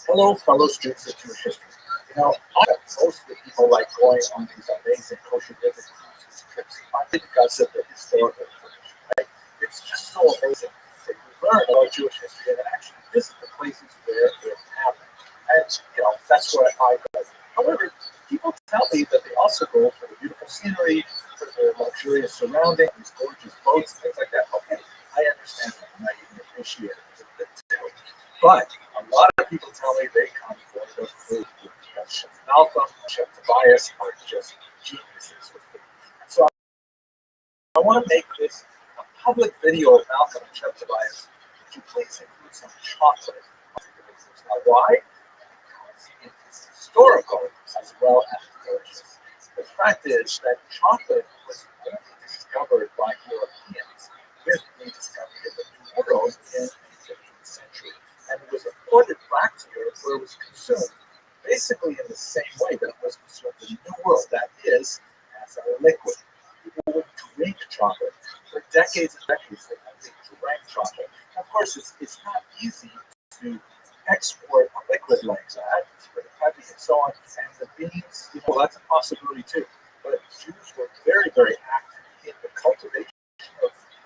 A: Hello, fellow students of Jewish history. I bet most of the people like going on these amazing kosher visit trips partly because of the historical information, right? It's just so amazing that you learn about Jewish history and actually visit the places where it happened. And, that's where I go. However, people tell me that they also go for the beautiful scenery, for the luxurious surroundings, these gorgeous boats, things like that. Okay, I understand that, and I even appreciate it. But a lot of people tell me they come for the food. Chef Malcolm, Chef Tobias are
C: just geniuses with food. And so I want to make this a public video of Malcolm and Chef Tobias. Would you please include some chocolate? Now, why? Because it is historical as well as delicious. The fact is that chocolate was only discovered by Europeans with the discovery of the New World in the 15th century. And it was imported back to Europe where it was consumed basically in the same way that it was consumed in the New World, that is, as a liquid. People would drink chocolate. For decades and decades, they drank chocolate. Of course, it's not easy to export a liquid like that. It's very heavy and so on. And the beans, that's a possibility too. But Jews were very, very active in the cultivation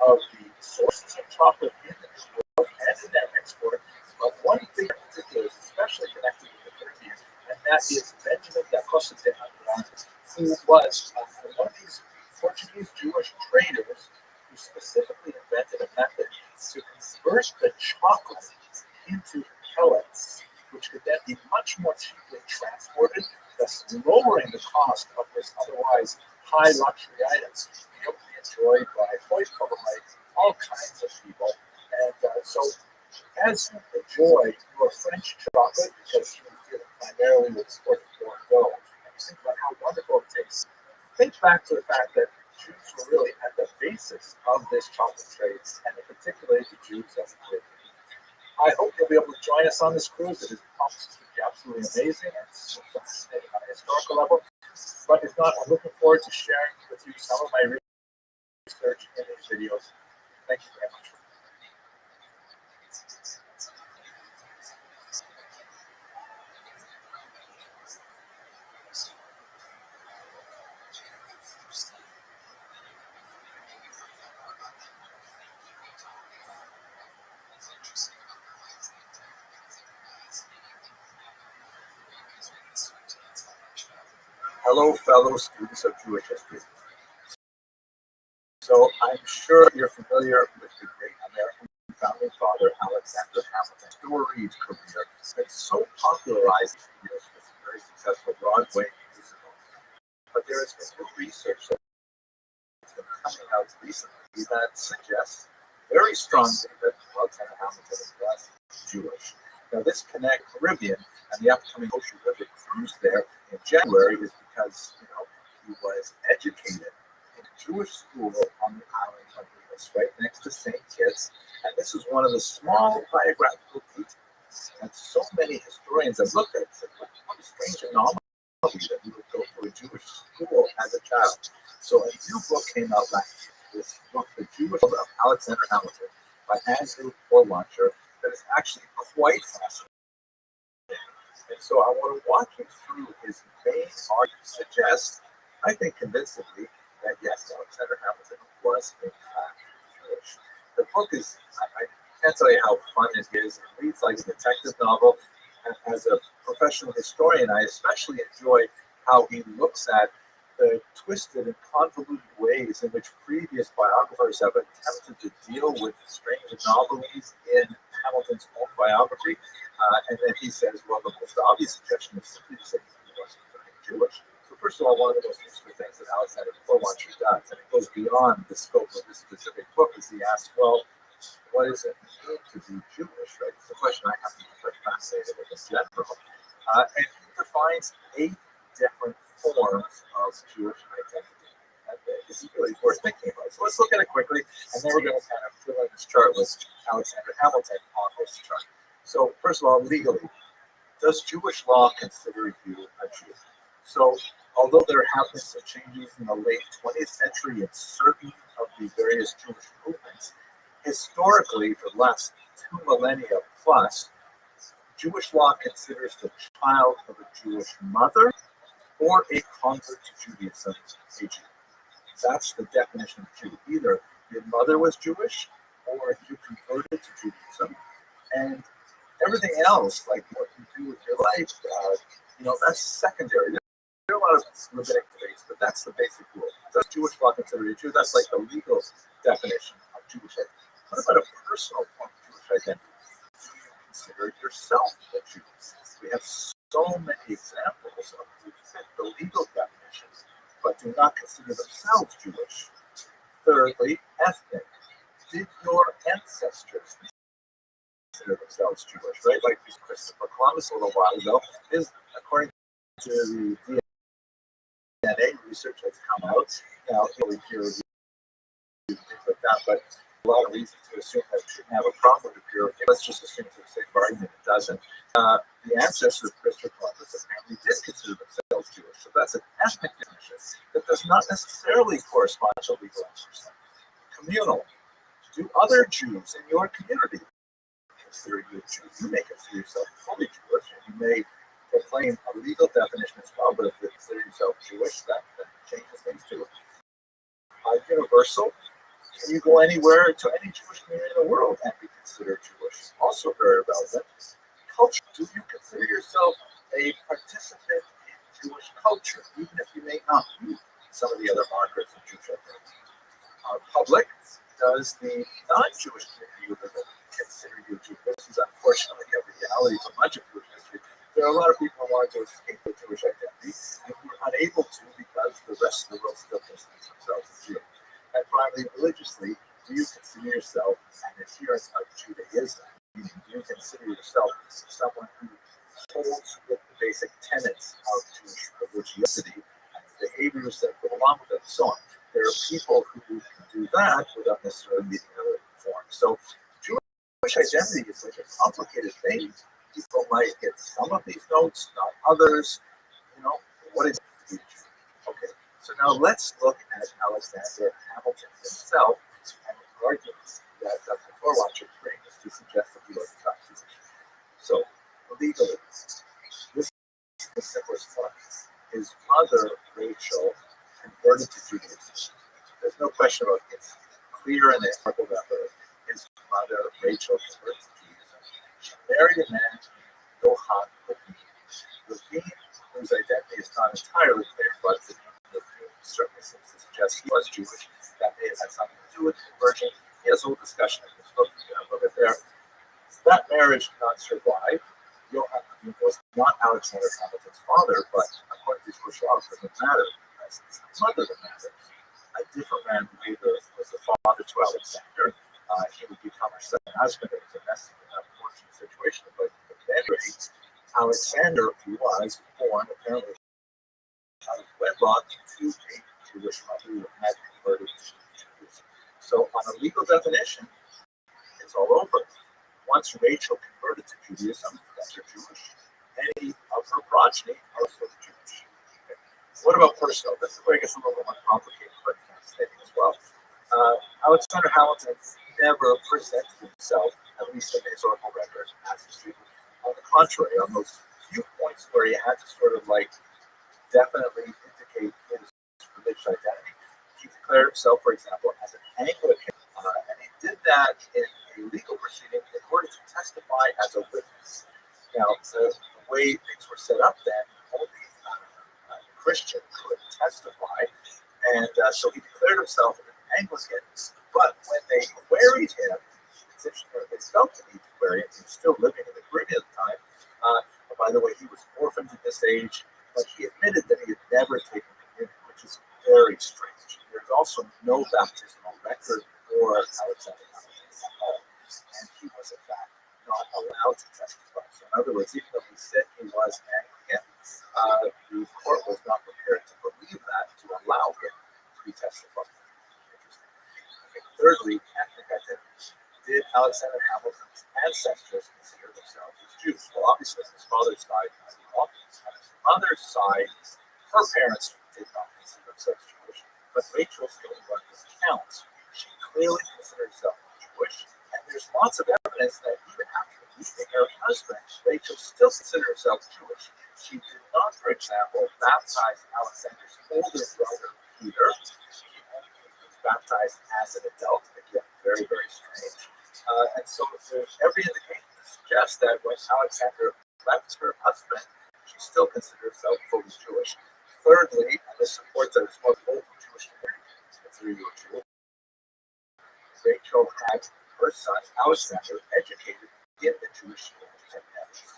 C: of the sources of chocolate in the New World and in that export. But one thing in particular is especially connected with the Caribbean, and that is Benjamin da Costa de Andrade, who was one of these Portuguese Jewish traders who specifically invented a method to convert the chocolate into pellets, which could then be much more cheaply transported, thus lowering the cost of this otherwise high luxury items to be able to be enjoyed by all kinds of people. And so as you enjoy your French chocolate, because you deal primarily with Port Bordeaux, and you think about how wonderful it tastes, think back to the fact that Jews were really at the basis of this chocolate trade, and in particular the Jews of the Caribbean. I hope you'll be able to join us on this cruise. It is promised to be absolutely amazing and so fascinating on a historical level. But if not, I'm looking forward to sharing with you some of my research in these videos. Thank you very much. Hello, fellow students of Jewish history. So I'm sure you're familiar with the great American founding father, Alexander Hamilton's storied career that so popularized years with a very successful Broadway musical. But there has been new research that's been coming out recently that suggests very strongly that Alexander Hamilton was Jewish. Now, this Connect Caribbean and the upcoming Ocean River cruise there in January is because, he was educated in a Jewish school on the island of Rivas, right next to St. Kitts. And this is one of the small biographical details that so many historians have looked at and said, what a strange anomaly that he would go to a Jewish school as a child. So a new book came out last year, this book, The Jewish World of Alexander Hamilton, by Andrew Orlacher, that is actually quite fascinating. And so I want to walk you through his main argument, suggest, I think convincingly, that yes, Alexander Hamilton was in fact Jewish. The book is, I can't tell you how fun it is. It reads like a detective novel. And as a professional historian, I especially enjoy how he looks at the twisted and convoluted ways in which previous biographers have attempted to deal with strange anomalies in Hamilton's own biography. And then he says, well, the most obvious suggestion is simply to say he wasn't very Jewish. So first of all, one of the most useful things that Alexander Orlacher does, and it goes beyond the scope of this specific book, is he asks, well, what does it mean to be Jewish, right? It's a question I have to be quite fascinated with in general. And he defines 8 different forms of Jewish identity. And this is really worth thinking about. So let's look at it quickly, and then we're going to kind of fill in this chart with Alexander Hamilton on this chart. So first of all, legally, does Jewish law consider you a Jew? So although there have been some changes in the late 20th century in certain of the various Jewish movements, historically, for the last 2 millennia plus, Jewish law considers the child of a Jewish mother or a convert to Judaism a Jew. That's the definition of Jew. Either your mother was Jewish or you converted to Judaism. And everything else, like what you do with your life, that's secondary. There are a lot of rabbinic debates, but that's the basic rule. Does Jewish law consider you a Jew? That's like the legal definition of Jewish identity. What about a personal form of Jewish identity? Do you consider yourself a Jew? We have so many examples of who fit the legal definition do not consider themselves Jewish. Thirdly, ethnic. Did your ancestors consider themselves Jewish, right? Like Christopher Columbus a little while ago, is according to the DNA research that's come out, now really peer reviewed things like that, but a lot of reasons to assume that it shouldn't have a problem with the peer review. Let's just assume for the sake of argument it doesn't. The ancestors of Christopher Columbus apparently did consider themselves Jewish, so that's an ethnic definition that does not necessarily correspond to legal definition. Communal. Do other Jews in your community consider you a Jew? You may consider yourself fully Jewish, and you may proclaim a legal definition as well, but if you consider yourself Jewish, that changes things too. Universal. Can you go anywhere to any Jewish community in the world and be considered Jewish? Also very relevant. Culture. Do you consider yourself a participant in Jewish culture, even if you may not be some of the other markers of Jewish identity? Public. Does the non-Jewish community you live in consider you Jewish? This is unfortunately a reality for much of Jewish history. There are a lot of people who want to escape the Jewish identity and who are unable to because the rest of the world still considers themselves a Jew. And finally, religiously, do you consider yourself an adherent of Judaism? Meaning, do you consider yourself someone who holds with the basic tenets of Jewish religiosity and the behaviors that go along with it, and so on? There are people who can do that without necessarily meeting other forms. So Jewish identity is like a complicated thing. People might get some of these notes, not others. What is it? Okay, so now let's look at Alexander Hamilton himself and the arguments that Dr. Rothschild brings to suggest that he was not Jewish. So legally, this is the simplest one. His mother, Rachel, converted to Judaism. There's no question about it. It's clear in the historical record. His mother, Rachel, converted to Judaism. She married a man named Johann Levine. Levine, whose identity is not entirely clear, but Levine certainly seems to suggest he was Jewish. That may have had something to do with the conversion. He has a whole discussion in his book. You can have a look at there. That marriage did not survive. Johann Levine was not Alexander Hamilton's father, but according to Jewish law, it doesn't matter. It's the mother that matters. A different man later was the father to Alexander. He would become her second husband. It was a messy and unfortunate situation, but at any rate, Alexander was born apparently out of wedlock to a Jewish mother who had converted to Judaism. So, on a legal definition, it's all over. Once Rachel converted to Judaism, that's her Jewish. Any of her progeny are also Jewish. Okay. What about personal? This is where it gets a little more complicated, but fascinating as well. Alexander Hamilton never presented himself, at least in the historical record, as a Jew. On the contrary, on those few points where he had to sort of definitely indicate his religious identity, he declared himself, for example, as an Anglican, and he did that in a legal proceeding in order to testify as a witness. Now, the way things were set up then, only Christian could testify, and so he declared himself an Anglican. But when they queried him, they felt the need to query him. He was still living in the Caribbean at the time. By the way, he was orphaned at this age, but he admitted that he had never taken communion, which is very strange. There's also no baptismal record for Alexander Hamilton at all, and he was in fact not allowed to testify. So, in other words, even though he said he was Anglican, the court was not prepared to believe that to allow him to testify. Interesting. Okay. Thirdly, ethnic identity. Did Alexander Hamilton's ancestors consider themselves as Jews? Well, obviously, on his father's side, on his mother's side, her parents did not consider themselves Jewish, but Rachel's the only one who counts. She clearly considered herself Jewish, and there's lots of evidence that even after leaving her husband, Rachel still considered herself Jewish. She did not, for example, baptize Alexander's older brother, Peter. He only was baptized as an adult, again, very, very strange. And so there's every indication to suggest that when Alexander left her husband, she still considered herself fully Jewish. Thirdly, and this supports that it's more local Jewish community consider you a Jew, Rachel had her son Alexander educated in the Jewish schools and methods.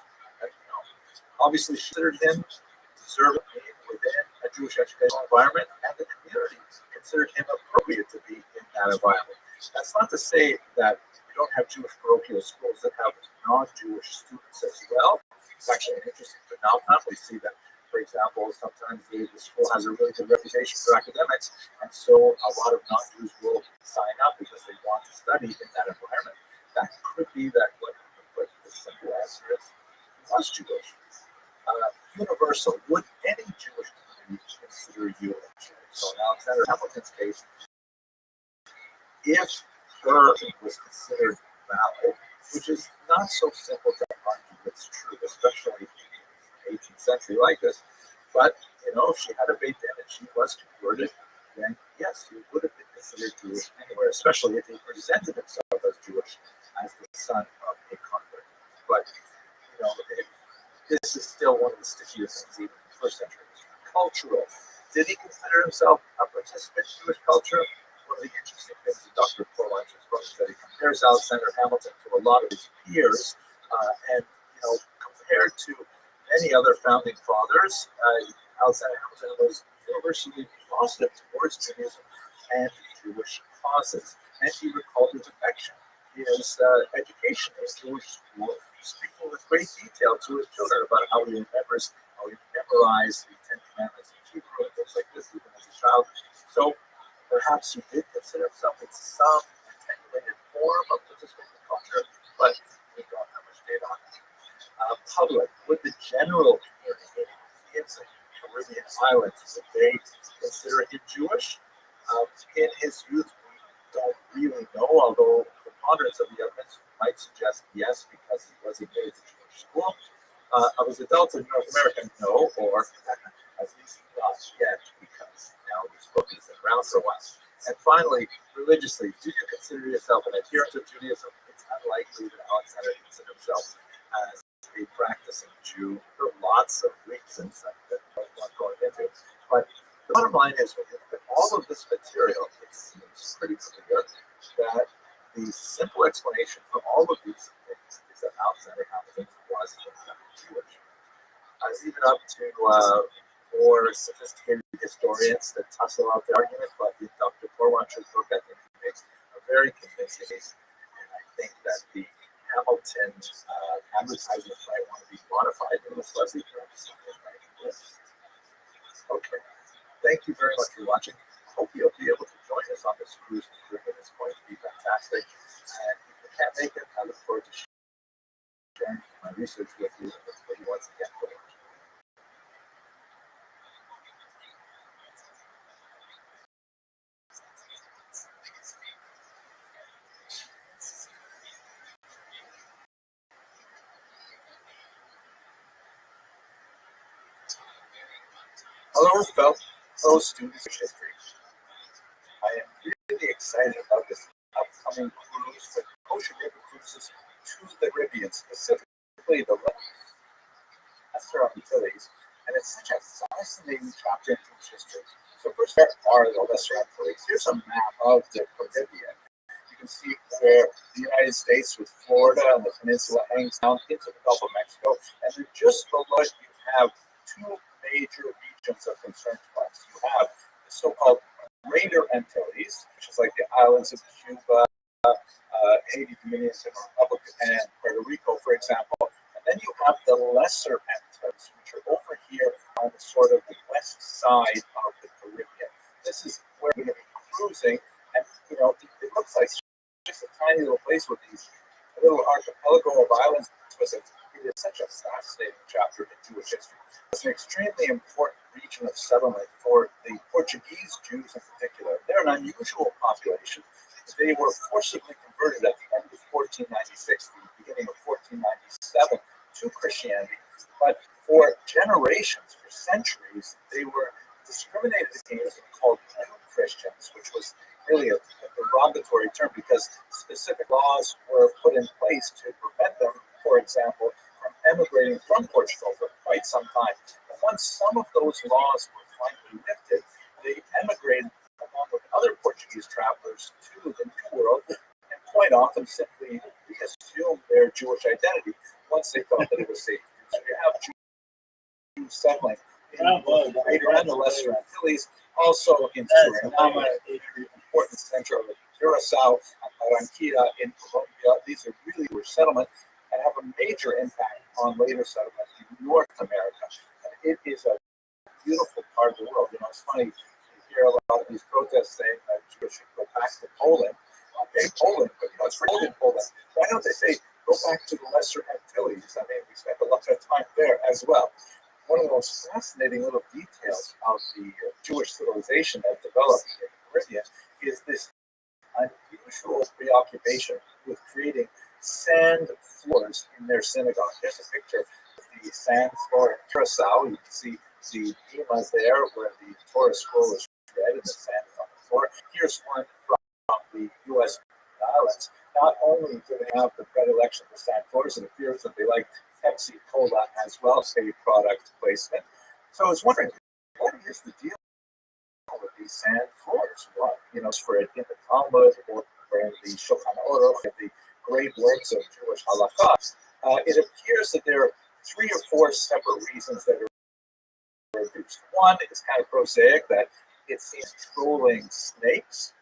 C: Obviously, she considered him deservingly within a Jewish educational environment, and the community considered him appropriate to be in that environment. That's not to say that we don't have Jewish parochial schools that have non-Jewish students as well. It's actually an interesting phenomenon. We see that, for example, sometimes the school has a really good reputation for academics, and so a lot of non-Jews will sign up because they want to study in that environment. That could be that what the simple answer is. He was Jewish. Universal. Would any Jewish community consider you a Jew? So in Alexander Hamilton's case, if her was considered valid, which is not so simple to argue it's true, especially in the 18th century like this, but if she had a Beit Din and she was converted, then yes, he would have been considered Jewish anywhere, especially if he presented himself as Jewish, as the son of a convert. But this is still one of the stickiest things even in the first century. Cultural. Did he consider himself a participant in Jewish culture? One of the interesting things that Dr. Porlancher's book is that he compares Alexander Hamilton to a lot of his peers, and compared to many other founding fathers, Alexander Hamilton was universally positive towards Judaism and Jewish causes, and he recalled his affection, his education in Jewish school, speaking with great detail to his children about how he memorized the Ten Commandments in Hebrew and things like this, even as a child. So perhaps he did consider himself in some attenuated form of participating in culture, but we don't have much data on that. Public, would the general community in the Caribbean islands, would they consider him Jewish? In his youth, we don't really know, although the preponderance of the evidence might suggest yes, because he was admitted to Jewish school. Of his adults in North America, no, or at least not yet, because now this book has been around for a while. And finally, religiously, do you consider yourself an adherent of Judaism? It's unlikely that Alexander considered himself as a practicing Jew for lots of reasons that I'm not going into. But the bottom line is, when you look at all of this material, it seems pretty clear that the simple explanation for all of these things is that Alexander Hamilton was in fact Jewish. I leave it up to more sophisticated historians that tussle out the argument, but in Dr. Porlancher's book, I think he makes a very convincing case, and I think that the Hamilton advertisement might want to be modified in the slightly terms. Okay, thank you very much for watching. I hope you'll be able to join us on this cruise to the Caribbean. It's going to be fantastic. And if you can't make it, I look forward to sharing my research with you once again. Hello, students of history. I am really excited about this upcoming cruise with Ocean River Cruises to the Caribbean, specifically the lesser Antilles, and it's such a fascinating chapter in Jewish history. So first, there are the lesser Antilles. Here's a map of the Caribbean. You can see where the United States with Florida and the peninsula hangs down into the Gulf of Mexico, and then just below it you have two major regions of concern to us. You have the so-called Greater Antilles, which is like the islands of Cuba, Haiti, Dominican Republic, and Puerto Rico, for example. And then you have the Lesser Antilles, which are over here on the sort of the west side of the Caribbean. This is where we're going to be cruising, and it looks like just a tiny little place with these little archipelago of islands. It is such a fascinating chapter in Jewish history. It's an extremely important region of settlement for the Portuguese Jews in particular. They're an unusual population. They were forcibly converted at the end of 1496, the beginning of 1497, to Christianity. But for generations, for centuries, they were discriminated against and called New Christians, which was really a derogatory term because specific laws were put in place to prevent them, for example, from emigrating from Portugal for quite some time. And once some of those laws were finally lifted, they emigrated along with other Portuguese travelers to the New World, and quite often simply reassumed their Jewish identity once they felt that it was safe. So you have Jews settling in Greater and the Lesser Antilles, also in Suriname, a very important center of Curacao, Barranquilla in Colombia. These are really Jewish settlements and have a major impact on later settlement in North America. And it is a beautiful part of the world. It's funny, you hear a lot of these protests saying that Jews should go back to Poland. Okay, Poland, but it's really in Poland. Why don't they say go back to the Lesser Antilles? I mean, we spent a lot of time there as well. One of the most fascinating little details of the Jewish civilization that developed in the Caribbean is this unusual preoccupation with creating sand floors in their synagogue. There's a picture of the sand floor in Curacao. You can see the bima there where the Torah scroll is read and the sand is on the floor. Here's one from the U.S. Islands. Not only do they have the predilection for sand floors, it appears that they like Pepsi Cola as well, say product placement. So I was wondering, what is the deal with these sand floors? What, for it in the Talmud or in the Shulchan Aruch, the great works of Jewish halakha, it appears that there are 3 or 4 separate reasons that are reduced. One is kind of prosaic, that it seems trolling snakes.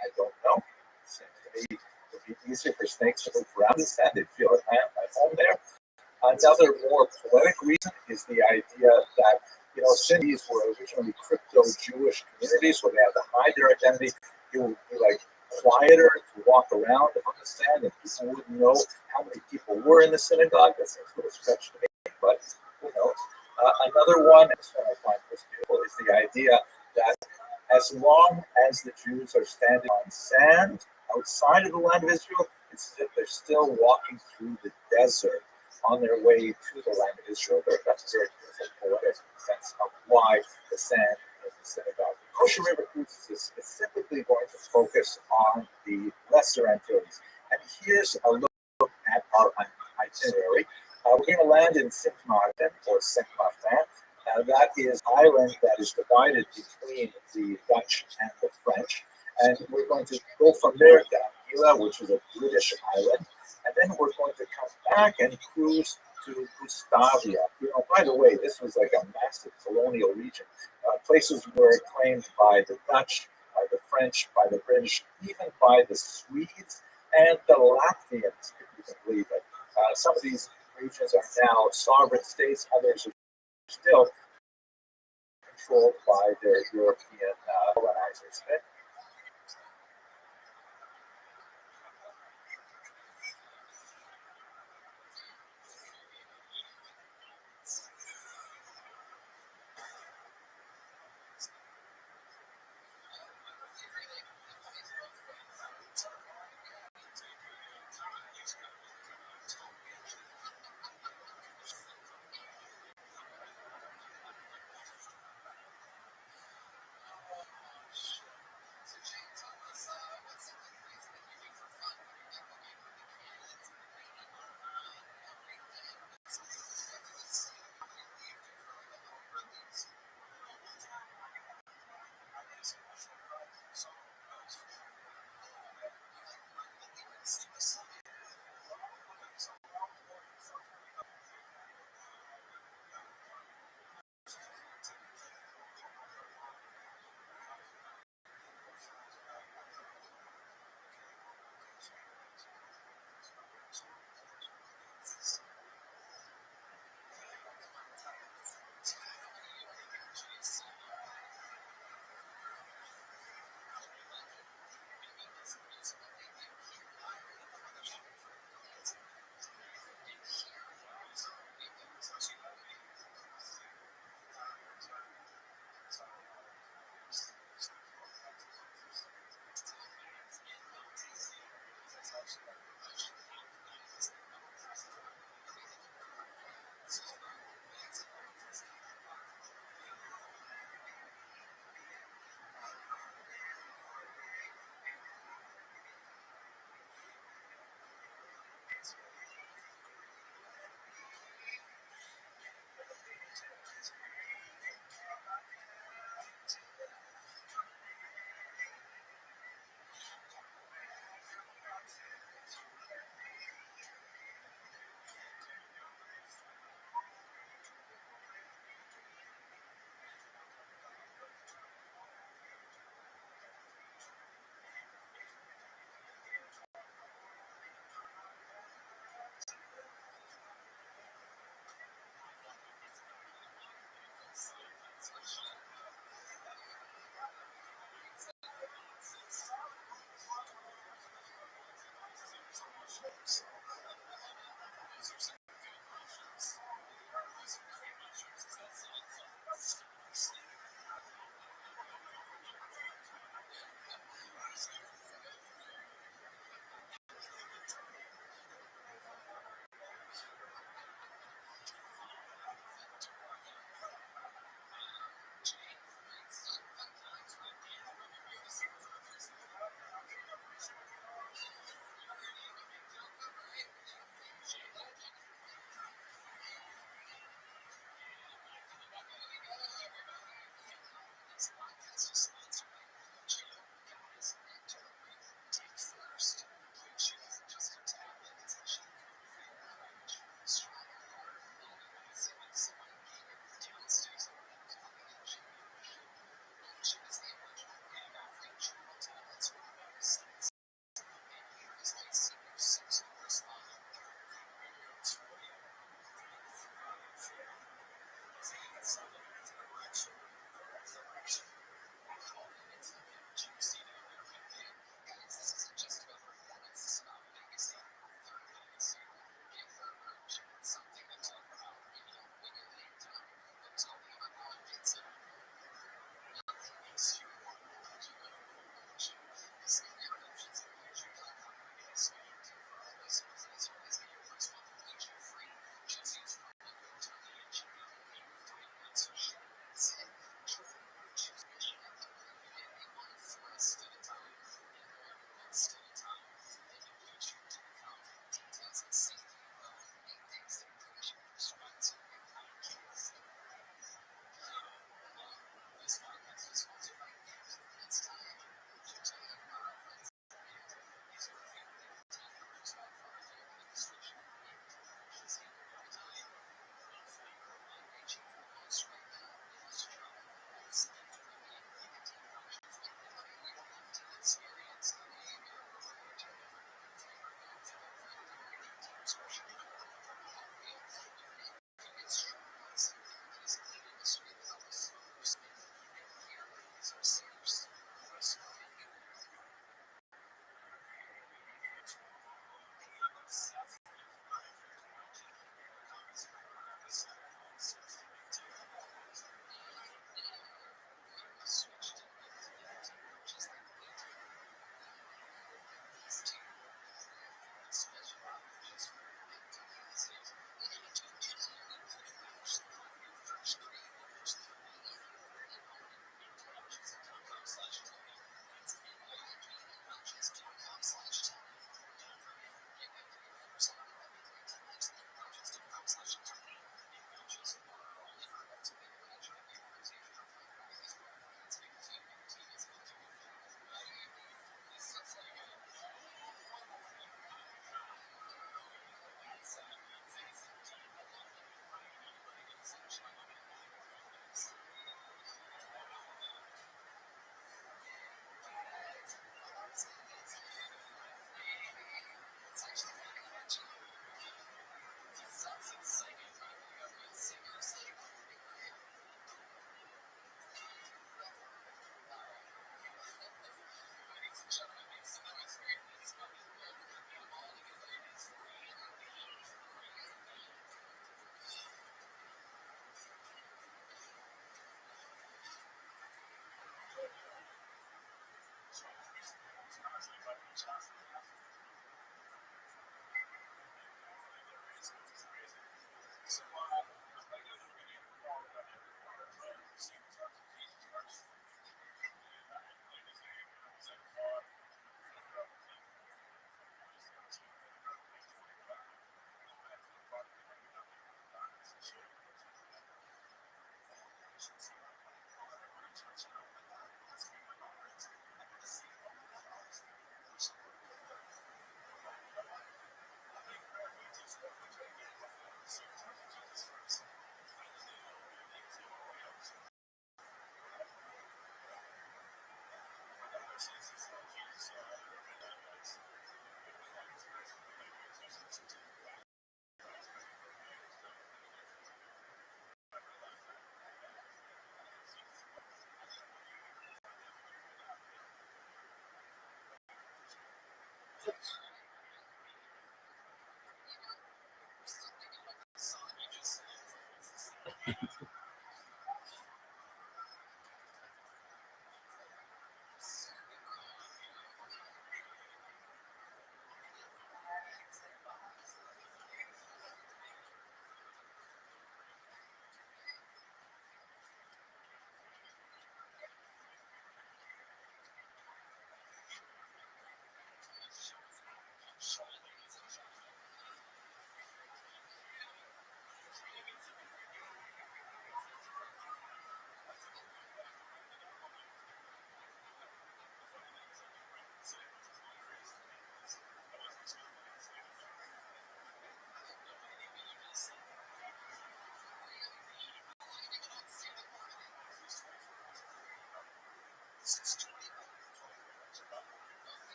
C: I don't know. It seems to me it would be easier for snakes to move around the sand. They'd feel at home there. Another more poetic reason is the idea that, cities were originally crypto-Jewish communities where they had to hide their identity. It would be like quieter to walk around on the sand and people wouldn't know how many people were in the synagogue. That seems a little stretched to me, but who knows. Another one, and this one I find most beautiful, is the idea that as long as the Jews are standing on sand outside of the land of Israel, it's as if they're still walking through the desert on their way to the land of Israel. That's a very beautiful poetic sense of why the sand in the synagogue. Kosher River Cruises is specifically going to focus on the Lesser Antilles. And here's a look at our itinerary. We're going to land in Saint Martin or Saint Martin. That is an island that is divided between the Dutch and the French. And we're going to go from there to Anguilla, which is a British island. And then we're going to come back and cruise to Gustavia. By the way, this was like a massive colonial region. Places were claimed by the Dutch, by the French, by the British, even by the Swedes and the Latvians, if you can believe it. Some of these regions are now sovereign states, others are still controlled by their European colonizers.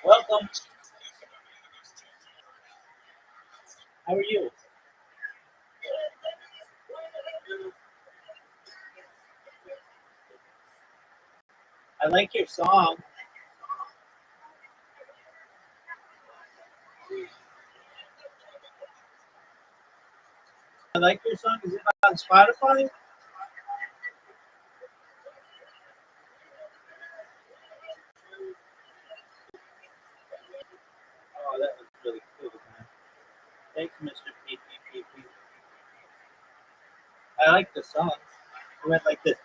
E: Welcome. How are you? I like your song. I like your song. Is it on Spotify? Oh, that was really cool, man. Thanks, Mr. PPPP. I like the song. It went like this.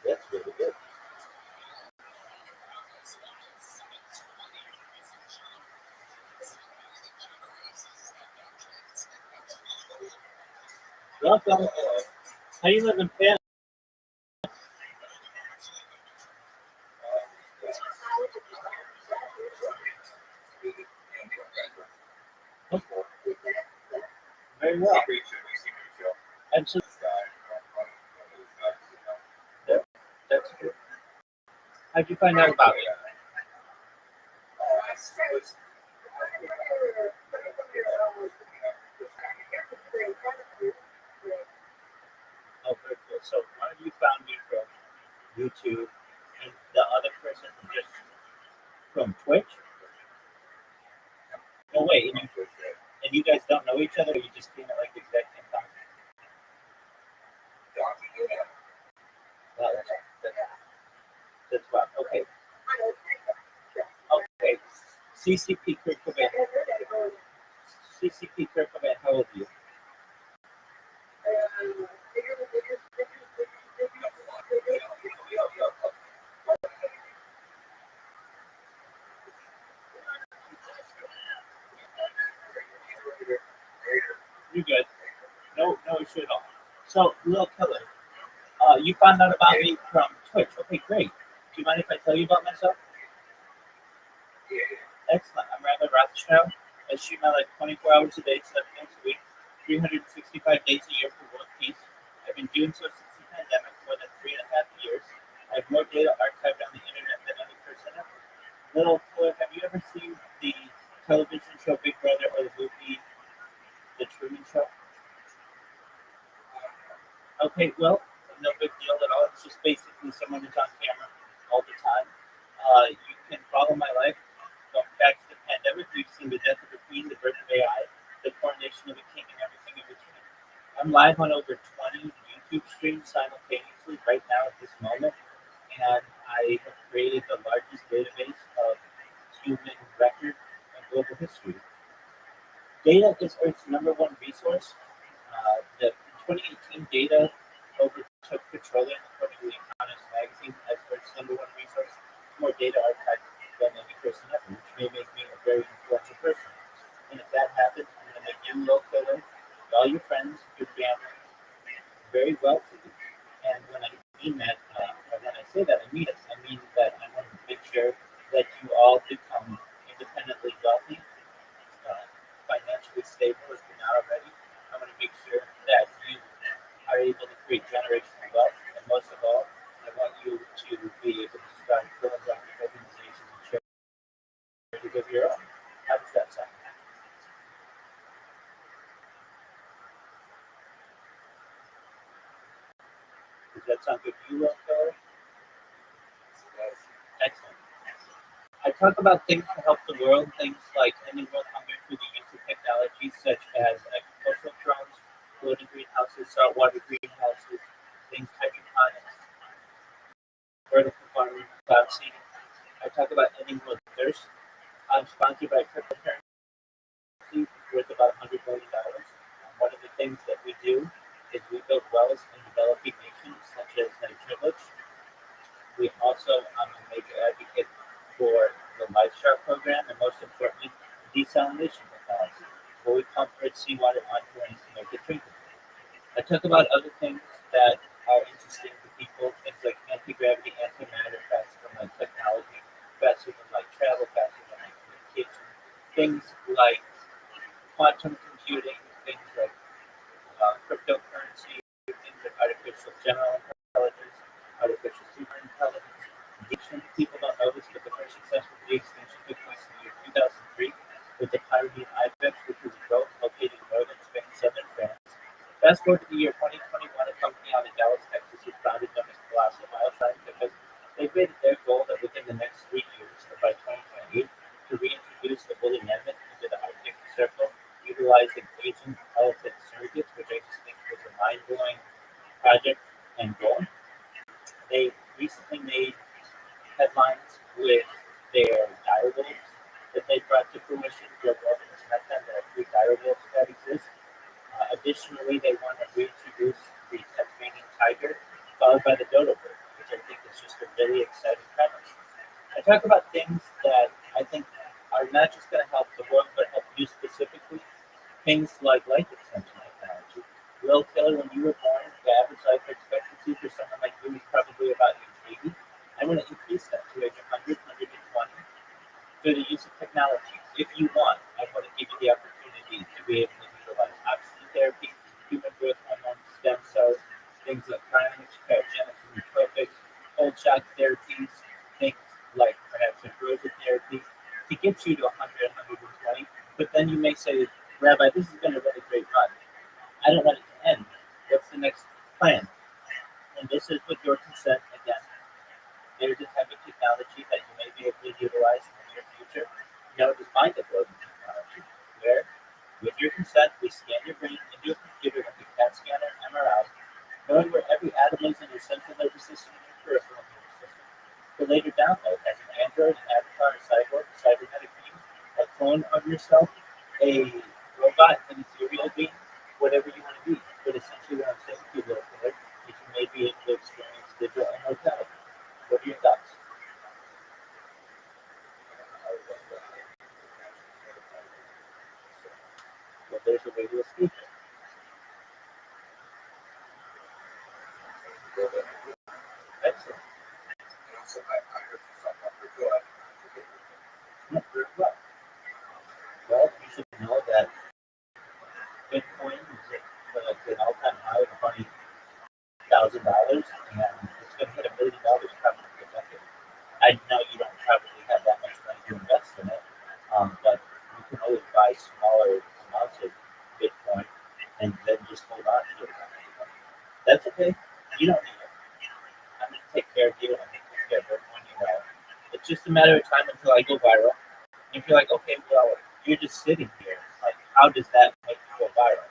E: That's really good. Welcome. How you live in Penn? Very well. And so that's good. How'd you find out about it? Oh, very cool. So one of you found me from YouTube, and the other person just from Twitch. No wait, and you guys don't know each other, or you just came at like the exact same time? Wow, that's wow. Okay. Okay. CCP Kurt Cobain. CCP Kurt Cobain, how old are you? You good. No issue at all. So, Lil Killer, you found out about me from Twitch. Okay, great. Do you mind if I tell you about myself? Excellent. I'm Rabbi Rothschild. I shoot my life 24 hours a day, 7 days a week, 365 days a year for world peace. I've been doing so since the pandemic, more than 3.5 years. I have more data archived on the internet than any person ever. Little Killer, have you ever seen the television show Big Brother or the movie The Truman Show? Okay, well, no big deal at all. It's just basically someone who's on camera all the time. You can follow my life going back to the pandemic. We've seen the death of the Queen, the birth of AI, the coronation of a king, and everything in between. I'm live on over 20 YouTube streams simultaneously right now at this moment, and I have created the largest database of human record in global history. Data is Earth's #1 resource. The 2018 data overtook petroleum, according to the Economist magazine, as Earth's #1 resource. More data archived than any person ever, which may make me a very influential person. And if that happens, I'm going to make you Lil Killer, all your friends, your family, very wealthy. And when I mean that, or when I say that, I mean it. I mean that I want to make sure that you all become independently wealthy, financially stable if you're not already. I want to make sure that you are able to create generational wealth, and most of all, I want you to be able to start philanthropic organizations and charities of your own. How does that sound? Does that sound good to you, Rothschild? Excellent. I talk about things to help the world, things like ending world hunger through the use of technologies such as agricultural drones, floating greenhouses, saltwater greenhouses, things hydroponics, vertical farming, cloud seeding. I talk about ending world thirst. I'm sponsored by cryptocurrency worth about $100 million. One of the things that we do is we build wells in developing nations such as Nigeria. We also, I'm a major advocate for the Lifestyle program and most importantly, desalination technology, where we pump rich seawater onto rains to make it drinkable. I talk about other things that are interesting to people, things like anti-gravity, antimatter, faster than light technology, faster than light travel, faster than light communication, things like quantum computing, things like cryptocurrency, things like artificial general intelligence, artificial super intelligence. People don't know this, but the first successful de-extinction took place in the year 2003 with the Pyrenean ibex, which was a goat located in northern Spain, southern France. Fast forward to the year 2021, a company out of Dallas, Texas, is founded known as Colossal Bioscientific. They've made it their goal that within the next 3 years, or by 2028, to reintroduce the woolly mammoth into the Arctic Circle, utilizing Asian elephant surrogates, which I just think was a mind-blowing project and goal. They recently made headlines with their direwolves that they brought to fruition. Joe Rogan has met them. There are 3 direwolves that exist. Additionally, they want to reintroduce the Tasmanian tiger, followed by the dodo bird, which I think is just a really exciting premise. I talk about things that I think are not just going to help the world, but help you specifically. Things like life extension technology. Will Taylor, when you were born, the average life expectancy for someone like you is probably about age 80. I want to increase that to age 100, 120 through the use of technology. If you want, I want to give you the opportunity to be able to utilize oxygen therapy, human growth hormone, stem cells, things like cryonics, cryogenics, nootropics, cold shock therapies, things like perhaps inversion therapy to get you to 100, 120. But then you may say, Rabbi, this has been a really great run. I don't want it to end. What's the next plan? And this is with your consent again. There's a type of technology that you may be able to utilize in the near future, known as mind uploading technology, where, with your consent, we scan your brain into a computer like a CAT scanner, MRI, knowing where every atom is in your central nervous system and your peripheral nervous system. To later download as an android, an avatar, a cyborg, a cybernetic being, a clone of yourself, a robot, an ethereal being, whatever you want to be. But essentially, what I'm saying to you, little kid, is you may be able to experience digital immortality. What are your thoughts? Well, there's a way to escape it. Excellent.
C: So I heard you talk about crypto.
E: Yeah, very well. Well, you should know that Bitcoin is at an all-time high of $20,000, and it's going to hit $1 billion probably in a decade. I know you don't probably have that much money to invest in it, but you can always buy smaller amounts of Bitcoin and then just hold on to it. That's okay. You don't need it. I'm going to take care of you. I'm going to take care of everyone you know. It's just a matter of time until I go viral. If you're like, okay, well, you're just sitting here. Like, how does that make you go viral?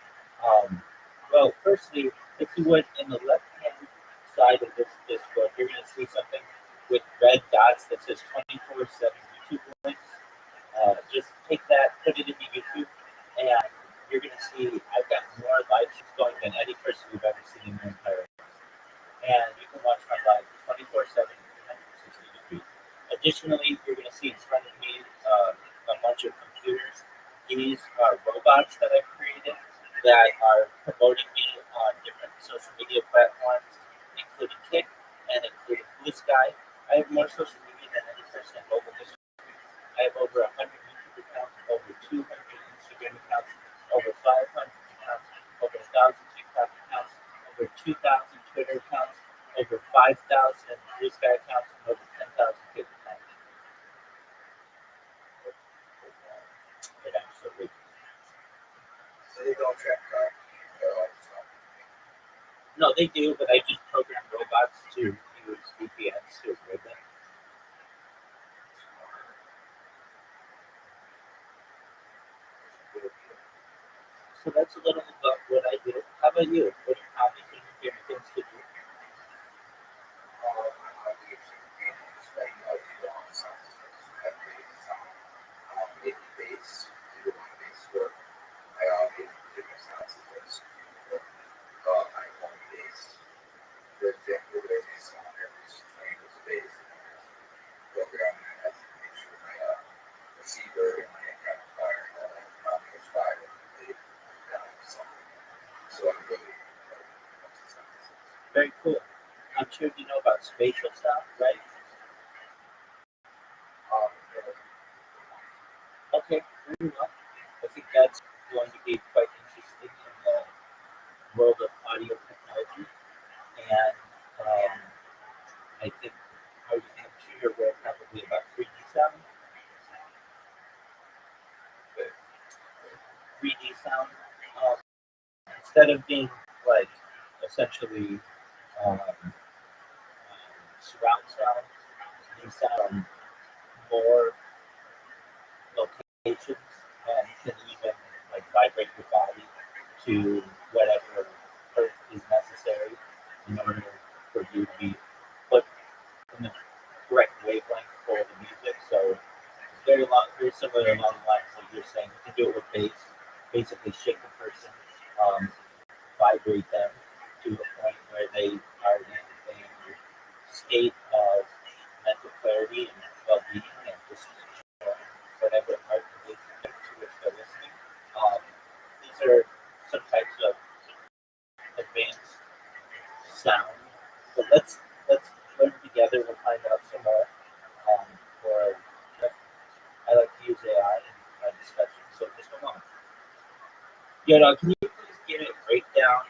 E: Well, firstly, if you would, in the left-hand side of this book, you're going to see something with red dots that says 24/7 YouTube links. Just take that, put it into YouTube, and you're going to see I've got more likes going than any person you've ever seen in your entire life. And you can watch my live 24/7, 360 degrees. Additionally, you're going to see in front of me a bunch of computers. These are robots that I've created that are promoting me on different social media platforms, including Kick and including Blue Sky. I have more social media than any person in mobile history. I have over 100 YouTube accounts, over 200 Instagram accounts, over 500 accounts, over 1,000 TikTok accounts, over 2,000 Twitter accounts, over 5,000 Blue Sky accounts, and over 10,000 Kick accounts. It absolutely.
C: So they don't track car.
E: No, they do, but I just program robots to use VPNs to avoid them. So that's a little about what I do. How about you? What are hobbies and your favorite things to do? Very cool. I'm sure you know about spatial sound, right? Okay, very well. I think that's going to be quite interesting in the world of audio technology. And I think I'm sure you're aware probably about 3D sound. 3D sound, um, instead of being like essentially surround sound, you sound more locations and can even like vibrate your body to whatever is necessary in order for you to be put in the correct wavelength for the music. So it's very similar along the lines that you're saying. You can do it with bass, basically shake a person, um, vibrate them to a point where they are in a state of mental clarity and well-being and just whatever art relates to which they're listening. Um, these are some types of advanced sound. So let's learn together. We'll find out some more. For I like to use AI in my discussion. So just one moment. Can you please give me a breakdown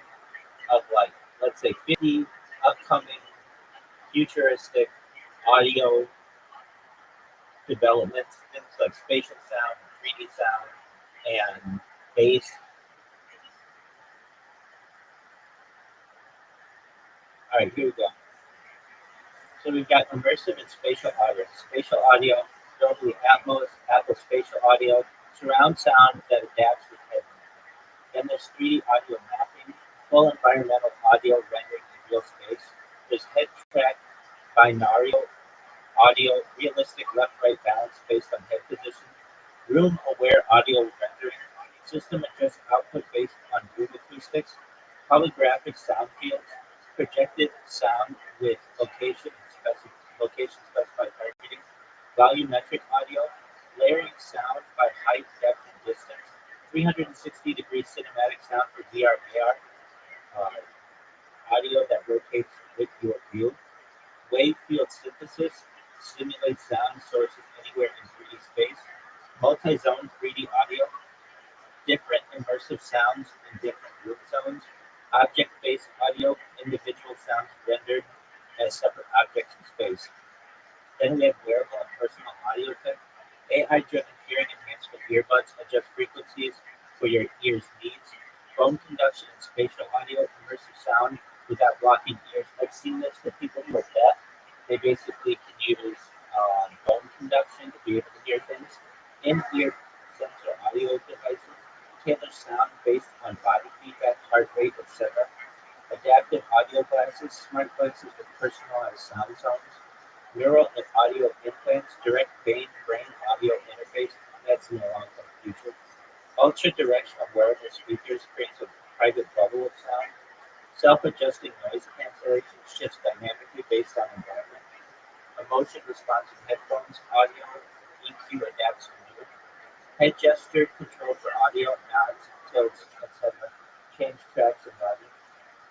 E: of like let's say 50 upcoming futuristic audio developments, things like spatial sound, 3D sound, and bass. All right, here we go. So we've got immersive and spatial audio. Spatial audio, Dolby Atmos, Apple Spatial Audio, surround sound that adapts with headroom. Then there's 3D audio mapping, full environmental audio rendering in real space. There's head track binaural audio, realistic left-right balance based on head position, room-aware audio rendering, system adjust output based on room acoustics, holographic sound fields, projected sound with location specified targeting, volumetric audio, layering sound by height, depth, and distance, 360-degree cinematic sound for VR AR, audio that rotates with your view, wave field synthesis, simulates sound sources anywhere in 3D space, multi-zone 3D audio, different immersive sounds in different room zones, object-based audio, individual sounds rendered as separate objects in space. Then we have wearable and personal audio tech, AI-driven hearing enhancement earbuds adjust frequencies for your ears' needs, bone conduction and spatial audio, immersive sound without blocking ears. I've seen this for people who are deaf. They basically can use bone conduction to be able to hear things. In-ear sensor audio devices, tailor sound based on body feedback, heart rate, etc. Adaptive audio glasses, smart glasses with personalized sound zones. Neural and audio implants, direct brain audio interface. That's in the long-term future. Ultra-directional wearable speakers creates a private bubble of sound. Self-adjusting noise cancellation shifts dynamically based on environment. Emotion responsive headphones, audio, EQ adapts to mood. Head gesture control for audio, nods, tilts, etc. Change tracks and body.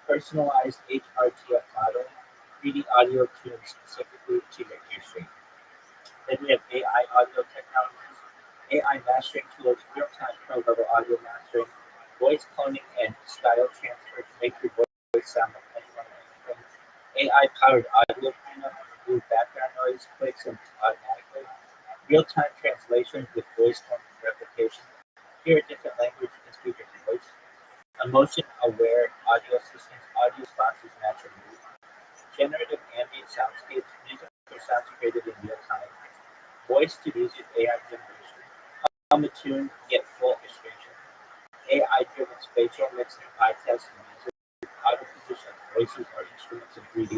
E: Personalized HRTF modeling, 3D audio tuned specifically to your ear shape. Then we have AI audio technologies, AI mastering tools, real-time pro-level audio mastering, voice cloning and style transfer to make your voice sound like anyone or anything. AI-powered audio cleanup, remove background noise, clicks and automatically. Real-time translation with voice tone replication. Hear a different language and speak your voice. Emotion-aware audio systems, audio responses match your mood. Generative ambient soundscapes, music or sounds created in real time. Voice to music AI generation. Hum a tune, get full illustration. AI driven spatial mixing, eye test, music, auto position, voices or instruments in 3D,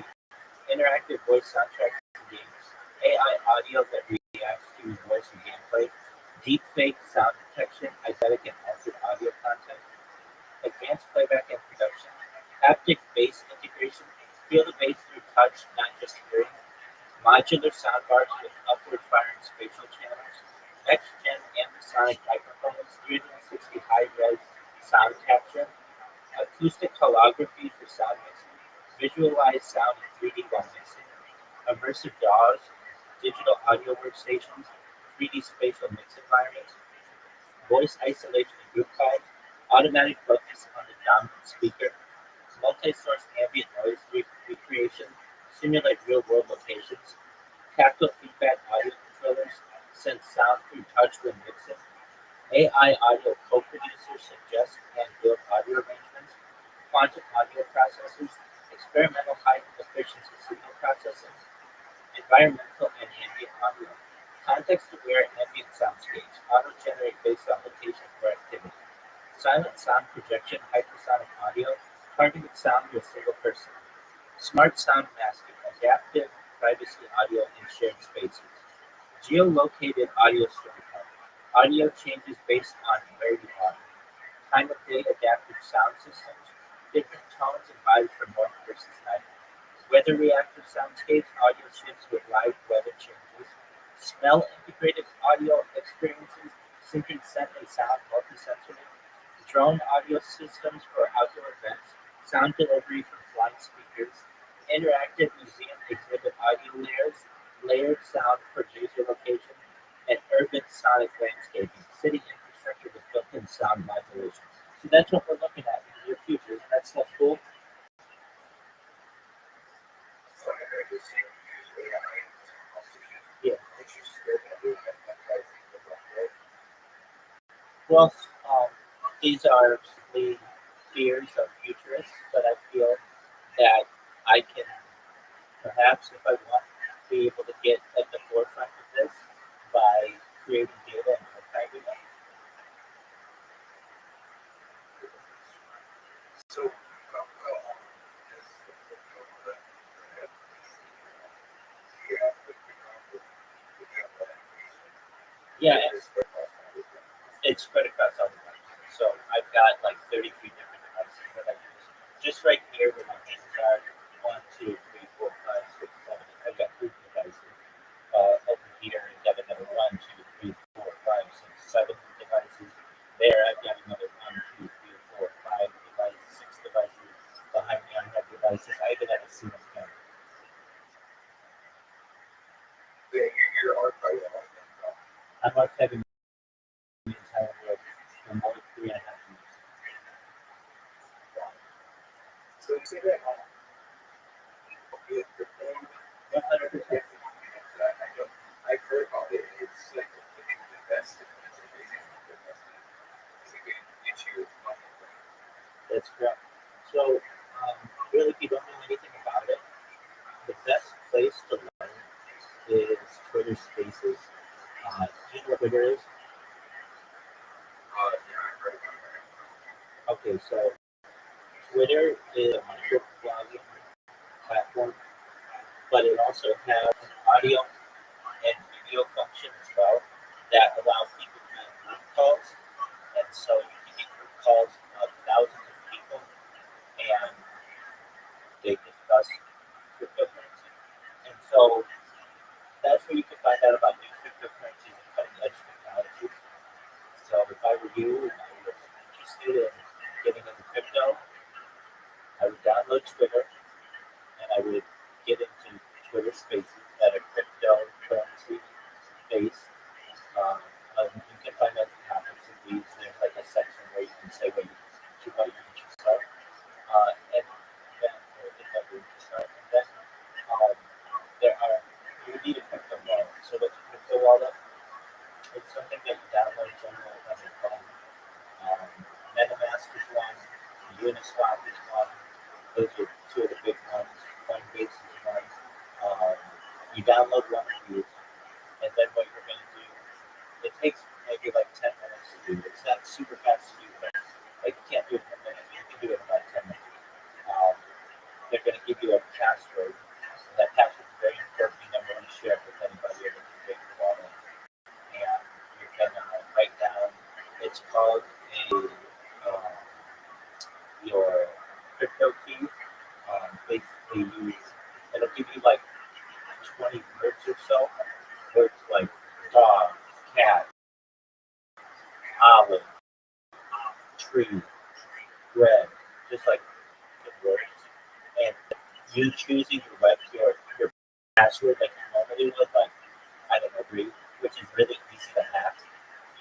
E: interactive voice soundtracks and games, AI audio that reacts to voice and gameplay, deepfake sound detection, eidetic and altered audio content, advanced playback and production, haptic bass integration, feel the bass through touch, not just hearing, modular soundbars with upward firing spatial channels, next-gen ambisonic microphones, 360 high-res sound capture, acoustic holography for sound mixing, visualized sound in 3D while mixing, immersive DAWs, digital audio workstations, 3D spatial mix environments, voice isolation and group files, automatic focus on the dominant speaker, multi-source ambient noise recreation, simulate real-world locations, tactile feedback audio controllers, send sound through touch when mixing, AI audio co-producers suggest and build audio arrangements, quantum audio processors, experimental high-efficiency signal processing, environmental and ambient audio, context-aware ambient soundscapes, auto-generate based on location or activity, silent sound projection, hypersonic audio, targeted sound to a single person, smart sound masking, adaptive privacy audio in shared spaces, geolocated audio storytelling, audio changes based on where you are, time of day adaptive sound systems, different tones and vibes for morning versus night, weather reactive soundscapes, audio shifts with live weather changes, smell integrated audio experiences, synchronous scent and sound multisensory, drone audio systems for outdoor events, sound delivery from flying speakers, interactive museum exhibit audio layers, layered sound for user location, and urban sonic landscaping, city infrastructure with built-in sound modulation. So that's what we're looking at in the near future. Isn't that stuff cool? Yeah. Well, these are the fears of futurists, but I feel that I can perhaps, if I want, be able to get at the forefront of this by creating data and archiving it.
C: So,
E: Yeah, it's spread across all the devices. So I've got like 33 different devices that I use. Just right here where my hands are, 1, 2, 3, 4, 5, 6, 7. I've got 3 devices. Over here, I've got another 1, 2, 3, 4, 5, 6, 7 devices. There, I've got another 1, 2, 3, 4, 5 devices, 6 devices. Behind me, I have devices. I even have a single camera.
C: you're archiving.
E: I'm archiving the entire world for more than 3.5 years.
C: So you say that
E: 100%.
C: I've heard about it. It's like the best.
E: That's correct. So, really, if you don't know anything about it, the best place to learn is Twitter Spaces. Do you know what Twitter is? Okay, so Twitter is a microblogging platform, but it also has an audio and video function as well that allows people to make group calls. And so you can get group calls of thousands of people and they discuss cryptocurrency. And so that's where you can find out about new cryptocurrencies and cutting edge technology. So if I were you and I was interested in getting into crypto, I would download Twitter and I would get into Twitter Spaces that are cryptocurrency based. You can find out the topics of these. There's like a section where you can say what your interests are, and then if that your interests are, and then you would need a crypto wallet. So what's a crypto wallet? It's something that you download generally on your phone. MetaMask is one, Uniswap is one. Those are 2 of the big ones. Coinbase is one. You download one of these, and then what you're going to do, it takes maybe like 10 minutes to do. It's not super fast to do, but like you can't do it in password. And that password is very important. You never want to share it with anybody or they can get your wallet. And you can write down. It's called your crypto key. Basically, it'll give you like 20 words or so. Words like dog, cat, olive, tree, bread, just like the words. And you choosing your password like you normally would, like I don't know, read, which is really easy to hack.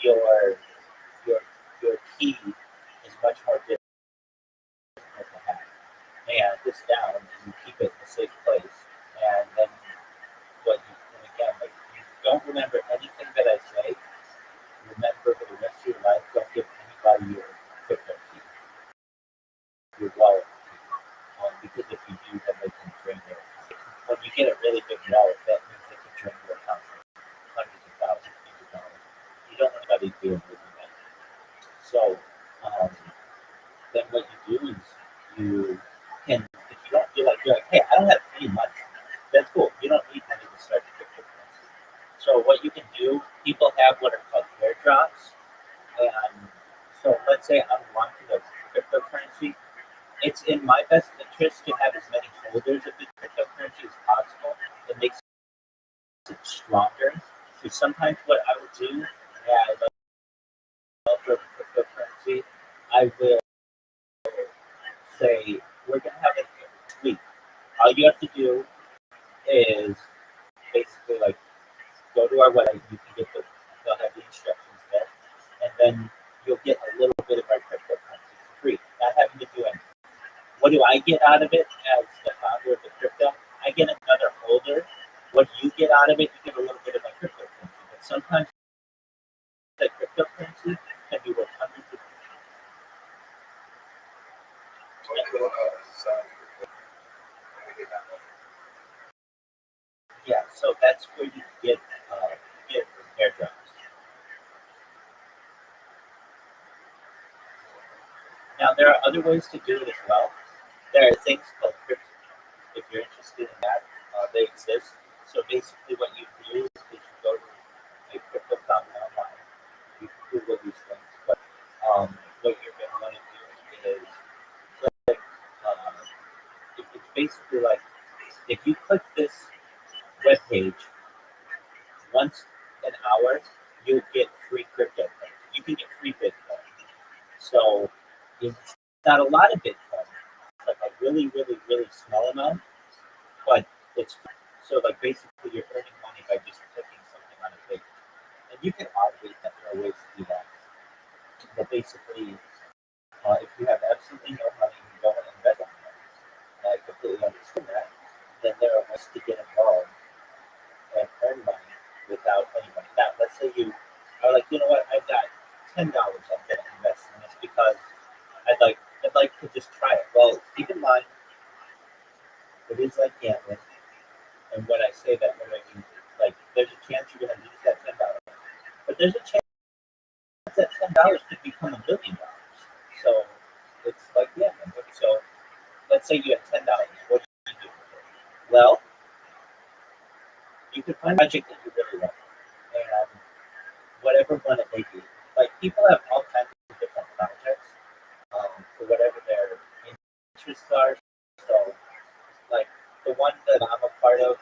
E: Your your your key is much more difficult to hack. And this down and you keep it in a safe place. And then and again, like you don't remember anything that I say. Remember for the rest of your life, don't give anybody your crypto key, your wallet key. Because if you do, then they can drain your account. When you get a really big wallet, that means they can drain your account for hundreds of thousands of dollars. You don't want anybody doing that. So then what you do is you can, if you don't feel like you're like, hey, I don't have any money. That's cool. You don't need money to start cryptocurrency. So what you can do, people have what are called airdrops. And so let's say I'm launching a cryptocurrency. It's in my best interest to have as many holders of the cryptocurrency as possible. It makes it stronger. So sometimes what I will do as a developer of cryptocurrency, I will say, we're going to have it every week. All you have to do is basically like go to our website. You can get they'll have the instructions there, and then you'll get a little bit of our cryptocurrency for free, not having to do anything. What do I get out of it as the founder of the crypto? I get another holder. What you get out of it, you get a little bit of my cryptocurrency. But sometimes that cryptocurrency can be worth hundreds of yeah, so that's where you get airdrops. Now there are other ways to do it as well. There are things called crypto. If you're interested in that, they exist. So basically, what you do is you go to a crypto fountain online. You can Google these things, but what you're going to want to do is click. It's basically like if you click this web page once an hour, you'll get free crypto. You can get free Bitcoin. So it's not a lot of Bitcoin. It's like a really, really, really small amount, but it's free. So like basically you're earning money by just clicking something on a page. And you can automate that. There are ways to do that. But basically, if you have absolutely no money, you don't want to invest in it. And I completely understand that. Then there are ways to get involved and earn money without any money. Now, let's say you are like, you know what, I've got $10 I'm going to invest in this because I'd like to just try it. Well, keep in mind, it is like gambling. And when I say that, what I mean, like, there's a chance you're going to lose that $10, but there's a chance that $10 could become $1 million. So it's like gambling. So let's say you have $10. What do you do with it? Well, you could find a project that you really like, and whatever one it may be. Like people have all kinds of different projects for whatever their interests are. So, like the one that I'm a part of,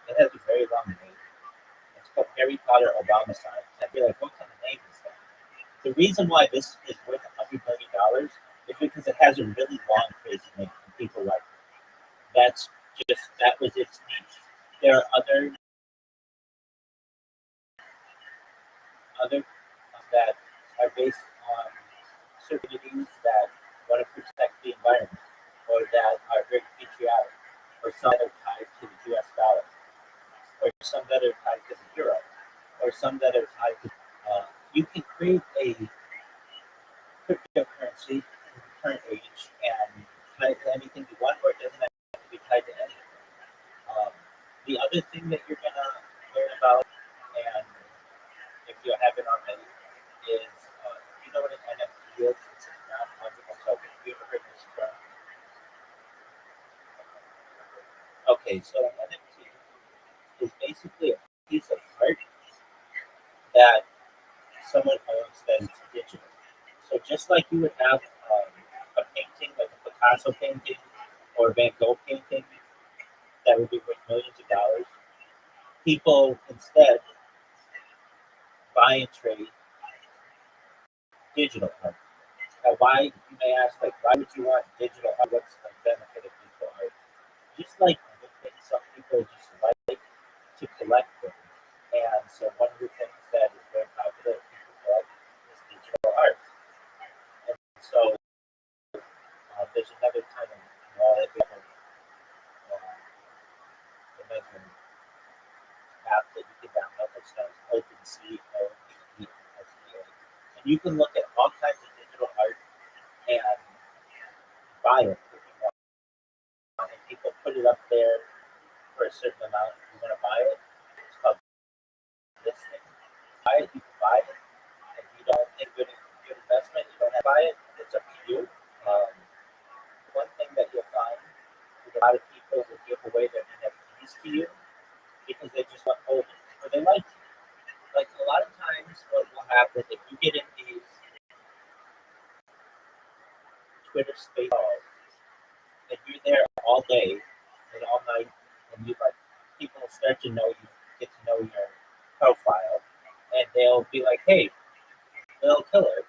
E: it has a very long name. It's called Harry Potter Obama Science. I'd be like, what kind of name is that? The reason why this is worth $100 million is because it has a really long, crazy name, and people like it. That was its niche. There are other that are based on certain entities that want to protect the environment, or that are very patriotic, or some that are tied to the U.S. dollar, or some that are tied to the euro, or some that are tied to. You can create a cryptocurrency in the current age and tie it to anything you want, or it doesn't have to be tied to anything. The other thing that you're gonna learn about, and if you haven't already, is you know what an NFT is? It's a non-fungible token. Have you ever heard this term? Okay, so an NFT is basically a piece of art that someone owns that is digital. So just like you would have a painting, like a Picasso painting or Van Gogh painting, that would be worth millions of dollars, people instead buy and trade digital art. Now, why, you may ask, like, why would you want digital art? What's the benefit of digital art? Just like some people just like to collect things. And so one of the things that is very popular that people collect is digital art. And so there's another kind of wallet, another app that you can download that's known as OpenSea, OpenSea. And you can look at all kinds of digital art and buy it if you want. And people put it up there for a certain amount. If you want to buy it, it's called listing. Buy it, you can buy it. If you don't think good investment, you don't have to buy it. It's up to you. Um, One thing that you'll find is a lot of people will give away their NFTs to you because they just want to hold it or they like it. Like a lot of times, what will happen if you get in these Twitter space calls and you're there all day and all night, and you like people start to know you, get to know your profile, and they'll be like, "Hey, little killer,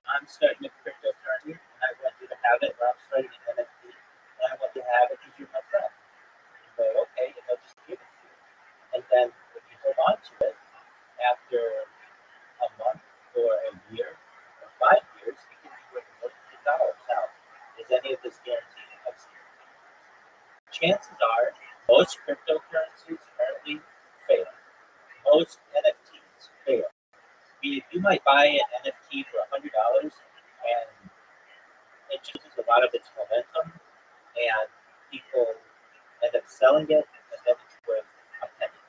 E: I'm starting a cryptocurrency, and I want you to have it. Or I'm starting an NFT, and I want you to have it because you're my friend." You go, "Okay," and they'll just give it to you. And then if you hold on to it after a month or a year or 5 years, it can be worth millions of dollars. Now, is any of this guaranteed? Chances are most cryptocurrencies currently fail. Most NFTs fail. You might buy an NFT for $100 and it just loses a lot of its momentum and people end up selling it and then it's worth a penny.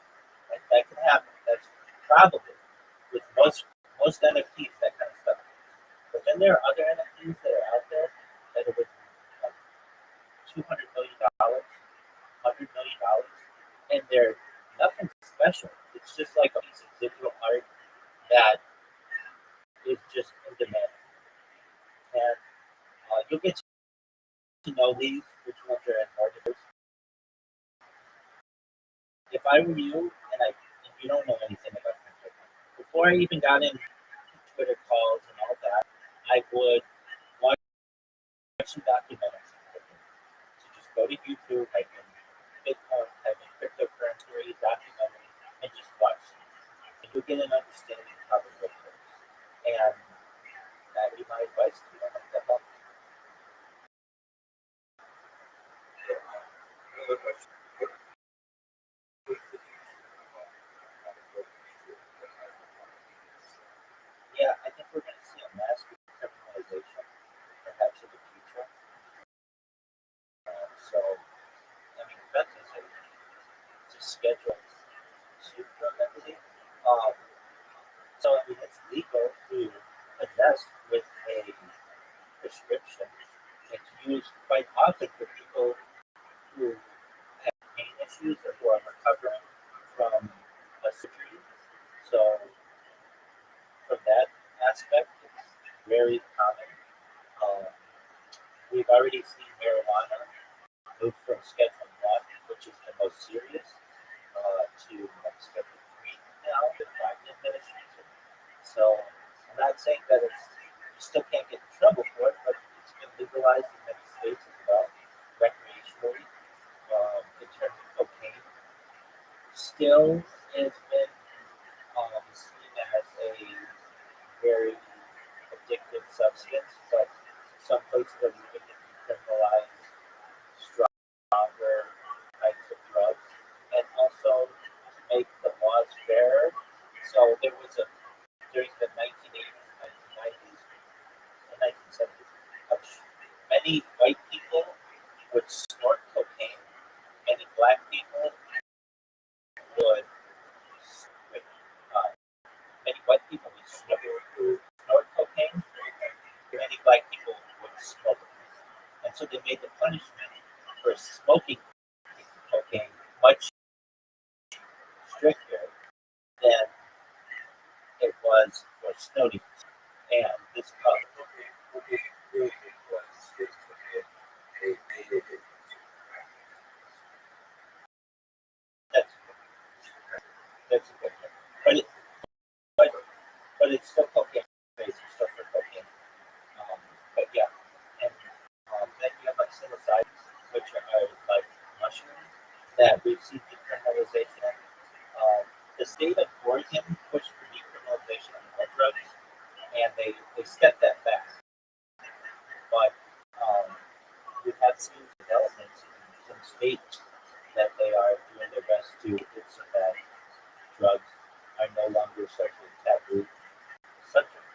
E: Like that can happen. That's probably with most NFTs, that kind of stuff. But then there are other NFTs that are out there that are worth like $200 million, $100 million, and they're nothing special. It's just like a piece of digital art that is just in demand. And you'll get to know these, which ones are in more diverse. If I were you, and you don't know anything about crypto, before I even got into Twitter calls and all that, I would watch some documentaries. So just go to YouTube, type in Bitcoin, type in cryptocurrency documentary, and just watch them. And you'll get an understanding of how the world works. And that would be my advice to you. I hope that helps.
B: Another question.
E: Yeah, I think we're going to see a mass decriminalization, perhaps in the future. So, I mean, fentanyl is a scheduled soup drug, I believe. Um, so, I mean, it's legal to possess with a prescription. It's used quite often for people who have pain issues or who are recovering from a surgery. So, from that aspect, it's very common. Um, we've already seen marijuana move from Schedule 1, which is the most serious, to Schedule 3 now, the Biden administration. So I'm not saying that you still can't get in trouble for it, but it's been legalized in many states as well, recreationally. In terms of cocaine, still has been seen as a very addictive substance, but some places are moving to decriminalize stronger types of drugs and also to make the laws fairer. So there was during the 1980s, 1990s, and 1970s, many white people would snort cocaine, many black people would for smoking cocaine much stricter than it was for snowing. And this that's that's a good one. But but but it's still cocaine based, it's still for cocaine. But yeah, and then you have like psilocybin, which are like mushrooms that we've seen decriminalization. The state of Oregon pushed for decriminalization of all drugs, and they stepped that back. But we have seen developments in some states that they are doing their best to get so that drugs are no longer such a taboo subject.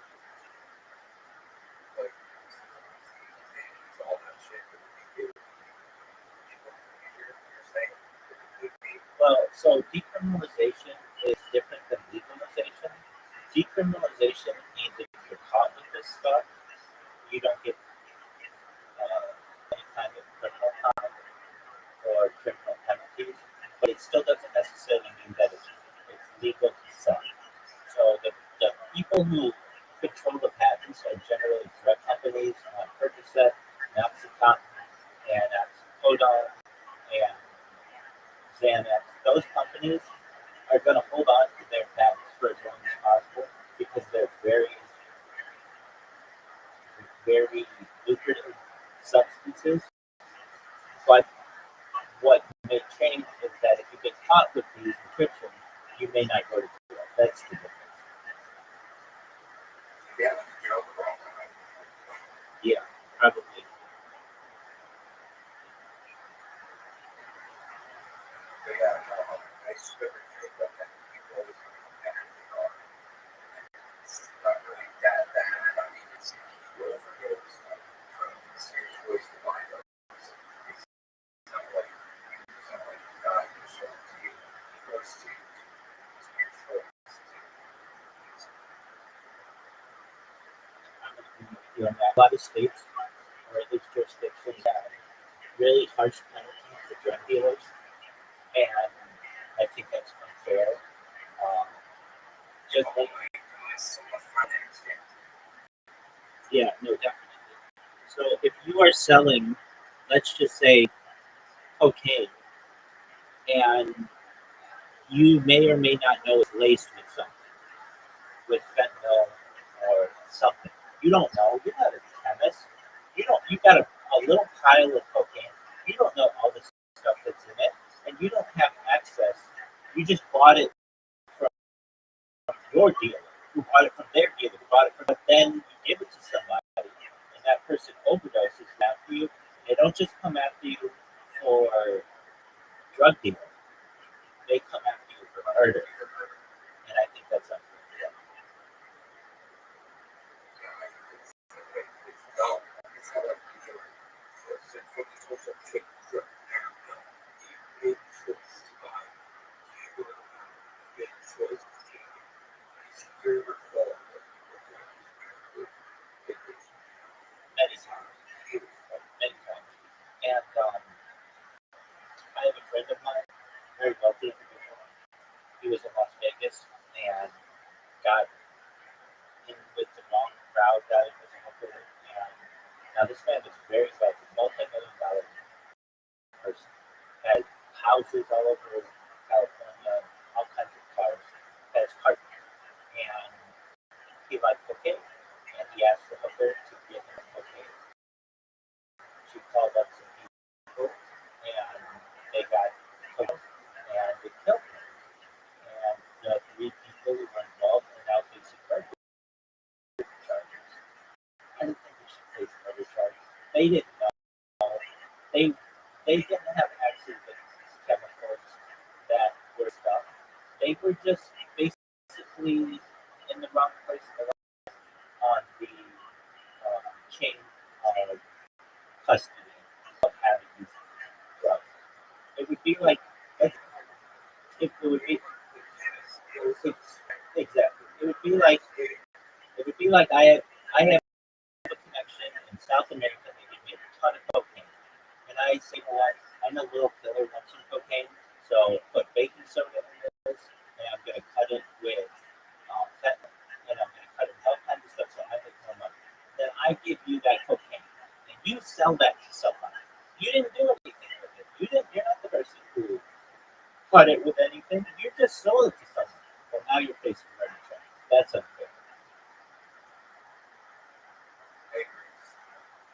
E: Well, so decriminalization is different than legalization. Decriminalization means if you're caught with this stuff, you don't get any kind of criminal time or criminal penalties, but it still doesn't necessarily mean that it's legal to sell. So the people who control the patents are generally drug companies, Percocet, Oxycontin, and Oxycodone, and Xanax. Those companies are going to hold on to their patents for as long as possible because they're very, very lucrative substances. But what may change is that if you get caught with these prescriptions, you may not go to jail. That's the difference. Yeah, probably. A lot of states or at least jurisdictions have really harsh penalties for drug dealers, and I think that's unfair. Just like, yeah, no, definitely. So if you are selling, let's just say, cocaine, and you may or may not know it's laced with something, with fentanyl or something. You don't know. You're not a chemist. You don't. You got a little pile of cocaine. You don't know all the stuff that's in it, and you don't have access. You just bought it from your dealer, who bought it from their dealer, who bought it from. But then you give it to somebody, and that person overdoses after you. They don't just come after you for drug dealing. They come after you for murder, and I think that's unfair. Many times, many times. And I have a friend of mine, very wealthy individual. He was in Las Vegas and got in with the wrong crowd, got in with a hooker. And now this man was very wealthy, multi-million-dollar person, had houses all over California, all kinds of cars, had his car, and he liked cocaine. And he asked the hooker to give him cocaine. She called up some people, and they got cocaine, and they killed him. And the three people who were involved are now facing murder charges. I don't think they should face murder charges. They didn't know. They they didn't have access to chemicals that were stuff. They were just basically in the wrong place in the on the chain of custody of having these drugs. It would be like it would be exactly. It would be like I have a connection in South America. They give me a ton of cocaine, and I say, well, that. I know Little Killer wants some cocaine, so put baking soda in this, and I'm gonna cut it with fentanyl, and I'm gonna cut it with all kinds of stuff so I make more money. Then I give you that cocaine, and you sell that to somebody. You didn't do anything with it. You're not the person who cut it with anything. You just sold it to someone. Well, now you're facing murder charges. That's unfair.
C: I agree.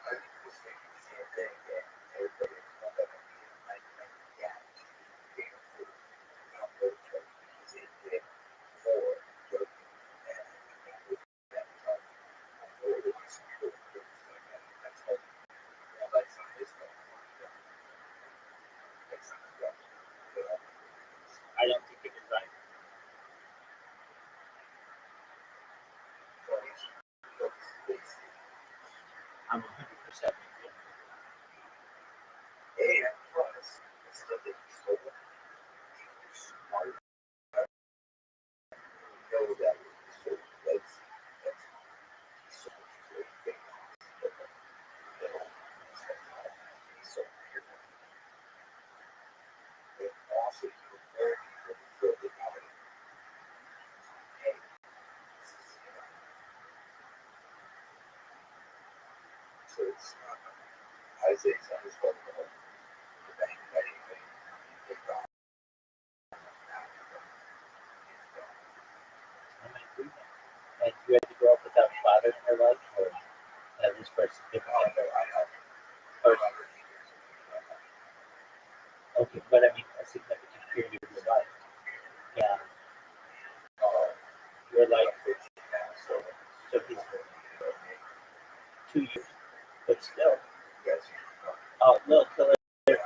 C: I think it was thinking the same thing, and everybody was one of them being like, yeah, being for not really charged because it did for joking and with that time. Or it was for that's all. Well, that's not his fault. That's not his fault.
E: I don't think it was right. I'm 100% with you.
C: And plus, it's still getting stolen. Smart. Know that it's so that's so great thing. So careful. And also, you're very filled it out. Hey, this is, so it's not, I say it's not his fault.
E: I'm in agreement. And you had to grow up without a father in your life, or have this person different? Okay, but I mean a significant period of your life. Yeah, your life. So he's 2 years, but still. Oh, Little Killer, I've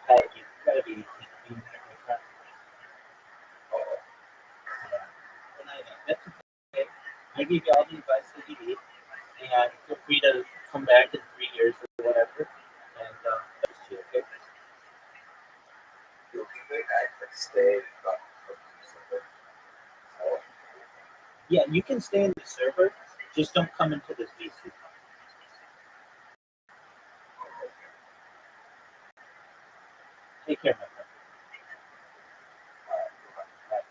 E: had you gotta be 18 my friend. Yeah. And I know that's okay. I give you all the advice that you need, and feel free to come back in 3 years or whatever, and that's you, okay?
C: Stay.
E: Yeah, you can stay in the server, just don't come into this VC. Take care, my friend. Bye.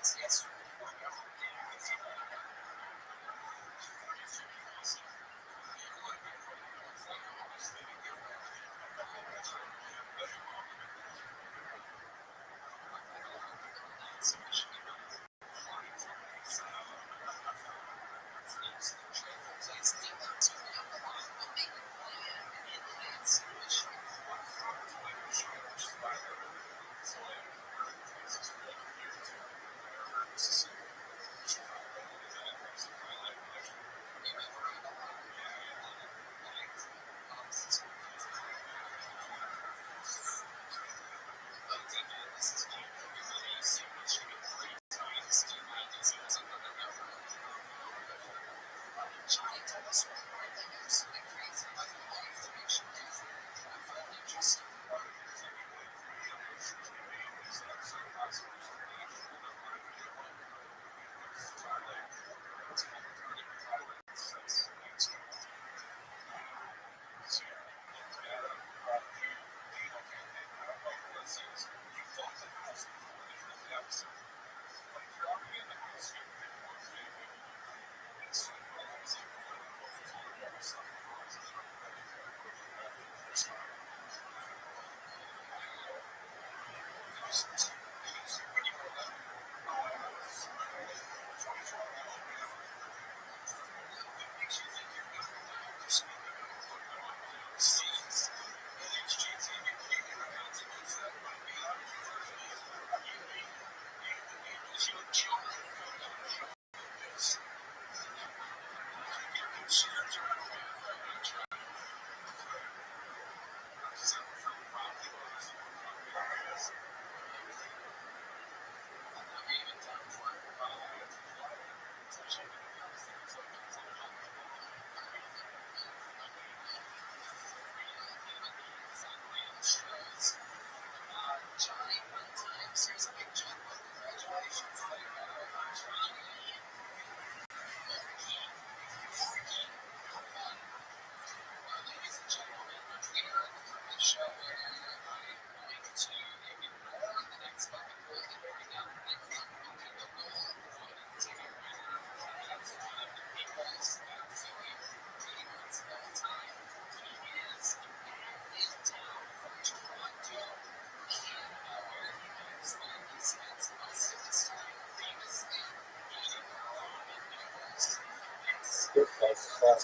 E: Good place.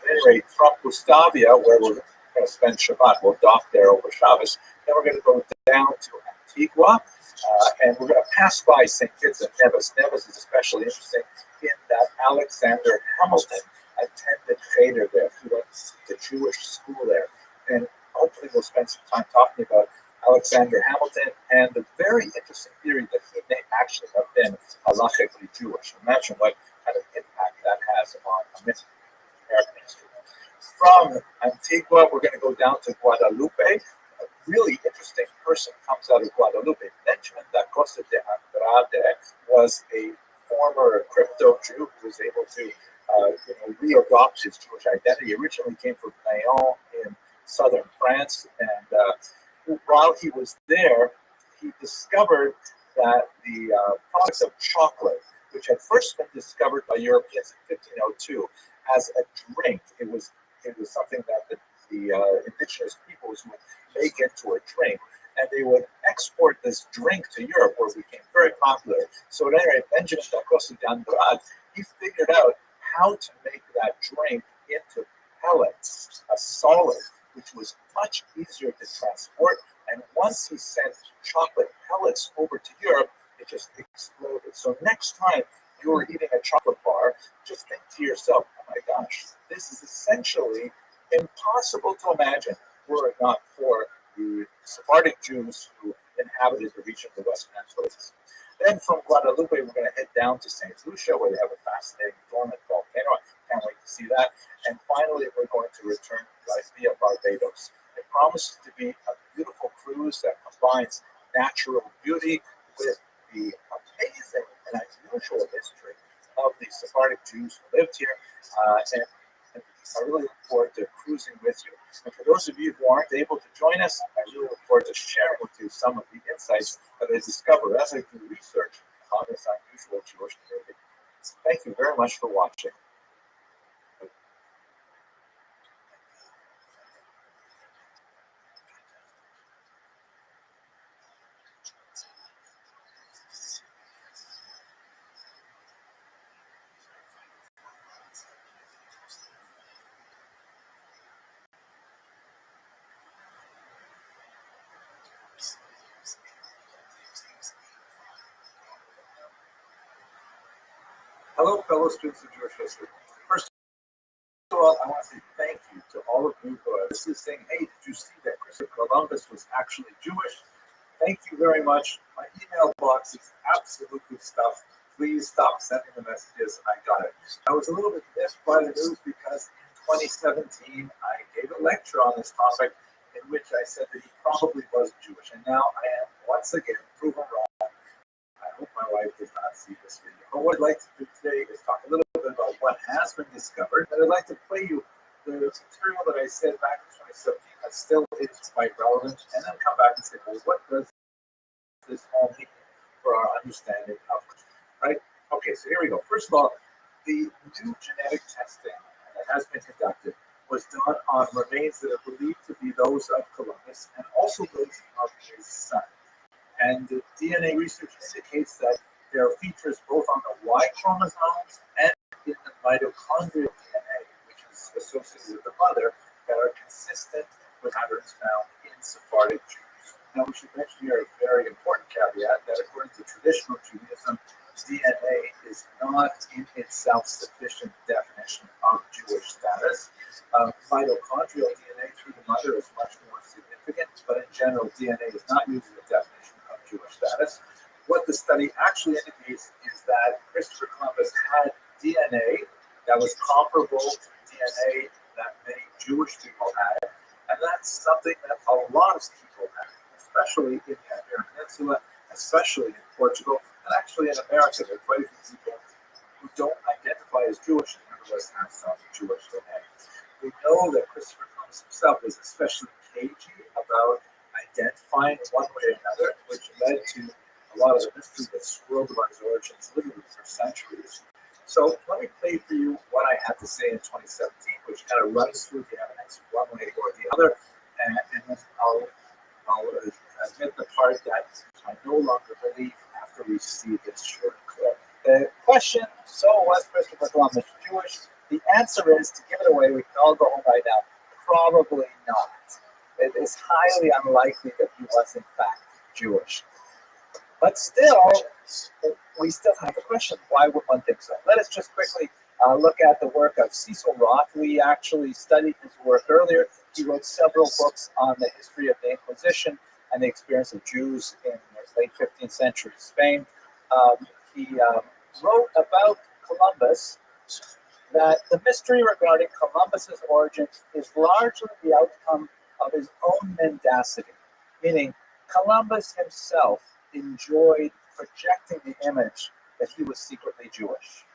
C: Anyway, from Gustavia, where we're going to spend Shabbat, we'll dock there over Shabbos. Then we're going to go down to Antigua, and we're going to pass by St. Kitts and Nevis. Nevis is especially interesting in that Alexander Hamilton attended Cheder there. He went to Jewish school there. And hopefully we'll spend some time talking about Alexander Hamilton and the very interesting theory that he may actually have been halachically Jewish. Imagine what kind of impact that has on American history. From Antigua, we're going to go down to Guadalupe. A really interesting person comes out of Guadalupe. Benjamin da Costa de Andrade was a former crypto Jew who was able to re-adopt his Jewish identity. He originally came from Lyon in southern France, and while he was there, he discovered that the products of chocolate, which had first been discovered by Europeans in 1502 as a drink, it was something that the indigenous peoples would make into a drink, and they would export this drink to Europe, where it became very popular. So at any rate, Benjamin da Costa de Andrade, he figured out how to make that drink into pellets, a solid, which was much easier to transport. And once he sent chocolate pellets over to Europe, it just exploded. So next time you're eating a chocolate bar, just think to yourself, oh my gosh, this is essentially impossible to imagine were it not for the Sephardic Jews who inhabited the region of the Western Antilles. Then from Guadalupe, we're going to head down to St. Lucia, where they have a fascinating dormant volcano. I can't wait to see that. And finally, we're going to return via Barbados. It promises to be a beautiful cruise that combines natural beauty with the amazing and unusual history of the Sephardic Jews who lived here. And I really look forward to cruising with you. And for those of you who aren't able to join us, I really look forward to sharing with you some of the insights that I discover as I do research on this unusual Jewish community. Thank you very much for watching. Hello, fellow students of Jewish history. First of all, I want to say thank you to all of you who are saying, hey, did you see that Christopher Columbus was actually Jewish? Thank you very much. My email box is absolutely stuffed. Please stop sending the messages. I got it. I was a little bit missed by the news because in 2017, I gave a lecture on this topic in which I said that he probably was Jewish. And now I am once again proven wrong. I hope my wife does not see this video. But what I'd like to do today is talk a little bit about what has been discovered. And I'd like to play you the material that I said back in 2017 that still is quite relevant, and then come back and say, well, what does this all mean for our understanding of, right? Okay, so here we go. First of all, the new genetic testing that has been conducted was done on remains that are believed to be those of Columbus and also those of his son. And the DNA research indicates that there are features both on the Y chromosomes and in the mitochondrial DNA, which is associated with the mother, that are consistent with patterns found in Sephardic Jews. Now, we should mention here a very important caveat that according to traditional Judaism, DNA is not in itself sufficient definition of Jewish status. Mitochondrial DNA through the mother is much more significant, but in general, DNA is not used as a definition of Jewish status. What the study actually indicates is that Christopher Columbus had DNA that was comparable to DNA that many Jewish people had, and that's something that a lot of people have, especially in the Iberian Peninsula, especially in Portugal, and actually in America. There are quite a few people who don't identify as Jewish and nevertheless have some Jewish DNA. We know that Christopher Columbus himself was especially cagey about identifying one way or another, which led to a lot of the mystery that swirled about his origins literally for centuries. So let me play for you what I had to say in 2017, which kind of runs through the evidence one way or the other, and then I'll admit the part that I no longer believe after we see this short clip. The question, so was Christopher Columbus Jewish? The answer is, to give it away, we can all go home right now, probably not. It is highly unlikely that he was in fact Jewish. But still, we still have a question. Why would one think so? Let us just quickly look at the work of Cecil Roth. We actually studied his work earlier. He wrote several books on the history of the Inquisition and the experience of Jews in the late 15th century Spain. He wrote about Columbus that the mystery regarding Columbus's origins is largely the outcome of his own mendacity, meaning Columbus himself enjoyed projecting the image that he was secretly Jewish.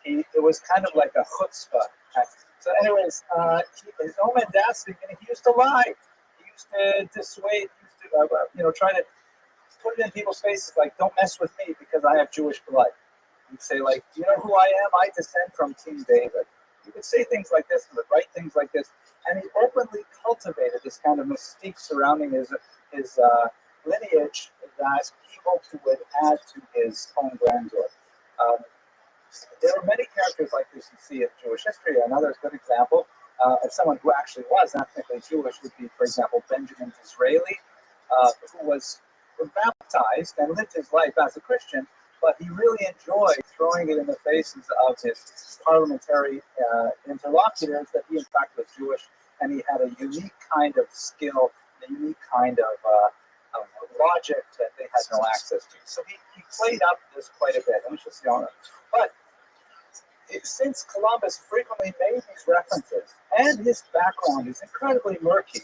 C: It was kind of like a chutzpah. So anyways, his own mendacity, meaning he used to lie. He used to dissuade, he used to, try to put it in people's faces like, don't mess with me because I have Jewish blood. He'd say like, do you know who I am? I descend from King David. He would say things like this and would write things like this. And he openly cultivated this kind of mystique surrounding his lineage that he hoped would add to his own grandeur. There are many characters like this you see in Jewish history. Another good example of someone who actually was ethnically Jewish would be, for example, Benjamin Disraeli, who was baptized and lived his life as a Christian, but he really enjoyed throwing it in the faces of his parliamentary interlocutors that he in fact was Jewish, and he had a unique kind of skill, a unique kind of logic that they had no access to. So he played up this quite a bit. Let me just see on it. But since Columbus frequently made these references, and his background is incredibly murky,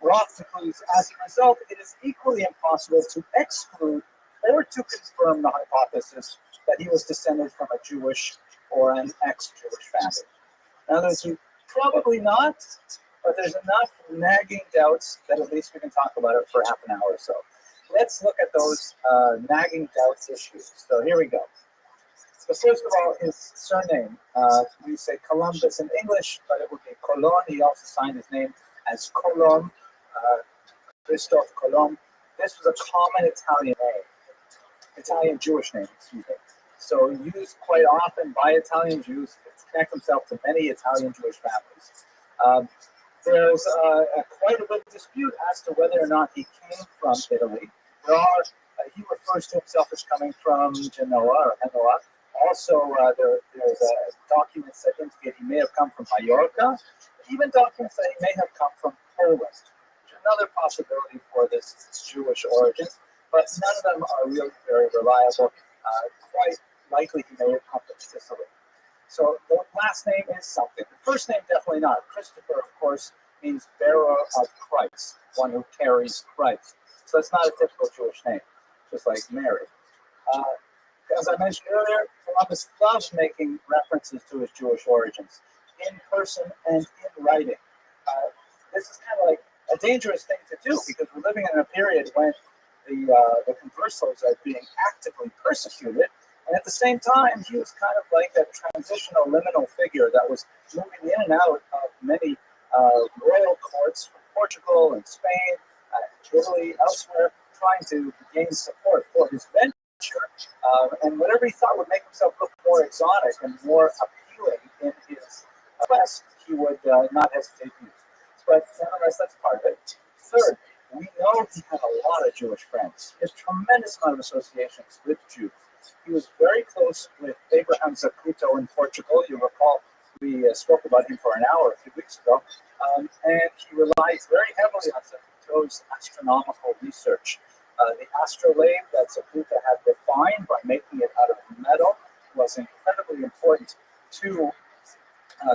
C: Roth concludes, as a result, it is equally impossible to exclude or to confirm the hypothesis that he was descended from a Jewish or an ex-Jewish family. Now, there's probably not, but there's enough nagging doubts that at least we can talk about it for half an hour or so. Let's look at those nagging doubts issues. So here we go. So first of all, his surname, we say Columbus in English, but it would be Colon. He also signed his name as Colom, Christophe Colomb. This was a common Italian name, Italian Jewish name, excuse me. So used quite often by Italian Jews to connect himself to many Italian Jewish families. There's quite a bit of dispute as to whether or not he came from Italy. He refers to himself as coming from Genoa or Genoa. Also, there's documents that indicate he may have come from Majorca, even documents that he may have come from Poland, which is another possibility for this Jewish origins, but none of them are really very reliable. Quite likely he may have come from Sicily. So the last name is something. The first name, definitely not. Christopher, of course,
A: means bearer of Christ, one who carries Christ. So it's not a typical Jewish name, just like Mary. As I mentioned earlier, Columbus loves making references to his Jewish origins, in person and in writing. This is kind of like a dangerous thing to do because we're living in a period when the conversos are being actively persecuted, and at the same time, he was kind of like a transitional liminal figure that was moving in and out of many royal courts from Portugal and Spain, Italy, elsewhere, trying to gain support for his venture. And whatever he thought would make himself look more exotic and more appealing in his quest, he would not hesitate to use. But nonetheless, that's part of it. Third, we know he had a lot of Jewish friends. He has a tremendous amount of associations with Jews. He was very close with Abraham Zacuto in Portugal. You recall we spoke about him for an hour a few weeks ago. And he relied very heavily on Zacuto's astronomical research. The astrolabe that Zacuto had refined by making it out of metal was incredibly important to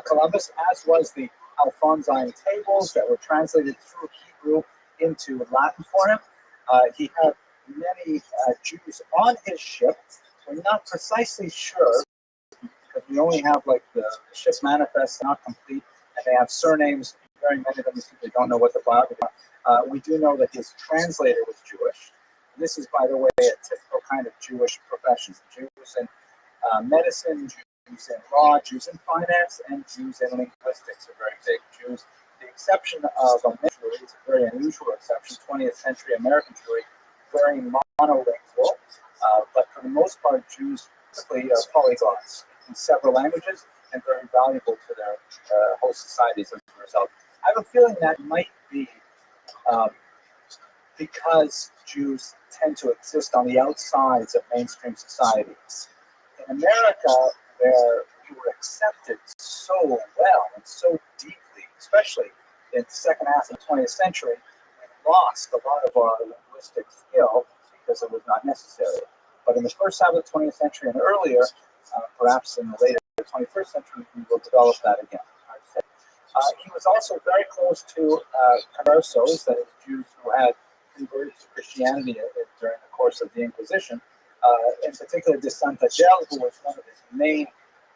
A: Columbus, as was the Alphonsine tables that were translated through Hebrew into Latin for him. He had many Jews on his ship. We're not precisely sure because we only have like the ship manifest, not complete, and they have surnames. Very many of them simply don't know what the biography is. We do know that his translator was Jewish. And this is, by the way, a typical kind of Jewish profession. Jews in medicine, Jews in law, Jews in finance, and Jews in linguistics are very big. Jews, the exception of a Jewry, it's a very unusual exception, 20th century American Jewry, very monolingual, but for the most part, Jews typically are polyglots in several languages and very valuable to their host societies as a result. I have a feeling that might be because Jews tend to exist on the outsides of mainstream society. In America, where we were accepted so well and so deeply, especially in the second half of the 20th century, we lost a lot of our linguistic skill because it was not necessary. But in the first half of the 20th century and earlier, perhaps in the later 21st century, we will develop that again. He was also very close to conversos, that is, Jews who had converted to Christianity during the course of the Inquisition. In particular, de Santa Gel, who was one of his main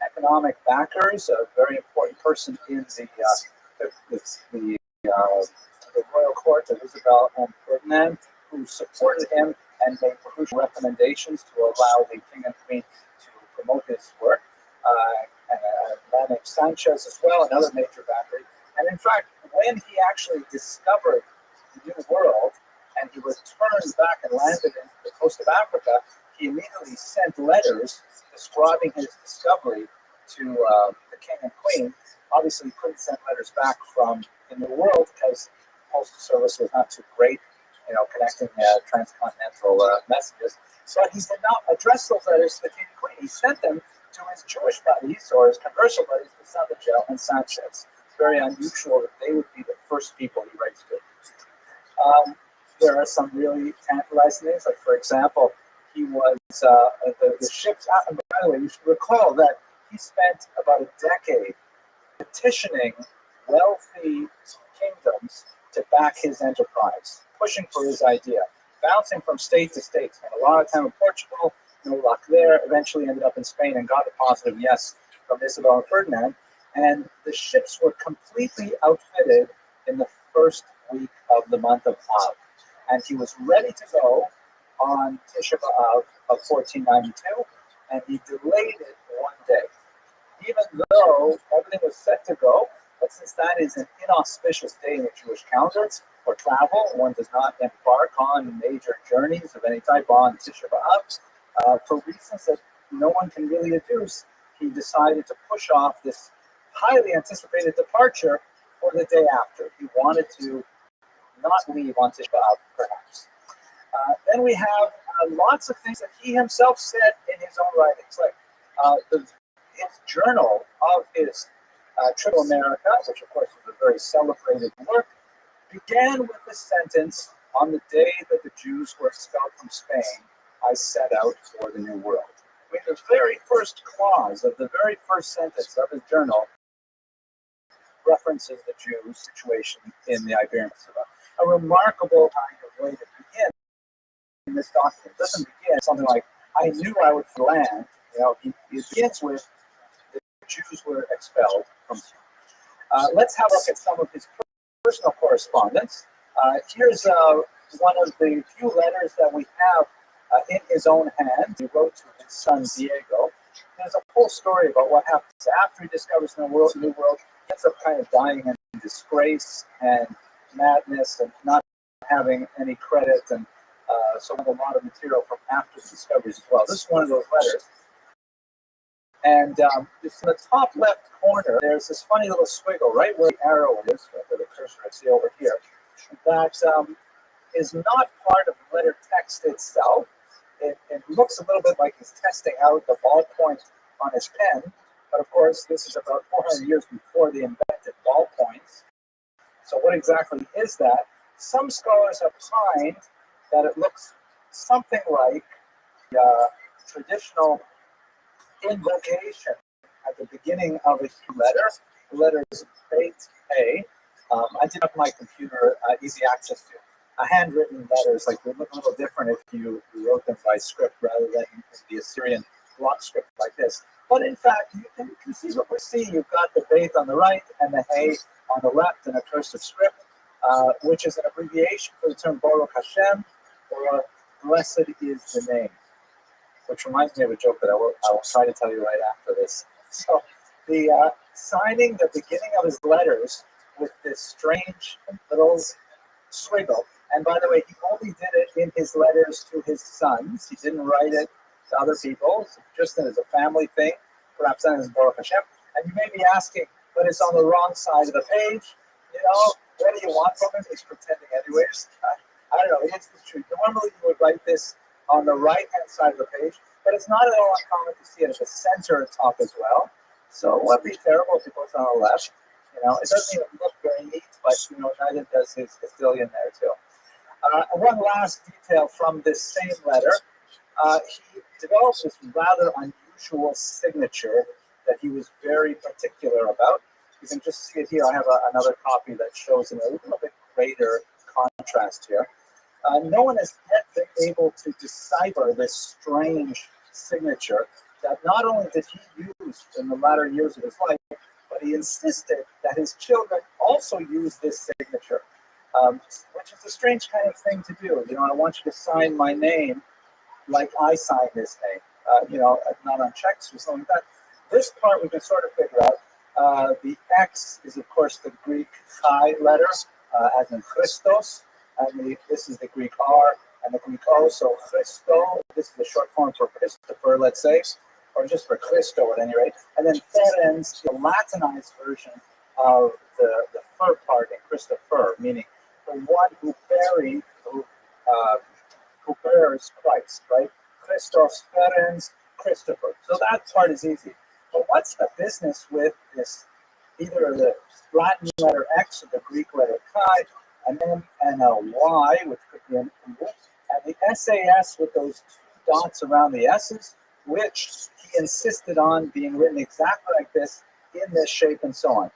A: economic backers, a very important person in the royal court of Isabel and Ferdinand, who supported him and made crucial recommendations to allow the king and queen to promote his work. And a man named Sanchez as well, another major backer. And in fact, when he actually discovered the New World and he returned back and landed in the coast of Africa, he immediately sent letters describing his discovery to the king and queen. Obviously, he couldn't send letters back from the New World because the postal service was not too great, connecting transcontinental messages. So he did not address those letters to the king and queen. He sent them to his Jewish buddies or his converso buddies, the Santa Gel and Sanchez. It's very unusual that they would be the first people he writes to. There are some really tantalizing things, like, for example, he was the ship's. By the way, you should recall that he spent about a decade petitioning wealthy kingdoms to back his enterprise, pushing for his idea, bouncing from state to state. Spent a lot of time in Portugal, no luck there. Eventually ended up in Spain and got a positive yes from Isabel and Ferdinand. And the ships were completely outfitted in the first week of the month of Av. And he was ready to go on Tisha B'Av of 1492, and he delayed it one day. Even though everything was set to go, but since that is an inauspicious day in the Jewish calendar for travel, one does not embark on major journeys of any type on Tisha B'Av. For reasons that no one can really adduce, he decided to push off this highly anticipated departure for the day after. He wanted to not leave on Tisha B'Av, perhaps. Then we have lots of things that he himself said in his own writings, like his journal of his trip to America, which of course was a very celebrated work, began with the sentence, "On the day that the Jews were expelled from Spain, I set out for the New World." I mean, the very first clause of the very first sentence of his journal references the Jews' situation in the Iberian Peninsula. A remarkable kind of way to begin in this document. It doesn't begin something like, I knew I would land. It begins with the Jews were expelled from. Let's have a look at some of his personal correspondence. Here's one of the few letters that we have in his own hand. He wrote to his son Diego. There's a whole story about what happens after he discovers the New World. He ends up kind of dying in disgrace and madness and not having any credit, and so we have a lot of material from after the discoveries as well. This is one of those letters. And it's in the top left corner, there's this funny little squiggle right where the arrow is, where the cursor I see over here, that is not part of the letter text itself. It looks a little bit like he's testing out the ballpoint on his pen, but of course this is about 400 years before they invented ballpoints. So what exactly is that? Some scholars have opined that it looks something like traditional invocation at the beginning of a letter. The letter is Beit A. I did have my computer easy access to. Handwritten letters, like, would look a little different if you wrote them by script rather than the Assyrian block script like this. But in fact, you can see what we're seeing. You've got the Beit on the right and the Hey on the left in a cursive script, which is an abbreviation for the term Baruch Hashem, or blessed is the name, which reminds me of a joke that I will try to tell you right after this. So the signing the beginning of his letters with this strange little squiggle, and by the way, he only did it in his letters to his sons. He didn't write it to other people, just as a family thing, perhaps that is Baruch Hashem. And you may be asking, but it's on the wrong side of the page. What do you want from him? He's pretending anyways. I don't know, it's the truth. Normally you would write this on the right-hand side of the page, but it's not at all uncommon to see it at the center top as well. So it would be terrible if it goes on the left. It doesn't even look very neat, but neither does his Castilian there too. One last detail from this same letter, he developed this rather unusual signature that he was very particular about. You can just see it here. I have another copy that shows in a little bit greater contrast here. No one has yet been able to decipher this strange signature that not only did he use in the latter years of his life, but he insisted that his children also use this signature, which is a strange kind of thing to do. I want you to sign my name like I sign this name, not on checks or something like that. This part we can sort of figure out. The X is, of course, the Greek chi letter, as in Christos, and this is the Greek R and the Greek O, so Christo, this is the short form for Christopher, let's say, or just for Christo at any rate. And then Ferenz, the Latinized version of the fur part in Christopher, meaning the one who bears Christ, right? Christos, Ferenz, Christopher. So that part is easy. But what's the business with this, either the Latin letter X or the Greek letter chi, an M and a Y, which could be an U, and the SAS with those two dots around the S's, which he insisted on being written exactly like this, in this shape, and so on.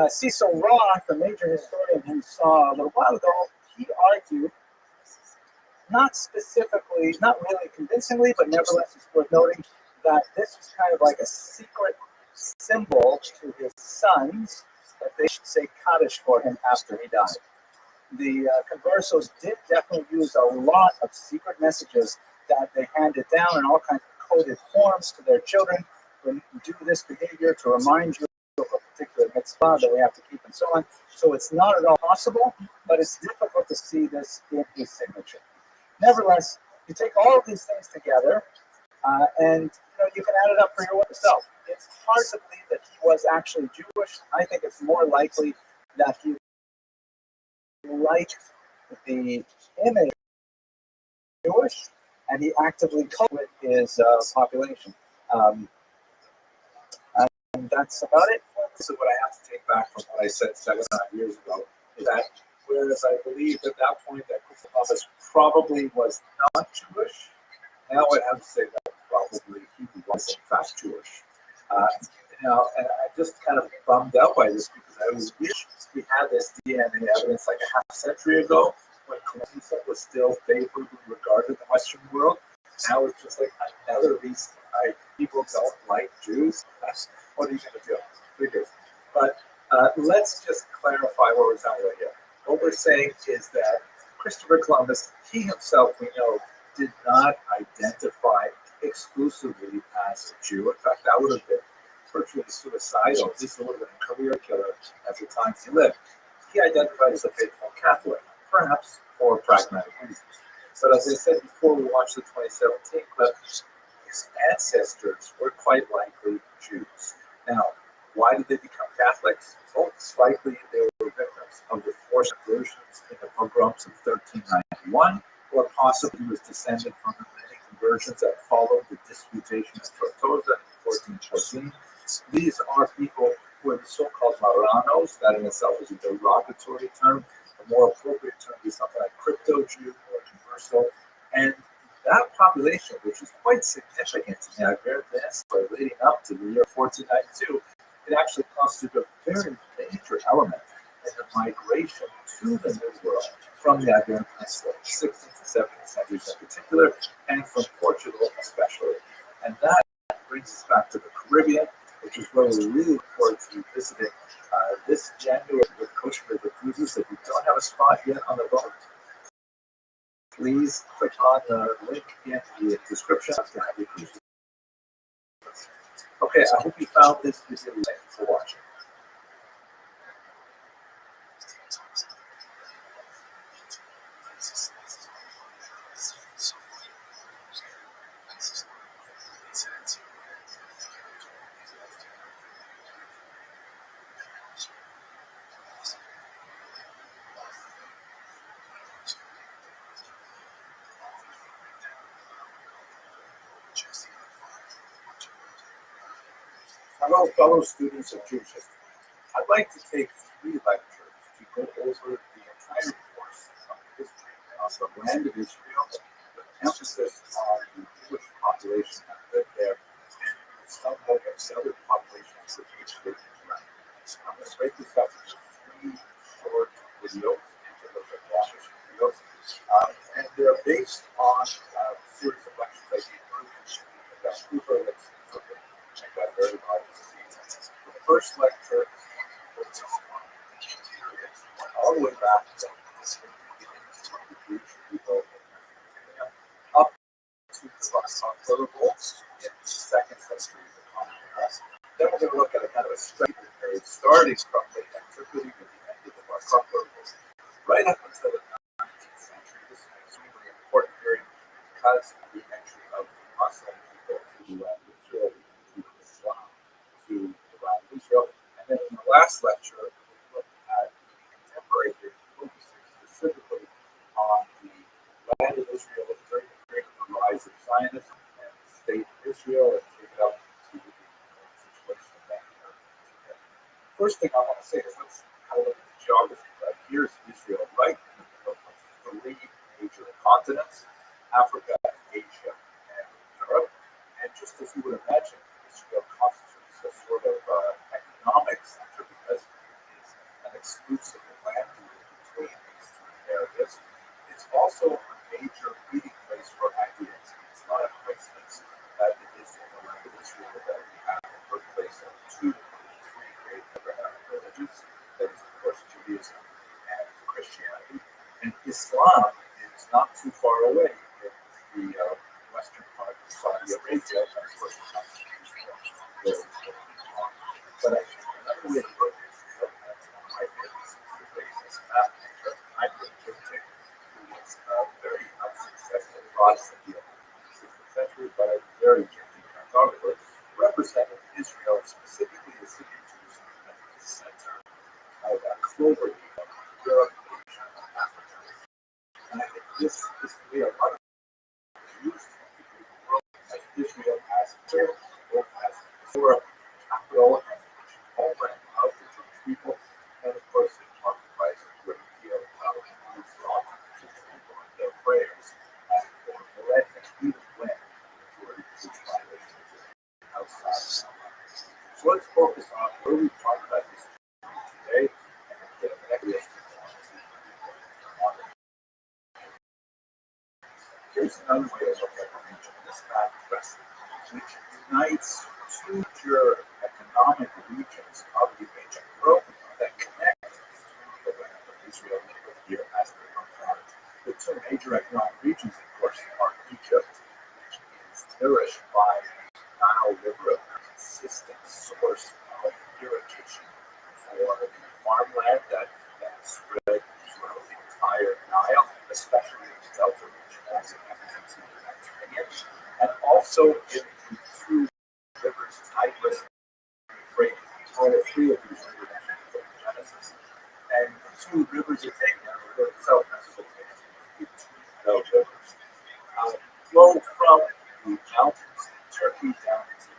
A: Cecil Roth, the major historian who saw a little while ago, he argued, not specifically, not really convincingly, but nevertheless it's worth noting, that this is kind of like a secret symbol to his sons, that they should say Kaddish for him after he died. The Conversos did definitely use a lot of secret messages that they handed down in all kinds of coded forms to their children. When you do this behavior to remind you of a particular mitzvah that we have to keep and so on. So it's not at all possible, but it's difficult to see this in his signature. Nevertheless, you take all of these things together, and you can add it up for yourself. It's hard to believe that he was actually Jewish. I think it's more likely that he liked the image of Jewish, and he actively coped with his population. And that's about it.
C: So what I have to take back from what I said 7 years ago is that whereas I believed at that point that Columbus probably was not Jewish, now I have to say that probably he was in fact Jewish. Now, and I'm just kind of bummed out by this because I wish we had this DNA evidence like a half century ago when colonialism was still favorably regarded in the Western world. Now it's just like another reason why people don't like Jews. What are you going to do? Figures. But let's just clarify what we're talking about here. What we're saying is that Christopher Columbus, he himself, we know, did not identify exclusively as a Jew. In fact, that would have been virtually suicidal. This would have been a career killer at the time he lived. He identified as a faithful Catholic, perhaps for pragmatic reasons. But as I said before, we watched the 2017 clip, his ancestors were quite likely Jews. Now, why did they become Catholics? Most likely they were victims of the forced conversions in the pogroms of 1391, or possibly was descended from the many conversions that followed the disputation of Tortosa in 1414. These are people who are the so-called Marranos. That in itself is a derogatory term. A more appropriate term is something like crypto-Jew or converso. And that population, which is quite significant in the Iberian Peninsula leading up to the year 1492, it actually constituted a very major element in the migration to the New World from the Iberian Peninsula, 16th and 17th centuries in particular, and from Portugal especially. And that brings us back to the Caribbean, which is where we really look forward to visiting this January with Coach River Cruises. If you don't have a spot yet on the boat, please click on the link in the description to have your cruise. Okay, I hope you found this video. Thank you for watching. Hello, fellow students of Jewish history. I'd like to take 3 lectures to go over the entire course of history of the land of Israel, with emphasis on the Jewish population that lived there and somewhat of the other populations with which they interact. I'm going to break this up into 3 short videos, interlocutory videos, and they're based on a series of lectures I gave earlier. That Cooper that's very hard to see. The first lecture all the way back to the Jewish people up to the Rothschild revolts in the 2nd century of the common era. Then we're going to look at a kind of a straight period starting from the antiquity to the end of the Rothschild revolts, right up until the 19th century. This is an extremely important period because of the entry of Muslim people to the land of Israel, to Islam, to the land of Israel. And then in the last lecture, we looked at the contemporary period, focusing specifically on the land of Israel during the period of the rise of Zionism and the state of Israel, and take it up to the situation of that era. First thing I want to say is let's have a look at the geography. Right? Here's Israel, right in the middle of 3 major continents: Africa, Asia, and Europe. And just as you would imagine, Israel constitutes a sort of economic center because it is an exclusive land between these 3 areas. It's also a major meeting place for ideas. It's not a coincidence that it is in the land of Israel that we have the birthplace of 3 great Abrahamic religions. That is, of course, Judaism and Christianity. And Islam is not too far away in the western part of Saudi Arabia. And of course, it's not Israel. But I think another way to look at Israel, and that's one of my favorites, is the greatness of that nature. I'm going to take who was a very unsuccessful Protestant in the 16th century, but a very gifted cartographer, represented Israel, specifically the city of Jerusalem, as the center of a clover of Europe, Asia, and Africa. And I think this is the way a lot of Jews tend to view the world, as Israel as their world, as Europe, capital, and homeland of the Jewish people. And of course, it occupies a great deal of thought to the people and their prayers for millennia, even when the majority of Jewish population is outside. So let's Here's another way to look at the region, this map wrestling, which unites two major economic regions of the ancient world that connect the land of Israel here as their confront. The two major economic regions, of course, are Egypt, which is nourished by the Nile River, a consistent source of irrigation for the farmland that spread throughout the entire Nile, especially in the Delta region as it enters into the Mediterranean, and also in the two rivers, Tigris and Euphrates. All three of these rivers in Genesis. And the two rivers are taken out of the South Mesopotamia between those rivers. Flow from the mountains in Turkey down to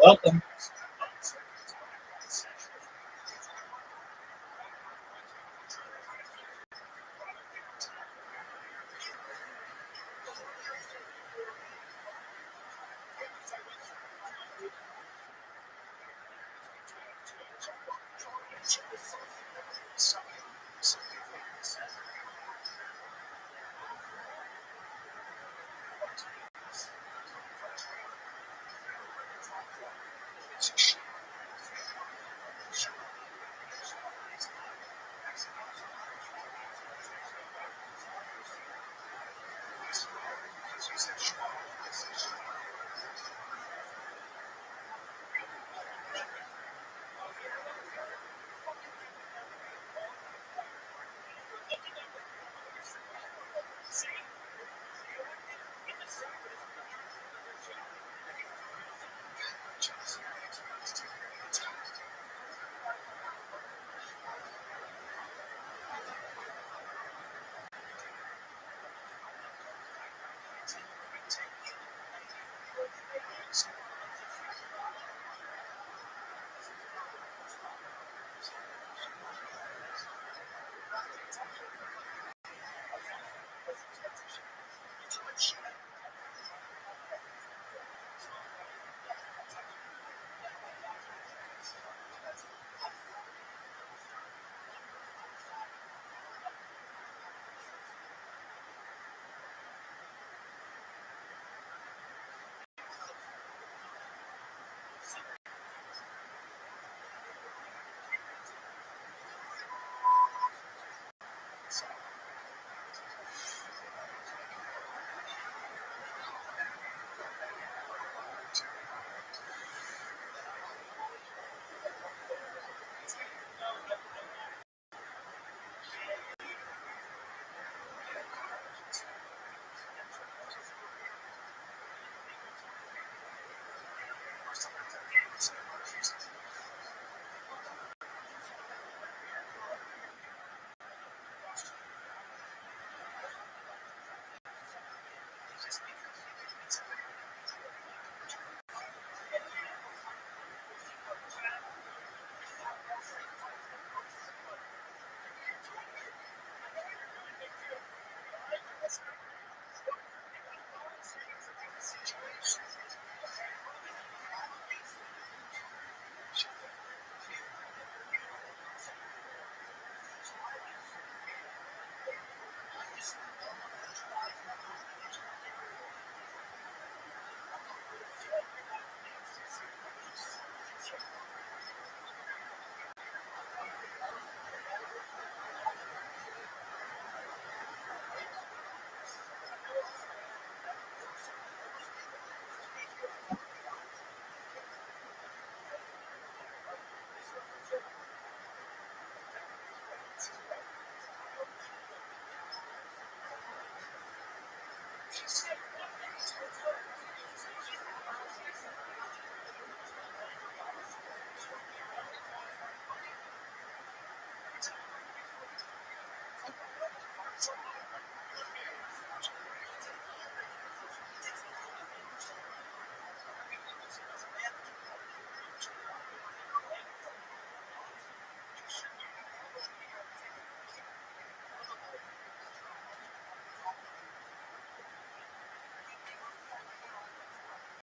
E: Welcome.